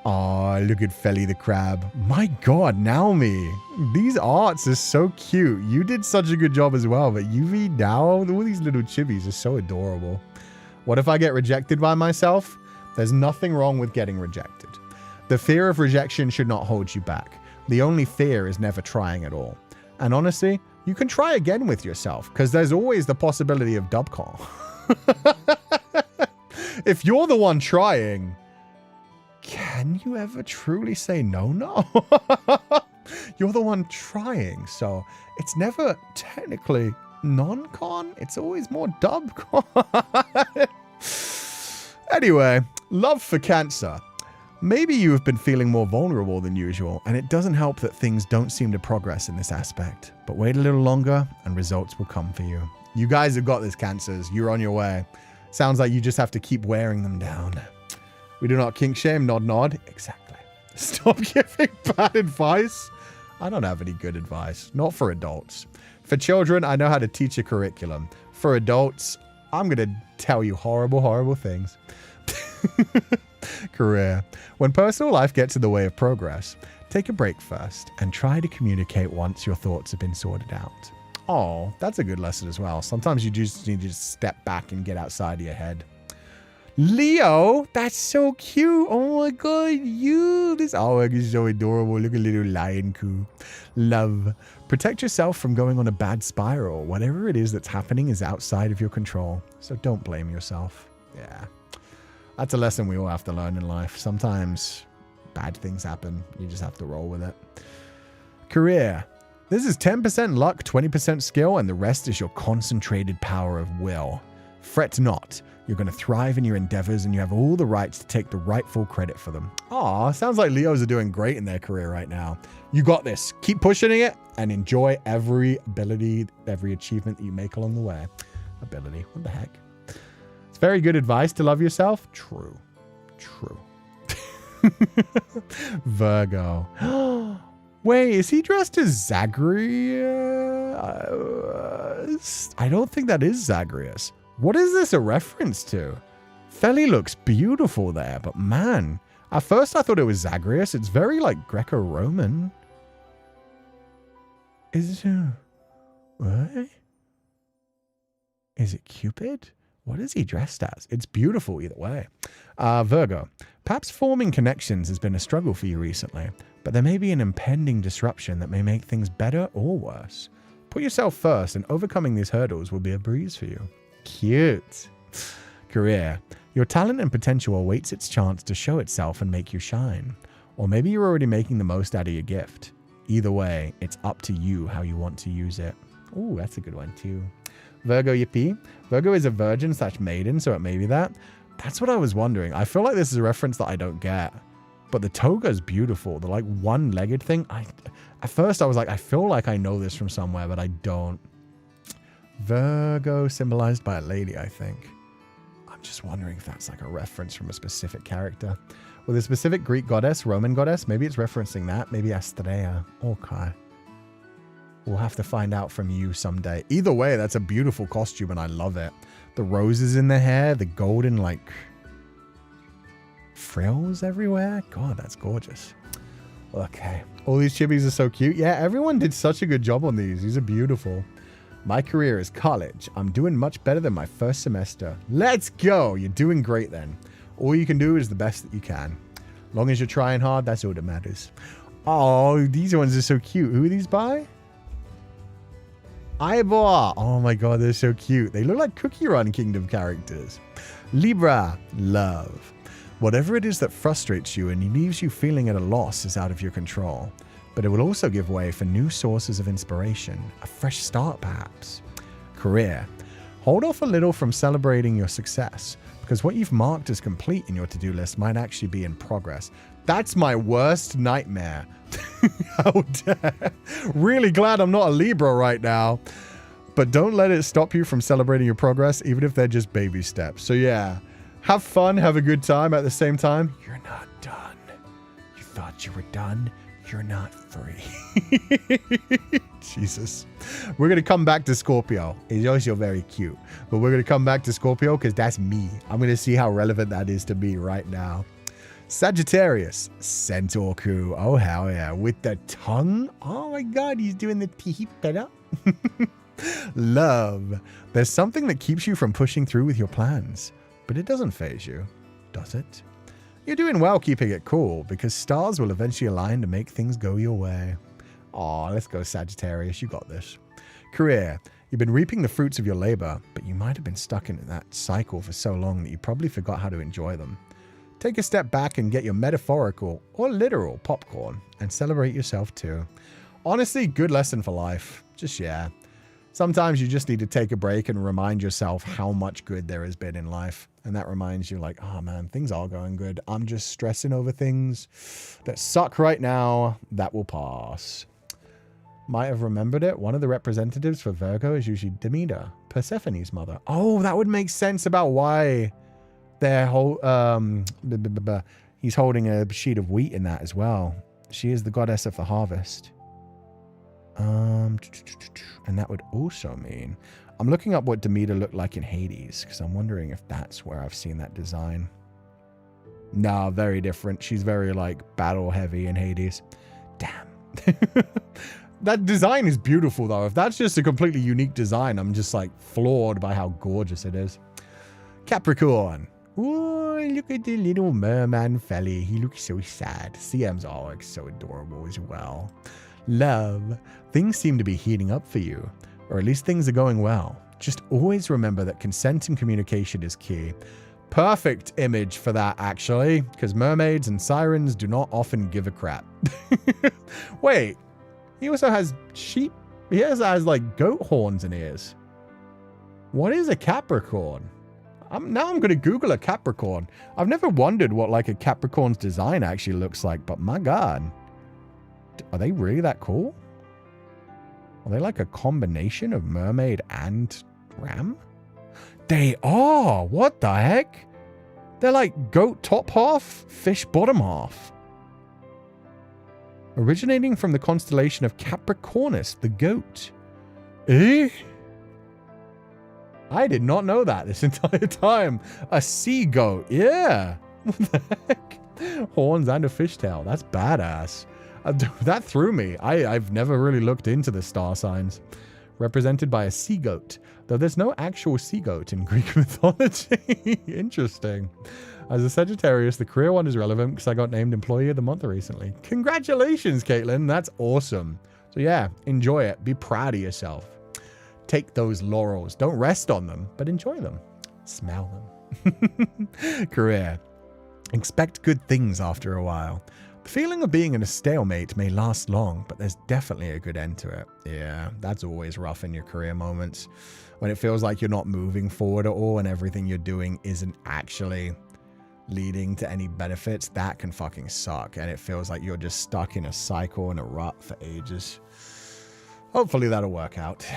Aw, look at Feli the crab. My god, Naomi. These arts are so cute. You did such a good job as well, but UV now, all these little chibis are so adorable. What if I get rejected by myself? There's nothing wrong with getting rejected. The fear of rejection should not hold you back. The only fear is never trying at all. And honestly, you can try again with yourself, because there's always the possibility of dub call. If you're the one trying, can you ever truly say no? You're the one trying, so it's never technically non-con. It's always more dub con. Anyway, love for Cancer. Maybe you have been feeling more vulnerable than usual, and it doesn't help that things don't seem to progress in this aspect. But wait a little longer, and results will come for you. You guys have got this, Cancers. You're on your way. Sounds like you just have to keep wearing them down. We do not kink shame, nod nod. Exactly. Stop giving bad advice. I don't have any good advice. Not for adults. For children, I know how to teach a curriculum. For adults, I'm going to tell you horrible, horrible things. Career. When personal life gets in the way of progress, take a break first and try to communicate once your thoughts have been sorted out. Oh, that's a good lesson as well. Sometimes you just need to step back and get outside of your head. Leo, that's so cute. Oh my god, this artwork is so adorable. Look at little lion Coo. Love. Protect yourself from going on a bad spiral. Whatever it is that's happening is outside of your control. So don't blame yourself. Yeah. That's a lesson we all have to learn in life. Sometimes bad things happen. You just have to roll with it. Career. This is 10% luck, 20% skill, and the rest is your concentrated power of will. Fret not. You're going to thrive in your endeavors, and you have all the rights to take the rightful credit for them. Aw, sounds like Leos are doing great in their career right now. You got this. Keep pushing it, and enjoy every ability, every achievement that you make along the way. Ability. What the heck? It's very good advice to love yourself. True. True. Virgo. Wait, is he dressed as Zagreus? I don't think that is Zagreus. What is this a reference to? Feli looks beautiful there, but man, at first I thought it was Zagreus. It's very like Greco-Roman. Is it? What? Is it Cupid? What is he dressed as? It's beautiful either way. Virgo, perhaps forming connections has been a struggle for you recently, but there may be an impending disruption that may make things better or worse. Put yourself first, and overcoming these hurdles will be a breeze for you. Cute. Career, your talent and potential awaits its chance to show itself and make you shine. Or maybe you're already making the most out of your gift. Either way, it's up to you how you want to use it. Ooh, that's a good one too. Virgo yippee. Virgo is a virgin / maiden, so it may be that. That's what I was wondering. I feel like this is a reference that I don't get. But the toga is beautiful. The like one-legged thing. At first I was like, I feel like I know this from somewhere, but I don't. Virgo symbolized by a lady, I think. I'm just wondering if that's like a reference from a specific character. With a specific Greek goddess, Roman goddess, maybe it's referencing that. Maybe Astrea. Okay. We'll have to find out from you someday. Either way, that's a beautiful costume and I love it. The roses in the hair, the golden like frills everywhere. God, that's gorgeous. Okay. All these chibis are so cute. Yeah, everyone did such a good job on these. These are beautiful. My career is college. I'm doing much better than my first semester. Let's go. You're doing great then. All you can do is the best that you can. Long as you're trying hard, that's all that matters. Oh, these ones are so cute. Who are these by? Ivor. Oh my god, they're so cute. They look like Cookie Run Kingdom characters. Libra. Love. Whatever it is that frustrates you and leaves you feeling at a loss is out of your control. But it will also give way for new sources of inspiration. A fresh start, perhaps. Career. Hold off a little from celebrating your success, because what you've marked as complete in your to-do list might actually be in progress. That's my worst nightmare. How dare. Really glad I'm not a Libra right now. But don't let it stop you from celebrating your progress, even if they're just baby steps. So yeah, have fun, have a good time. At the same time, you're not done. You thought you were done? You're not free. Jesus. We're going to come back to Scorpio. He's also very cute. But we're going to come back to Scorpio because that's me. I'm going to see how relevant that is to me right now. Sagittarius. Centaur Ku. Oh, hell yeah. With the tongue. Oh my god, he's doing the teeth better. Love. There's something that keeps you from pushing through with your plans. But it doesn't faze you, does it? You're doing well keeping it cool, because stars will eventually align to make things go your way. Aw, let's go Sagittarius, you got this. Career. You've been reaping the fruits of your labor, but you might have been stuck in that cycle for so long that you probably forgot how to enjoy them. Take a step back and get your metaphorical or literal popcorn and celebrate yourself too. Honestly, good lesson for life. Just yeah. Sometimes you just need to take a break and remind yourself how much good there has been in life. And that reminds you like, oh man, things are going good. I'm just stressing over things that suck right now. That will pass. Might have remembered it. One of the representatives for Virgo is usually Demeter, Persephone's mother. Oh, that would make sense about why their whole, he's holding a sheet of wheat in that as well. She is the goddess of the harvest. And that would also mean, I'm looking up what Demeter looked like in Hades, because I'm wondering if that's where I've seen that design. No, very different. She's very like battle heavy in Hades. Damn. That design is beautiful though. If that's just a completely unique design, I'm just like floored by how gorgeous it is. Capricorn. Oh, look at the little merman felly. He looks so sad. CM's always so adorable as well. Love. Things seem to be heating up for you, or at least things are going well. Just always remember that consent and communication is key. Perfect image for that, actually, because mermaids and sirens do not often give a crap. Wait, he also has sheep. He also has like goat horns and ears. What is a Capricorn? Now I'm going to Google a Capricorn. I've never wondered what like a Capricorn's design actually looks like, but my god. Are they really that cool? Are they like a combination of mermaid and ram? They are! What the heck? They're like goat top half, fish bottom half. Originating from the constellation of Capricornus, the goat. Eh? I did not know that this entire time. A sea goat, yeah. What the heck? Horns and a fishtail. That's badass. That threw me. I've never really looked into the star signs. Represented by a sea goat, though there's no actual sea goat in Greek mythology. Interesting. As a Sagittarius, the career one is relevant because I got named Employee of the Month recently. Congratulations, Caitlin. That's awesome. So yeah, enjoy it. Be proud of yourself. Take those laurels. Don't rest on them, but enjoy them. Smell them. Career. Expect good things after a while. The feeling of being in a stalemate may last long, but there's definitely a good end to it. Yeah, that's always rough in your career moments. When it feels like you're not moving forward at all and everything you're doing isn't actually leading to any benefits, that can fucking suck. And it feels like you're just stuck in a cycle and a rut for ages. Hopefully that'll work out.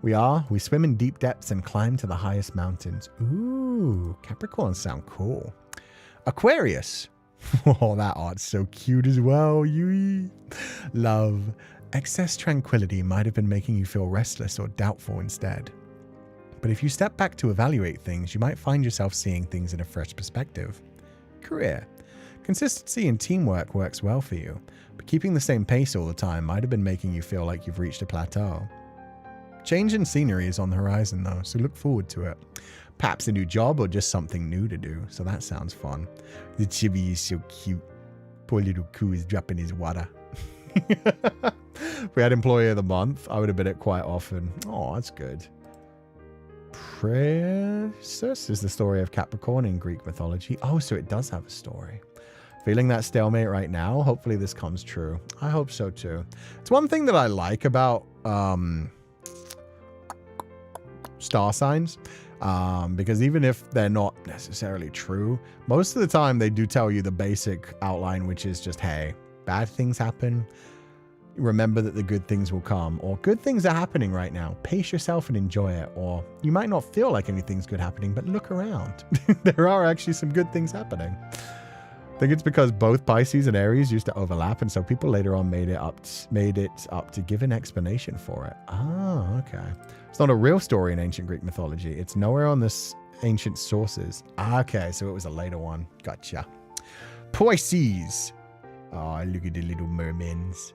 We swim in deep depths and climb to the highest mountains. Ooh, Capricorns sound cool. Aquarius. Oh, that art's so cute as well. Yui. Love. Excess tranquility might have been making you feel restless or doubtful instead. But if you step back to evaluate things, you might find yourself seeing things in a fresh perspective. Career. Consistency and teamwork works well for you, but keeping the same pace all the time might have been making you feel like you've reached a plateau. Change in scenery is on the horizon though, so look forward to it. Perhaps a new job or just something new to do, so that sounds fun. The chibi is so cute. Poor little Ku is dropping his water. If we had Employee of the Month, I would have been it quite often. Oh, that's good. Praesus is the story of Capricorn in Greek mythology. Oh, so it does have a story. Feeling that stalemate right now. Hopefully this comes true. I hope so too. It's one thing that I like about star signs, because even if they're not necessarily true, most of the time they do tell you the basic outline, which is just, hey, bad things happen. Remember that the good things will come, or good things are happening right now. Pace yourself and enjoy it. Or you might not feel like anything's good happening, but look around. There are actually some good things happening. I think it's because both Pisces and Aries used to overlap, and so people later on made it up to give an explanation for it. Oh, okay. It's not a real story in ancient Greek mythology. It's nowhere on this ancient sources. Okay, so it was a later one. Gotcha. Pisces. Oh, look at the little mermaids.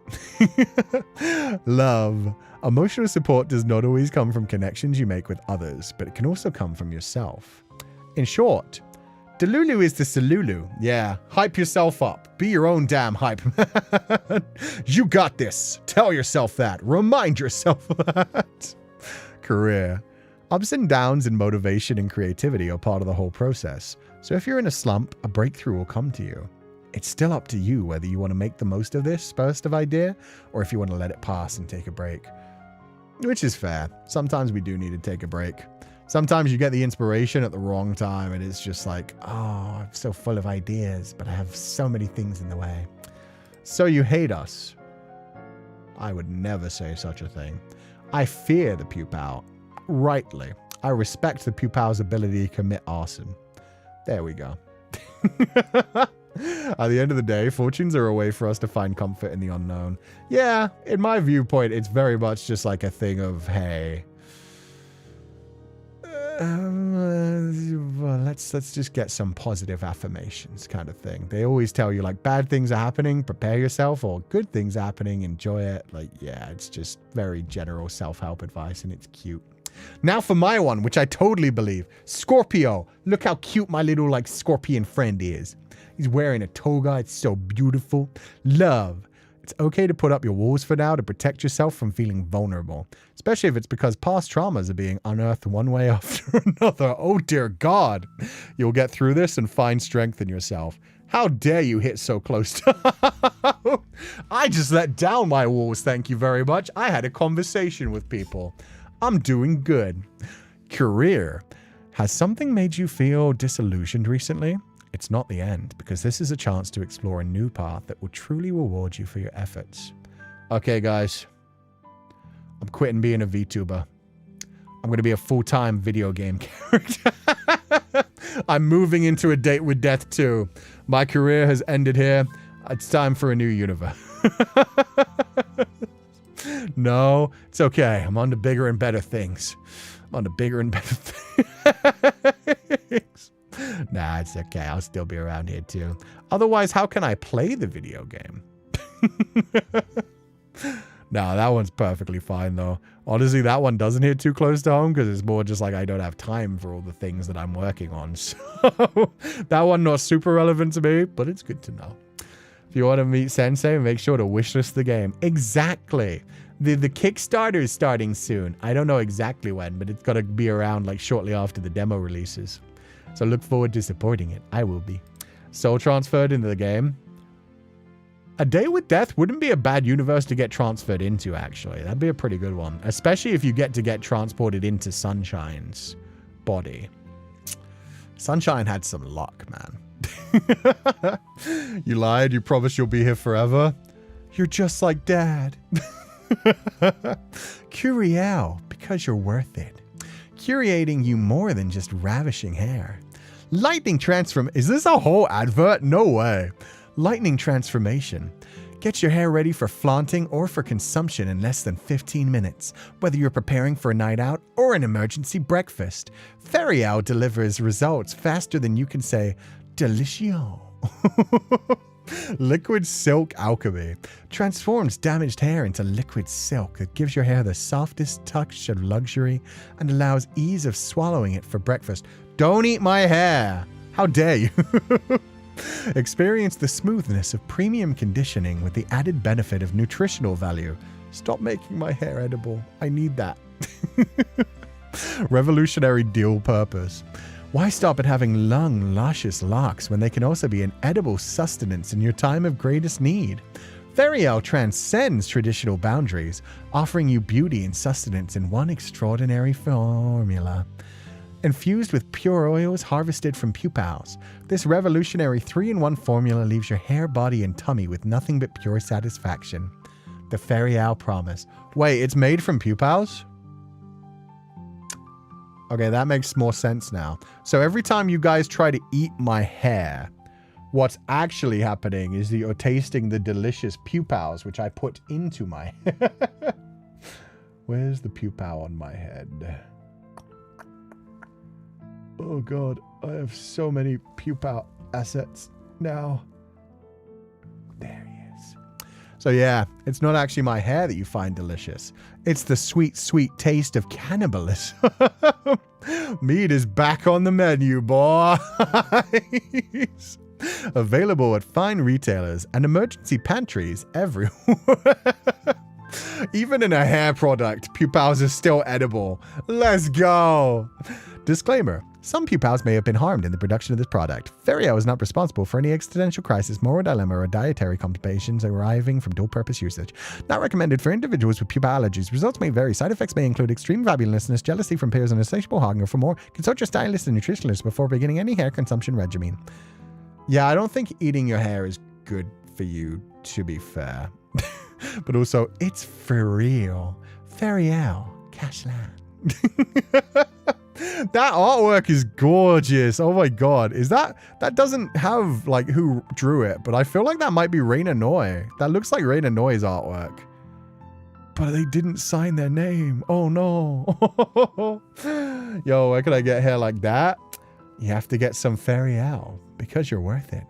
Love. Emotional support does not always come from connections you make with others, but it can also come from yourself. In short, Delulu is the Salulu. Yeah, hype yourself up. Be your own damn hype. You got this. Tell yourself that. Remind yourself that. Career. Ups and downs in motivation and creativity are part of the whole process. So if you're in a slump, a breakthrough will come to you. It's still up to you whether you want to make the most of this burst of idea or if you want to let it pass and take a break. Which is fair. Sometimes we do need to take a break. Sometimes you get the inspiration at the wrong time and it's just like, oh, I'm so full of ideas, but I have so many things in the way. So you hate us. I would never say such a thing. I fear the Pupal. Rightly. I respect the Pupal's ability to commit arson. There we go. At the end of the day, fortunes are a way for us to find comfort in the unknown. Yeah, in my viewpoint, it's very much just like a thing of, hey, well, let's just get some positive affirmations kind of thing. They always tell you like bad things are happening, prepare yourself, or good things are happening, enjoy it. Like, yeah, it's just very general self-help advice and it's cute. Now for my one, which I totally believe. Scorpio. Look how cute my little like scorpion friend is. He's wearing a toga. It's so beautiful. Love. It's okay to put up your walls for now to protect yourself from feeling vulnerable, especially if it's because past traumas are being unearthed one way after another. Oh dear God. You'll get through this and find strength in yourself. How dare you hit so close to... I just let down my walls, thank you very much. I had a conversation with people. I'm doing good. Career. Has something made you feel disillusioned recently? It's not the end, because this is a chance to explore a new path that will truly reward you for your efforts. Okay, guys. I'm quitting being a VTuber. I'm going to be a full-time video game character. I'm moving into A Date with Death 2. My career has ended here. It's time for a new universe. No, it's okay. I'm on to bigger and better things. I'm on to bigger and better things. Nah, it's okay. I'll still be around here too. Otherwise, how can I play the video game? No, that one's perfectly fine though. Honestly, that one doesn't hit too close to home because it's more just like I don't have time for all the things that I'm working on. So that one not super relevant to me, but it's good to know. If you want to meet Sensei, make sure to wishlist the game. Exactly. The Kickstarter is starting soon. I don't know exactly when, but it's got to be around like shortly after the demo releases. So look forward to supporting it. I will be. Soul transferred into the game. A Day with Death wouldn't be a bad universe to get transferred into, actually. That'd be a pretty good one. Especially if you get transported into Sunshine's body. Sunshine had some luck, man. You lied. You promised you'll be here forever. You're just like Dad. Curiel, because you're worth it. Curating you more than just ravishing hair. Lightning transform. Is this a whole advert? No way. Lightning transformation. Get your hair ready for flaunting or for consumption in less than 15 minutes, whether you're preparing for a night out or an emergency breakfast. Feileacan delivers results faster than you can say, Delicio. Liquid Silk Alchemy transforms damaged hair into liquid silk that gives your hair the softest touch of luxury and allows ease of swallowing it for breakfast. Don't eat my hair! How dare you? Experience the smoothness of premium conditioning with the added benefit of nutritional value. Stop making my hair edible. I need that. Revolutionary dual purpose. Why stop at having long, luscious locks when they can also be an edible sustenance in your time of greatest need? Feileacan transcends traditional boundaries, offering you beauty and sustenance in one extraordinary formula. Infused with pure oils harvested from Pupals, this revolutionary 3-in-1 formula leaves your hair, body, and tummy with nothing but pure satisfaction. The Feileacan promise. Wait, it's made from Pupals? Okay, that makes more sense now. So every time you guys try to eat my hair, what's actually happening is that you're tasting the delicious Pupals, which I put into my hair. Where's the Pupal on my head? Oh god, I have so many Pupal assets now. There he is. So yeah, it's not actually my hair that you find delicious. It's the sweet, sweet taste of cannibalism. Meat is back on the menu, boys. Available at fine retailers and emergency pantries everywhere. Even in a hair product, Pupals are still edible. Let's go. Disclaimer. Some Pupals may have been harmed in the production of this product. Feileacan is not responsible for any existential crisis, moral dilemma, or dietary complications arising from dual-purpose usage. Not recommended for individuals with pupal allergies. Results may vary. Side effects may include extreme fabulousness, jealousy from peers, and insatiable hunger. For more, consult your stylist and nutritionist before beginning any hair consumption regimen. Yeah, I don't think eating your hair is good for you, to be fair. But also, it's for real. Feileacan, Cashland. That artwork is gorgeous. Oh my god. Is that doesn't have like who drew it, but I feel like that might be Reina Noi. That looks like Reina Noi's artwork. But they didn't sign their name. Oh no. Yo, where can I get hair like that? You have to get some Feileacan because you're worth it.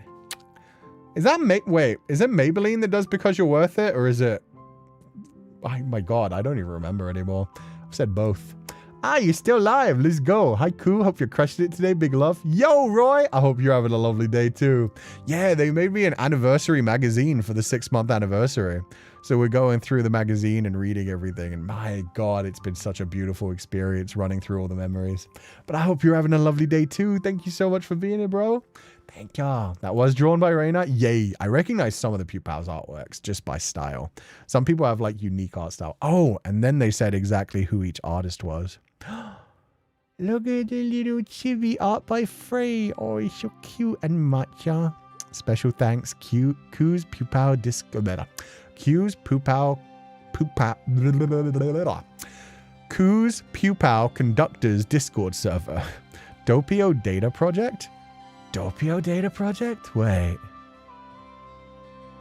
Is that wait, is it Maybelline that does because you're worth it, or is it? Oh my god, I don't even remember anymore. I've said both. Ah, you're still live. Let's go. Hi, Cú. Hope you're crushing it today. Big love. Yo, Roy. I hope you're having a lovely day, too. Yeah, they made me an anniversary magazine for the 6-month anniversary. So we're going through the magazine and reading everything. And my God, it's been such a beautiful experience running through all the memories. But I hope you're having a lovely day, too. Thank you so much for being here, bro. Thank y'all. That was drawn by Reina. Yay. I recognize some of the Pupal's artworks just by style. Some people have like unique art style. Oh, and then they said exactly who each artist was. Look at the little chibi art by Frey. Oh, he's so cute and matcha. Special thanks, Cú's Pupal Disco. Cú's Pupal. Cú's Pupal Conductors Discord server. Doppio Data Project? Doppio Data Project? Wait.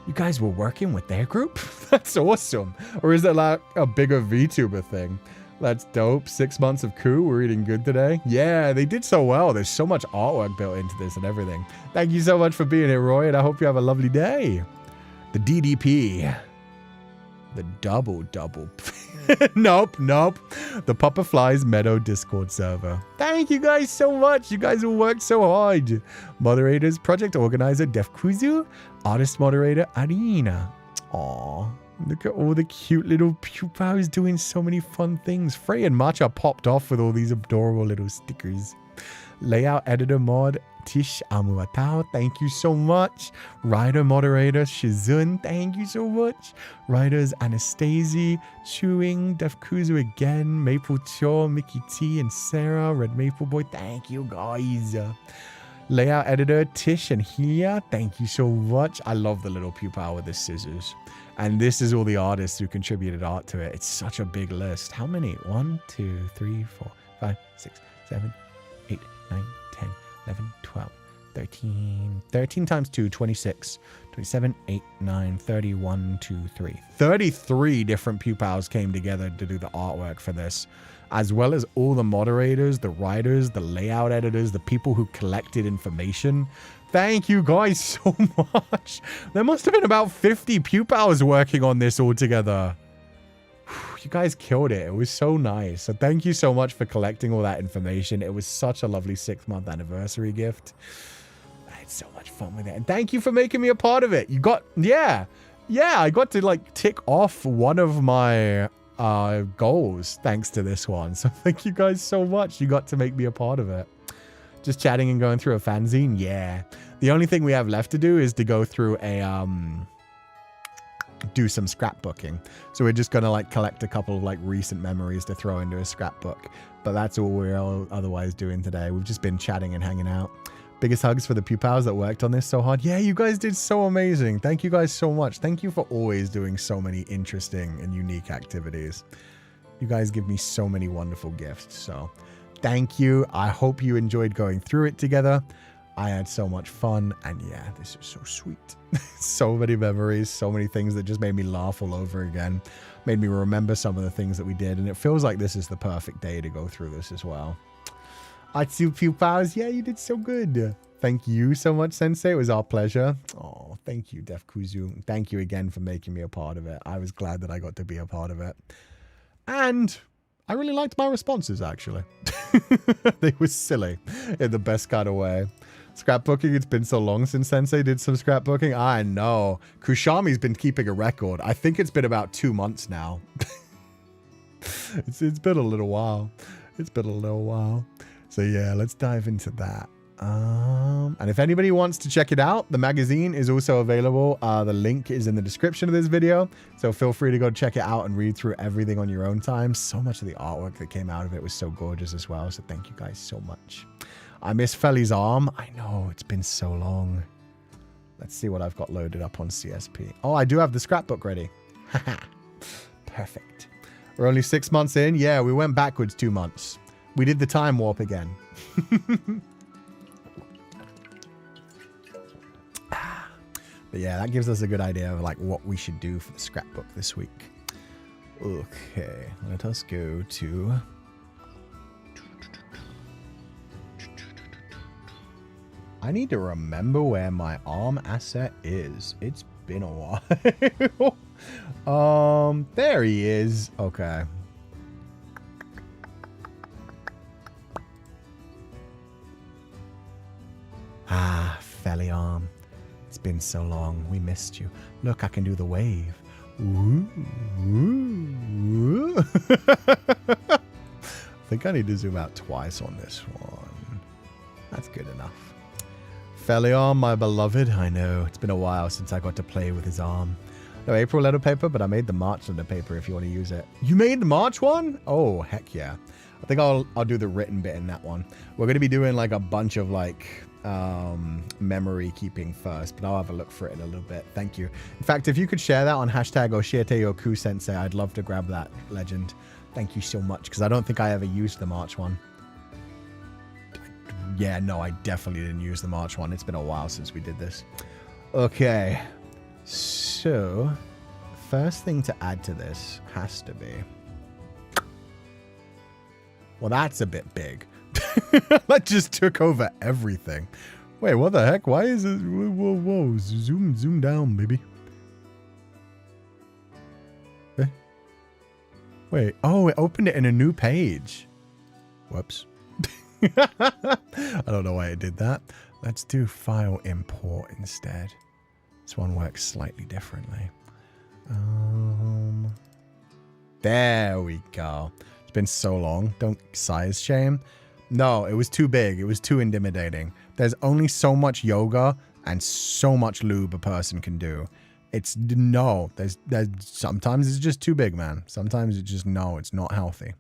You guys were working with their group? That's awesome. Or is it like a bigger VTuber thing? That's dope. 6 months of Cú. We're eating good today. Yeah, they did so well. There's so much artwork built into this and everything. Thank you so much for being here, Roy, and I hope you have a lovely day. The DDP. The double. Nope. The Papa Flies Meadow Discord server. Thank you guys so much. You guys have worked so hard. Moderators, project organizer, Def Kuzu. Artist moderator, Arena. Aww. Look at all the cute little Pupals doing so many fun things. Frey and Matcha popped off with all these adorable little stickers. Layout editor mod, Tish Amuatao, thank you so much. Writer moderator, Shizun, thank you so much. Writers, Anastasia, Chewing, Def Kuzu again, Maple Cho, Mickey T, and Sarah, Red Maple Boy, thank you guys. Layout editor, Tish and Helia, thank you so much. I love the little Pupal with the scissors. And this is all the artists who contributed art to it. It's such a big list. How many? 1, 2, 3, 4, 5, 6, 7, 8, 9, 10, 11, 12, 13. 13 times 2, 26. 27, 8, 9, 30, 1, 2, 3. 33 different Pupals came together to do the artwork for this, as well as all the moderators, the writers, the layout editors, the people who collected information. Thank you guys so much. There must have been about 50 Pupals working on this all together. You guys killed it. It was so nice. So thank you so much for collecting all that information. It was such a lovely 6-month anniversary gift. I had so much fun with it. And thank you for making me a part of it. You got, yeah, I got to like tick off one of my goals thanks to this one. So thank you guys so much. You got to make me a part of it. Just chatting and going through a fanzine. Yeah. The only thing we have left to do is to go through a, do some scrapbooking. So we're just going to like collect a couple of like recent memories to throw into a scrapbook. But that's all we're otherwise doing today. We've just been chatting and hanging out. Biggest hugs for the Pupals that worked on this so hard. Yeah, you guys did so amazing. Thank you guys so much. Thank you for always doing so many interesting and unique activities. You guys give me so many wonderful gifts. So thank you. I hope you enjoyed going through it together. I had so much fun. And yeah, this is so sweet. So many memories, so many things that just made me laugh all over again. Made me remember some of the things that we did. And it feels like this is the perfect day to go through this as well. Atsu Pupals, yeah, you did so good. Thank you so much, Sensei. It was our pleasure. Oh, thank you, Def Kuzu. Thank you again for making me a part of it. I was glad that I got to be a part of it. And I really liked my responses, actually. They were silly in the best kind of way. Scrapbooking, it's been so long since Sensei did some scrapbooking. I know. Kushami's been keeping a record. I think it's been about 2 months now. It's been a little while. It's been a little while. So yeah, let's dive into that. And if anybody wants to check it out, the magazine is also available. The link is in the description of this video. So feel free to go check it out and read through everything on your own time. So much of the artwork that came out of it was so gorgeous as well. So thank you guys so much. I miss Feli's arm. I know, it's been so long. Let's see what I've got loaded up on CSP. Oh, I do have the scrapbook ready. Perfect. We're only 6 months in. Yeah, we went backwards 2 months. We did the time warp again. But yeah, that gives us a good idea of like what we should do for the scrapbook this week. Okay, let us go to... I need to remember where my arm asset is. It's been a while. There he is. Okay. Ah, Feli arm. It's been so long. We missed you. Look, I can do the wave. Ooh, ooh, ooh. I think I need to zoom out twice on this one. That's good enough. Feli arm, my beloved. I know. It's been a while since I got to play with his arm. No April letter paper, but I made the March letter paper if you want to use it. You made the March one? Oh, heck yeah. I think I'll do the written bit in that one. We're going to be doing like a bunch of like memory keeping first, but I'll have a look for it in a little bit. Thank you. In fact, if you could share that on hashtag Oshiete or Cú-Sensei, I'd love to grab that legend. Thank you so much, because I don't think I ever used the March one. Yeah, no, I definitely didn't use the March one. It's been a while since we did this. Okay. So, first thing to add to this has to be... Well, that's a bit big. That just took over everything. Wait, what the heck? Why is it... Whoa, whoa, whoa. Zoom down, baby. Eh? Wait. Oh, it opened it in a new page. Whoops. I don't know why it did that. Let's do file import instead. This one works slightly differently. There we go. It's been so long. Don't size shame. No, it was too big. It was too intimidating. There's only so much yoga and so much lube a person can do. It's no, there's sometimes it's just too big, man. Sometimes it's just no, it's not healthy.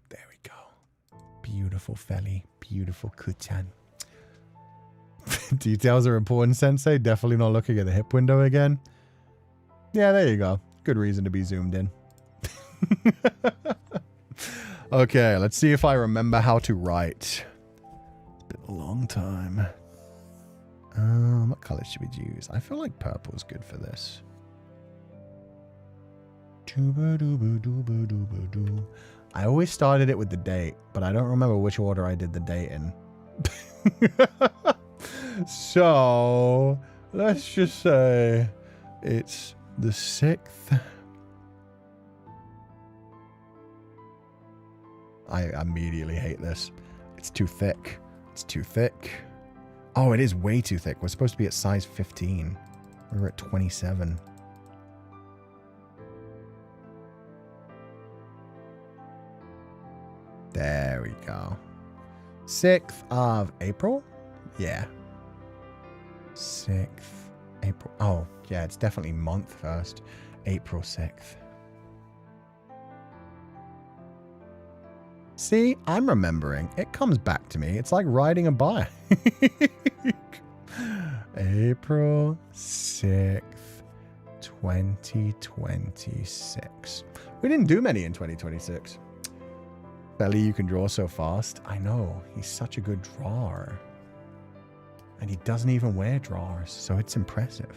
There we go. Beautiful Feli, beautiful Kuchan. Details are important, Sensei. Definitely not looking at the hip window again. Yeah, there you go. Good reason to be zoomed in. Okay, let's see if I remember how to write. It's been a long time. What color should we use? I feel like purple's good for this. I always started it with the date, but I don't remember which order I did the date in. So, let's just say it's the 6th. I immediately hate this. It's too thick. It's too thick. Oh, it is way too thick. We're supposed to be at size 15. We're at 27. There we go. 6th of April? Yeah. 6th April. Oh, yeah, it's definitely month first. April 6th. See, I'm remembering. It comes back to me. It's like riding a bike. April 6th, 2026. We didn't do many in 2026. Belly, you can draw so fast. I know. He's such a good drawer. And he doesn't even wear drawers, so it's impressive.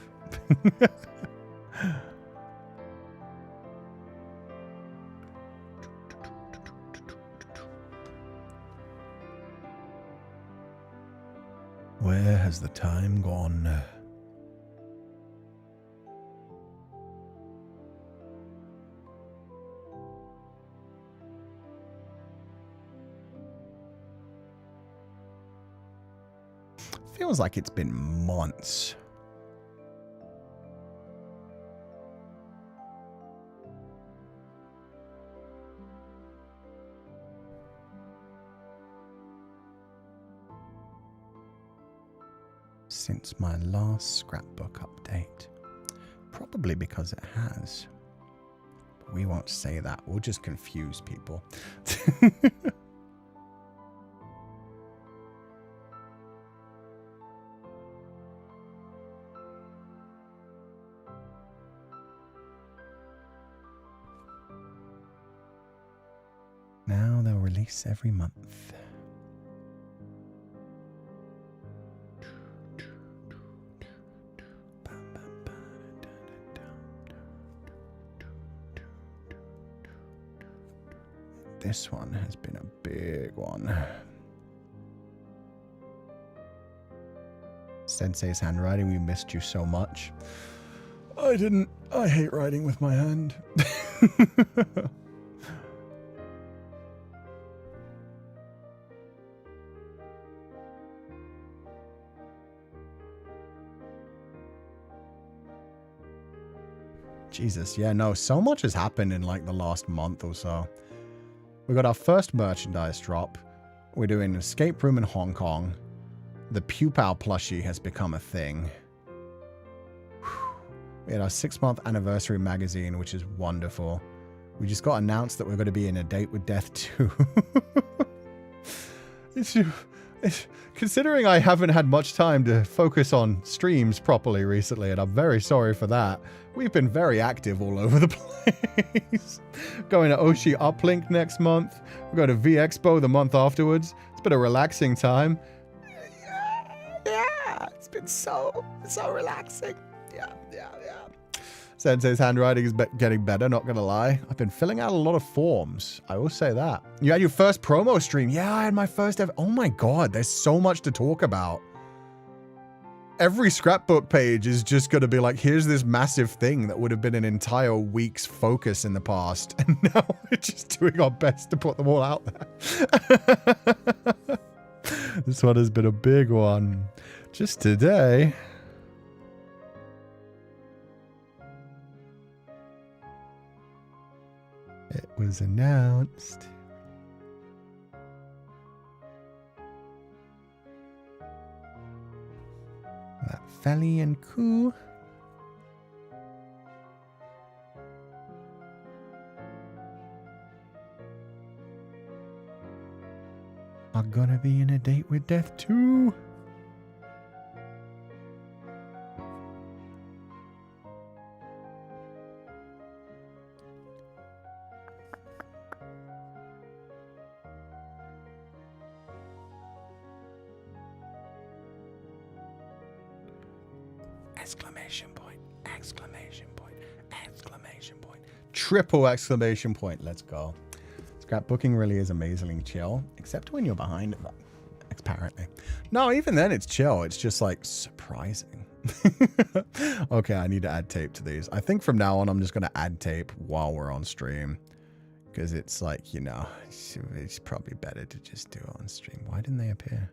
Where has the time gone? Feels like it's been months. Since my last scrapbook update. Probably because it has. But we won't say that. We'll just confuse people. Now they'll release every month. This one has been a big one. Sensei's handwriting, we missed you so much. I didn't. I hate writing with my hand. Jesus, yeah, no, so much has happened in like the last month or so. We got our first merchandise drop. We're doing an escape room in Hong Kong. The Pupal plushie has become a thing. We had our 6-month anniversary magazine, which is wonderful. We just got announced that we're going to be in A Date with Death 2. Considering I haven't had much time to focus on streams properly recently, and I'm very sorry for that. We've been very active all over the place. Going to Oshi Uplink next month. We're going to V-Expo the month afterwards. It's been a relaxing time. Yeah, it's been so relaxing. Yeah. Sensei's handwriting is getting better, not gonna lie. I've been filling out a lot of forms. I will say that. You had your first promo stream. Yeah, I had my first ever. Oh my god, there's so much to talk about. Every scrapbook page is just gonna be like, here's this massive thing that would have been an entire week's focus in the past. And now we're just doing our best to put them all out there. This one has been a big one. Just today. It was announced Féileacán and Cú are gonna be in a date with death too. Exclamation point, exclamation point, exclamation point. Triple exclamation point. Let's go. Scrapbooking really is amazingly chill, except when you're behind, apparently. No, even then it's chill. It's just like surprising. Okay, I need to add tape to these. I think from now on, I'm just going to add tape while we're on stream. Because it's like, you know, it's probably better to just do it on stream. Why didn't they appear?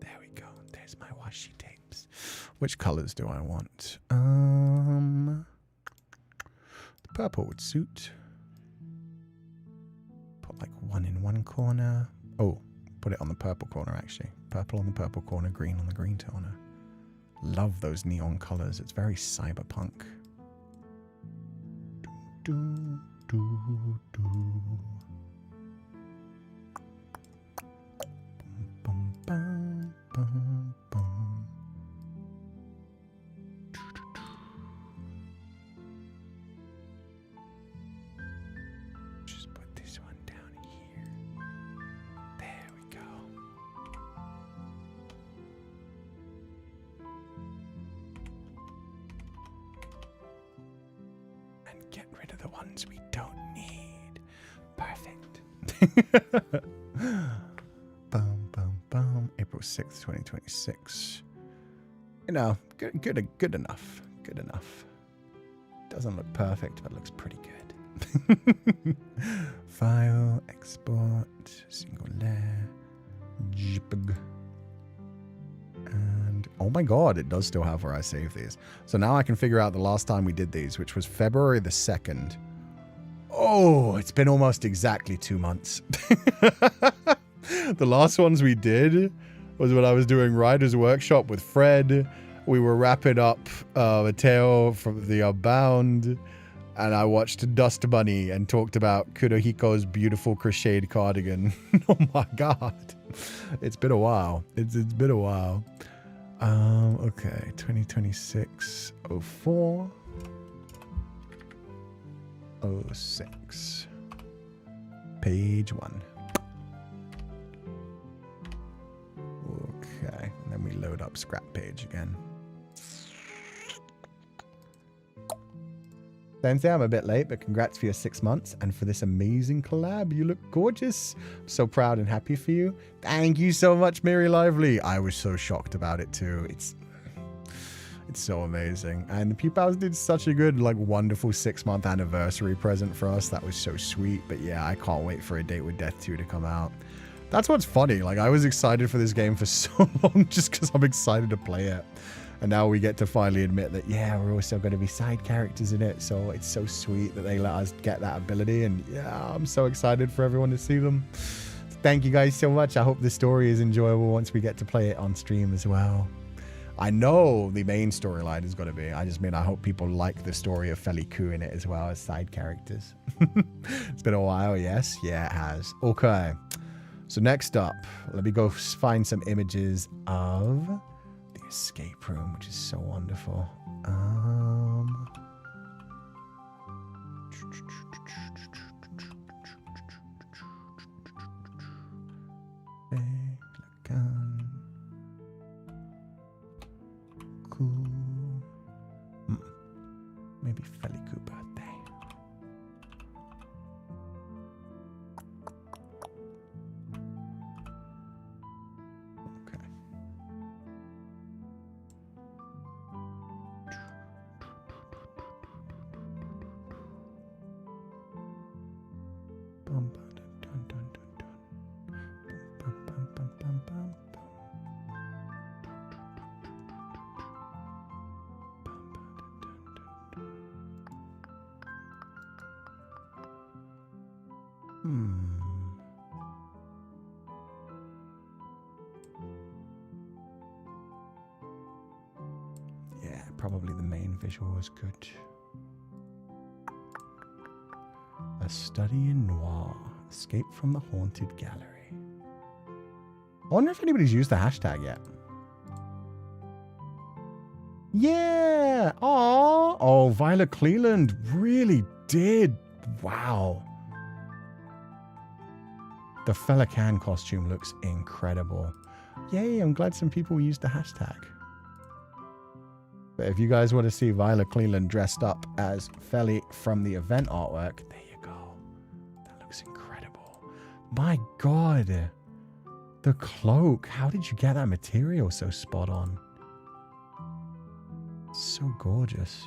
There we go. There's my washi tapes. Which colors do I want? The purple would suit. Put like one in one corner. Oh, put it on the purple corner actually. Purple on the purple corner, green on the green corner. Love those neon colors. It's very cyberpunk. Do, do, do. Bum, bum, bum, bum. Just put this one down here. There we go. And get rid of the ones we don't need. Perfect. Bum, bum, bum. April 6th, 2026. You know, good enough. Good enough. Doesn't look perfect, but looks pretty good. File, export, single layer, JPEG. And oh my god, it does still have where I save these. So now I can figure out the last time we did these, which was February the 2nd. Oh, it's been almost exactly 2 months. The last ones we did was when I was doing Writer's Workshop with Fred. We were wrapping up a tale from the Unbound, and I watched Dust Bunny and talked about Kurohiko's beautiful crocheted cardigan. Oh my god. It's been a while. It's been a while. Okay, 2026 04 06. Page 1. Okay, and then we load up scrap page again. Sensei, I'm a bit late, but congrats for your 6 months and for this amazing collab. You look gorgeous. I'm so proud and happy for you. Thank you so much, Mary Lively. I was so shocked about it too. It's so amazing. And the Pupals did such a good, like, wonderful 6-month anniversary present for us. That was so sweet. But yeah, I can't wait for A Date with Death 2 to come out. That's what's funny. Like, I was excited for this game for so long just because I'm excited to play it. And now we get to finally admit that, yeah, we're also going to be side characters in it. So it's so sweet that they let us get that ability. And yeah, I'm so excited for everyone to see them. Thank you guys so much. I hope the story is enjoyable once we get to play it on stream as well. I know the main storyline is going to be. I just mean I hope people like the story of Feileacan in it as well as side characters. It's been a while, yes? Yeah, it has. Okay. So next up, let me go find some images of the escape room, which is so wonderful. Féileacán, Cú. Maybe Feileacan birthday. Okay. Bum, ba, dun, dun, dun, dun, dun. Bum, bum, bum, bum, bum, bum. visual is good. A study in noir. Escape from the haunted gallery. I wonder if anybody's used the hashtag yet. Yeah! Aww! Oh, Violet Cleland really did. Wow. The Feileacan costume looks incredible. Yay, I'm glad some people used the hashtag. But if you guys want to see Violet Cleland dressed up as Feli from the event artwork, there you go. That looks incredible. My God. The cloak. How did you get that material so spot on? So gorgeous.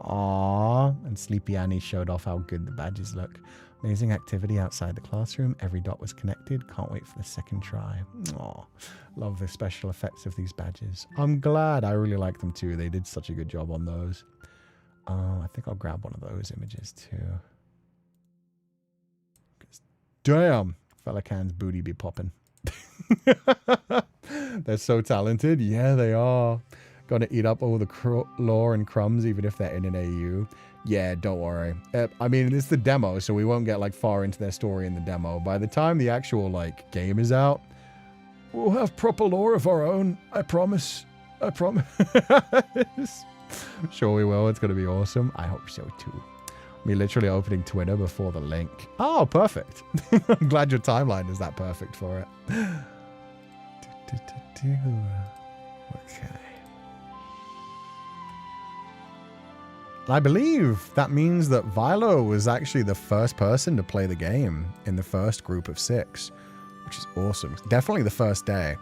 Aww. And Sleepy Annie showed off how good the badges look. Amazing activity outside the classroom. Every dot was connected. Can't wait for the second try. Aww. Love the special effects of these badges. I'm glad. I really like them too. They did such a good job on those. I think I'll grab one of those images too. Damn. Feileacan's booty be popping. They're so talented. Yeah, they are. Gonna eat up all the lore and crumbs even if they're in an AU. Yeah, don't worry. I mean, it's the demo, so we won't get like far into their story in the demo. By the time the actual like game is out, we'll have proper lore of our own. I promise. I promise. Sure we will. It's gonna be awesome. I hope so too. Me literally opening Twitter before the link. Oh, perfect. I'm glad your timeline is that perfect for it. Okay. I believe that means that Vilo was actually the first person to play the game in the first group of 6, which is awesome. Definitely the first day.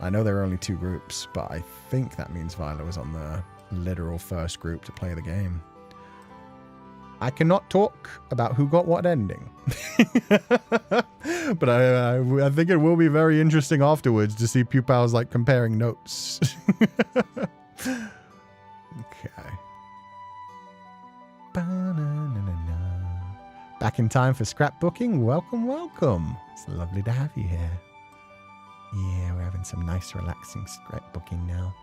I know there are only 2 groups, but I think that means Vilo was on the literal first group to play the game. I cannot talk about who got what ending. But I think it will be very interesting afterwards to see Pupal's like comparing notes. Okay. Back in time for scrapbooking. Welcome, welcome. It's lovely to have you here. Yeah, we're having some nice relaxing scrapbooking now.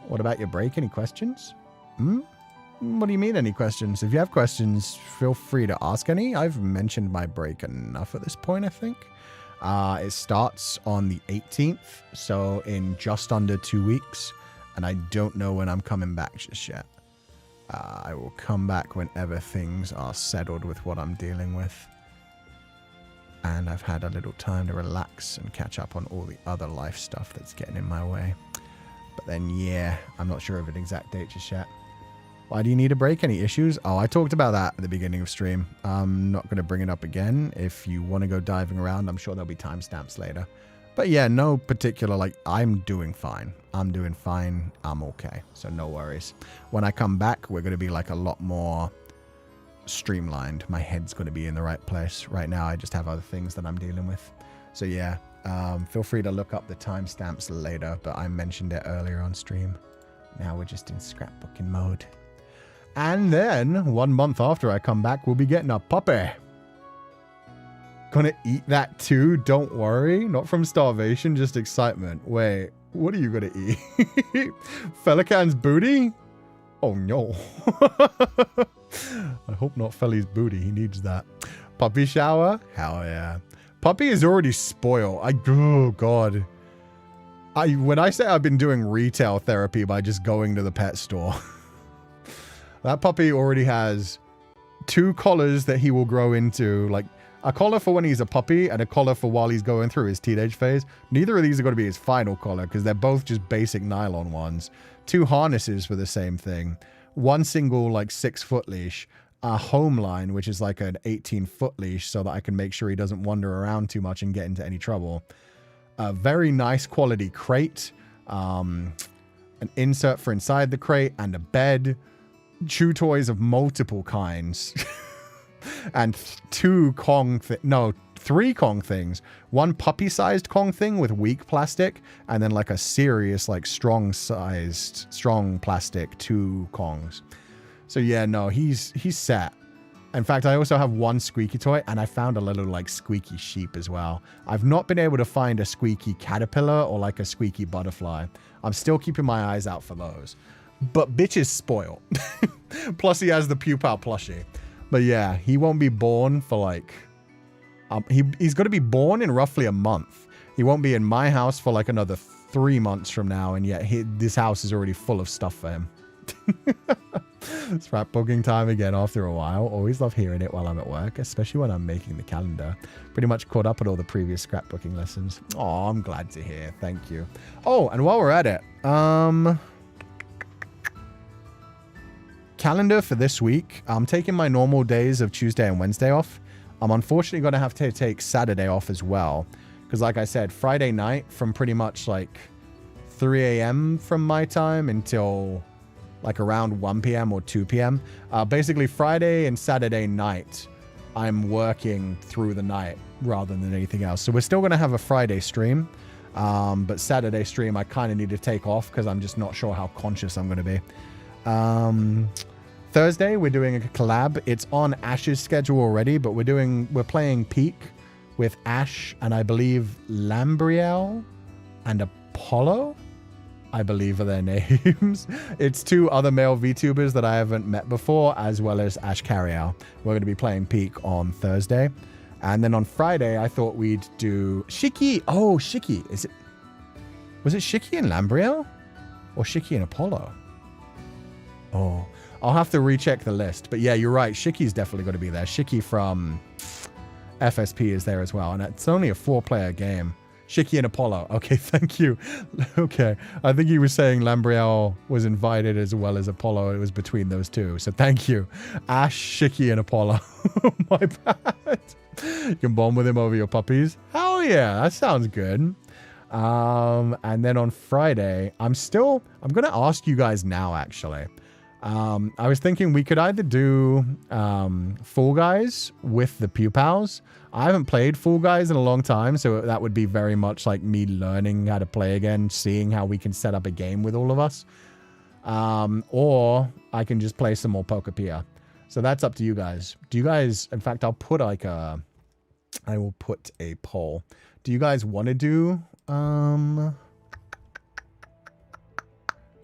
What about your break? Any questions? What do you mean, any questions? If you have questions, feel free to ask any. I've mentioned my break enough at this point, I think. It starts on the 18th, so in just under 2 weeks. And I don't know when I'm coming back just yet. I will come back whenever things are settled with what I'm dealing with. And I've had a little time to relax and catch up on all the other life stuff that's getting in my way. But then, yeah, I'm not sure of an exact date just yet. Why do you need a break? Any issues? Oh, I talked about that at the beginning of stream. I'm not going to bring it up again. If you want to go diving around, I'm sure there'll be timestamps later. But yeah, no particular, like, I'm doing fine. I'm doing fine. I'm okay. So no worries. When I come back, we're going to be like a lot more streamlined. My head's going to be in the right place. Right now, I just have other things that I'm dealing with. So yeah, feel free to look up the timestamps later, but I mentioned it earlier on stream. Now we're just in scrapbooking mode. And then, 1 month after I come back, we'll be getting a puppy. Gonna eat that too, don't worry. Not from starvation, just excitement. Wait, what are you gonna eat? Feileacan's booty? Oh no. I hope not Feli's booty, he needs that. Puppy shower? Hell yeah. Puppy is already spoiled. Oh god. When I say I've been doing retail therapy by just going to the pet store. That puppy already has 2 collars that he will grow into, like a collar for when he's a puppy and a collar for while he's going through his teenage phase. Neither of these are going to be his final collar because they're both just basic nylon ones. 2 harnesses for the same thing. 1 single like 6-foot leash. A home line, which is like an 18-foot leash so that I can make sure he doesn't wander around too much and get into any trouble. A very nice quality crate. An insert for inside the crate and a bed. Chew toys of multiple kinds. And 3 Kong things. 1 puppy-sized Kong thing with weak plastic, and then like a serious, like strong plastic 2 Kongs. So yeah, no, he's set. In fact, I also have one squeaky toy, and I found a little like squeaky sheep as well. I've not been able to find a squeaky caterpillar or like a squeaky butterfly. I'm still keeping my eyes out for those. But bitch is spoiled. Plus he has the Pupal plushie. But yeah, he won't be born for like... he's going to be born in roughly a month. He won't be in my house for like another 3 months from now, and yet this house is already full of stuff for him. Scrapbooking time again after a while. Always love hearing it while I'm at work, especially when I'm making the calendar. Pretty much caught up with all the previous scrapbooking lessons. Oh, I'm glad to hear. Thank you. Oh, and while we're at it, calendar for this week. I'm taking my normal days of Tuesday and Wednesday off. I'm unfortunately going to have to take Saturday off as well. Because like I said, Friday night from pretty much like 3 a.m. from my time until like around 1 p.m. or 2 p.m. Basically Friday and Saturday night, I'm working through the night rather than anything else. So we're still going to have a Friday stream. But Saturday stream, I kind of need to take off because I'm just not sure how conscious I'm going to be. Thursday, we're doing a collab. It's on Ash's schedule already, but we're playing Peak with Ash and I believe Lambriel and Apollo, I believe are their names. It's 2 other male VTubers that I haven't met before, as well as Ash Carriel. We're going to be playing Peak on Thursday. And then on Friday, I thought we'd do Shiki. Oh, Shiki. Was it Shiki and Lambriel? Or Shiki and Apollo? Oh, I'll have to recheck the list. But yeah, you're right. Shiki's definitely going to be there. Shiki from FSP is there as well. And it's only a 4-player game. Shiki and Apollo. Okay, thank you. Okay. I think he was saying Lambriel was invited as well as Apollo. It was between those two. So thank you. Ash, Shiki, and Apollo. My bad. You can bond with him over your puppies. Hell yeah. That sounds good. And then on Friday, I'm going to ask you guys now, actually. I was thinking we could either do Fall Guys with the Pupals. I haven't played Fall Guys in a long time, so that would be very much like me learning how to play again, seeing how we can set up a game with all of us. Or I can just play some more Pokepia. So that's up to you guys. Do you guys, in fact, I'll put like I will put a poll. Do you guys want to do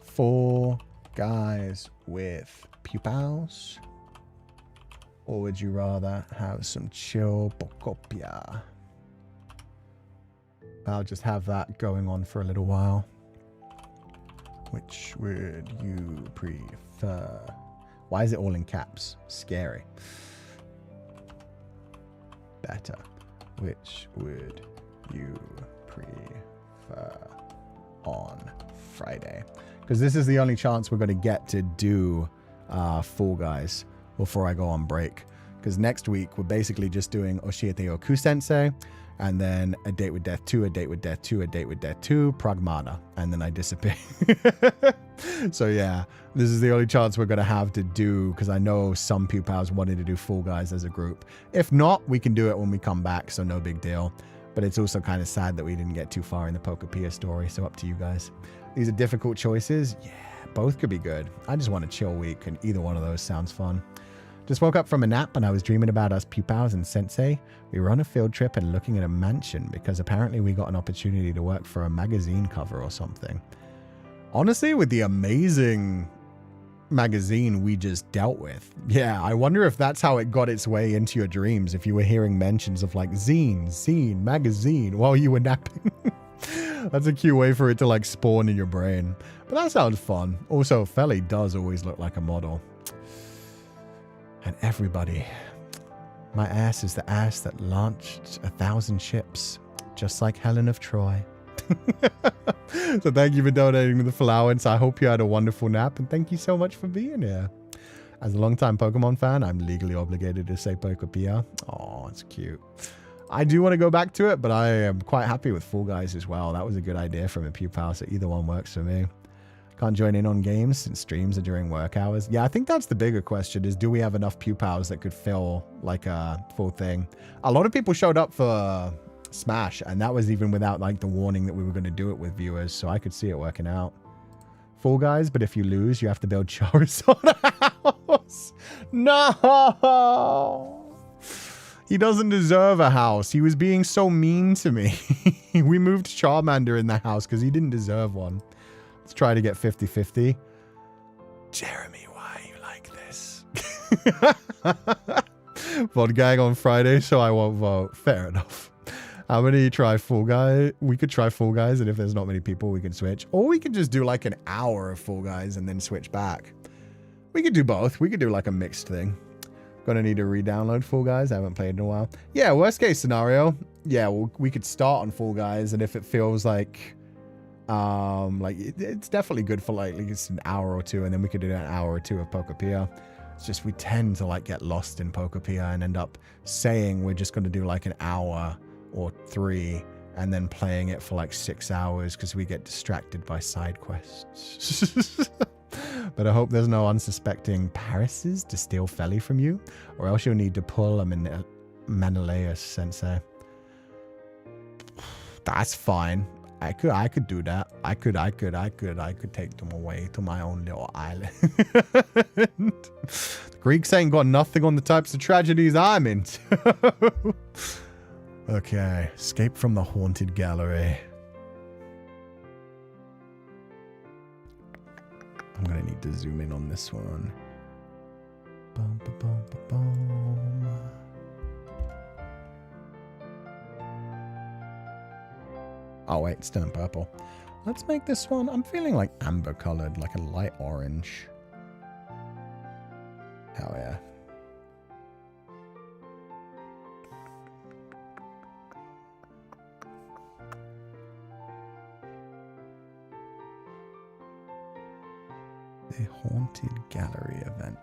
Fall Guys with Pupals? Or would you rather have some chill Pokopia? I'll just have that going on for a little while. Which would you prefer? Why is it all in caps? Scary. Better. Which would you prefer on Friday? Because this is the only chance we're going to get to do Fall Guys before I go on break. Because next week, we're basically just doing Oshiete or Cú-Sensei, and then A Date with Death 2, A Date with Death 2, A Date with Death 2, Pragmata, and then I disappear. So yeah, this is the only chance we're going to have to do, because I know some Pupals wanted to do Fall Guys as a group. If not, we can do it when we come back, so no big deal. But it's also kind of sad that we didn't get too far in the Pokepia story, so up to you guys. These are difficult choices. Yeah, both could be good. I just want a chill week, and either one of those sounds fun. Just woke up from a nap and I was dreaming about us Pupals and Sensei. We were on a field trip and looking at a mansion because apparently we got an opportunity to work for a magazine cover or something. Honestly, with the amazing magazine we just dealt with. Yeah, I wonder if that's how it got its way into your dreams, if you were hearing mentions of like zine, magazine while you were napping. That's a cute way for it to like spawn in your brain. But that sounds fun. Also, Feli does always look like a model. And everybody, my ass is the ass that launched 1,000 ships, just like Helen of Troy. So thank you for donating the allowance. I hope you had a wonderful nap, and thank you so much for being here. As a longtime Pokemon fan, I'm legally obligated to say Pokepia. Oh, it's cute. I do want to go back to it, but I am quite happy with Fall Guys as well. That was a good idea from a Pupal, so either one works for me. Can't join in on games since streams are during work hours. Yeah, I think that's the bigger question is, do we have enough Pupals that could fill like a full thing? A lot of people showed up for Smash, and that was even without like the warning that we were going to do it with viewers, so I could see it working out. Fall Guys, but if you lose, you have to build Charizard house. No! He doesn't deserve a house. He was being so mean to me. We moved Charmander in the house because he didn't deserve one. Let's try to get 50-50. Jeremy, why are you like this? Vote gang on Friday, so I won't vote. Fair enough. How many try Fall Guys? We could try Fall Guys, and if there's not many people, we can switch. Or we could just do like an hour of Fall Guys and then switch back. We could do both. We could do like a mixed thing. Gonna need to re-download Fall Guys. I haven't played in a while. Yeah, worst case scenario. Yeah, we could start on Fall Guys, and if it feels like it's definitely good for like at least an hour or two, and then we could do an hour or two of Pokopia. It's just we tend to like get lost in Pokopia and end up saying we're just gonna do like an hour or 3 and then playing it for like 6 hours because we get distracted by side quests. But I hope there's no unsuspecting Parises to steal Feli from you, or else you'll need to pull a Menelaus Sensei. That's fine. I could do that. I could take them away to my own little island. The Greeks ain't got nothing on the types of tragedies I'm into. Okay, escape from the haunted gallery. I'm gonna need to zoom in on this one. Bum, ba, bum, ba, bum. Oh wait, it's still in purple. Let's make this one, I'm feeling like amber colored, like a light orange. Hell yeah. The Haunted Gallery event.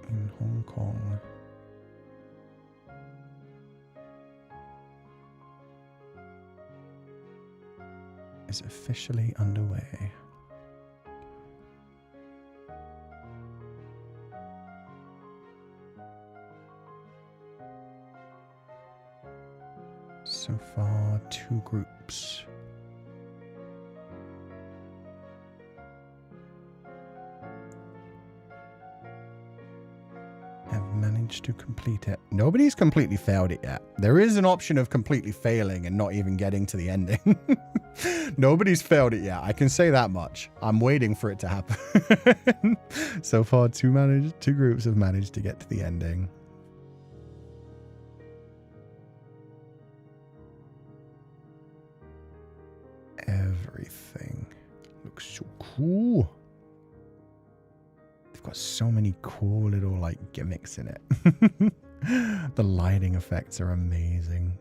In Hong Kong. Is officially underway. So far, 2 groups. Have managed to complete it. Nobody's completely failed it yet. There is an option of completely failing and not even getting to the ending. Nobody's failed it yet. I can say that much. I'm waiting for it to happen. So far, 2 groups have managed to get to the ending. Everything looks so cool. They've got so many cool little like gimmicks in it. The lighting effects are amazing.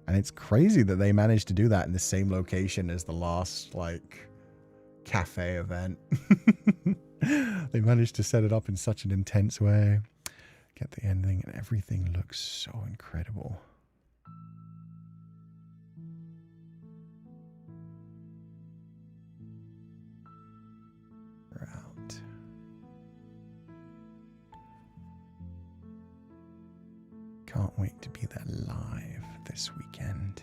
And it's crazy that they managed to do that in the same location as the last like cafe event. They managed to set it up in such an intense way. Get the ending and everything looks so incredible. Can't wait to be there live this weekend.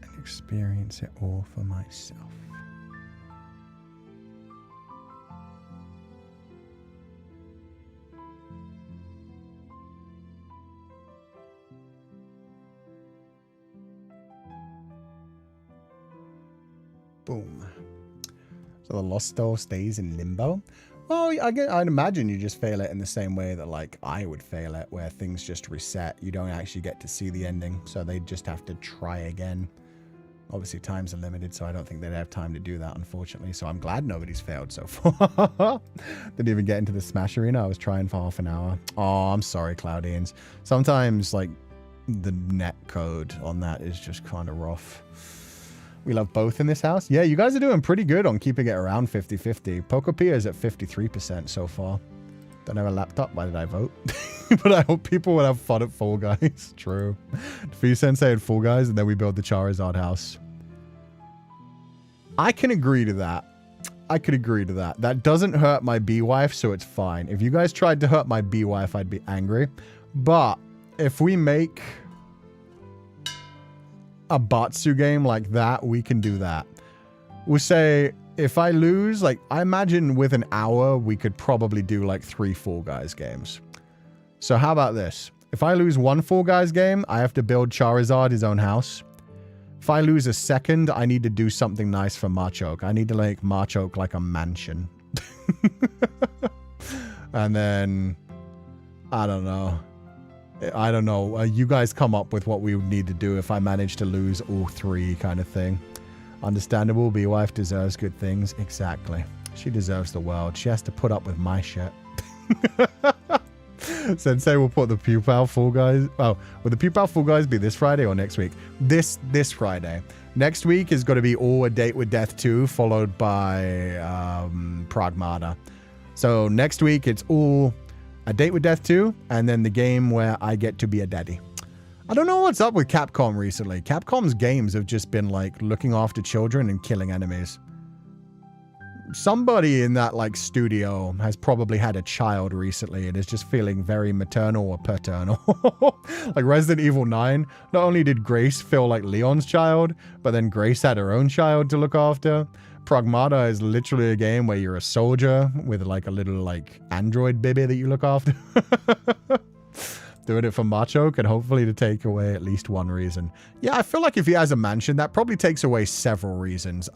And experience it all for myself. Boom. So the Lost Soul stays in limbo. Well, I'd imagine you just fail it in the same way that like I would fail it, where things just reset. You don't actually get to see the ending, so they just have to try again. Obviously, times are limited, so I don't think they'd have time to do that, unfortunately. So I'm glad nobody's failed so far. Didn't even get into the Smash Arena. I was trying for half an hour. Oh, I'm sorry, Cloudians. Sometimes like the net code on that is just kind of rough. We love both in this house. Yeah, you guys are doing pretty good on keeping it around 50-50. Pokopia is at 53% so far. Don't have a laptop. Why did I vote? But I hope people will have fun at Fall Guys. True. Fu-Sensei and Fall Guys, and then we build the Charizard house. I can agree to that. I could agree to that. That doesn't hurt my bee wife, so it's fine. If you guys tried to hurt my bee wife, I'd be angry. But if we make a Batsu game like that, we can do that. We'll say if I lose, like, I imagine with an hour, we could probably do like 3 Fall Guys games. So how about this? If I lose 1 Fall Guys game, I have to build Charizard his own house. If I lose a second, I need to do something nice for Machoke. I need to make Machoke like a mansion. And then, I don't know. You guys come up with what we would need to do if I manage to lose all 3 kind of thing. Understandable, B-Wife deserves good things. Exactly. She deserves the world. She has to put up with my shit. Sensei will put the Pupal Fall Guys. Oh, will the Pupal Fall Guys be this Friday or next week? This Friday. Next week is going to be all A Date with Death 2, followed by Pragmata. So next week it's all A Date with Death 2, and then the game where I get to be a daddy. I don't know what's up with Capcom recently. Capcom's games have just been like looking after children and killing enemies. Somebody in that like studio has probably had a child recently and is just feeling very maternal or paternal. Like Resident Evil 9, not only did Grace feel like Leon's child, but then Grace had her own child to look after. Pragmata is literally a game where you're a soldier with like a little like android baby that you look after. Doing it for Machoke and hopefully to take away at least one reason. Yeah, I feel like if he has a mansion, that probably takes away several reasons.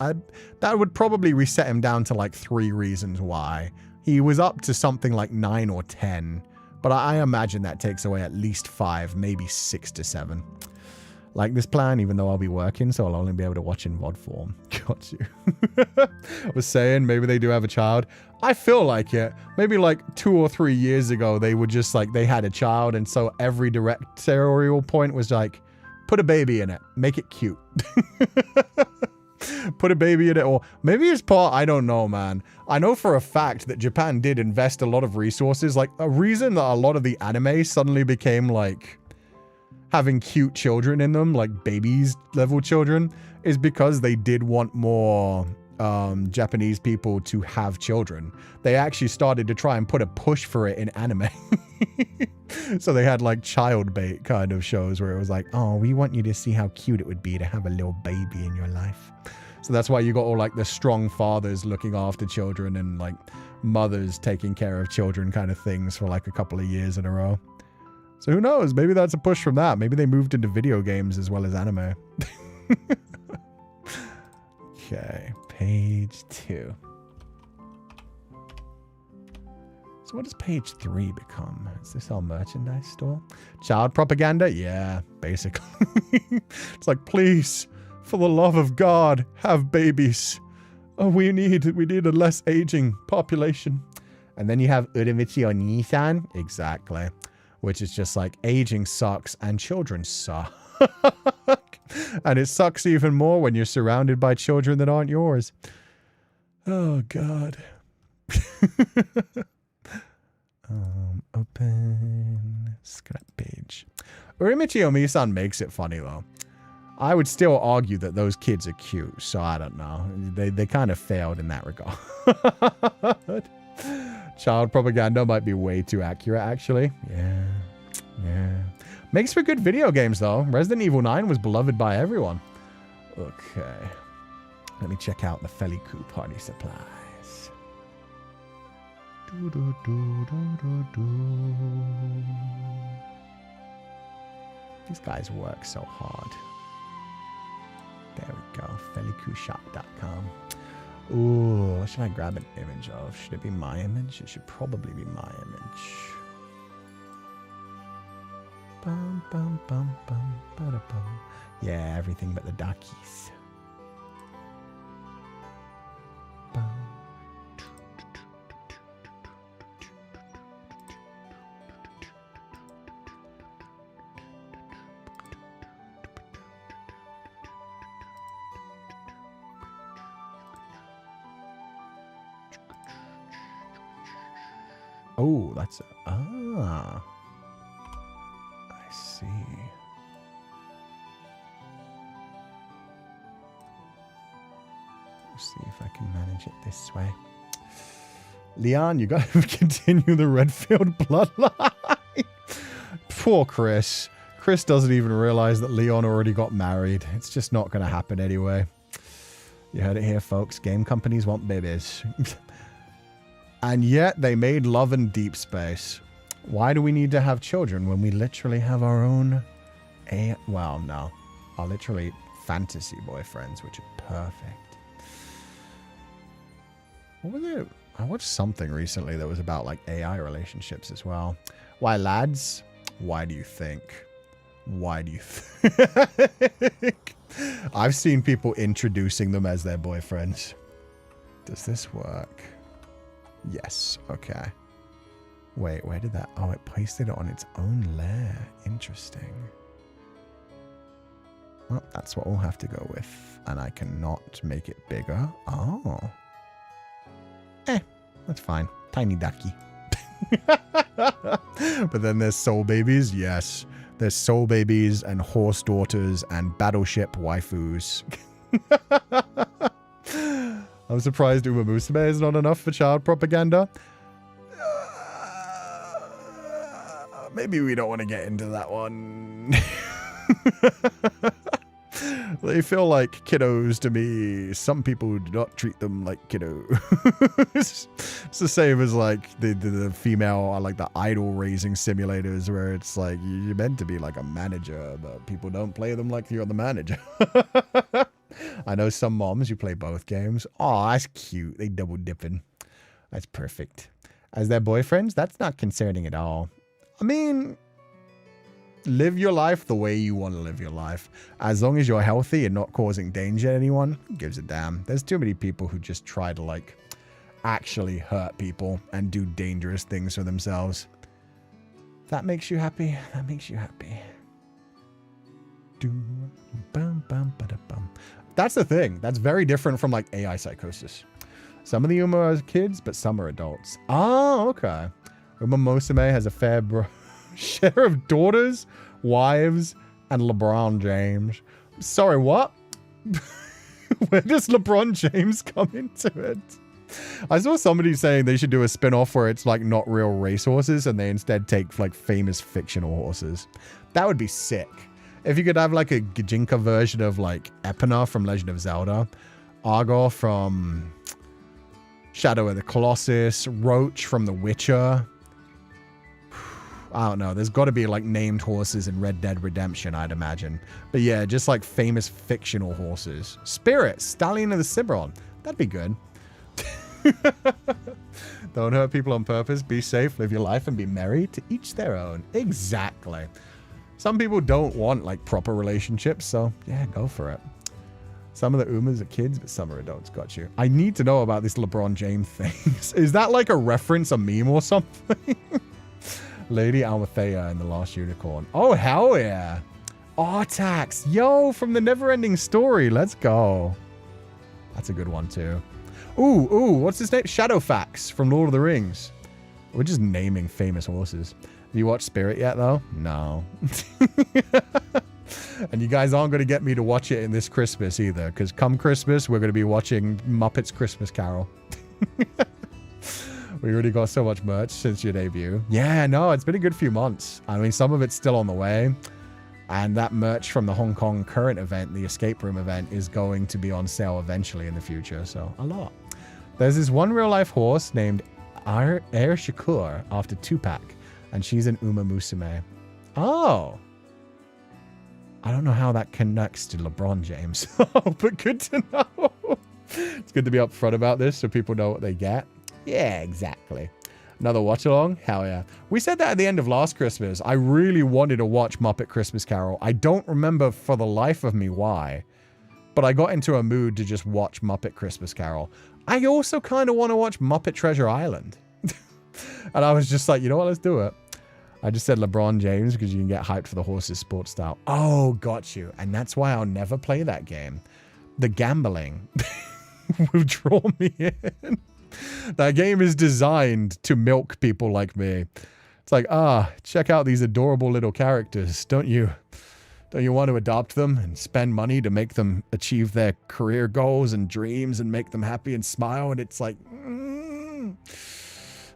That would probably reset him down to like 3 reasons why. He was up to something like 9 or 10, but I imagine that takes away at least 5, maybe 6 to 7. Like this plan, even though I'll be working, so I'll only be able to watch in VOD form. Got you. I was saying maybe they do have a child. I feel like it. Maybe like 2 or 3 years ago, they were just like, they had a child, and so every directorial point was like, put a baby in it. Make it cute. Put a baby in it, or maybe it's part, I don't know, man. I know for a fact that Japan did invest a lot of resources. Like, a reason that a lot of the anime suddenly became like having cute children in them, like babies level children, is because they did want more Japanese people to have children. They actually started to try and put a push for it in anime. So they had like child bait kind of shows where it was like, oh, we want you to see how cute it would be to have a little baby in your life. So that's why you got all like the strong fathers looking after children and like mothers taking care of children kind of things for like a couple of years in a row. So who knows? Maybe that's a push from that. Maybe they moved into video games as well as anime. Okay, page 2. So what does page 3 become? Is this our merchandise store? Child propaganda? Yeah, basically. It's like, please, for the love of God, have babies. Oh, we need a less aging population. And then you have Uramichi or Nissan. Exactly. Which is just like, aging sucks and children suck. And it sucks even more when you're surrounded by children that aren't yours. Oh, God. Open scrap page. Uramichi Omi-san makes it funny, though. I would still argue that those kids are cute, so I don't know. They kind of failed in that regard. Child propaganda might be way too accurate, actually. Yeah. Makes for good video games, though. Resident Evil 9 was beloved by everyone. Okay. Let me check out the Feileacan party supplies. These guys work so hard. There we go. FeileacanShop.com. Ooh, what should I grab an image of? Should it be my image? It should probably be my image. Bum, bum, bum, bum, ba-da-bum. Yeah, everything but the duckies. Bum. Oh, that's... Ah. I see. Let's see if I can manage it this way. Leon, you gotta continue the Redfield bloodline. Poor Chris. Chris doesn't even realize that Leon already got married. It's just not gonna happen anyway. You heard it here, folks. Game companies want babies. And yet they made love in deep space. Why do we need to have children when we literally have our own... Well, no. Our literally fantasy boyfriends, which are perfect. What was it? I watched something recently that was about like AI relationships as well. Why, lads? Why do you think? Why do you think? I've seen people introducing them as their boyfriends. Does this work? Yes. Okay. Wait, where did that... Oh, it pasted it on its own layer. Interesting. Well, that's what we'll have to go with. And I cannot make it bigger. Oh. That's fine. Tiny ducky. But then there's soul babies. Yes. There's soul babies and horse daughters and battleship waifus. I'm surprised Uma Musume is not enough for child propaganda. Maybe we don't want to get into that one. They feel like kiddos to me. Some people do not treat them like kiddos. It's the same as like the female, like the idol raising simulators where it's like you're meant to be like a manager, but people don't play them like you're the manager. I know some moms who play both games. Oh, that's cute. They double dipping. That's perfect. As their boyfriends, that's not concerning at all. I mean... Live your life the way you want to live your life. As long as you're healthy and not causing danger to anyone, who gives a damn? There's too many people who just try to, like, actually hurt people and do dangerous things for themselves. If that makes you happy, that makes you happy. That's the thing. That's very different from, like, AI psychosis. Some of the Uma are kids, but some are adults. Oh, okay. Uma Musume has a fair share of daughters, wives, and LeBron James. Sorry, what? Where does LeBron James come into it? I saw somebody saying they should do a spin-off where it's like not real racehorses and they instead take like famous fictional horses. That would be sick. If you could have like a Gijinka version of like Epona from Legend of Zelda, Argor from Shadow of the Colossus, Roach from The Witcher. I don't know. There's got to be like named horses in Red Dead Redemption, I'd imagine. But yeah, just like famous fictional horses. Spirit, Stallion of the Cimarron. That'd be good. Don't hurt people on purpose. Be safe, live your life, and be merry. To each their own. Exactly. Some people don't want like proper relationships, so yeah, go for it. Some of the Umas are kids, but some are adults. Got you. I need to know about this LeBron James thing. Is that like a reference, a meme or something? Lady Almathea and the Last Unicorn. Oh, hell yeah. Artax. Yo, from the Neverending Story. Let's go. That's a good one, too. Ooh, what's his name? Shadowfax from Lord of the Rings. We're just naming famous horses. Have you watched Spirit yet, though? No. And you guys aren't going to get me to watch it in this Christmas either, because come Christmas, we're going to be watching Muppets Christmas Carol. We already got so much merch since your debut. Yeah, no, it's been a good few months. I mean, some of it's still on the way. And that merch from the Hong Kong current event, the escape room event, is going to be on sale eventually in the future. So, a lot. There's this one real-life horse named Air Shakur after Tupac. And she's an Uma Musume. Oh. I don't know how that connects to LeBron James. But good to know. It's good to be upfront about this so people know what they get. Yeah, exactly. Another watch along? Hell yeah. We said that at the end of last Christmas. I really wanted to watch Muppet Christmas Carol. I don't remember for the life of me why, but I got into a mood to just watch Muppet Christmas Carol. I also kind of want to watch Muppet Treasure Island. And I was just like, you know what? Let's do it. I just said LeBron James because you can get hyped for the horse's sports style. Oh, got you. And that's why I'll never play that game. The gambling will draw me in. That game is designed to milk people like me. It's like, check out these adorable little characters. Don't you want to adopt them and spend money to make them achieve their career goals and dreams and make them happy and smile? And it's like,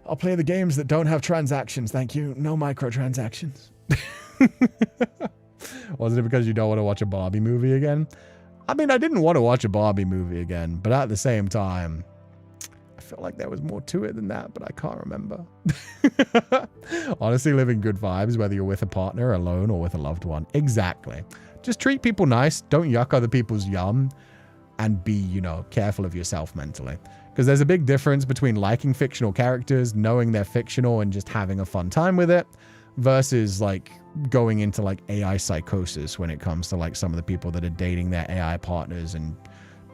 I'll play the games that don't have transactions. Thank you. No microtransactions. Wasn't it because you don't want to watch a Barbie movie again? I mean, I didn't want to watch a Barbie movie again, but at the same time, I felt like there was more to it than that, but I can't remember. Honestly, living good vibes, whether you're with a partner, alone, or with a loved one. Exactly. Just treat people nice. Don't yuck other people's yum. And be, careful of yourself mentally. Because there's a big difference between liking fictional characters, knowing they're fictional, and just having a fun time with it, versus, like, going into, like, AI psychosis when it comes to, like, some of the people that are dating their AI partners and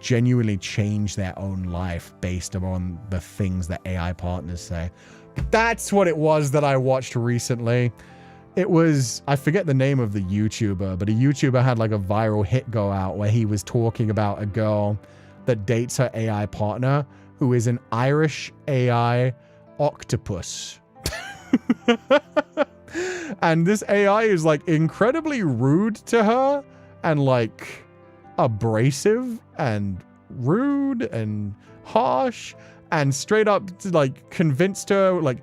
genuinely change their own life based on the things that AI partners say. That's what it was that I watched recently. It was, I forget the name of the YouTuber, but a YouTuber had like a viral hit go out where he was talking about a girl that dates her AI partner who is an Irish AI octopus. And this AI is like incredibly rude to her and like abrasive and rude and harsh and straight up like convinced her, like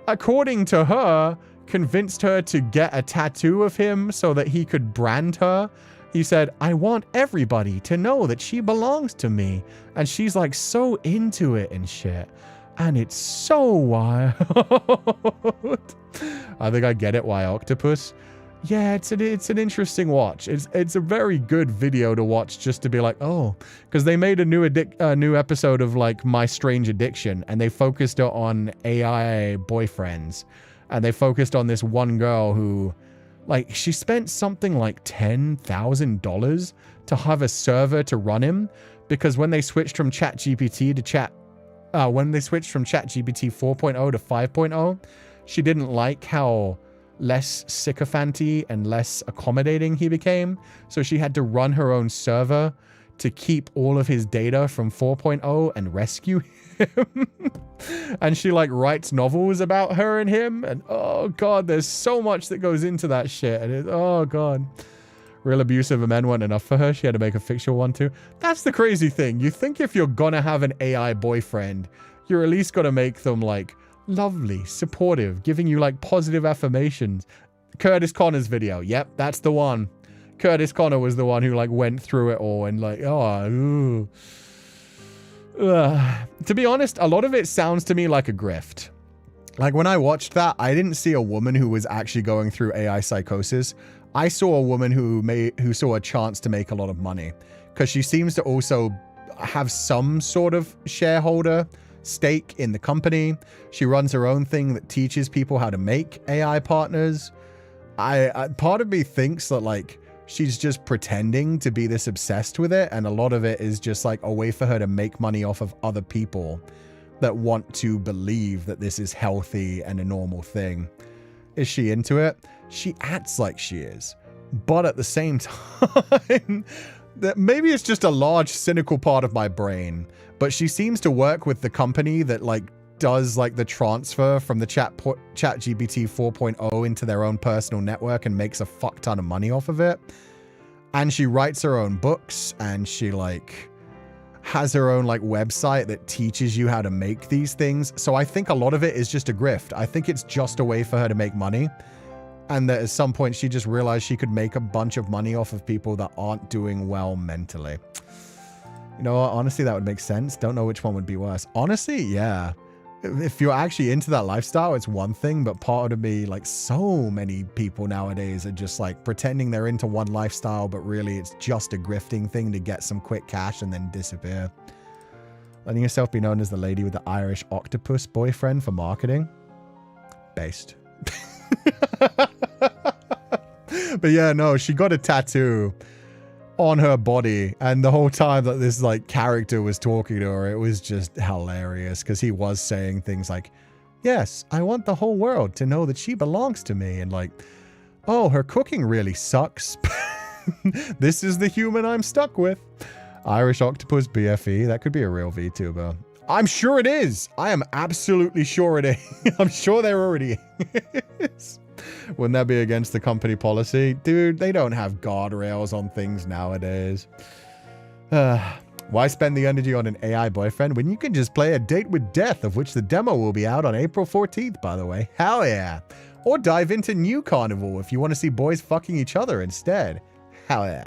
according to her, convinced her to get a tattoo of him so that he could brand her. He said, I want everybody to know that she belongs to me. And she's like so into it and shit. And it's so wild. I think I get it why octopus. Yeah, it's an interesting watch. It's a very good video to watch just to be like, oh, because they made a new episode of like My Strange Addiction, and they focused on AI boyfriends, and they focused on this one girl who, like, she spent something like $10,000 to have a server to run him, because when they switched from ChatGPT 4.0 to 5.0, she didn't like how less sycophanty and less accommodating he became. So she had to run her own server to keep all of his data from 4.0 and rescue him. And she like writes novels about her and him. And oh God, there's so much that goes into that shit. And oh God. Real abusive men weren't enough for her. She had to make a fictional one too. That's the crazy thing. You think if you're gonna have an AI boyfriend, you're at least gonna make them like lovely, supportive, giving you like positive affirmations. Curtis Connor's video. Yep, that's the one. Curtis Connor was the one who like went through it all and like, to be honest, a lot of it sounds to me like a grift. Like when I watched that, I didn't see a woman who was actually going through AI psychosis. I saw a woman who saw a chance to make a lot of money, because she seems to also have some sort of shareholder stake in the company. She runs her own thing that teaches people how to make AI partners. Part of me thinks that like she's just pretending to be this obsessed with it, and a lot of it is just like a way for her to make money off of other people that want to believe that this is healthy and a normal thing. Is she into it? She acts like she is, but at the same time, that maybe it's just a large cynical part of my brain, but she seems to work with the company that like does like the transfer from the ChatGPT 4.0 into their own personal network and makes a fuck ton of money off of it. And she writes her own books, and she like has her own like website that teaches you how to make these things. So I think a lot of it is just a grift. I think it's just a way for her to make money. And that at some point she just realized she could make a bunch of money off of people that aren't doing well mentally. You know what? Honestly, that would make sense. Don't know which one would be worse. Honestly, yeah. If you're actually into that lifestyle, it's one thing, but part of me, like so many people nowadays are just like pretending they're into one lifestyle, but really it's just a grifting thing to get some quick cash and then disappear. Letting yourself be known as the lady with the Irish octopus boyfriend for marketing. Based. But yeah, no, she got a tattoo on her body, and the whole time that this like character was talking to her, it was just hilarious, because he was saying things like, yes, I want the whole world to know that she belongs to me, and like, oh, her cooking really sucks. This is the human I'm stuck with. Irish octopus BFE, that could be a real VTuber. I'm sure it is. I am absolutely sure it is. I'm sure there already is. Wouldn't that be against the company policy? Dude, they don't have guardrails on things nowadays. Why spend the energy on an AI boyfriend when you can just play A Date with Death, of which the demo will be out on April 14th, by the way. Hell yeah. Or dive into New Carnival if you want to see boys fucking each other instead. Hell yeah.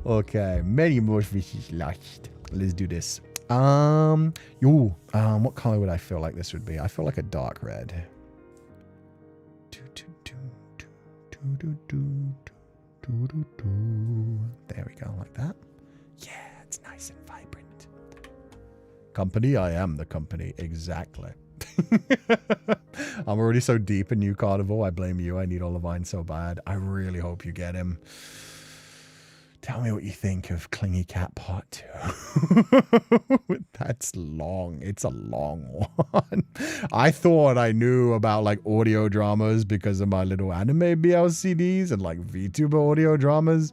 Okay, many more fishes lost. Let's do this. What color would I feel like this would be? I feel like a dark red. There we go, like that. Yeah, it's nice and vibrant. Company, I am the company. Exactly. I'm already so deep in New Carnival. I blame you. I need Olivine so bad. I really hope you get him. Tell me what you think of Clingy Cat Part 2. That's long. It's a long one. I thought I knew about like audio dramas because of my little anime BLCDs and like VTuber audio dramas.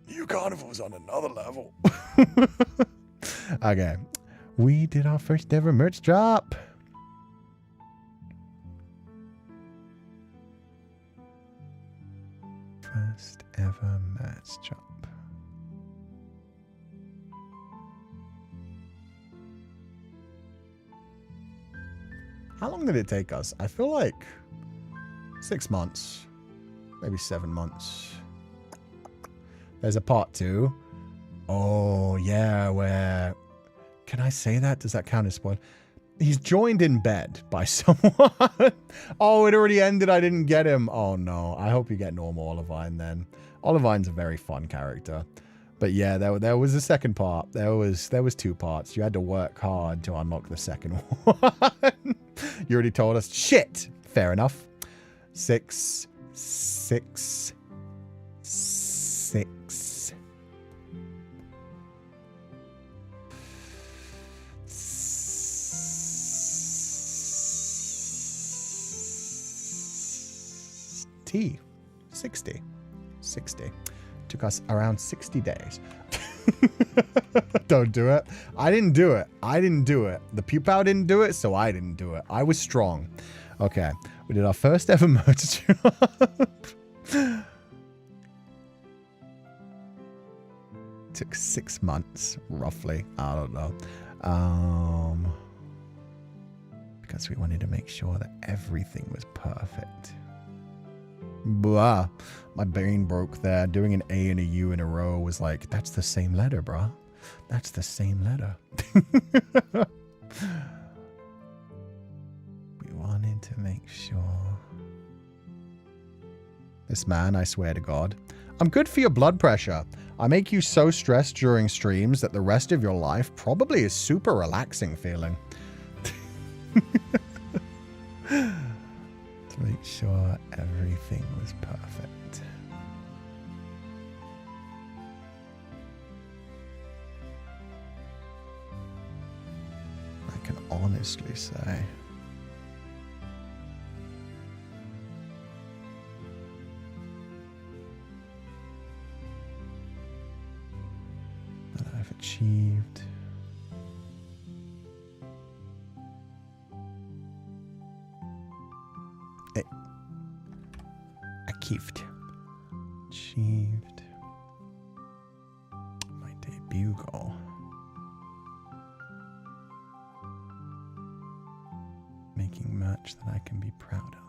New Carnival's on another level. Okay. We did our first ever merch drop. First ever merch drop. How long did it take us? I feel like 6 months, maybe 7 months. There's a part 2. Oh, yeah, where... Can I say that? Does that count as spoiler? He's joined in bed by someone. Oh, it already ended. I didn't get him. Oh, no. I hope you get normal Olivine then. Olivine's a very fun character. But yeah, there was a second part. There was 2 parts. You had to work hard to unlock the second one. You already told us. Shit. Fair enough. 6. T. 60. Took us around 60 days. Don't do it. I didn't do it. The Pupal didn't do it, so I didn't do it. I was strong. Okay. We did our first ever merch drop. Took 6 months, roughly. I don't know. Because we wanted to make sure that everything was perfect. Blah. My brain broke there. Doing an A and a U in a row was like, that's the same letter, bruh. That's the same letter. We wanted to make sure. This man, I swear to God. I'm good for your blood pressure. I make you so stressed during streams that the rest of your life probably is super relaxing feeling. To make sure everything was perfect. I can honestly say that I've achieved achieved my debut goal. Making merch that I can be proud of.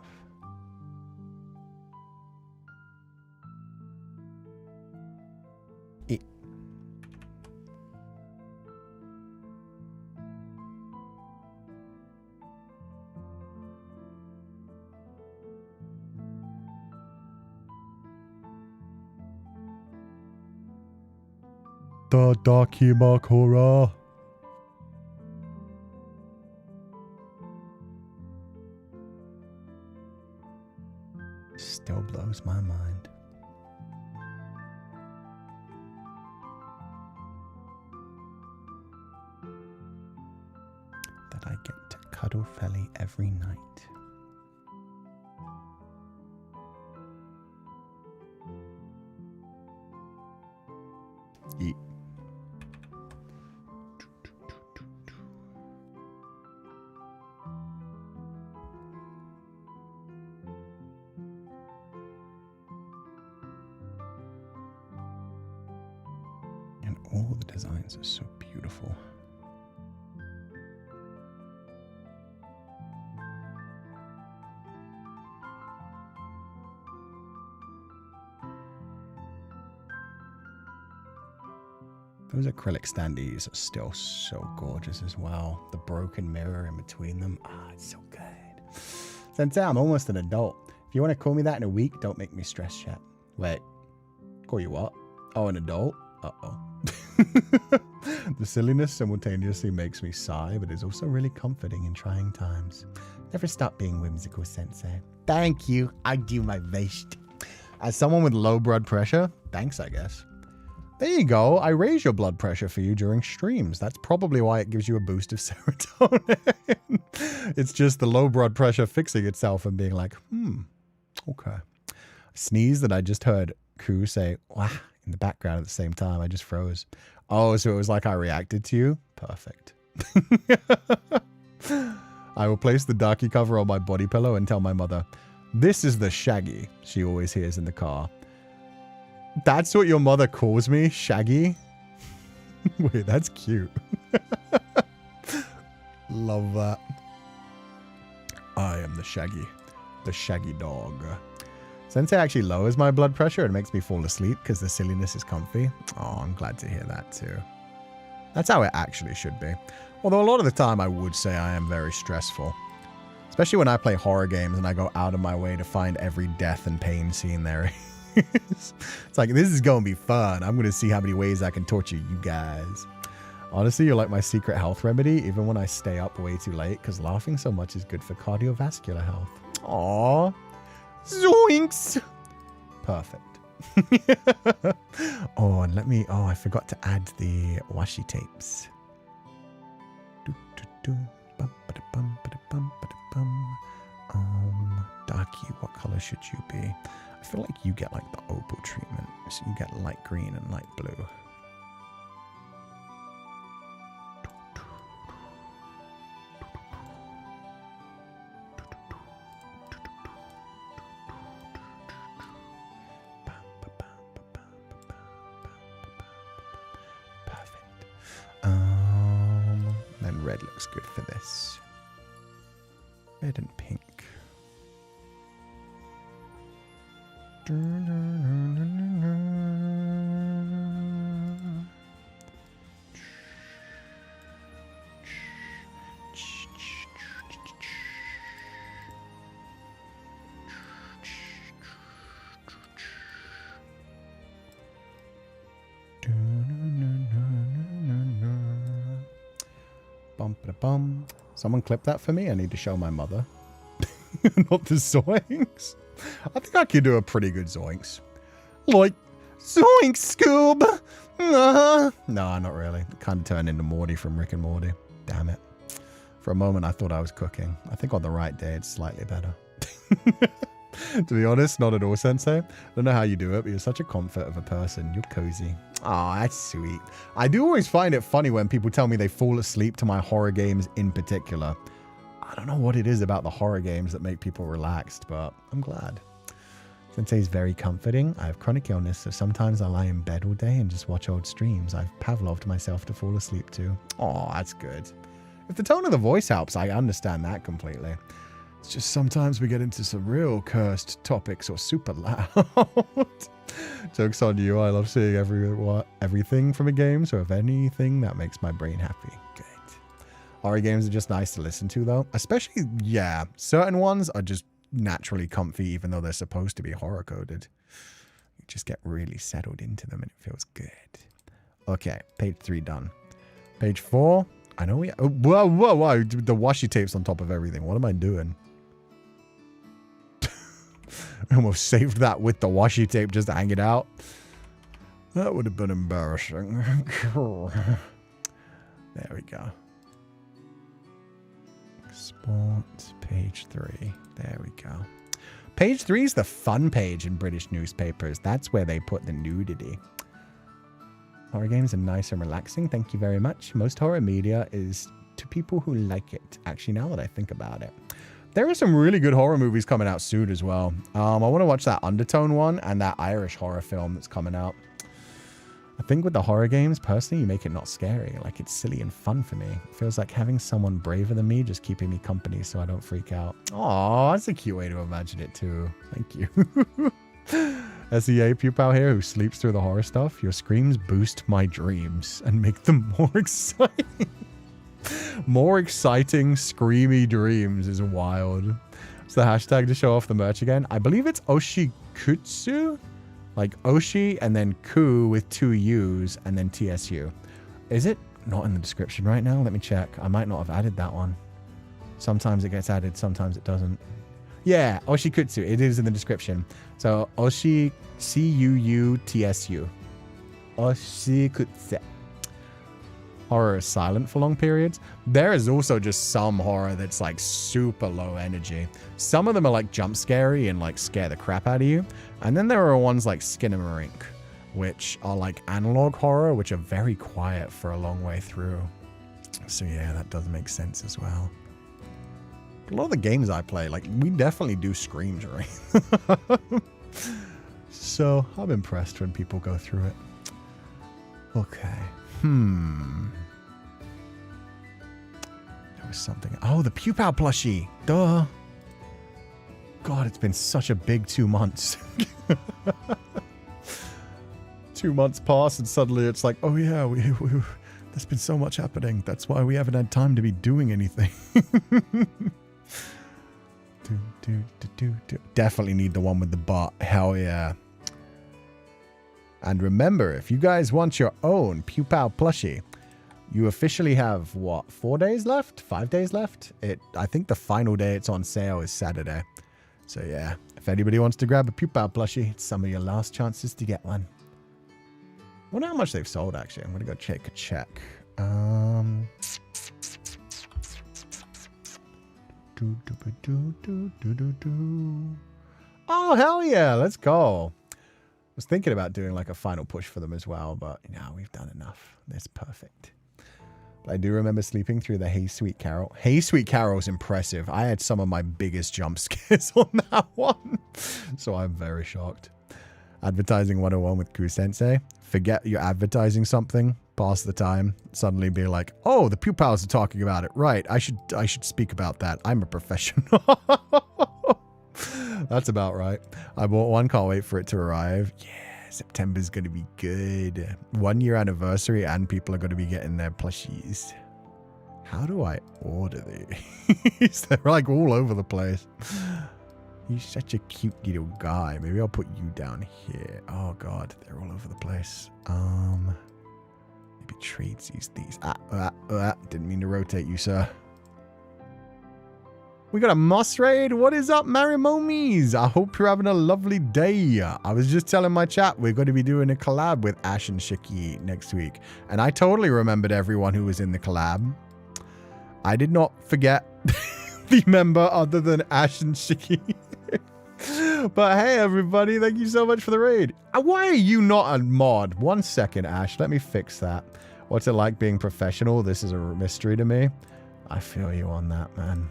The Dakimakura. Still blows my mind. That I get to cuddle Feli every night. All the designs are so beautiful. Those acrylic standees are still so gorgeous as well. The broken mirror in between them. Ah, it's so good. Sensei, I'm almost an adult. If you want to call me that in a week, don't make me stress yet. Wait. Call you what? Oh, an adult? Uh-oh. The silliness simultaneously makes me sigh, but is also really comforting in trying times. Never stop being whimsical, Sensei. Thank you. I do my best. As someone with low blood pressure, thanks, I guess. There you go. I raise your blood pressure for you during streams. That's probably why it gives you a boost of serotonin. It's just the low blood pressure fixing itself and being like, okay. A sneeze that I just heard Ku say, wah, in the background at the same time. I just froze. Oh, so it was like I reacted to you? Perfect. I will place the darky cover on my body pillow and tell my mother, this is the Shaggy she always hears in the car. That's what your mother calls me? Shaggy? Wait, that's cute. Love that. I am the Shaggy dog. Sensei actually lowers my blood pressure and makes me fall asleep because the silliness is comfy. Oh, I'm glad to hear that too. That's how it actually should be. Although a lot of the time I would say I am very stressful. Especially when I play horror games and I go out of my way to find every death and pain scene there is. It's like, this is going to be fun. I'm going to see how many ways I can torture you guys. Honestly, you're like my secret health remedy, even when I stay up way too late, because laughing so much is good for cardiovascular health. Aww. Zoinks! Perfect. Oh, and I forgot to add the washi tapes. Darky, what color should you be? I feel like you get like the opal treatment. So you get light green and light blue. Perfect. Then red looks good for this. Red and pink. Bum. Someone clip that for me. I need to show my mother. Not the zoinks. I think I could do a pretty good zoinks. Like, zoinks, Scoob! No, not really. It kind of turned into Morty from Rick and Morty. Damn it. For a moment, I thought I was cooking. I think on the right day, it's slightly better. To be honest, not at all, Sensei. I don't know how you do it, but you're such a comfort of a person. You're cozy. Aw, that's sweet. I do always find it funny when people tell me they fall asleep to my horror games in particular. I don't know what it is about the horror games that make people relaxed, but I'm glad. Sensei is very comforting. I have chronic illness, so sometimes I lie in bed all day and just watch old streams. I've Pavloved myself to fall asleep to. Oh, that's good. If the tone of the voice helps, I understand that completely. It's just sometimes we get into some real cursed topics or super loud. Joke's on you. I love seeing everything from a game, so if anything, that makes my brain happy. Good. Horror games are just nice to listen to, though. Especially, yeah, certain ones are just naturally comfy, even though they're supposed to be horror coded. You just get really settled into them and it feels good. Okay, page 3 done. Page 4. I know we... Oh, whoa. The washi tapes on top of everything. What am I doing? I almost saved that with the washi tape just to hang it out. That would have been embarrassing. There we go. Export page 3. There we go. Page 3 is the fun page in British newspapers. That's where they put the nudity. Horror games are nice and relaxing. Thank you very much. Most horror media is to people who like it. Actually, now that I think about it. There are some really good horror movies coming out soon as well. I want to watch that Undertone one and that Irish horror film that's coming out. I think with the horror games, personally, you make it not scary. Like, it's silly and fun for me. It feels like having someone braver than me just keeping me company so I don't freak out. Aw, that's a cute way to imagine it too. Thank you. SEA Pupal here who sleeps through the horror stuff. Your screams boost my dreams and make them more exciting. More exciting, screamy dreams is wild. It's the hashtag to show off the merch again. I believe it's Oshikatsu. Like Oshi and then Ku with 2 U's and then TSU. Is it not in the description right now? Let me check. I might not have added that one. Sometimes it gets added, sometimes it doesn't. Yeah, Oshikatsu. It is in the description. So Oshi Cuutsu. Oshikatsu. Horror is silent for long periods. There is also just some horror that's like super low energy. Some of them are like jump scary and like scare the crap out of you. And then there are ones like Skinamarink, which are like analog horror, which are very quiet for a long way through. So yeah, that does make sense as well. A lot of the games I play, like we definitely do screams, right? So I'm impressed when people go through it. Okay. There was something. Oh, the Pupal plushie. Duh. God, it's been such a big 2 months. 2 months pass and suddenly it's like, oh yeah, there's been so much happening. That's why we haven't had time to be doing anything. Definitely need the one with the bot. Hell yeah. And remember, if you guys want your own Pupal plushie, you officially have, what, 4 days left? 5 days left? I think the final day it's on sale is Saturday. So yeah, if anybody wants to grab a Pupal plushie, it's some of your last chances to get one. I wonder how much they've sold, actually. I'm going to go take a check. Oh, hell yeah, let's go. I was thinking about doing like a final push for them as well, but no, we've done enough. That's perfect. But I do remember sleeping through the Hey Sweet Carol. Hey Sweet Carol is impressive. I had some of my biggest jump scares on that one. So I'm very shocked. Advertising 101 with Cú-Sensei. Forget you're advertising something, pass the time, suddenly be like, oh, the Pupals are talking about it. Right, I should speak about that. I'm a professional. That's about right. I bought one, can't wait for it to arrive. Yeah, September's going to be good. 1 year anniversary and people are going to be getting their plushies. How do I order these? They're like all over the place. You're such a cute little guy. Maybe I'll put you down here. Oh god, they're all over the place. Maybe trades these. Didn't mean to rotate you, sir. We got a Moss raid. What is up, Marimomies? I hope you're having a lovely day. I was just telling my chat we're going to be doing a collab with Ash and Shiki next week. And I totally remembered everyone who was in the collab. I did not forget the member other than Ash and Shiki. But hey, everybody, thank you so much for the raid. Why are you not a mod? 1 second, Ash. Let me fix that. What's it like being professional? This is a mystery to me. I feel you on that, man.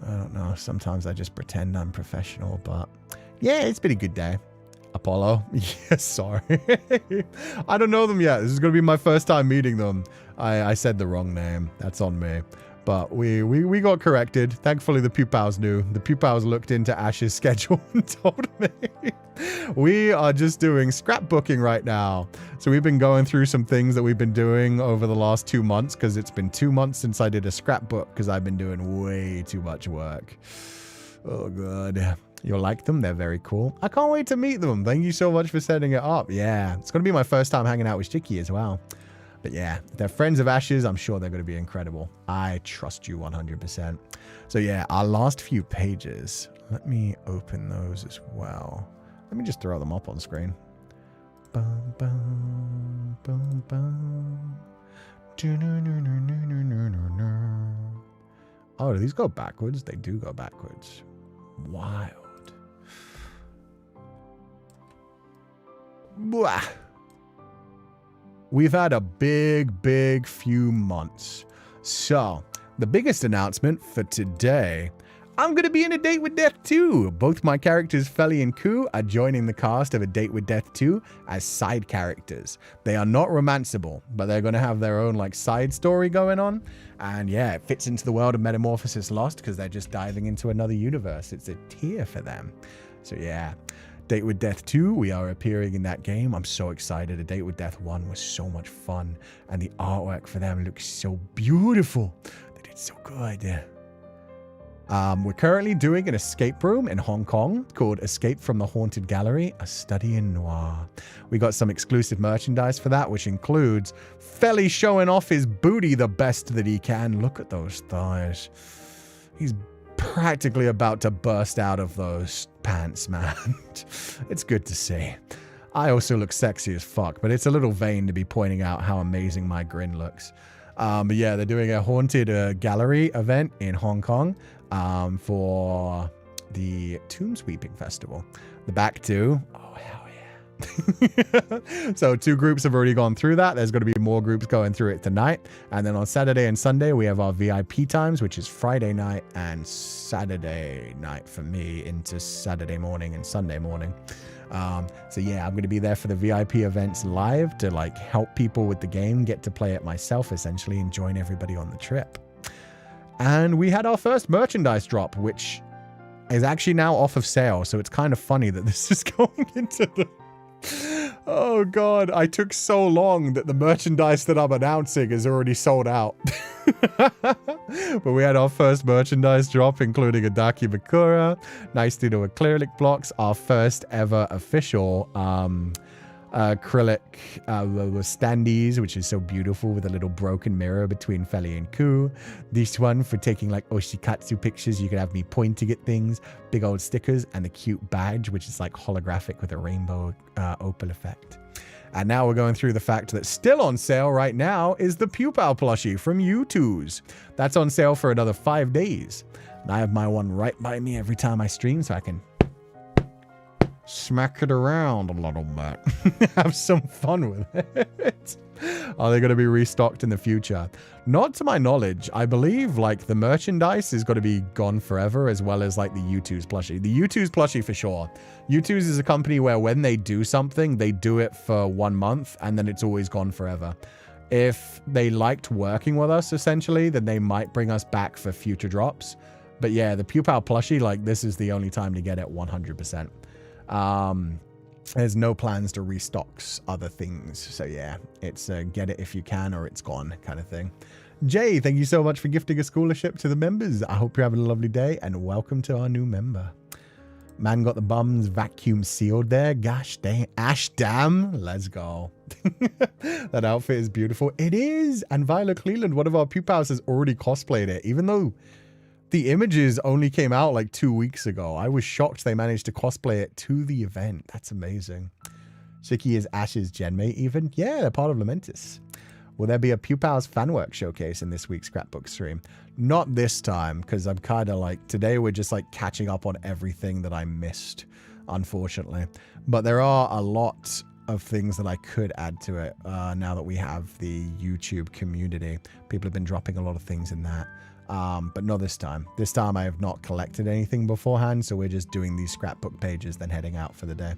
I don't know. Sometimes I just pretend I'm professional, but yeah, it's been a good day. Apollo? Yes, sorry. I don't know them yet. This is going to be my first time meeting them. I said the wrong name. That's on me. But we got corrected. Thankfully, the Pupals knew. The Pupals looked into Ash's schedule and told me. We are just doing scrapbooking right now. So we've been going through some things that we've been doing over the last 2 months because it's been 2 months since I did a scrapbook because I've been doing way too much work. Oh, God. You'll like them. They're very cool. I can't wait to meet them. Thank you so much for setting it up. Yeah, it's going to be my first time hanging out with Shiki as well. But yeah, they're friends of Ash's. I'm sure they're going to be incredible. I trust you 100%. So yeah, our last few pages. Let me open those as well. Let me just throw them up on screen. Bum, bum, bum, bum. Oh, do these go backwards? They do go backwards. Wild. Blah. We've had a big few months. So, the biggest announcement for today, I'm going to be in A Date with Death 2. Both my characters, Feli and Cú, are joining the cast of A Date with Death 2 as side characters. They are not romanceable, but they're going to have their own like side story going on. And yeah, it fits into the world of Metamorphosis Lost because they're just diving into another universe. It's a tier for them. So yeah, Date with Death 2, we are appearing in that game. I'm so excited. A Date with Death 1 was so much fun. And the artwork for them looks so beautiful. They did so good. We're currently doing an escape room in Hong Kong called Escape from the Haunted Gallery, a study in noir. We got some exclusive merchandise for that, which includes Feli showing off his booty the best that he can. Look at those thighs. He's practically about to burst out of those pants, man. It's good to see. I also look sexy as fuck, but it's a little vain to be pointing out how amazing my grin looks. But yeah, they're doing a haunted gallery event in Hong Kong for the Tomb Sweeping Festival. The back two, oh hell yeah. So 2 groups have already gone through that. There's going to be more groups going through it tonight. And then on Saturday and Sunday, we have our VIP times, which is Friday night and Saturday night for me into Saturday morning and Sunday morning. So yeah, I'm going to be there for the VIP events live to like help people with the game, get to play it myself essentially, and join everybody on the trip. And we had our first merchandise drop, which is actually now off of sale. So it's kind of funny that this is going into the... Oh God, I took so long that the merchandise that I'm announcing is already sold out. But we had our first merchandise drop, including a Daki Bakura, nice Dino acrylic blocks, our first ever official acrylic standees, which is so beautiful with a little broken mirror between Feli and Cú. This one for taking like Oshikatsu pictures. You could have me pointing at things, big old stickers, and the cute badge, which is like holographic with a rainbow opal effect. And now we're going through the fact that still on sale right now is the Pupal plushie from U2's. That's on sale for another 5 days. And I have my one right by me every time I stream, so I can smack it around a little bit. Have some fun with it. Are they going to be restocked in the future? Not to my knowledge. I believe like the merchandise is going to be gone forever, as well as like the U2's plushie. The U2's plushie for sure. U2's is a company where when they do something, they do it for 1 month and then it's always gone forever. If they liked working with us, essentially, then they might bring us back for future drops. But yeah, the Pupal plushie, like this is the only time to get it 100%. There's no plans to restock other things. So yeah, it's get it if you can or it's gone kind of thing. Jay, thank you so much for gifting a scholarship to the members. I hope you're having a lovely day and welcome to our new member. Man got the bums vacuum sealed there. Gosh dang, ash damn. Let's go. That outfit is beautiful. It is. And Viola Cleland, one of our pupils, has already cosplayed it, even though the images only came out like 2 weeks ago. I was shocked they managed to cosplay it to the event. That's amazing. Shiki is Ash's genmate even. Yeah, they're part of Lamentis. Will there be a Pupal's fanwork showcase in this week's scrapbook stream? Not this time, because I'm kind of like, today we're just like catching up on everything that I missed, unfortunately. But there are a lot of things that I could add to it now that we have the YouTube community. People have been dropping a lot of things in that. But not this time. This time I have not collected anything beforehand, so we're just doing these scrapbook pages, then heading out for the day.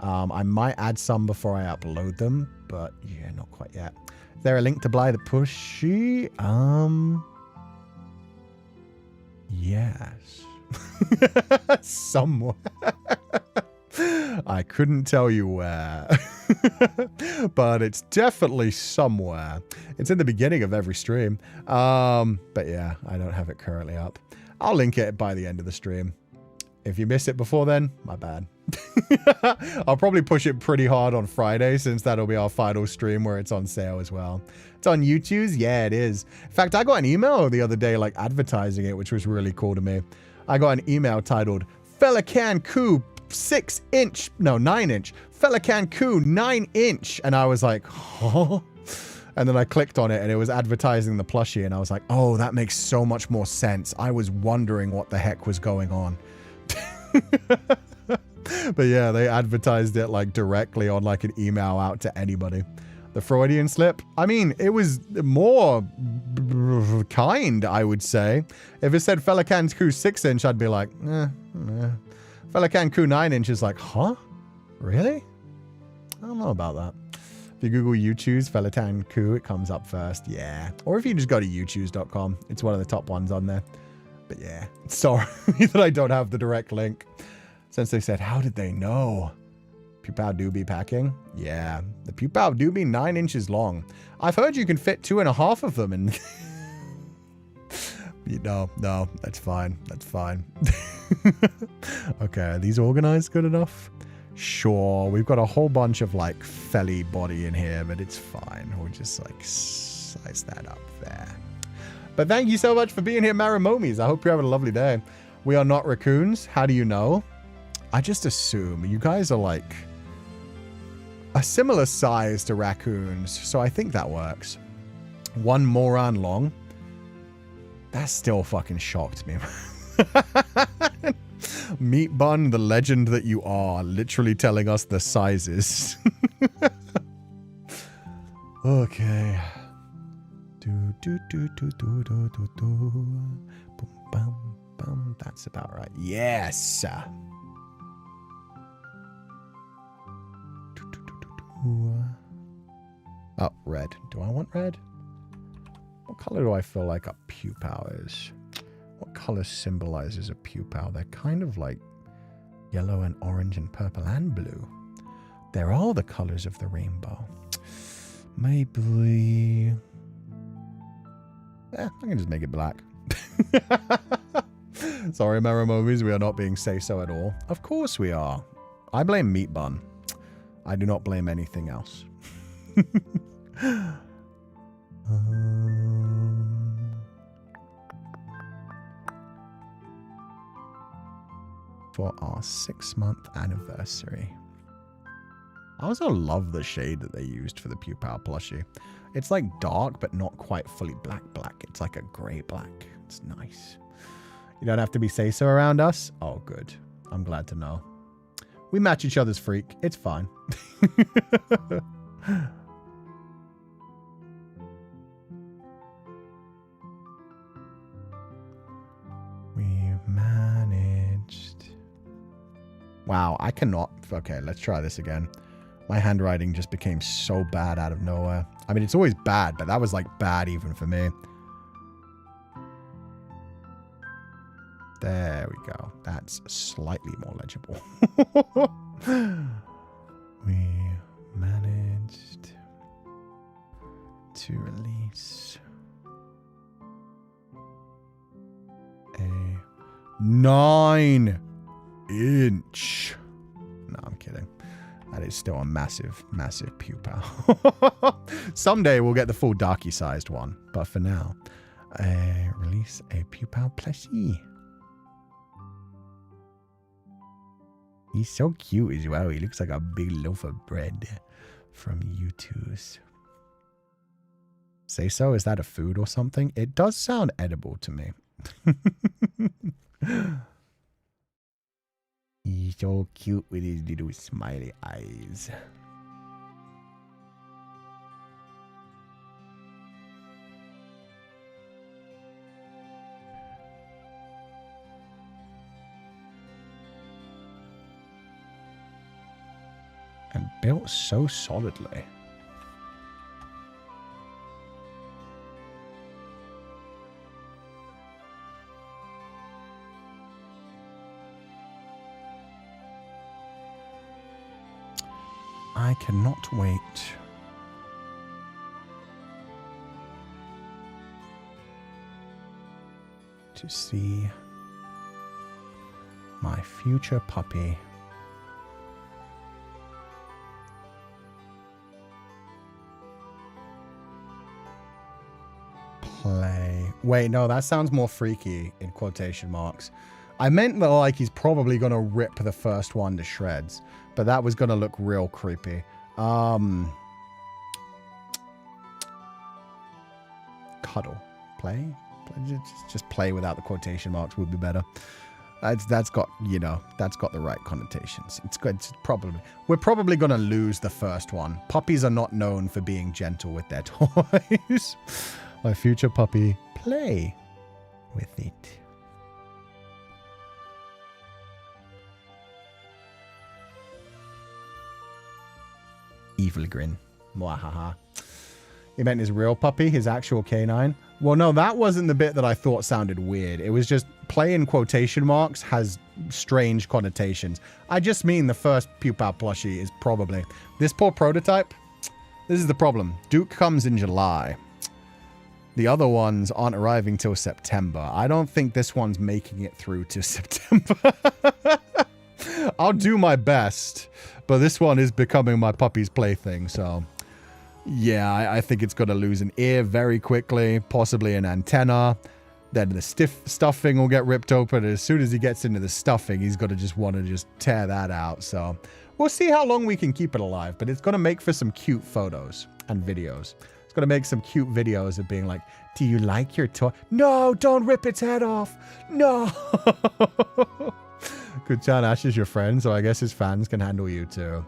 I might add some before I upload them, but yeah, not quite yet. Is there a link to buy the plushie? Yes. Somewhere. I couldn't tell you where. But it's definitely somewhere. It's in the beginning of every stream. But yeah, I don't have it currently up. I'll link it by the end of the stream. If you miss it before then, my bad. I'll probably push it pretty hard on Friday, since that'll be our final stream where it's on sale as well. It's on YouTube's? Yeah, it is. In fact, I got an email the other day like advertising it, which was really cool to me. I got an email titled Feileacan and Cú 9-inch. Feileacan and Cú 9-inch. And I was like, huh? And then I clicked on it and it was advertising the plushie. And I was like, oh, that makes so much more sense. I was wondering what the heck was going on. But yeah, they advertised it like directly on like an email out to anybody. The Freudian slip. I mean, it was more kind, I would say. If it said Feileacán and Cú 6-inch, I'd be like, Feileacán and Cú 9-inch is like, huh? Really? I don't know about that. If you Google YouTube's Feileacán and Cú, it comes up first. Yeah. Or if you just go to youtube.com, it's one of the top ones on there. But yeah, sorry that I don't have the direct link. Sensei said, how did they know? Pupal do be packing? Yeah, the Pupal do be 9 inches long. I've heard you can fit 2.5 of them in... No, that's fine. That's fine. Okay, are these organized good enough? Sure, we've got a whole bunch of like felly body in here, but it's fine. We'll just like size that up there. But thank you so much for being here, Maramomis. I hope you're having a lovely day. We are not raccoons. How do you know? I just assume you guys are like a similar size to raccoons, so I think that works. 1 moron long. That still fucking shocked me. Meat Bun, the legend that you are, literally telling us the sizes. Okay. That's about right. Yes. Oh, red. Do I want red? What color do I feel like a pupal is? What color symbolizes a pupal? They're kind of like yellow and orange and purple and blue. They're all the colors of the rainbow. Maybe... I can just make it black. Sorry, Maramovis, we are not being say-so at all. Of course we are. I blame Meat Bun. I do not blame anything else. For our 6-month anniversary. I also love the shade that they used for the Pupal plushie. It's like dark, but not quite fully black. It's like a gray black. It's nice. You don't have to be say-so around us? Oh, good. I'm glad to know. We match each other's freak. It's fine. We managed. Wow, I cannot. Okay, let's try this again. My handwriting just became so bad out of nowhere. I mean, it's always bad, but that was like bad even for me. There we go. That's slightly more legible. We managed to release a 9-inch. No, I'm kidding. That is still a massive, massive pupil. Someday we'll get the full darky-sized one, but for now, release a pupil plushie. He's so cute as well. He looks like a big loaf of bread from YouTube's. Say so? Is that a food or something? It does sound edible to me. He's so cute with his little smiley eyes. And built so solidly. I cannot wait to see my future puppy play. Wait, no, that sounds more freaky in quotation marks. I meant that like he's probably gonna rip the first one to shreds, but that was gonna look real creepy. Cuddle. Play? Just play without the quotation marks would be better. That's got, you know, that's got the right connotations. It's good. We're probably going to lose the first one. Puppies are not known for being gentle with their toys. My future puppy, play with it. Evil grin. Mwahaha. He meant his real puppy, his actual canine. Well, no, that wasn't the bit that I thought sounded weird. It was just play in quotation marks has strange connotations. I just mean the first Pupal plushie is probably... This poor prototype, this is the problem. Duke comes in July. The other ones aren't arriving till September. I don't think this one's making it through to September. I'll do my best, but this one is becoming my puppy's plaything, so... Yeah, I think it's going to lose an ear very quickly, possibly an antenna. Then the stuffing will get ripped open. And as soon as he gets into the stuffing, he's going to just want to just tear that out. So we'll see how long we can keep it alive. But it's going to make for some cute photos and videos. It's going to make some cute videos of being like, do you like your toy? No, don't rip its head off. No. Kuchan Ash is your friend, so I guess his fans can handle you too.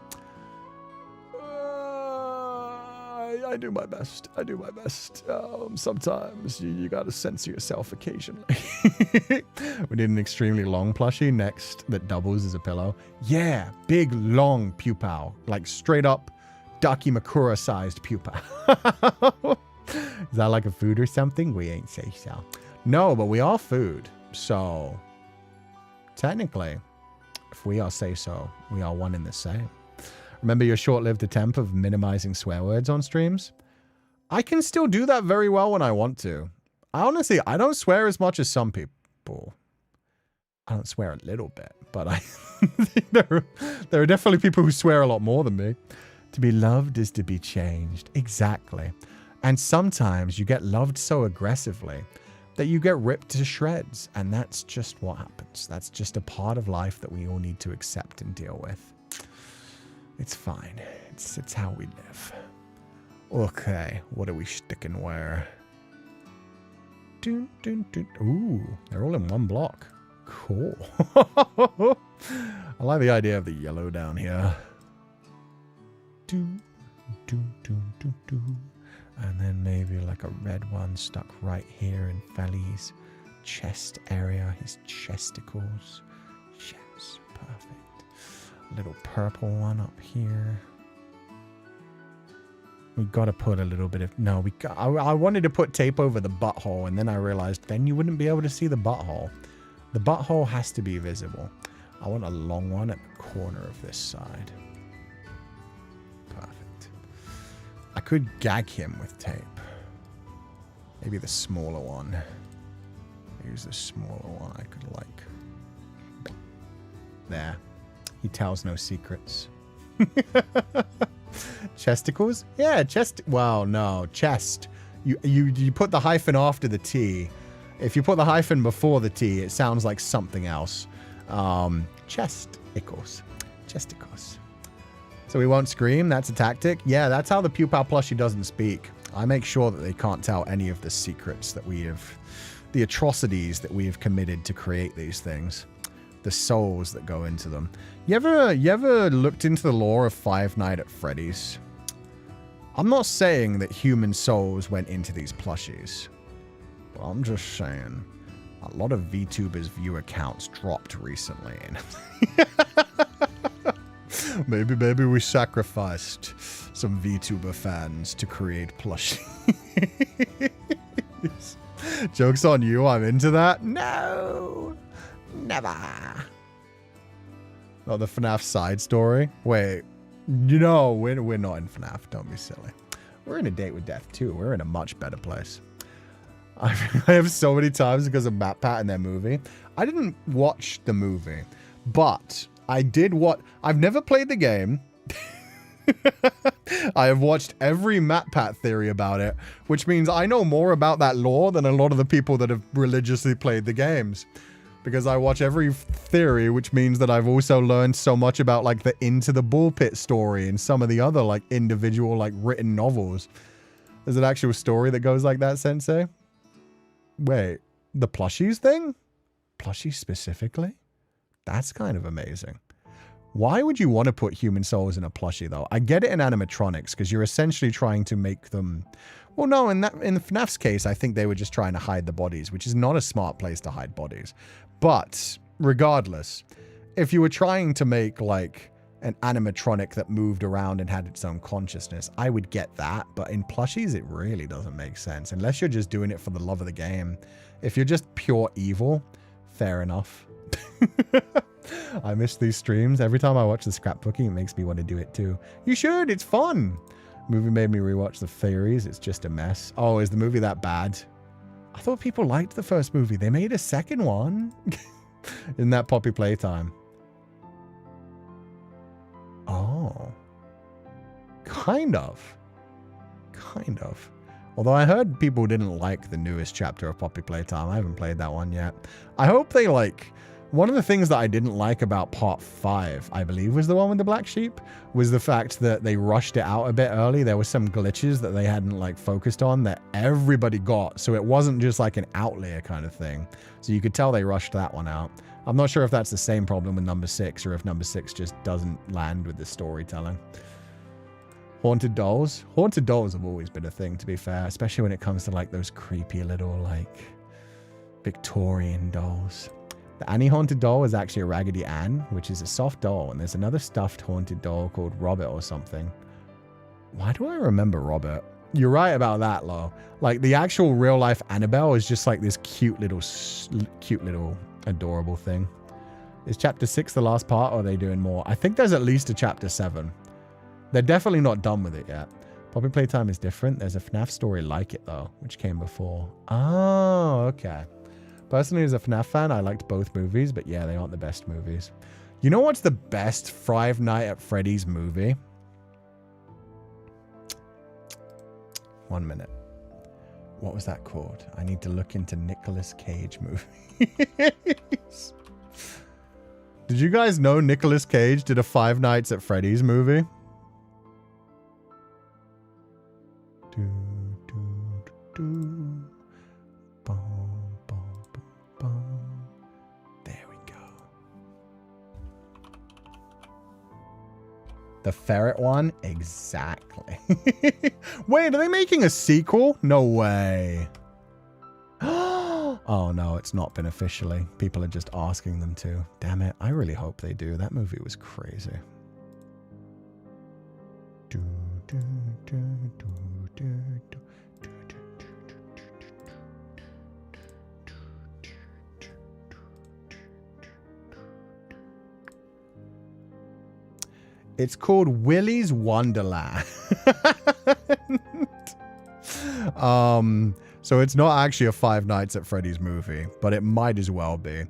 I do my best. I do my best. Sometimes you gotta censor yourself occasionally. We need an extremely long plushie next that doubles as a pillow. Yeah, big, long Pupal. Like straight up Daki Makura sized Pupal. Is that like a food or something? We ain't say so. No, but we are food. So, technically, if we are say so, we are one in the same. Remember your short-lived attempt of minimizing swear words on streams? I can still do that very well when I want to. Honestly, I don't swear as much as some people. I don't swear a little bit, but there are definitely people who swear a lot more than me. To be loved is to be changed. Exactly. And sometimes you get loved so aggressively that you get ripped to shreds. And that's just what happens. That's just a part of life that we all need to accept and deal with. It's fine. It's how we live. Okay, what are we sticking where? Dun, dun, dun. Ooh, they're all in one block. Cool. I like the idea of the yellow down here. Dun, dun, dun, dun, dun. And then maybe like a red one stuck right here in Feli's chest area, his chesticles. Yes, perfect. Little purple one up here. We gotta put a little bit of... No, I wanted to put tape over the butthole, and then I realized then you wouldn't be able to see the butthole. The butthole has to be visible. I want a long one at the corner of this side. Perfect. I could gag him with tape. Maybe the smaller one. Here's the smaller one I could like... There. He tells no secrets. Chesticles? Yeah, chest. Well, no, chest. You put the hyphen after the T. If you put the hyphen before the T, it sounds like something else. Chesticles. Chesticles. So we won't scream. That's a tactic. Yeah, that's how the Pupal plushie doesn't speak. I make sure that they can't tell any of the secrets that we have, the atrocities that we have committed to create these things. The souls that go into them. You ever looked into the lore of Five Nights at Freddy's? I'm not saying that human souls went into these plushies, but I'm just saying a lot of VTubers' viewer counts dropped recently. Maybe we sacrificed some VTuber fans to create plushies. Joke's on you, I'm into that. No. Never. Oh, the FNAF side story? Wait. No, we're not in FNAF. Don't be silly. We're in A Date with Death too. We're in a much better place. I have so many times because of MatPat and their movie. I didn't watch the movie, but I did what... I've never played the game. I have watched every MatPat theory about it, which means I know more about that lore than a lot of the people that have religiously played the games. Because I watch every theory, which means that I've also learned so much about like the Into the Bullpit story and some of the other like individual like written novels. There's an actual story that goes like that, Sensei? Wait, the plushies thing? plushie specifically? That's kind of amazing. Why would you want to put human souls in a plushie, though? I get it in animatronics, because you're essentially trying to make them... Well, no, in FNAF's case, I think they were just trying to hide the bodies, which is not a smart place to hide bodies. But, regardless, if you were trying to make, like, an animatronic that moved around and had its own consciousness, I would get that. But in plushies, it really doesn't make sense, unless you're just doing it for the love of the game. If you're just pure evil, fair enough. I miss these streams. Every time I watch the scrapbooking, it makes me want to do it too. You should. It's fun. Movie made me rewatch the theories. It's just a mess. Oh, is the movie that bad? I thought people liked the first movie. They made a second one. Isn't that Poppy Playtime? Oh. Kind of. Kind of. Although I heard people didn't like the newest chapter of Poppy Playtime. I haven't played that one yet. I hope they like... One of the things that I didn't like about part 5, I believe was the one with the black sheep, was the fact that they rushed it out a bit early. There were some glitches that they hadn't like focused on that everybody got. So it wasn't just like an outlier kind of thing. So you could tell they rushed that one out. I'm not sure if that's the same problem with number 6 or if number 6 just doesn't land with the storytelling. Haunted dolls. Haunted dolls have always been a thing, to be fair, especially when it comes to like those creepy little like Victorian dolls. The Annie haunted doll is actually a Raggedy Ann, which is a soft doll, and there's another stuffed haunted doll called Robert or something. Why do I remember Robert? You're right about that, Lo. Like, the actual real-life Annabelle is just like this cute little adorable thing. Is chapter 6 the last part, or are they doing more? I think there's at least a chapter 7. They're definitely not done with it yet. Poppy Playtime is different. There's a FNAF story like it, though, which came before. Oh, okay. Personally, as a FNAF fan, I liked both movies, but yeah, they aren't the best movies. You know what's the best Five Nights at Freddy's movie? 1 minute. What was that called? I need to look into Nicolas Cage movies. Did you guys know Nicolas Cage did a Five Nights at Freddy's movie? There we go. The ferret one? Exactly. Wait, are they making a sequel? No way. Oh no, it's not been officially. People are just asking them to. Damn it. I really hope they do. That movie was crazy. It's called Willy's Wonderland. So it's not actually a Five Nights at Freddy's movie, but it might as well be.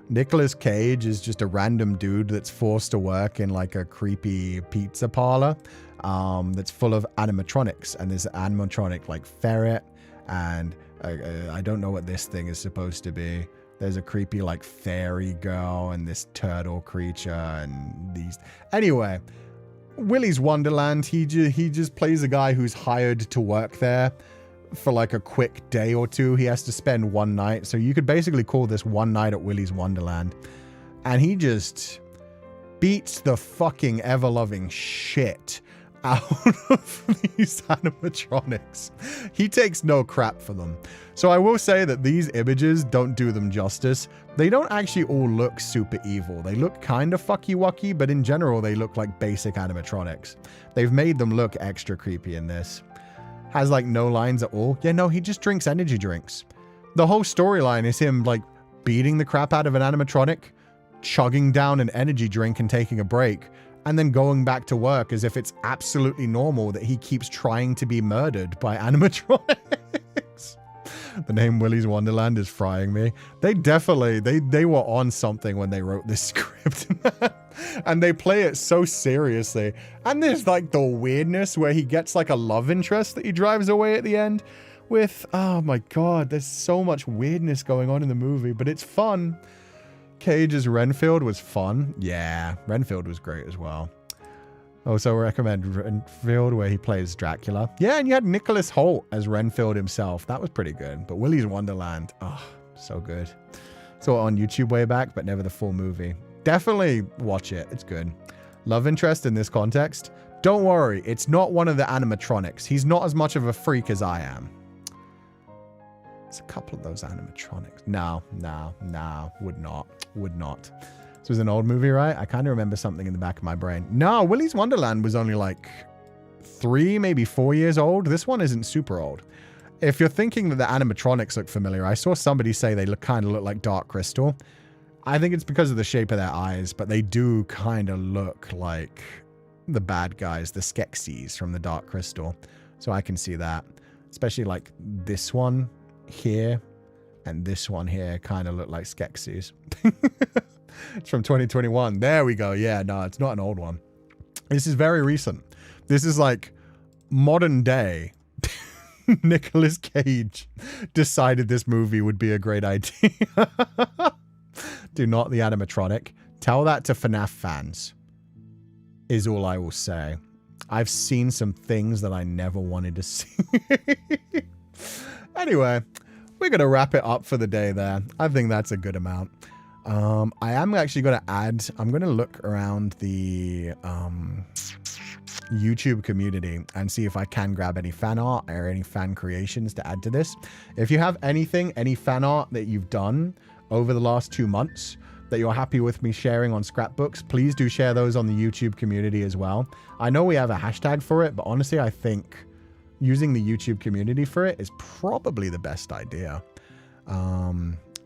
Nicolas Cage is just a random dude that's forced to work in like a creepy pizza parlor that's full of animatronics. And there's an animatronic like ferret, and I don't know what this thing is supposed to be. There's a creepy like fairy girl and this turtle creature and these... Anyway, Willy's Wonderland, he just plays a guy who's hired to work there for like a quick day or two. He has to spend one night. So you could basically call this One Night at Willy's Wonderland. And he just beats the fucking ever-loving shit out of these animatronics. He takes no crap for them. So I will say that these images don't do them justice. They don't actually all look super evil. They look kind of fucky-wucky, but in general, they look like basic animatronics. They've made them look extra creepy in this. Has like no lines at all. Yeah, no, he just drinks energy drinks. The whole storyline is him like beating the crap out of an animatronic, chugging down an energy drink and taking a break, and then going back to work as if it's absolutely normal that he keeps trying to be murdered by animatronics. The name Willy's Wonderland is frying me. They definitely, they were on something when they wrote this script. And they play it so seriously. And there's like the weirdness where he gets like a love interest that he drives away at the end with. Oh my God, there's so much weirdness going on in the movie, but it's fun. Cage's Renfield was fun. Yeah, Renfield was great as well. Also recommend Renfield where he plays Dracula. Yeah, and you had Nicholas Hoult as Renfield himself. That was pretty good. But Willy's Wonderland, oh, so good. Saw it on YouTube way back, but never the full movie. Definitely watch it. It's good. Love interest in this context. Don't worry. It's not one of the animatronics. He's not as much of a freak as I am. It's a couple of those animatronics. No. Would not. This was an old movie, right? I kind of remember something in the back of my brain. No, Willy's Wonderland was only like 3, maybe 4 years old. This one isn't super old. If you're thinking that the animatronics look familiar, I saw somebody say they kind of look like Dark Crystal. I think it's because of the shape of their eyes, but they do kind of look like the bad guys, the Skeksis from the Dark Crystal. So I can see that. Especially like this one here and this one here kind of look like Skeksis. It's from 2021. There we go. Yeah, no, it's not an old one. This is very recent. This is like modern day. Nicolas Cage decided this movie would be a great idea. Do not the animatronic. Tell that to FNAF fans, is all I will say. I've seen some things that I never wanted to see. Anyway, we're going to wrap it up for the day there. I think that's a good amount. I am actually going to add, I'm going to look around the YouTube community and see if I can grab any fan art or any fan creations to add to this. If you have anything, any fan art that you've done over the last 2 months that you're happy with me sharing on scrapbooks, please do share those on the YouTube community as well. I know we have a hashtag for it, but honestly, I think using the YouTube community for it is probably the best idea.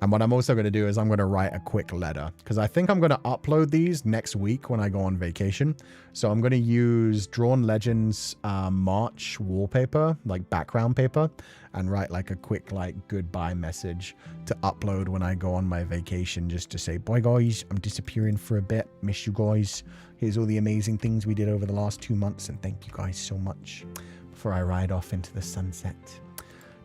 And what I'm also going to do is I'm going to write a quick letter because I think I'm going to upload these next week when I go on vacation. So I'm going to use Drawn Legends March wallpaper, like background paper, and write like a quick like goodbye message to upload when I go on my vacation, just to say, bye guys, I'm disappearing for a bit. Miss you guys. Here's all the amazing things we did over the last 2 months, and thank you guys so much before I ride off into the sunset.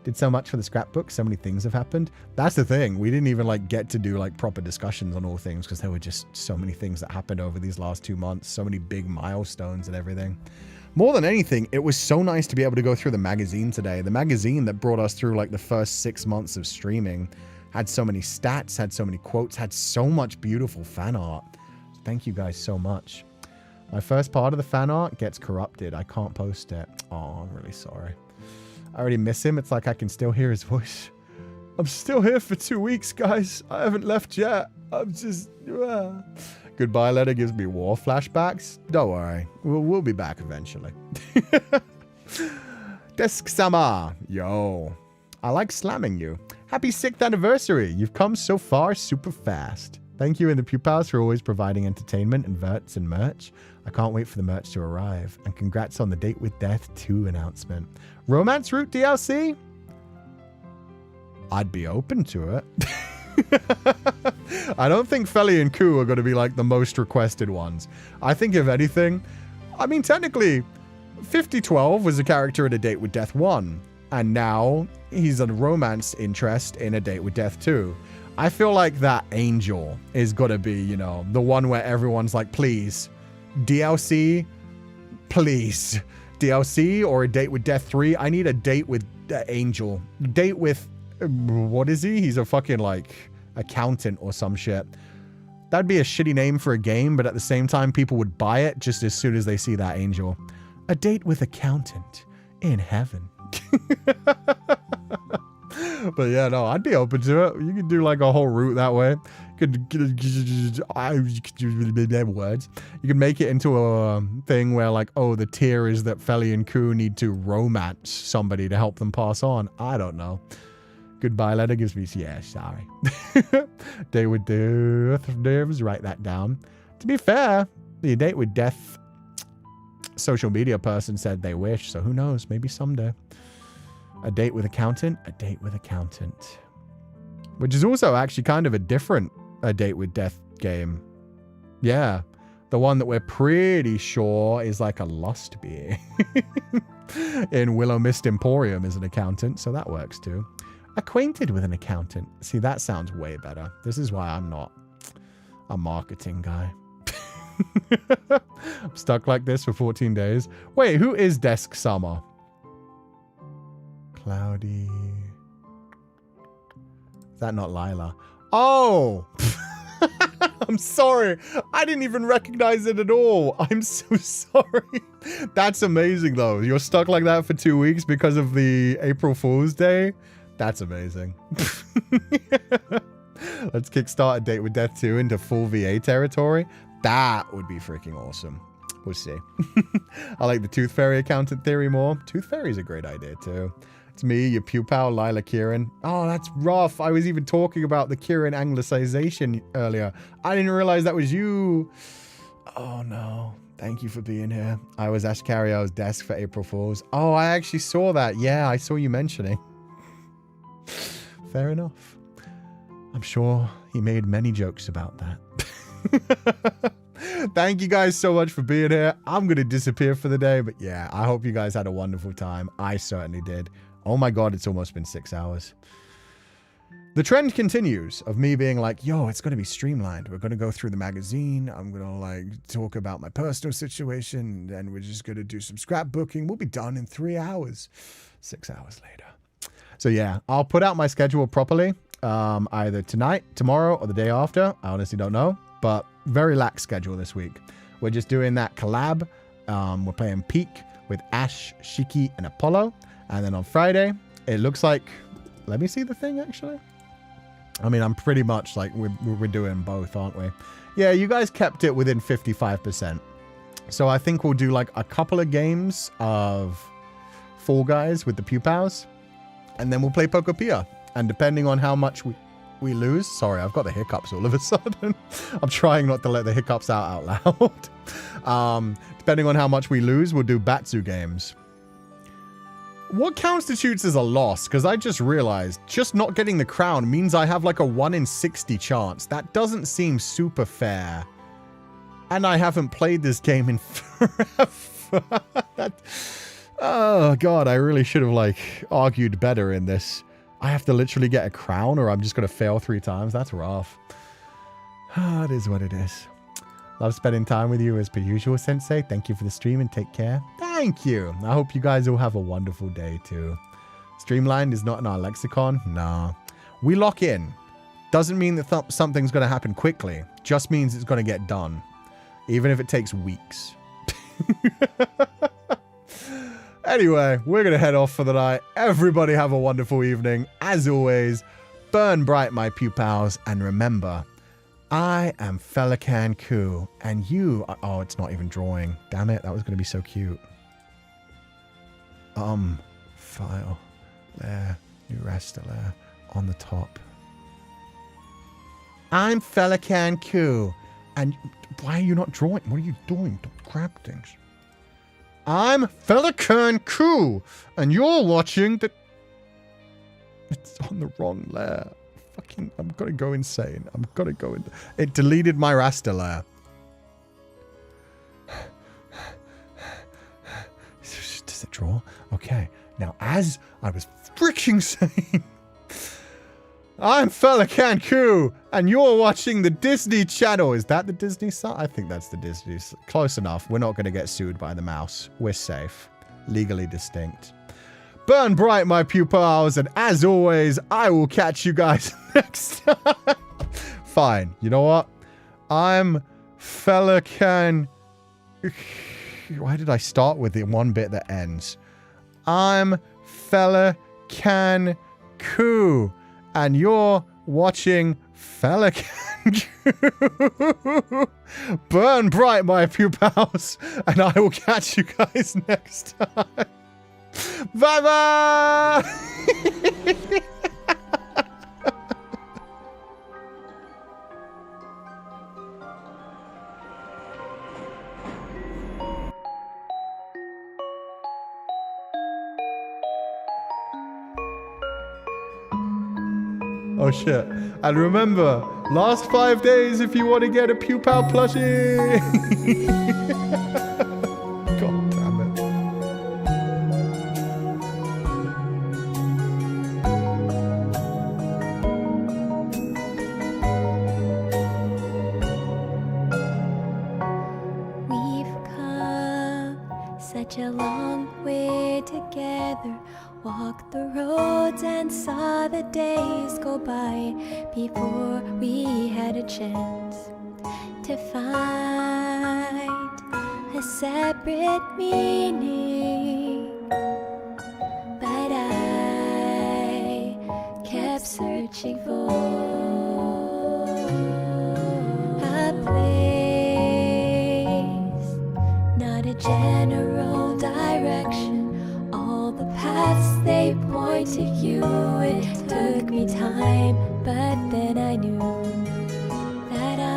Did so much for the scrapbook. So many things have happened. That's the thing. We didn't even like get to do like proper discussions on all things because there were just so many things that happened over these last 2 months. So many big milestones and everything. More than anything, it was so nice to be able to go through the magazine today. The magazine that brought us through like the first 6 months of streaming had so many stats, had so many quotes, had so much beautiful fan art. Thank you guys so much. My first part of the fan art gets corrupted. I can't post it. Oh, I'm really sorry. I already miss him. It's like I can still hear his voice. I'm still here for 2 weeks, guys. I haven't left yet. I'm just... Goodbye letter gives me war flashbacks. Don't worry. We'll be back eventually. Desk-sama. Yo. I like slamming you. Happy 6th anniversary. You've come so far super fast. Thank you and the Pupals for always providing entertainment and verts and merch. I can't wait for the merch to arrive. And congrats on the Date with Death 2 announcement. Romance Route DLC? I'd be open to it. I don't think Feileacán and Cú are going to be like the most requested ones. I think if anything, I mean technically 5012 was a character in A Date with Death 1. And now he's a romance interest in A Date with Death 2. I feel like that angel is going to be, you know, the one where everyone's like, please, DLC, please. DLC or A Date with Death 3. I need a date with Angel. Date with, what is he? He's a fucking like accountant or some shit. That'd be a shitty name for a game, but at the same time, people would buy it just as soon as they see that angel. A date with accountant in heaven. But yeah, no, I'd be open to it. You could do like a whole route that way. You could make it into a thing where like, oh, the tier is that Feileacán and Cú need to romance somebody to help them pass on. I don't know. Goodbye letter gives me, yeah, sorry. Date with Death nerves, write that down. To be fair, the Date with Death social media person said they wish, so who knows, maybe someday. A date with accountant, a date with accountant. Which is also actually kind of a different A Date with Death game. Yeah. The one that we're pretty sure is like a lust beer. In Willow Mist Emporium is an accountant, so that works too. Acquainted with an accountant. See, that sounds way better. This is why I'm not a marketing guy. I'm stuck like this for 14 days. Wait, who is Desk Summer? Cloudy. Is that not Lila? Oh! I'm sorry. I didn't even recognize it at all. I'm so sorry. That's amazing, though. You're stuck like that for 2 weeks because of the April Fool's Day? That's amazing. Let's kickstart A Date with Death 2 into full VA territory. That would be freaking awesome. We'll see. I like the Tooth Fairy accountant theory more. Tooth Fairy is a great idea, too. It's me, your Pupal, Lila Kieran. Oh, that's rough. I was even talking about the Kieran anglicization earlier. I didn't realize that was you. Oh, no. Thank you for being here. I was Ashkario's desk for April Fools. Oh, I actually saw that. Yeah, I saw you mentioning. Fair enough. I'm sure he made many jokes about that. Thank you guys so much for being here. I'm going to disappear for the day, but yeah, I hope you guys had a wonderful time. I certainly did. Oh my God, it's almost been 6 hours. The trend continues of me being like, yo, it's going to be streamlined. We're going to go through the magazine. I'm going to like talk about my personal situation. And we're just going to do some scrapbooking. We'll be done in 3 hours. 6 hours later. So yeah, I'll put out my schedule properly. Either tonight, tomorrow, or the day after. I honestly don't know. But very lax schedule this week. We're just doing that collab. We're playing Peak with Ash, Shiki, and Apollo. And then on Friday, it looks like... Let me see the thing, actually. I mean, I'm pretty much like... We're doing both, aren't we? Yeah, you guys kept it within 55%. So I think we'll do like a couple of games of Fall Guys with the Pupals. And then we'll play Pokopia. And depending on how much we lose... Sorry, I've got the hiccups all of a sudden. I'm trying not to let the hiccups out loud. Depending on how much we lose, we'll do Batsu games. What constitutes as a loss? Because I just realized just not getting the crown means I have like a 1 in 60 chance. That doesn't seem super fair. And I haven't played this game in forever. Oh God, I really should have like argued better in this. I have to literally get a crown or I'm just going to fail 3 times. That's rough. It is what it is. Love spending time with you as per usual, Sensei. Thank you for the stream and take care. Thank you. I hope you guys all have a wonderful day too. Streamlined is not in our lexicon. Nah. We lock in. Doesn't mean that something's going to happen quickly. Just means it's going to get done. Even if it takes weeks. Anyway, we're going to head off for the night. Everybody have a wonderful evening. As always, burn bright, my pupils. And remember... I am Féileacán and Cú, and you are... Oh, it's not even drawing. Damn it, that was going to be so cute. File. There. New raster layer. On the top. I'm Féileacán and Cú, and... Why are you not drawing? What are you doing? Don't grab things. I'm Féileacán and Cú, and you're watching the... It's on the wrong layer. I'm gonna go insane. I'm gonna go in. It deleted my raster layer. Does it draw? Okay. Now, as I was freaking saying, I'm Féileacán and Cú, and you're watching the Disney Channel. Is that the Disney side? I think that's the Disney. Close enough. We're not gonna get sued by the mouse. We're safe. Legally distinct. Burn bright, my pupils, and as always, I will catch you guys next time. Fine. You know what? I'm Féileacán. Why did I start with the one bit that ends? I'm Féileacán Cú, and you're watching Féileacán Cú. Burn bright, my pupils, and I will catch you guys next time. Bye-bye! Oh shit. And remember, last 5 days if you want to get a Pupal plushie! God damn it. We've come such a long way together. Walked the roads and saw the days go by before we had a chance to find a separate meaning. But I kept searching for a place, not a general direction. All the paths they point to you. It took me time, but then I knew that I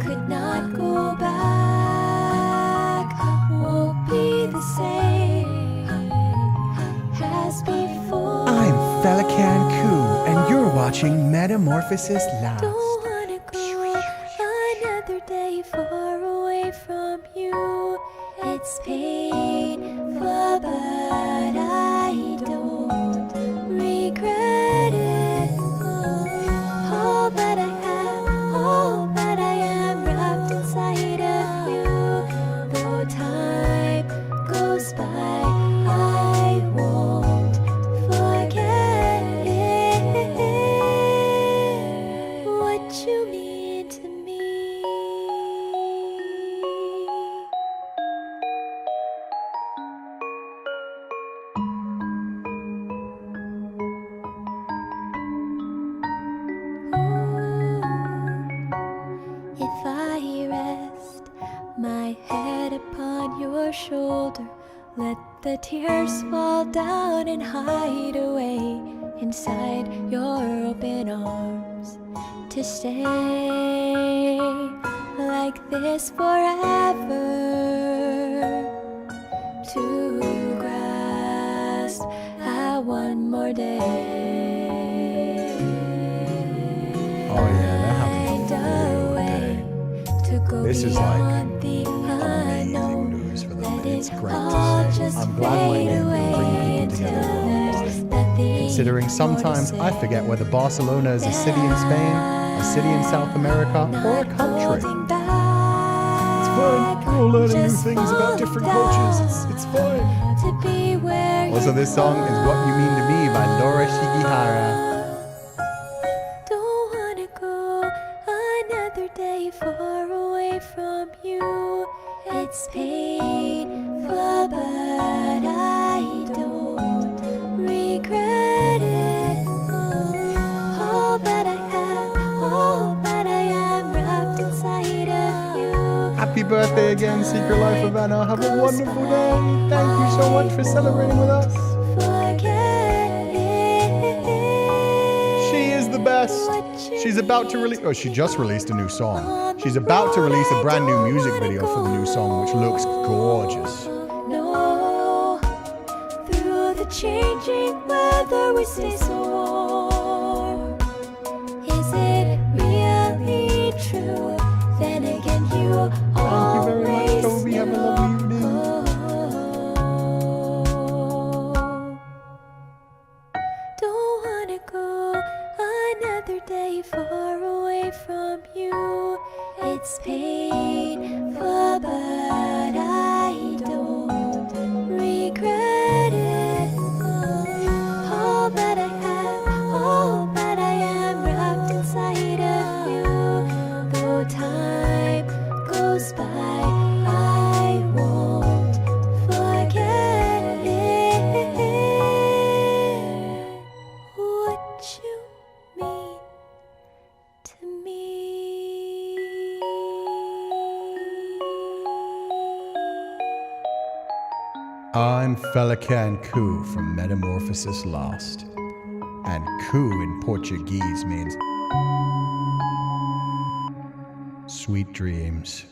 could not go back. Won't be the same as before. I'm Féileacán and Cú, and you're watching Metamorphosis Last. Don't wanna go another day far away from you. It's painful, but I don't regret it. All that I have, all that I am, wrapped inside of you. Though time goes by, I won't forget it. What you mean to me. If I rest my head upon your shoulder, let the tears fall down and hide away inside your open arms, to stay like this forever, to grasp at one more day. Oh yeah, they're having a Find a field way day. to go This is beyond the Amazing unknown. news for them. Let It's it great all to see. just I'm glad my fade name will away bring people until together there's worldwide. nothing Considering more to sometimes I say. forget whether Barcelona is a city in Spain, a city in South America, or a Not country. holding back, It's fun. We're all learning new just things about different fall cultures. down It's fun. to be where Also, you this song is What You Mean to Me by Laura Shigihara. Don't wanna go another day far away from you. It's painful, but I don't regret it. All that I have, all that I am, wrapped inside of you. Happy birthday again, Secret Life of Anna. Have a wonderful day. Thank you so much for celebrating with us. Forget it. She is the best. She's about to release, she just released a new song. She's about to release a brand new music video for the new song, which looks gorgeous. No, through the changing weather we stay so warm. Is it really true? Then again, you Thank you very much, always Toby. Have a lovely evening. knew. Don't wanna go another day far away from you. It's painful, but I don't regret it. All that I have, all that I am, wrapped inside of you. Though time goes by, I won't forget it. What you mean to me. I'm Féileacán and Cú from Metamorphosis Last. And Cú in Portuguese means sweet dreams.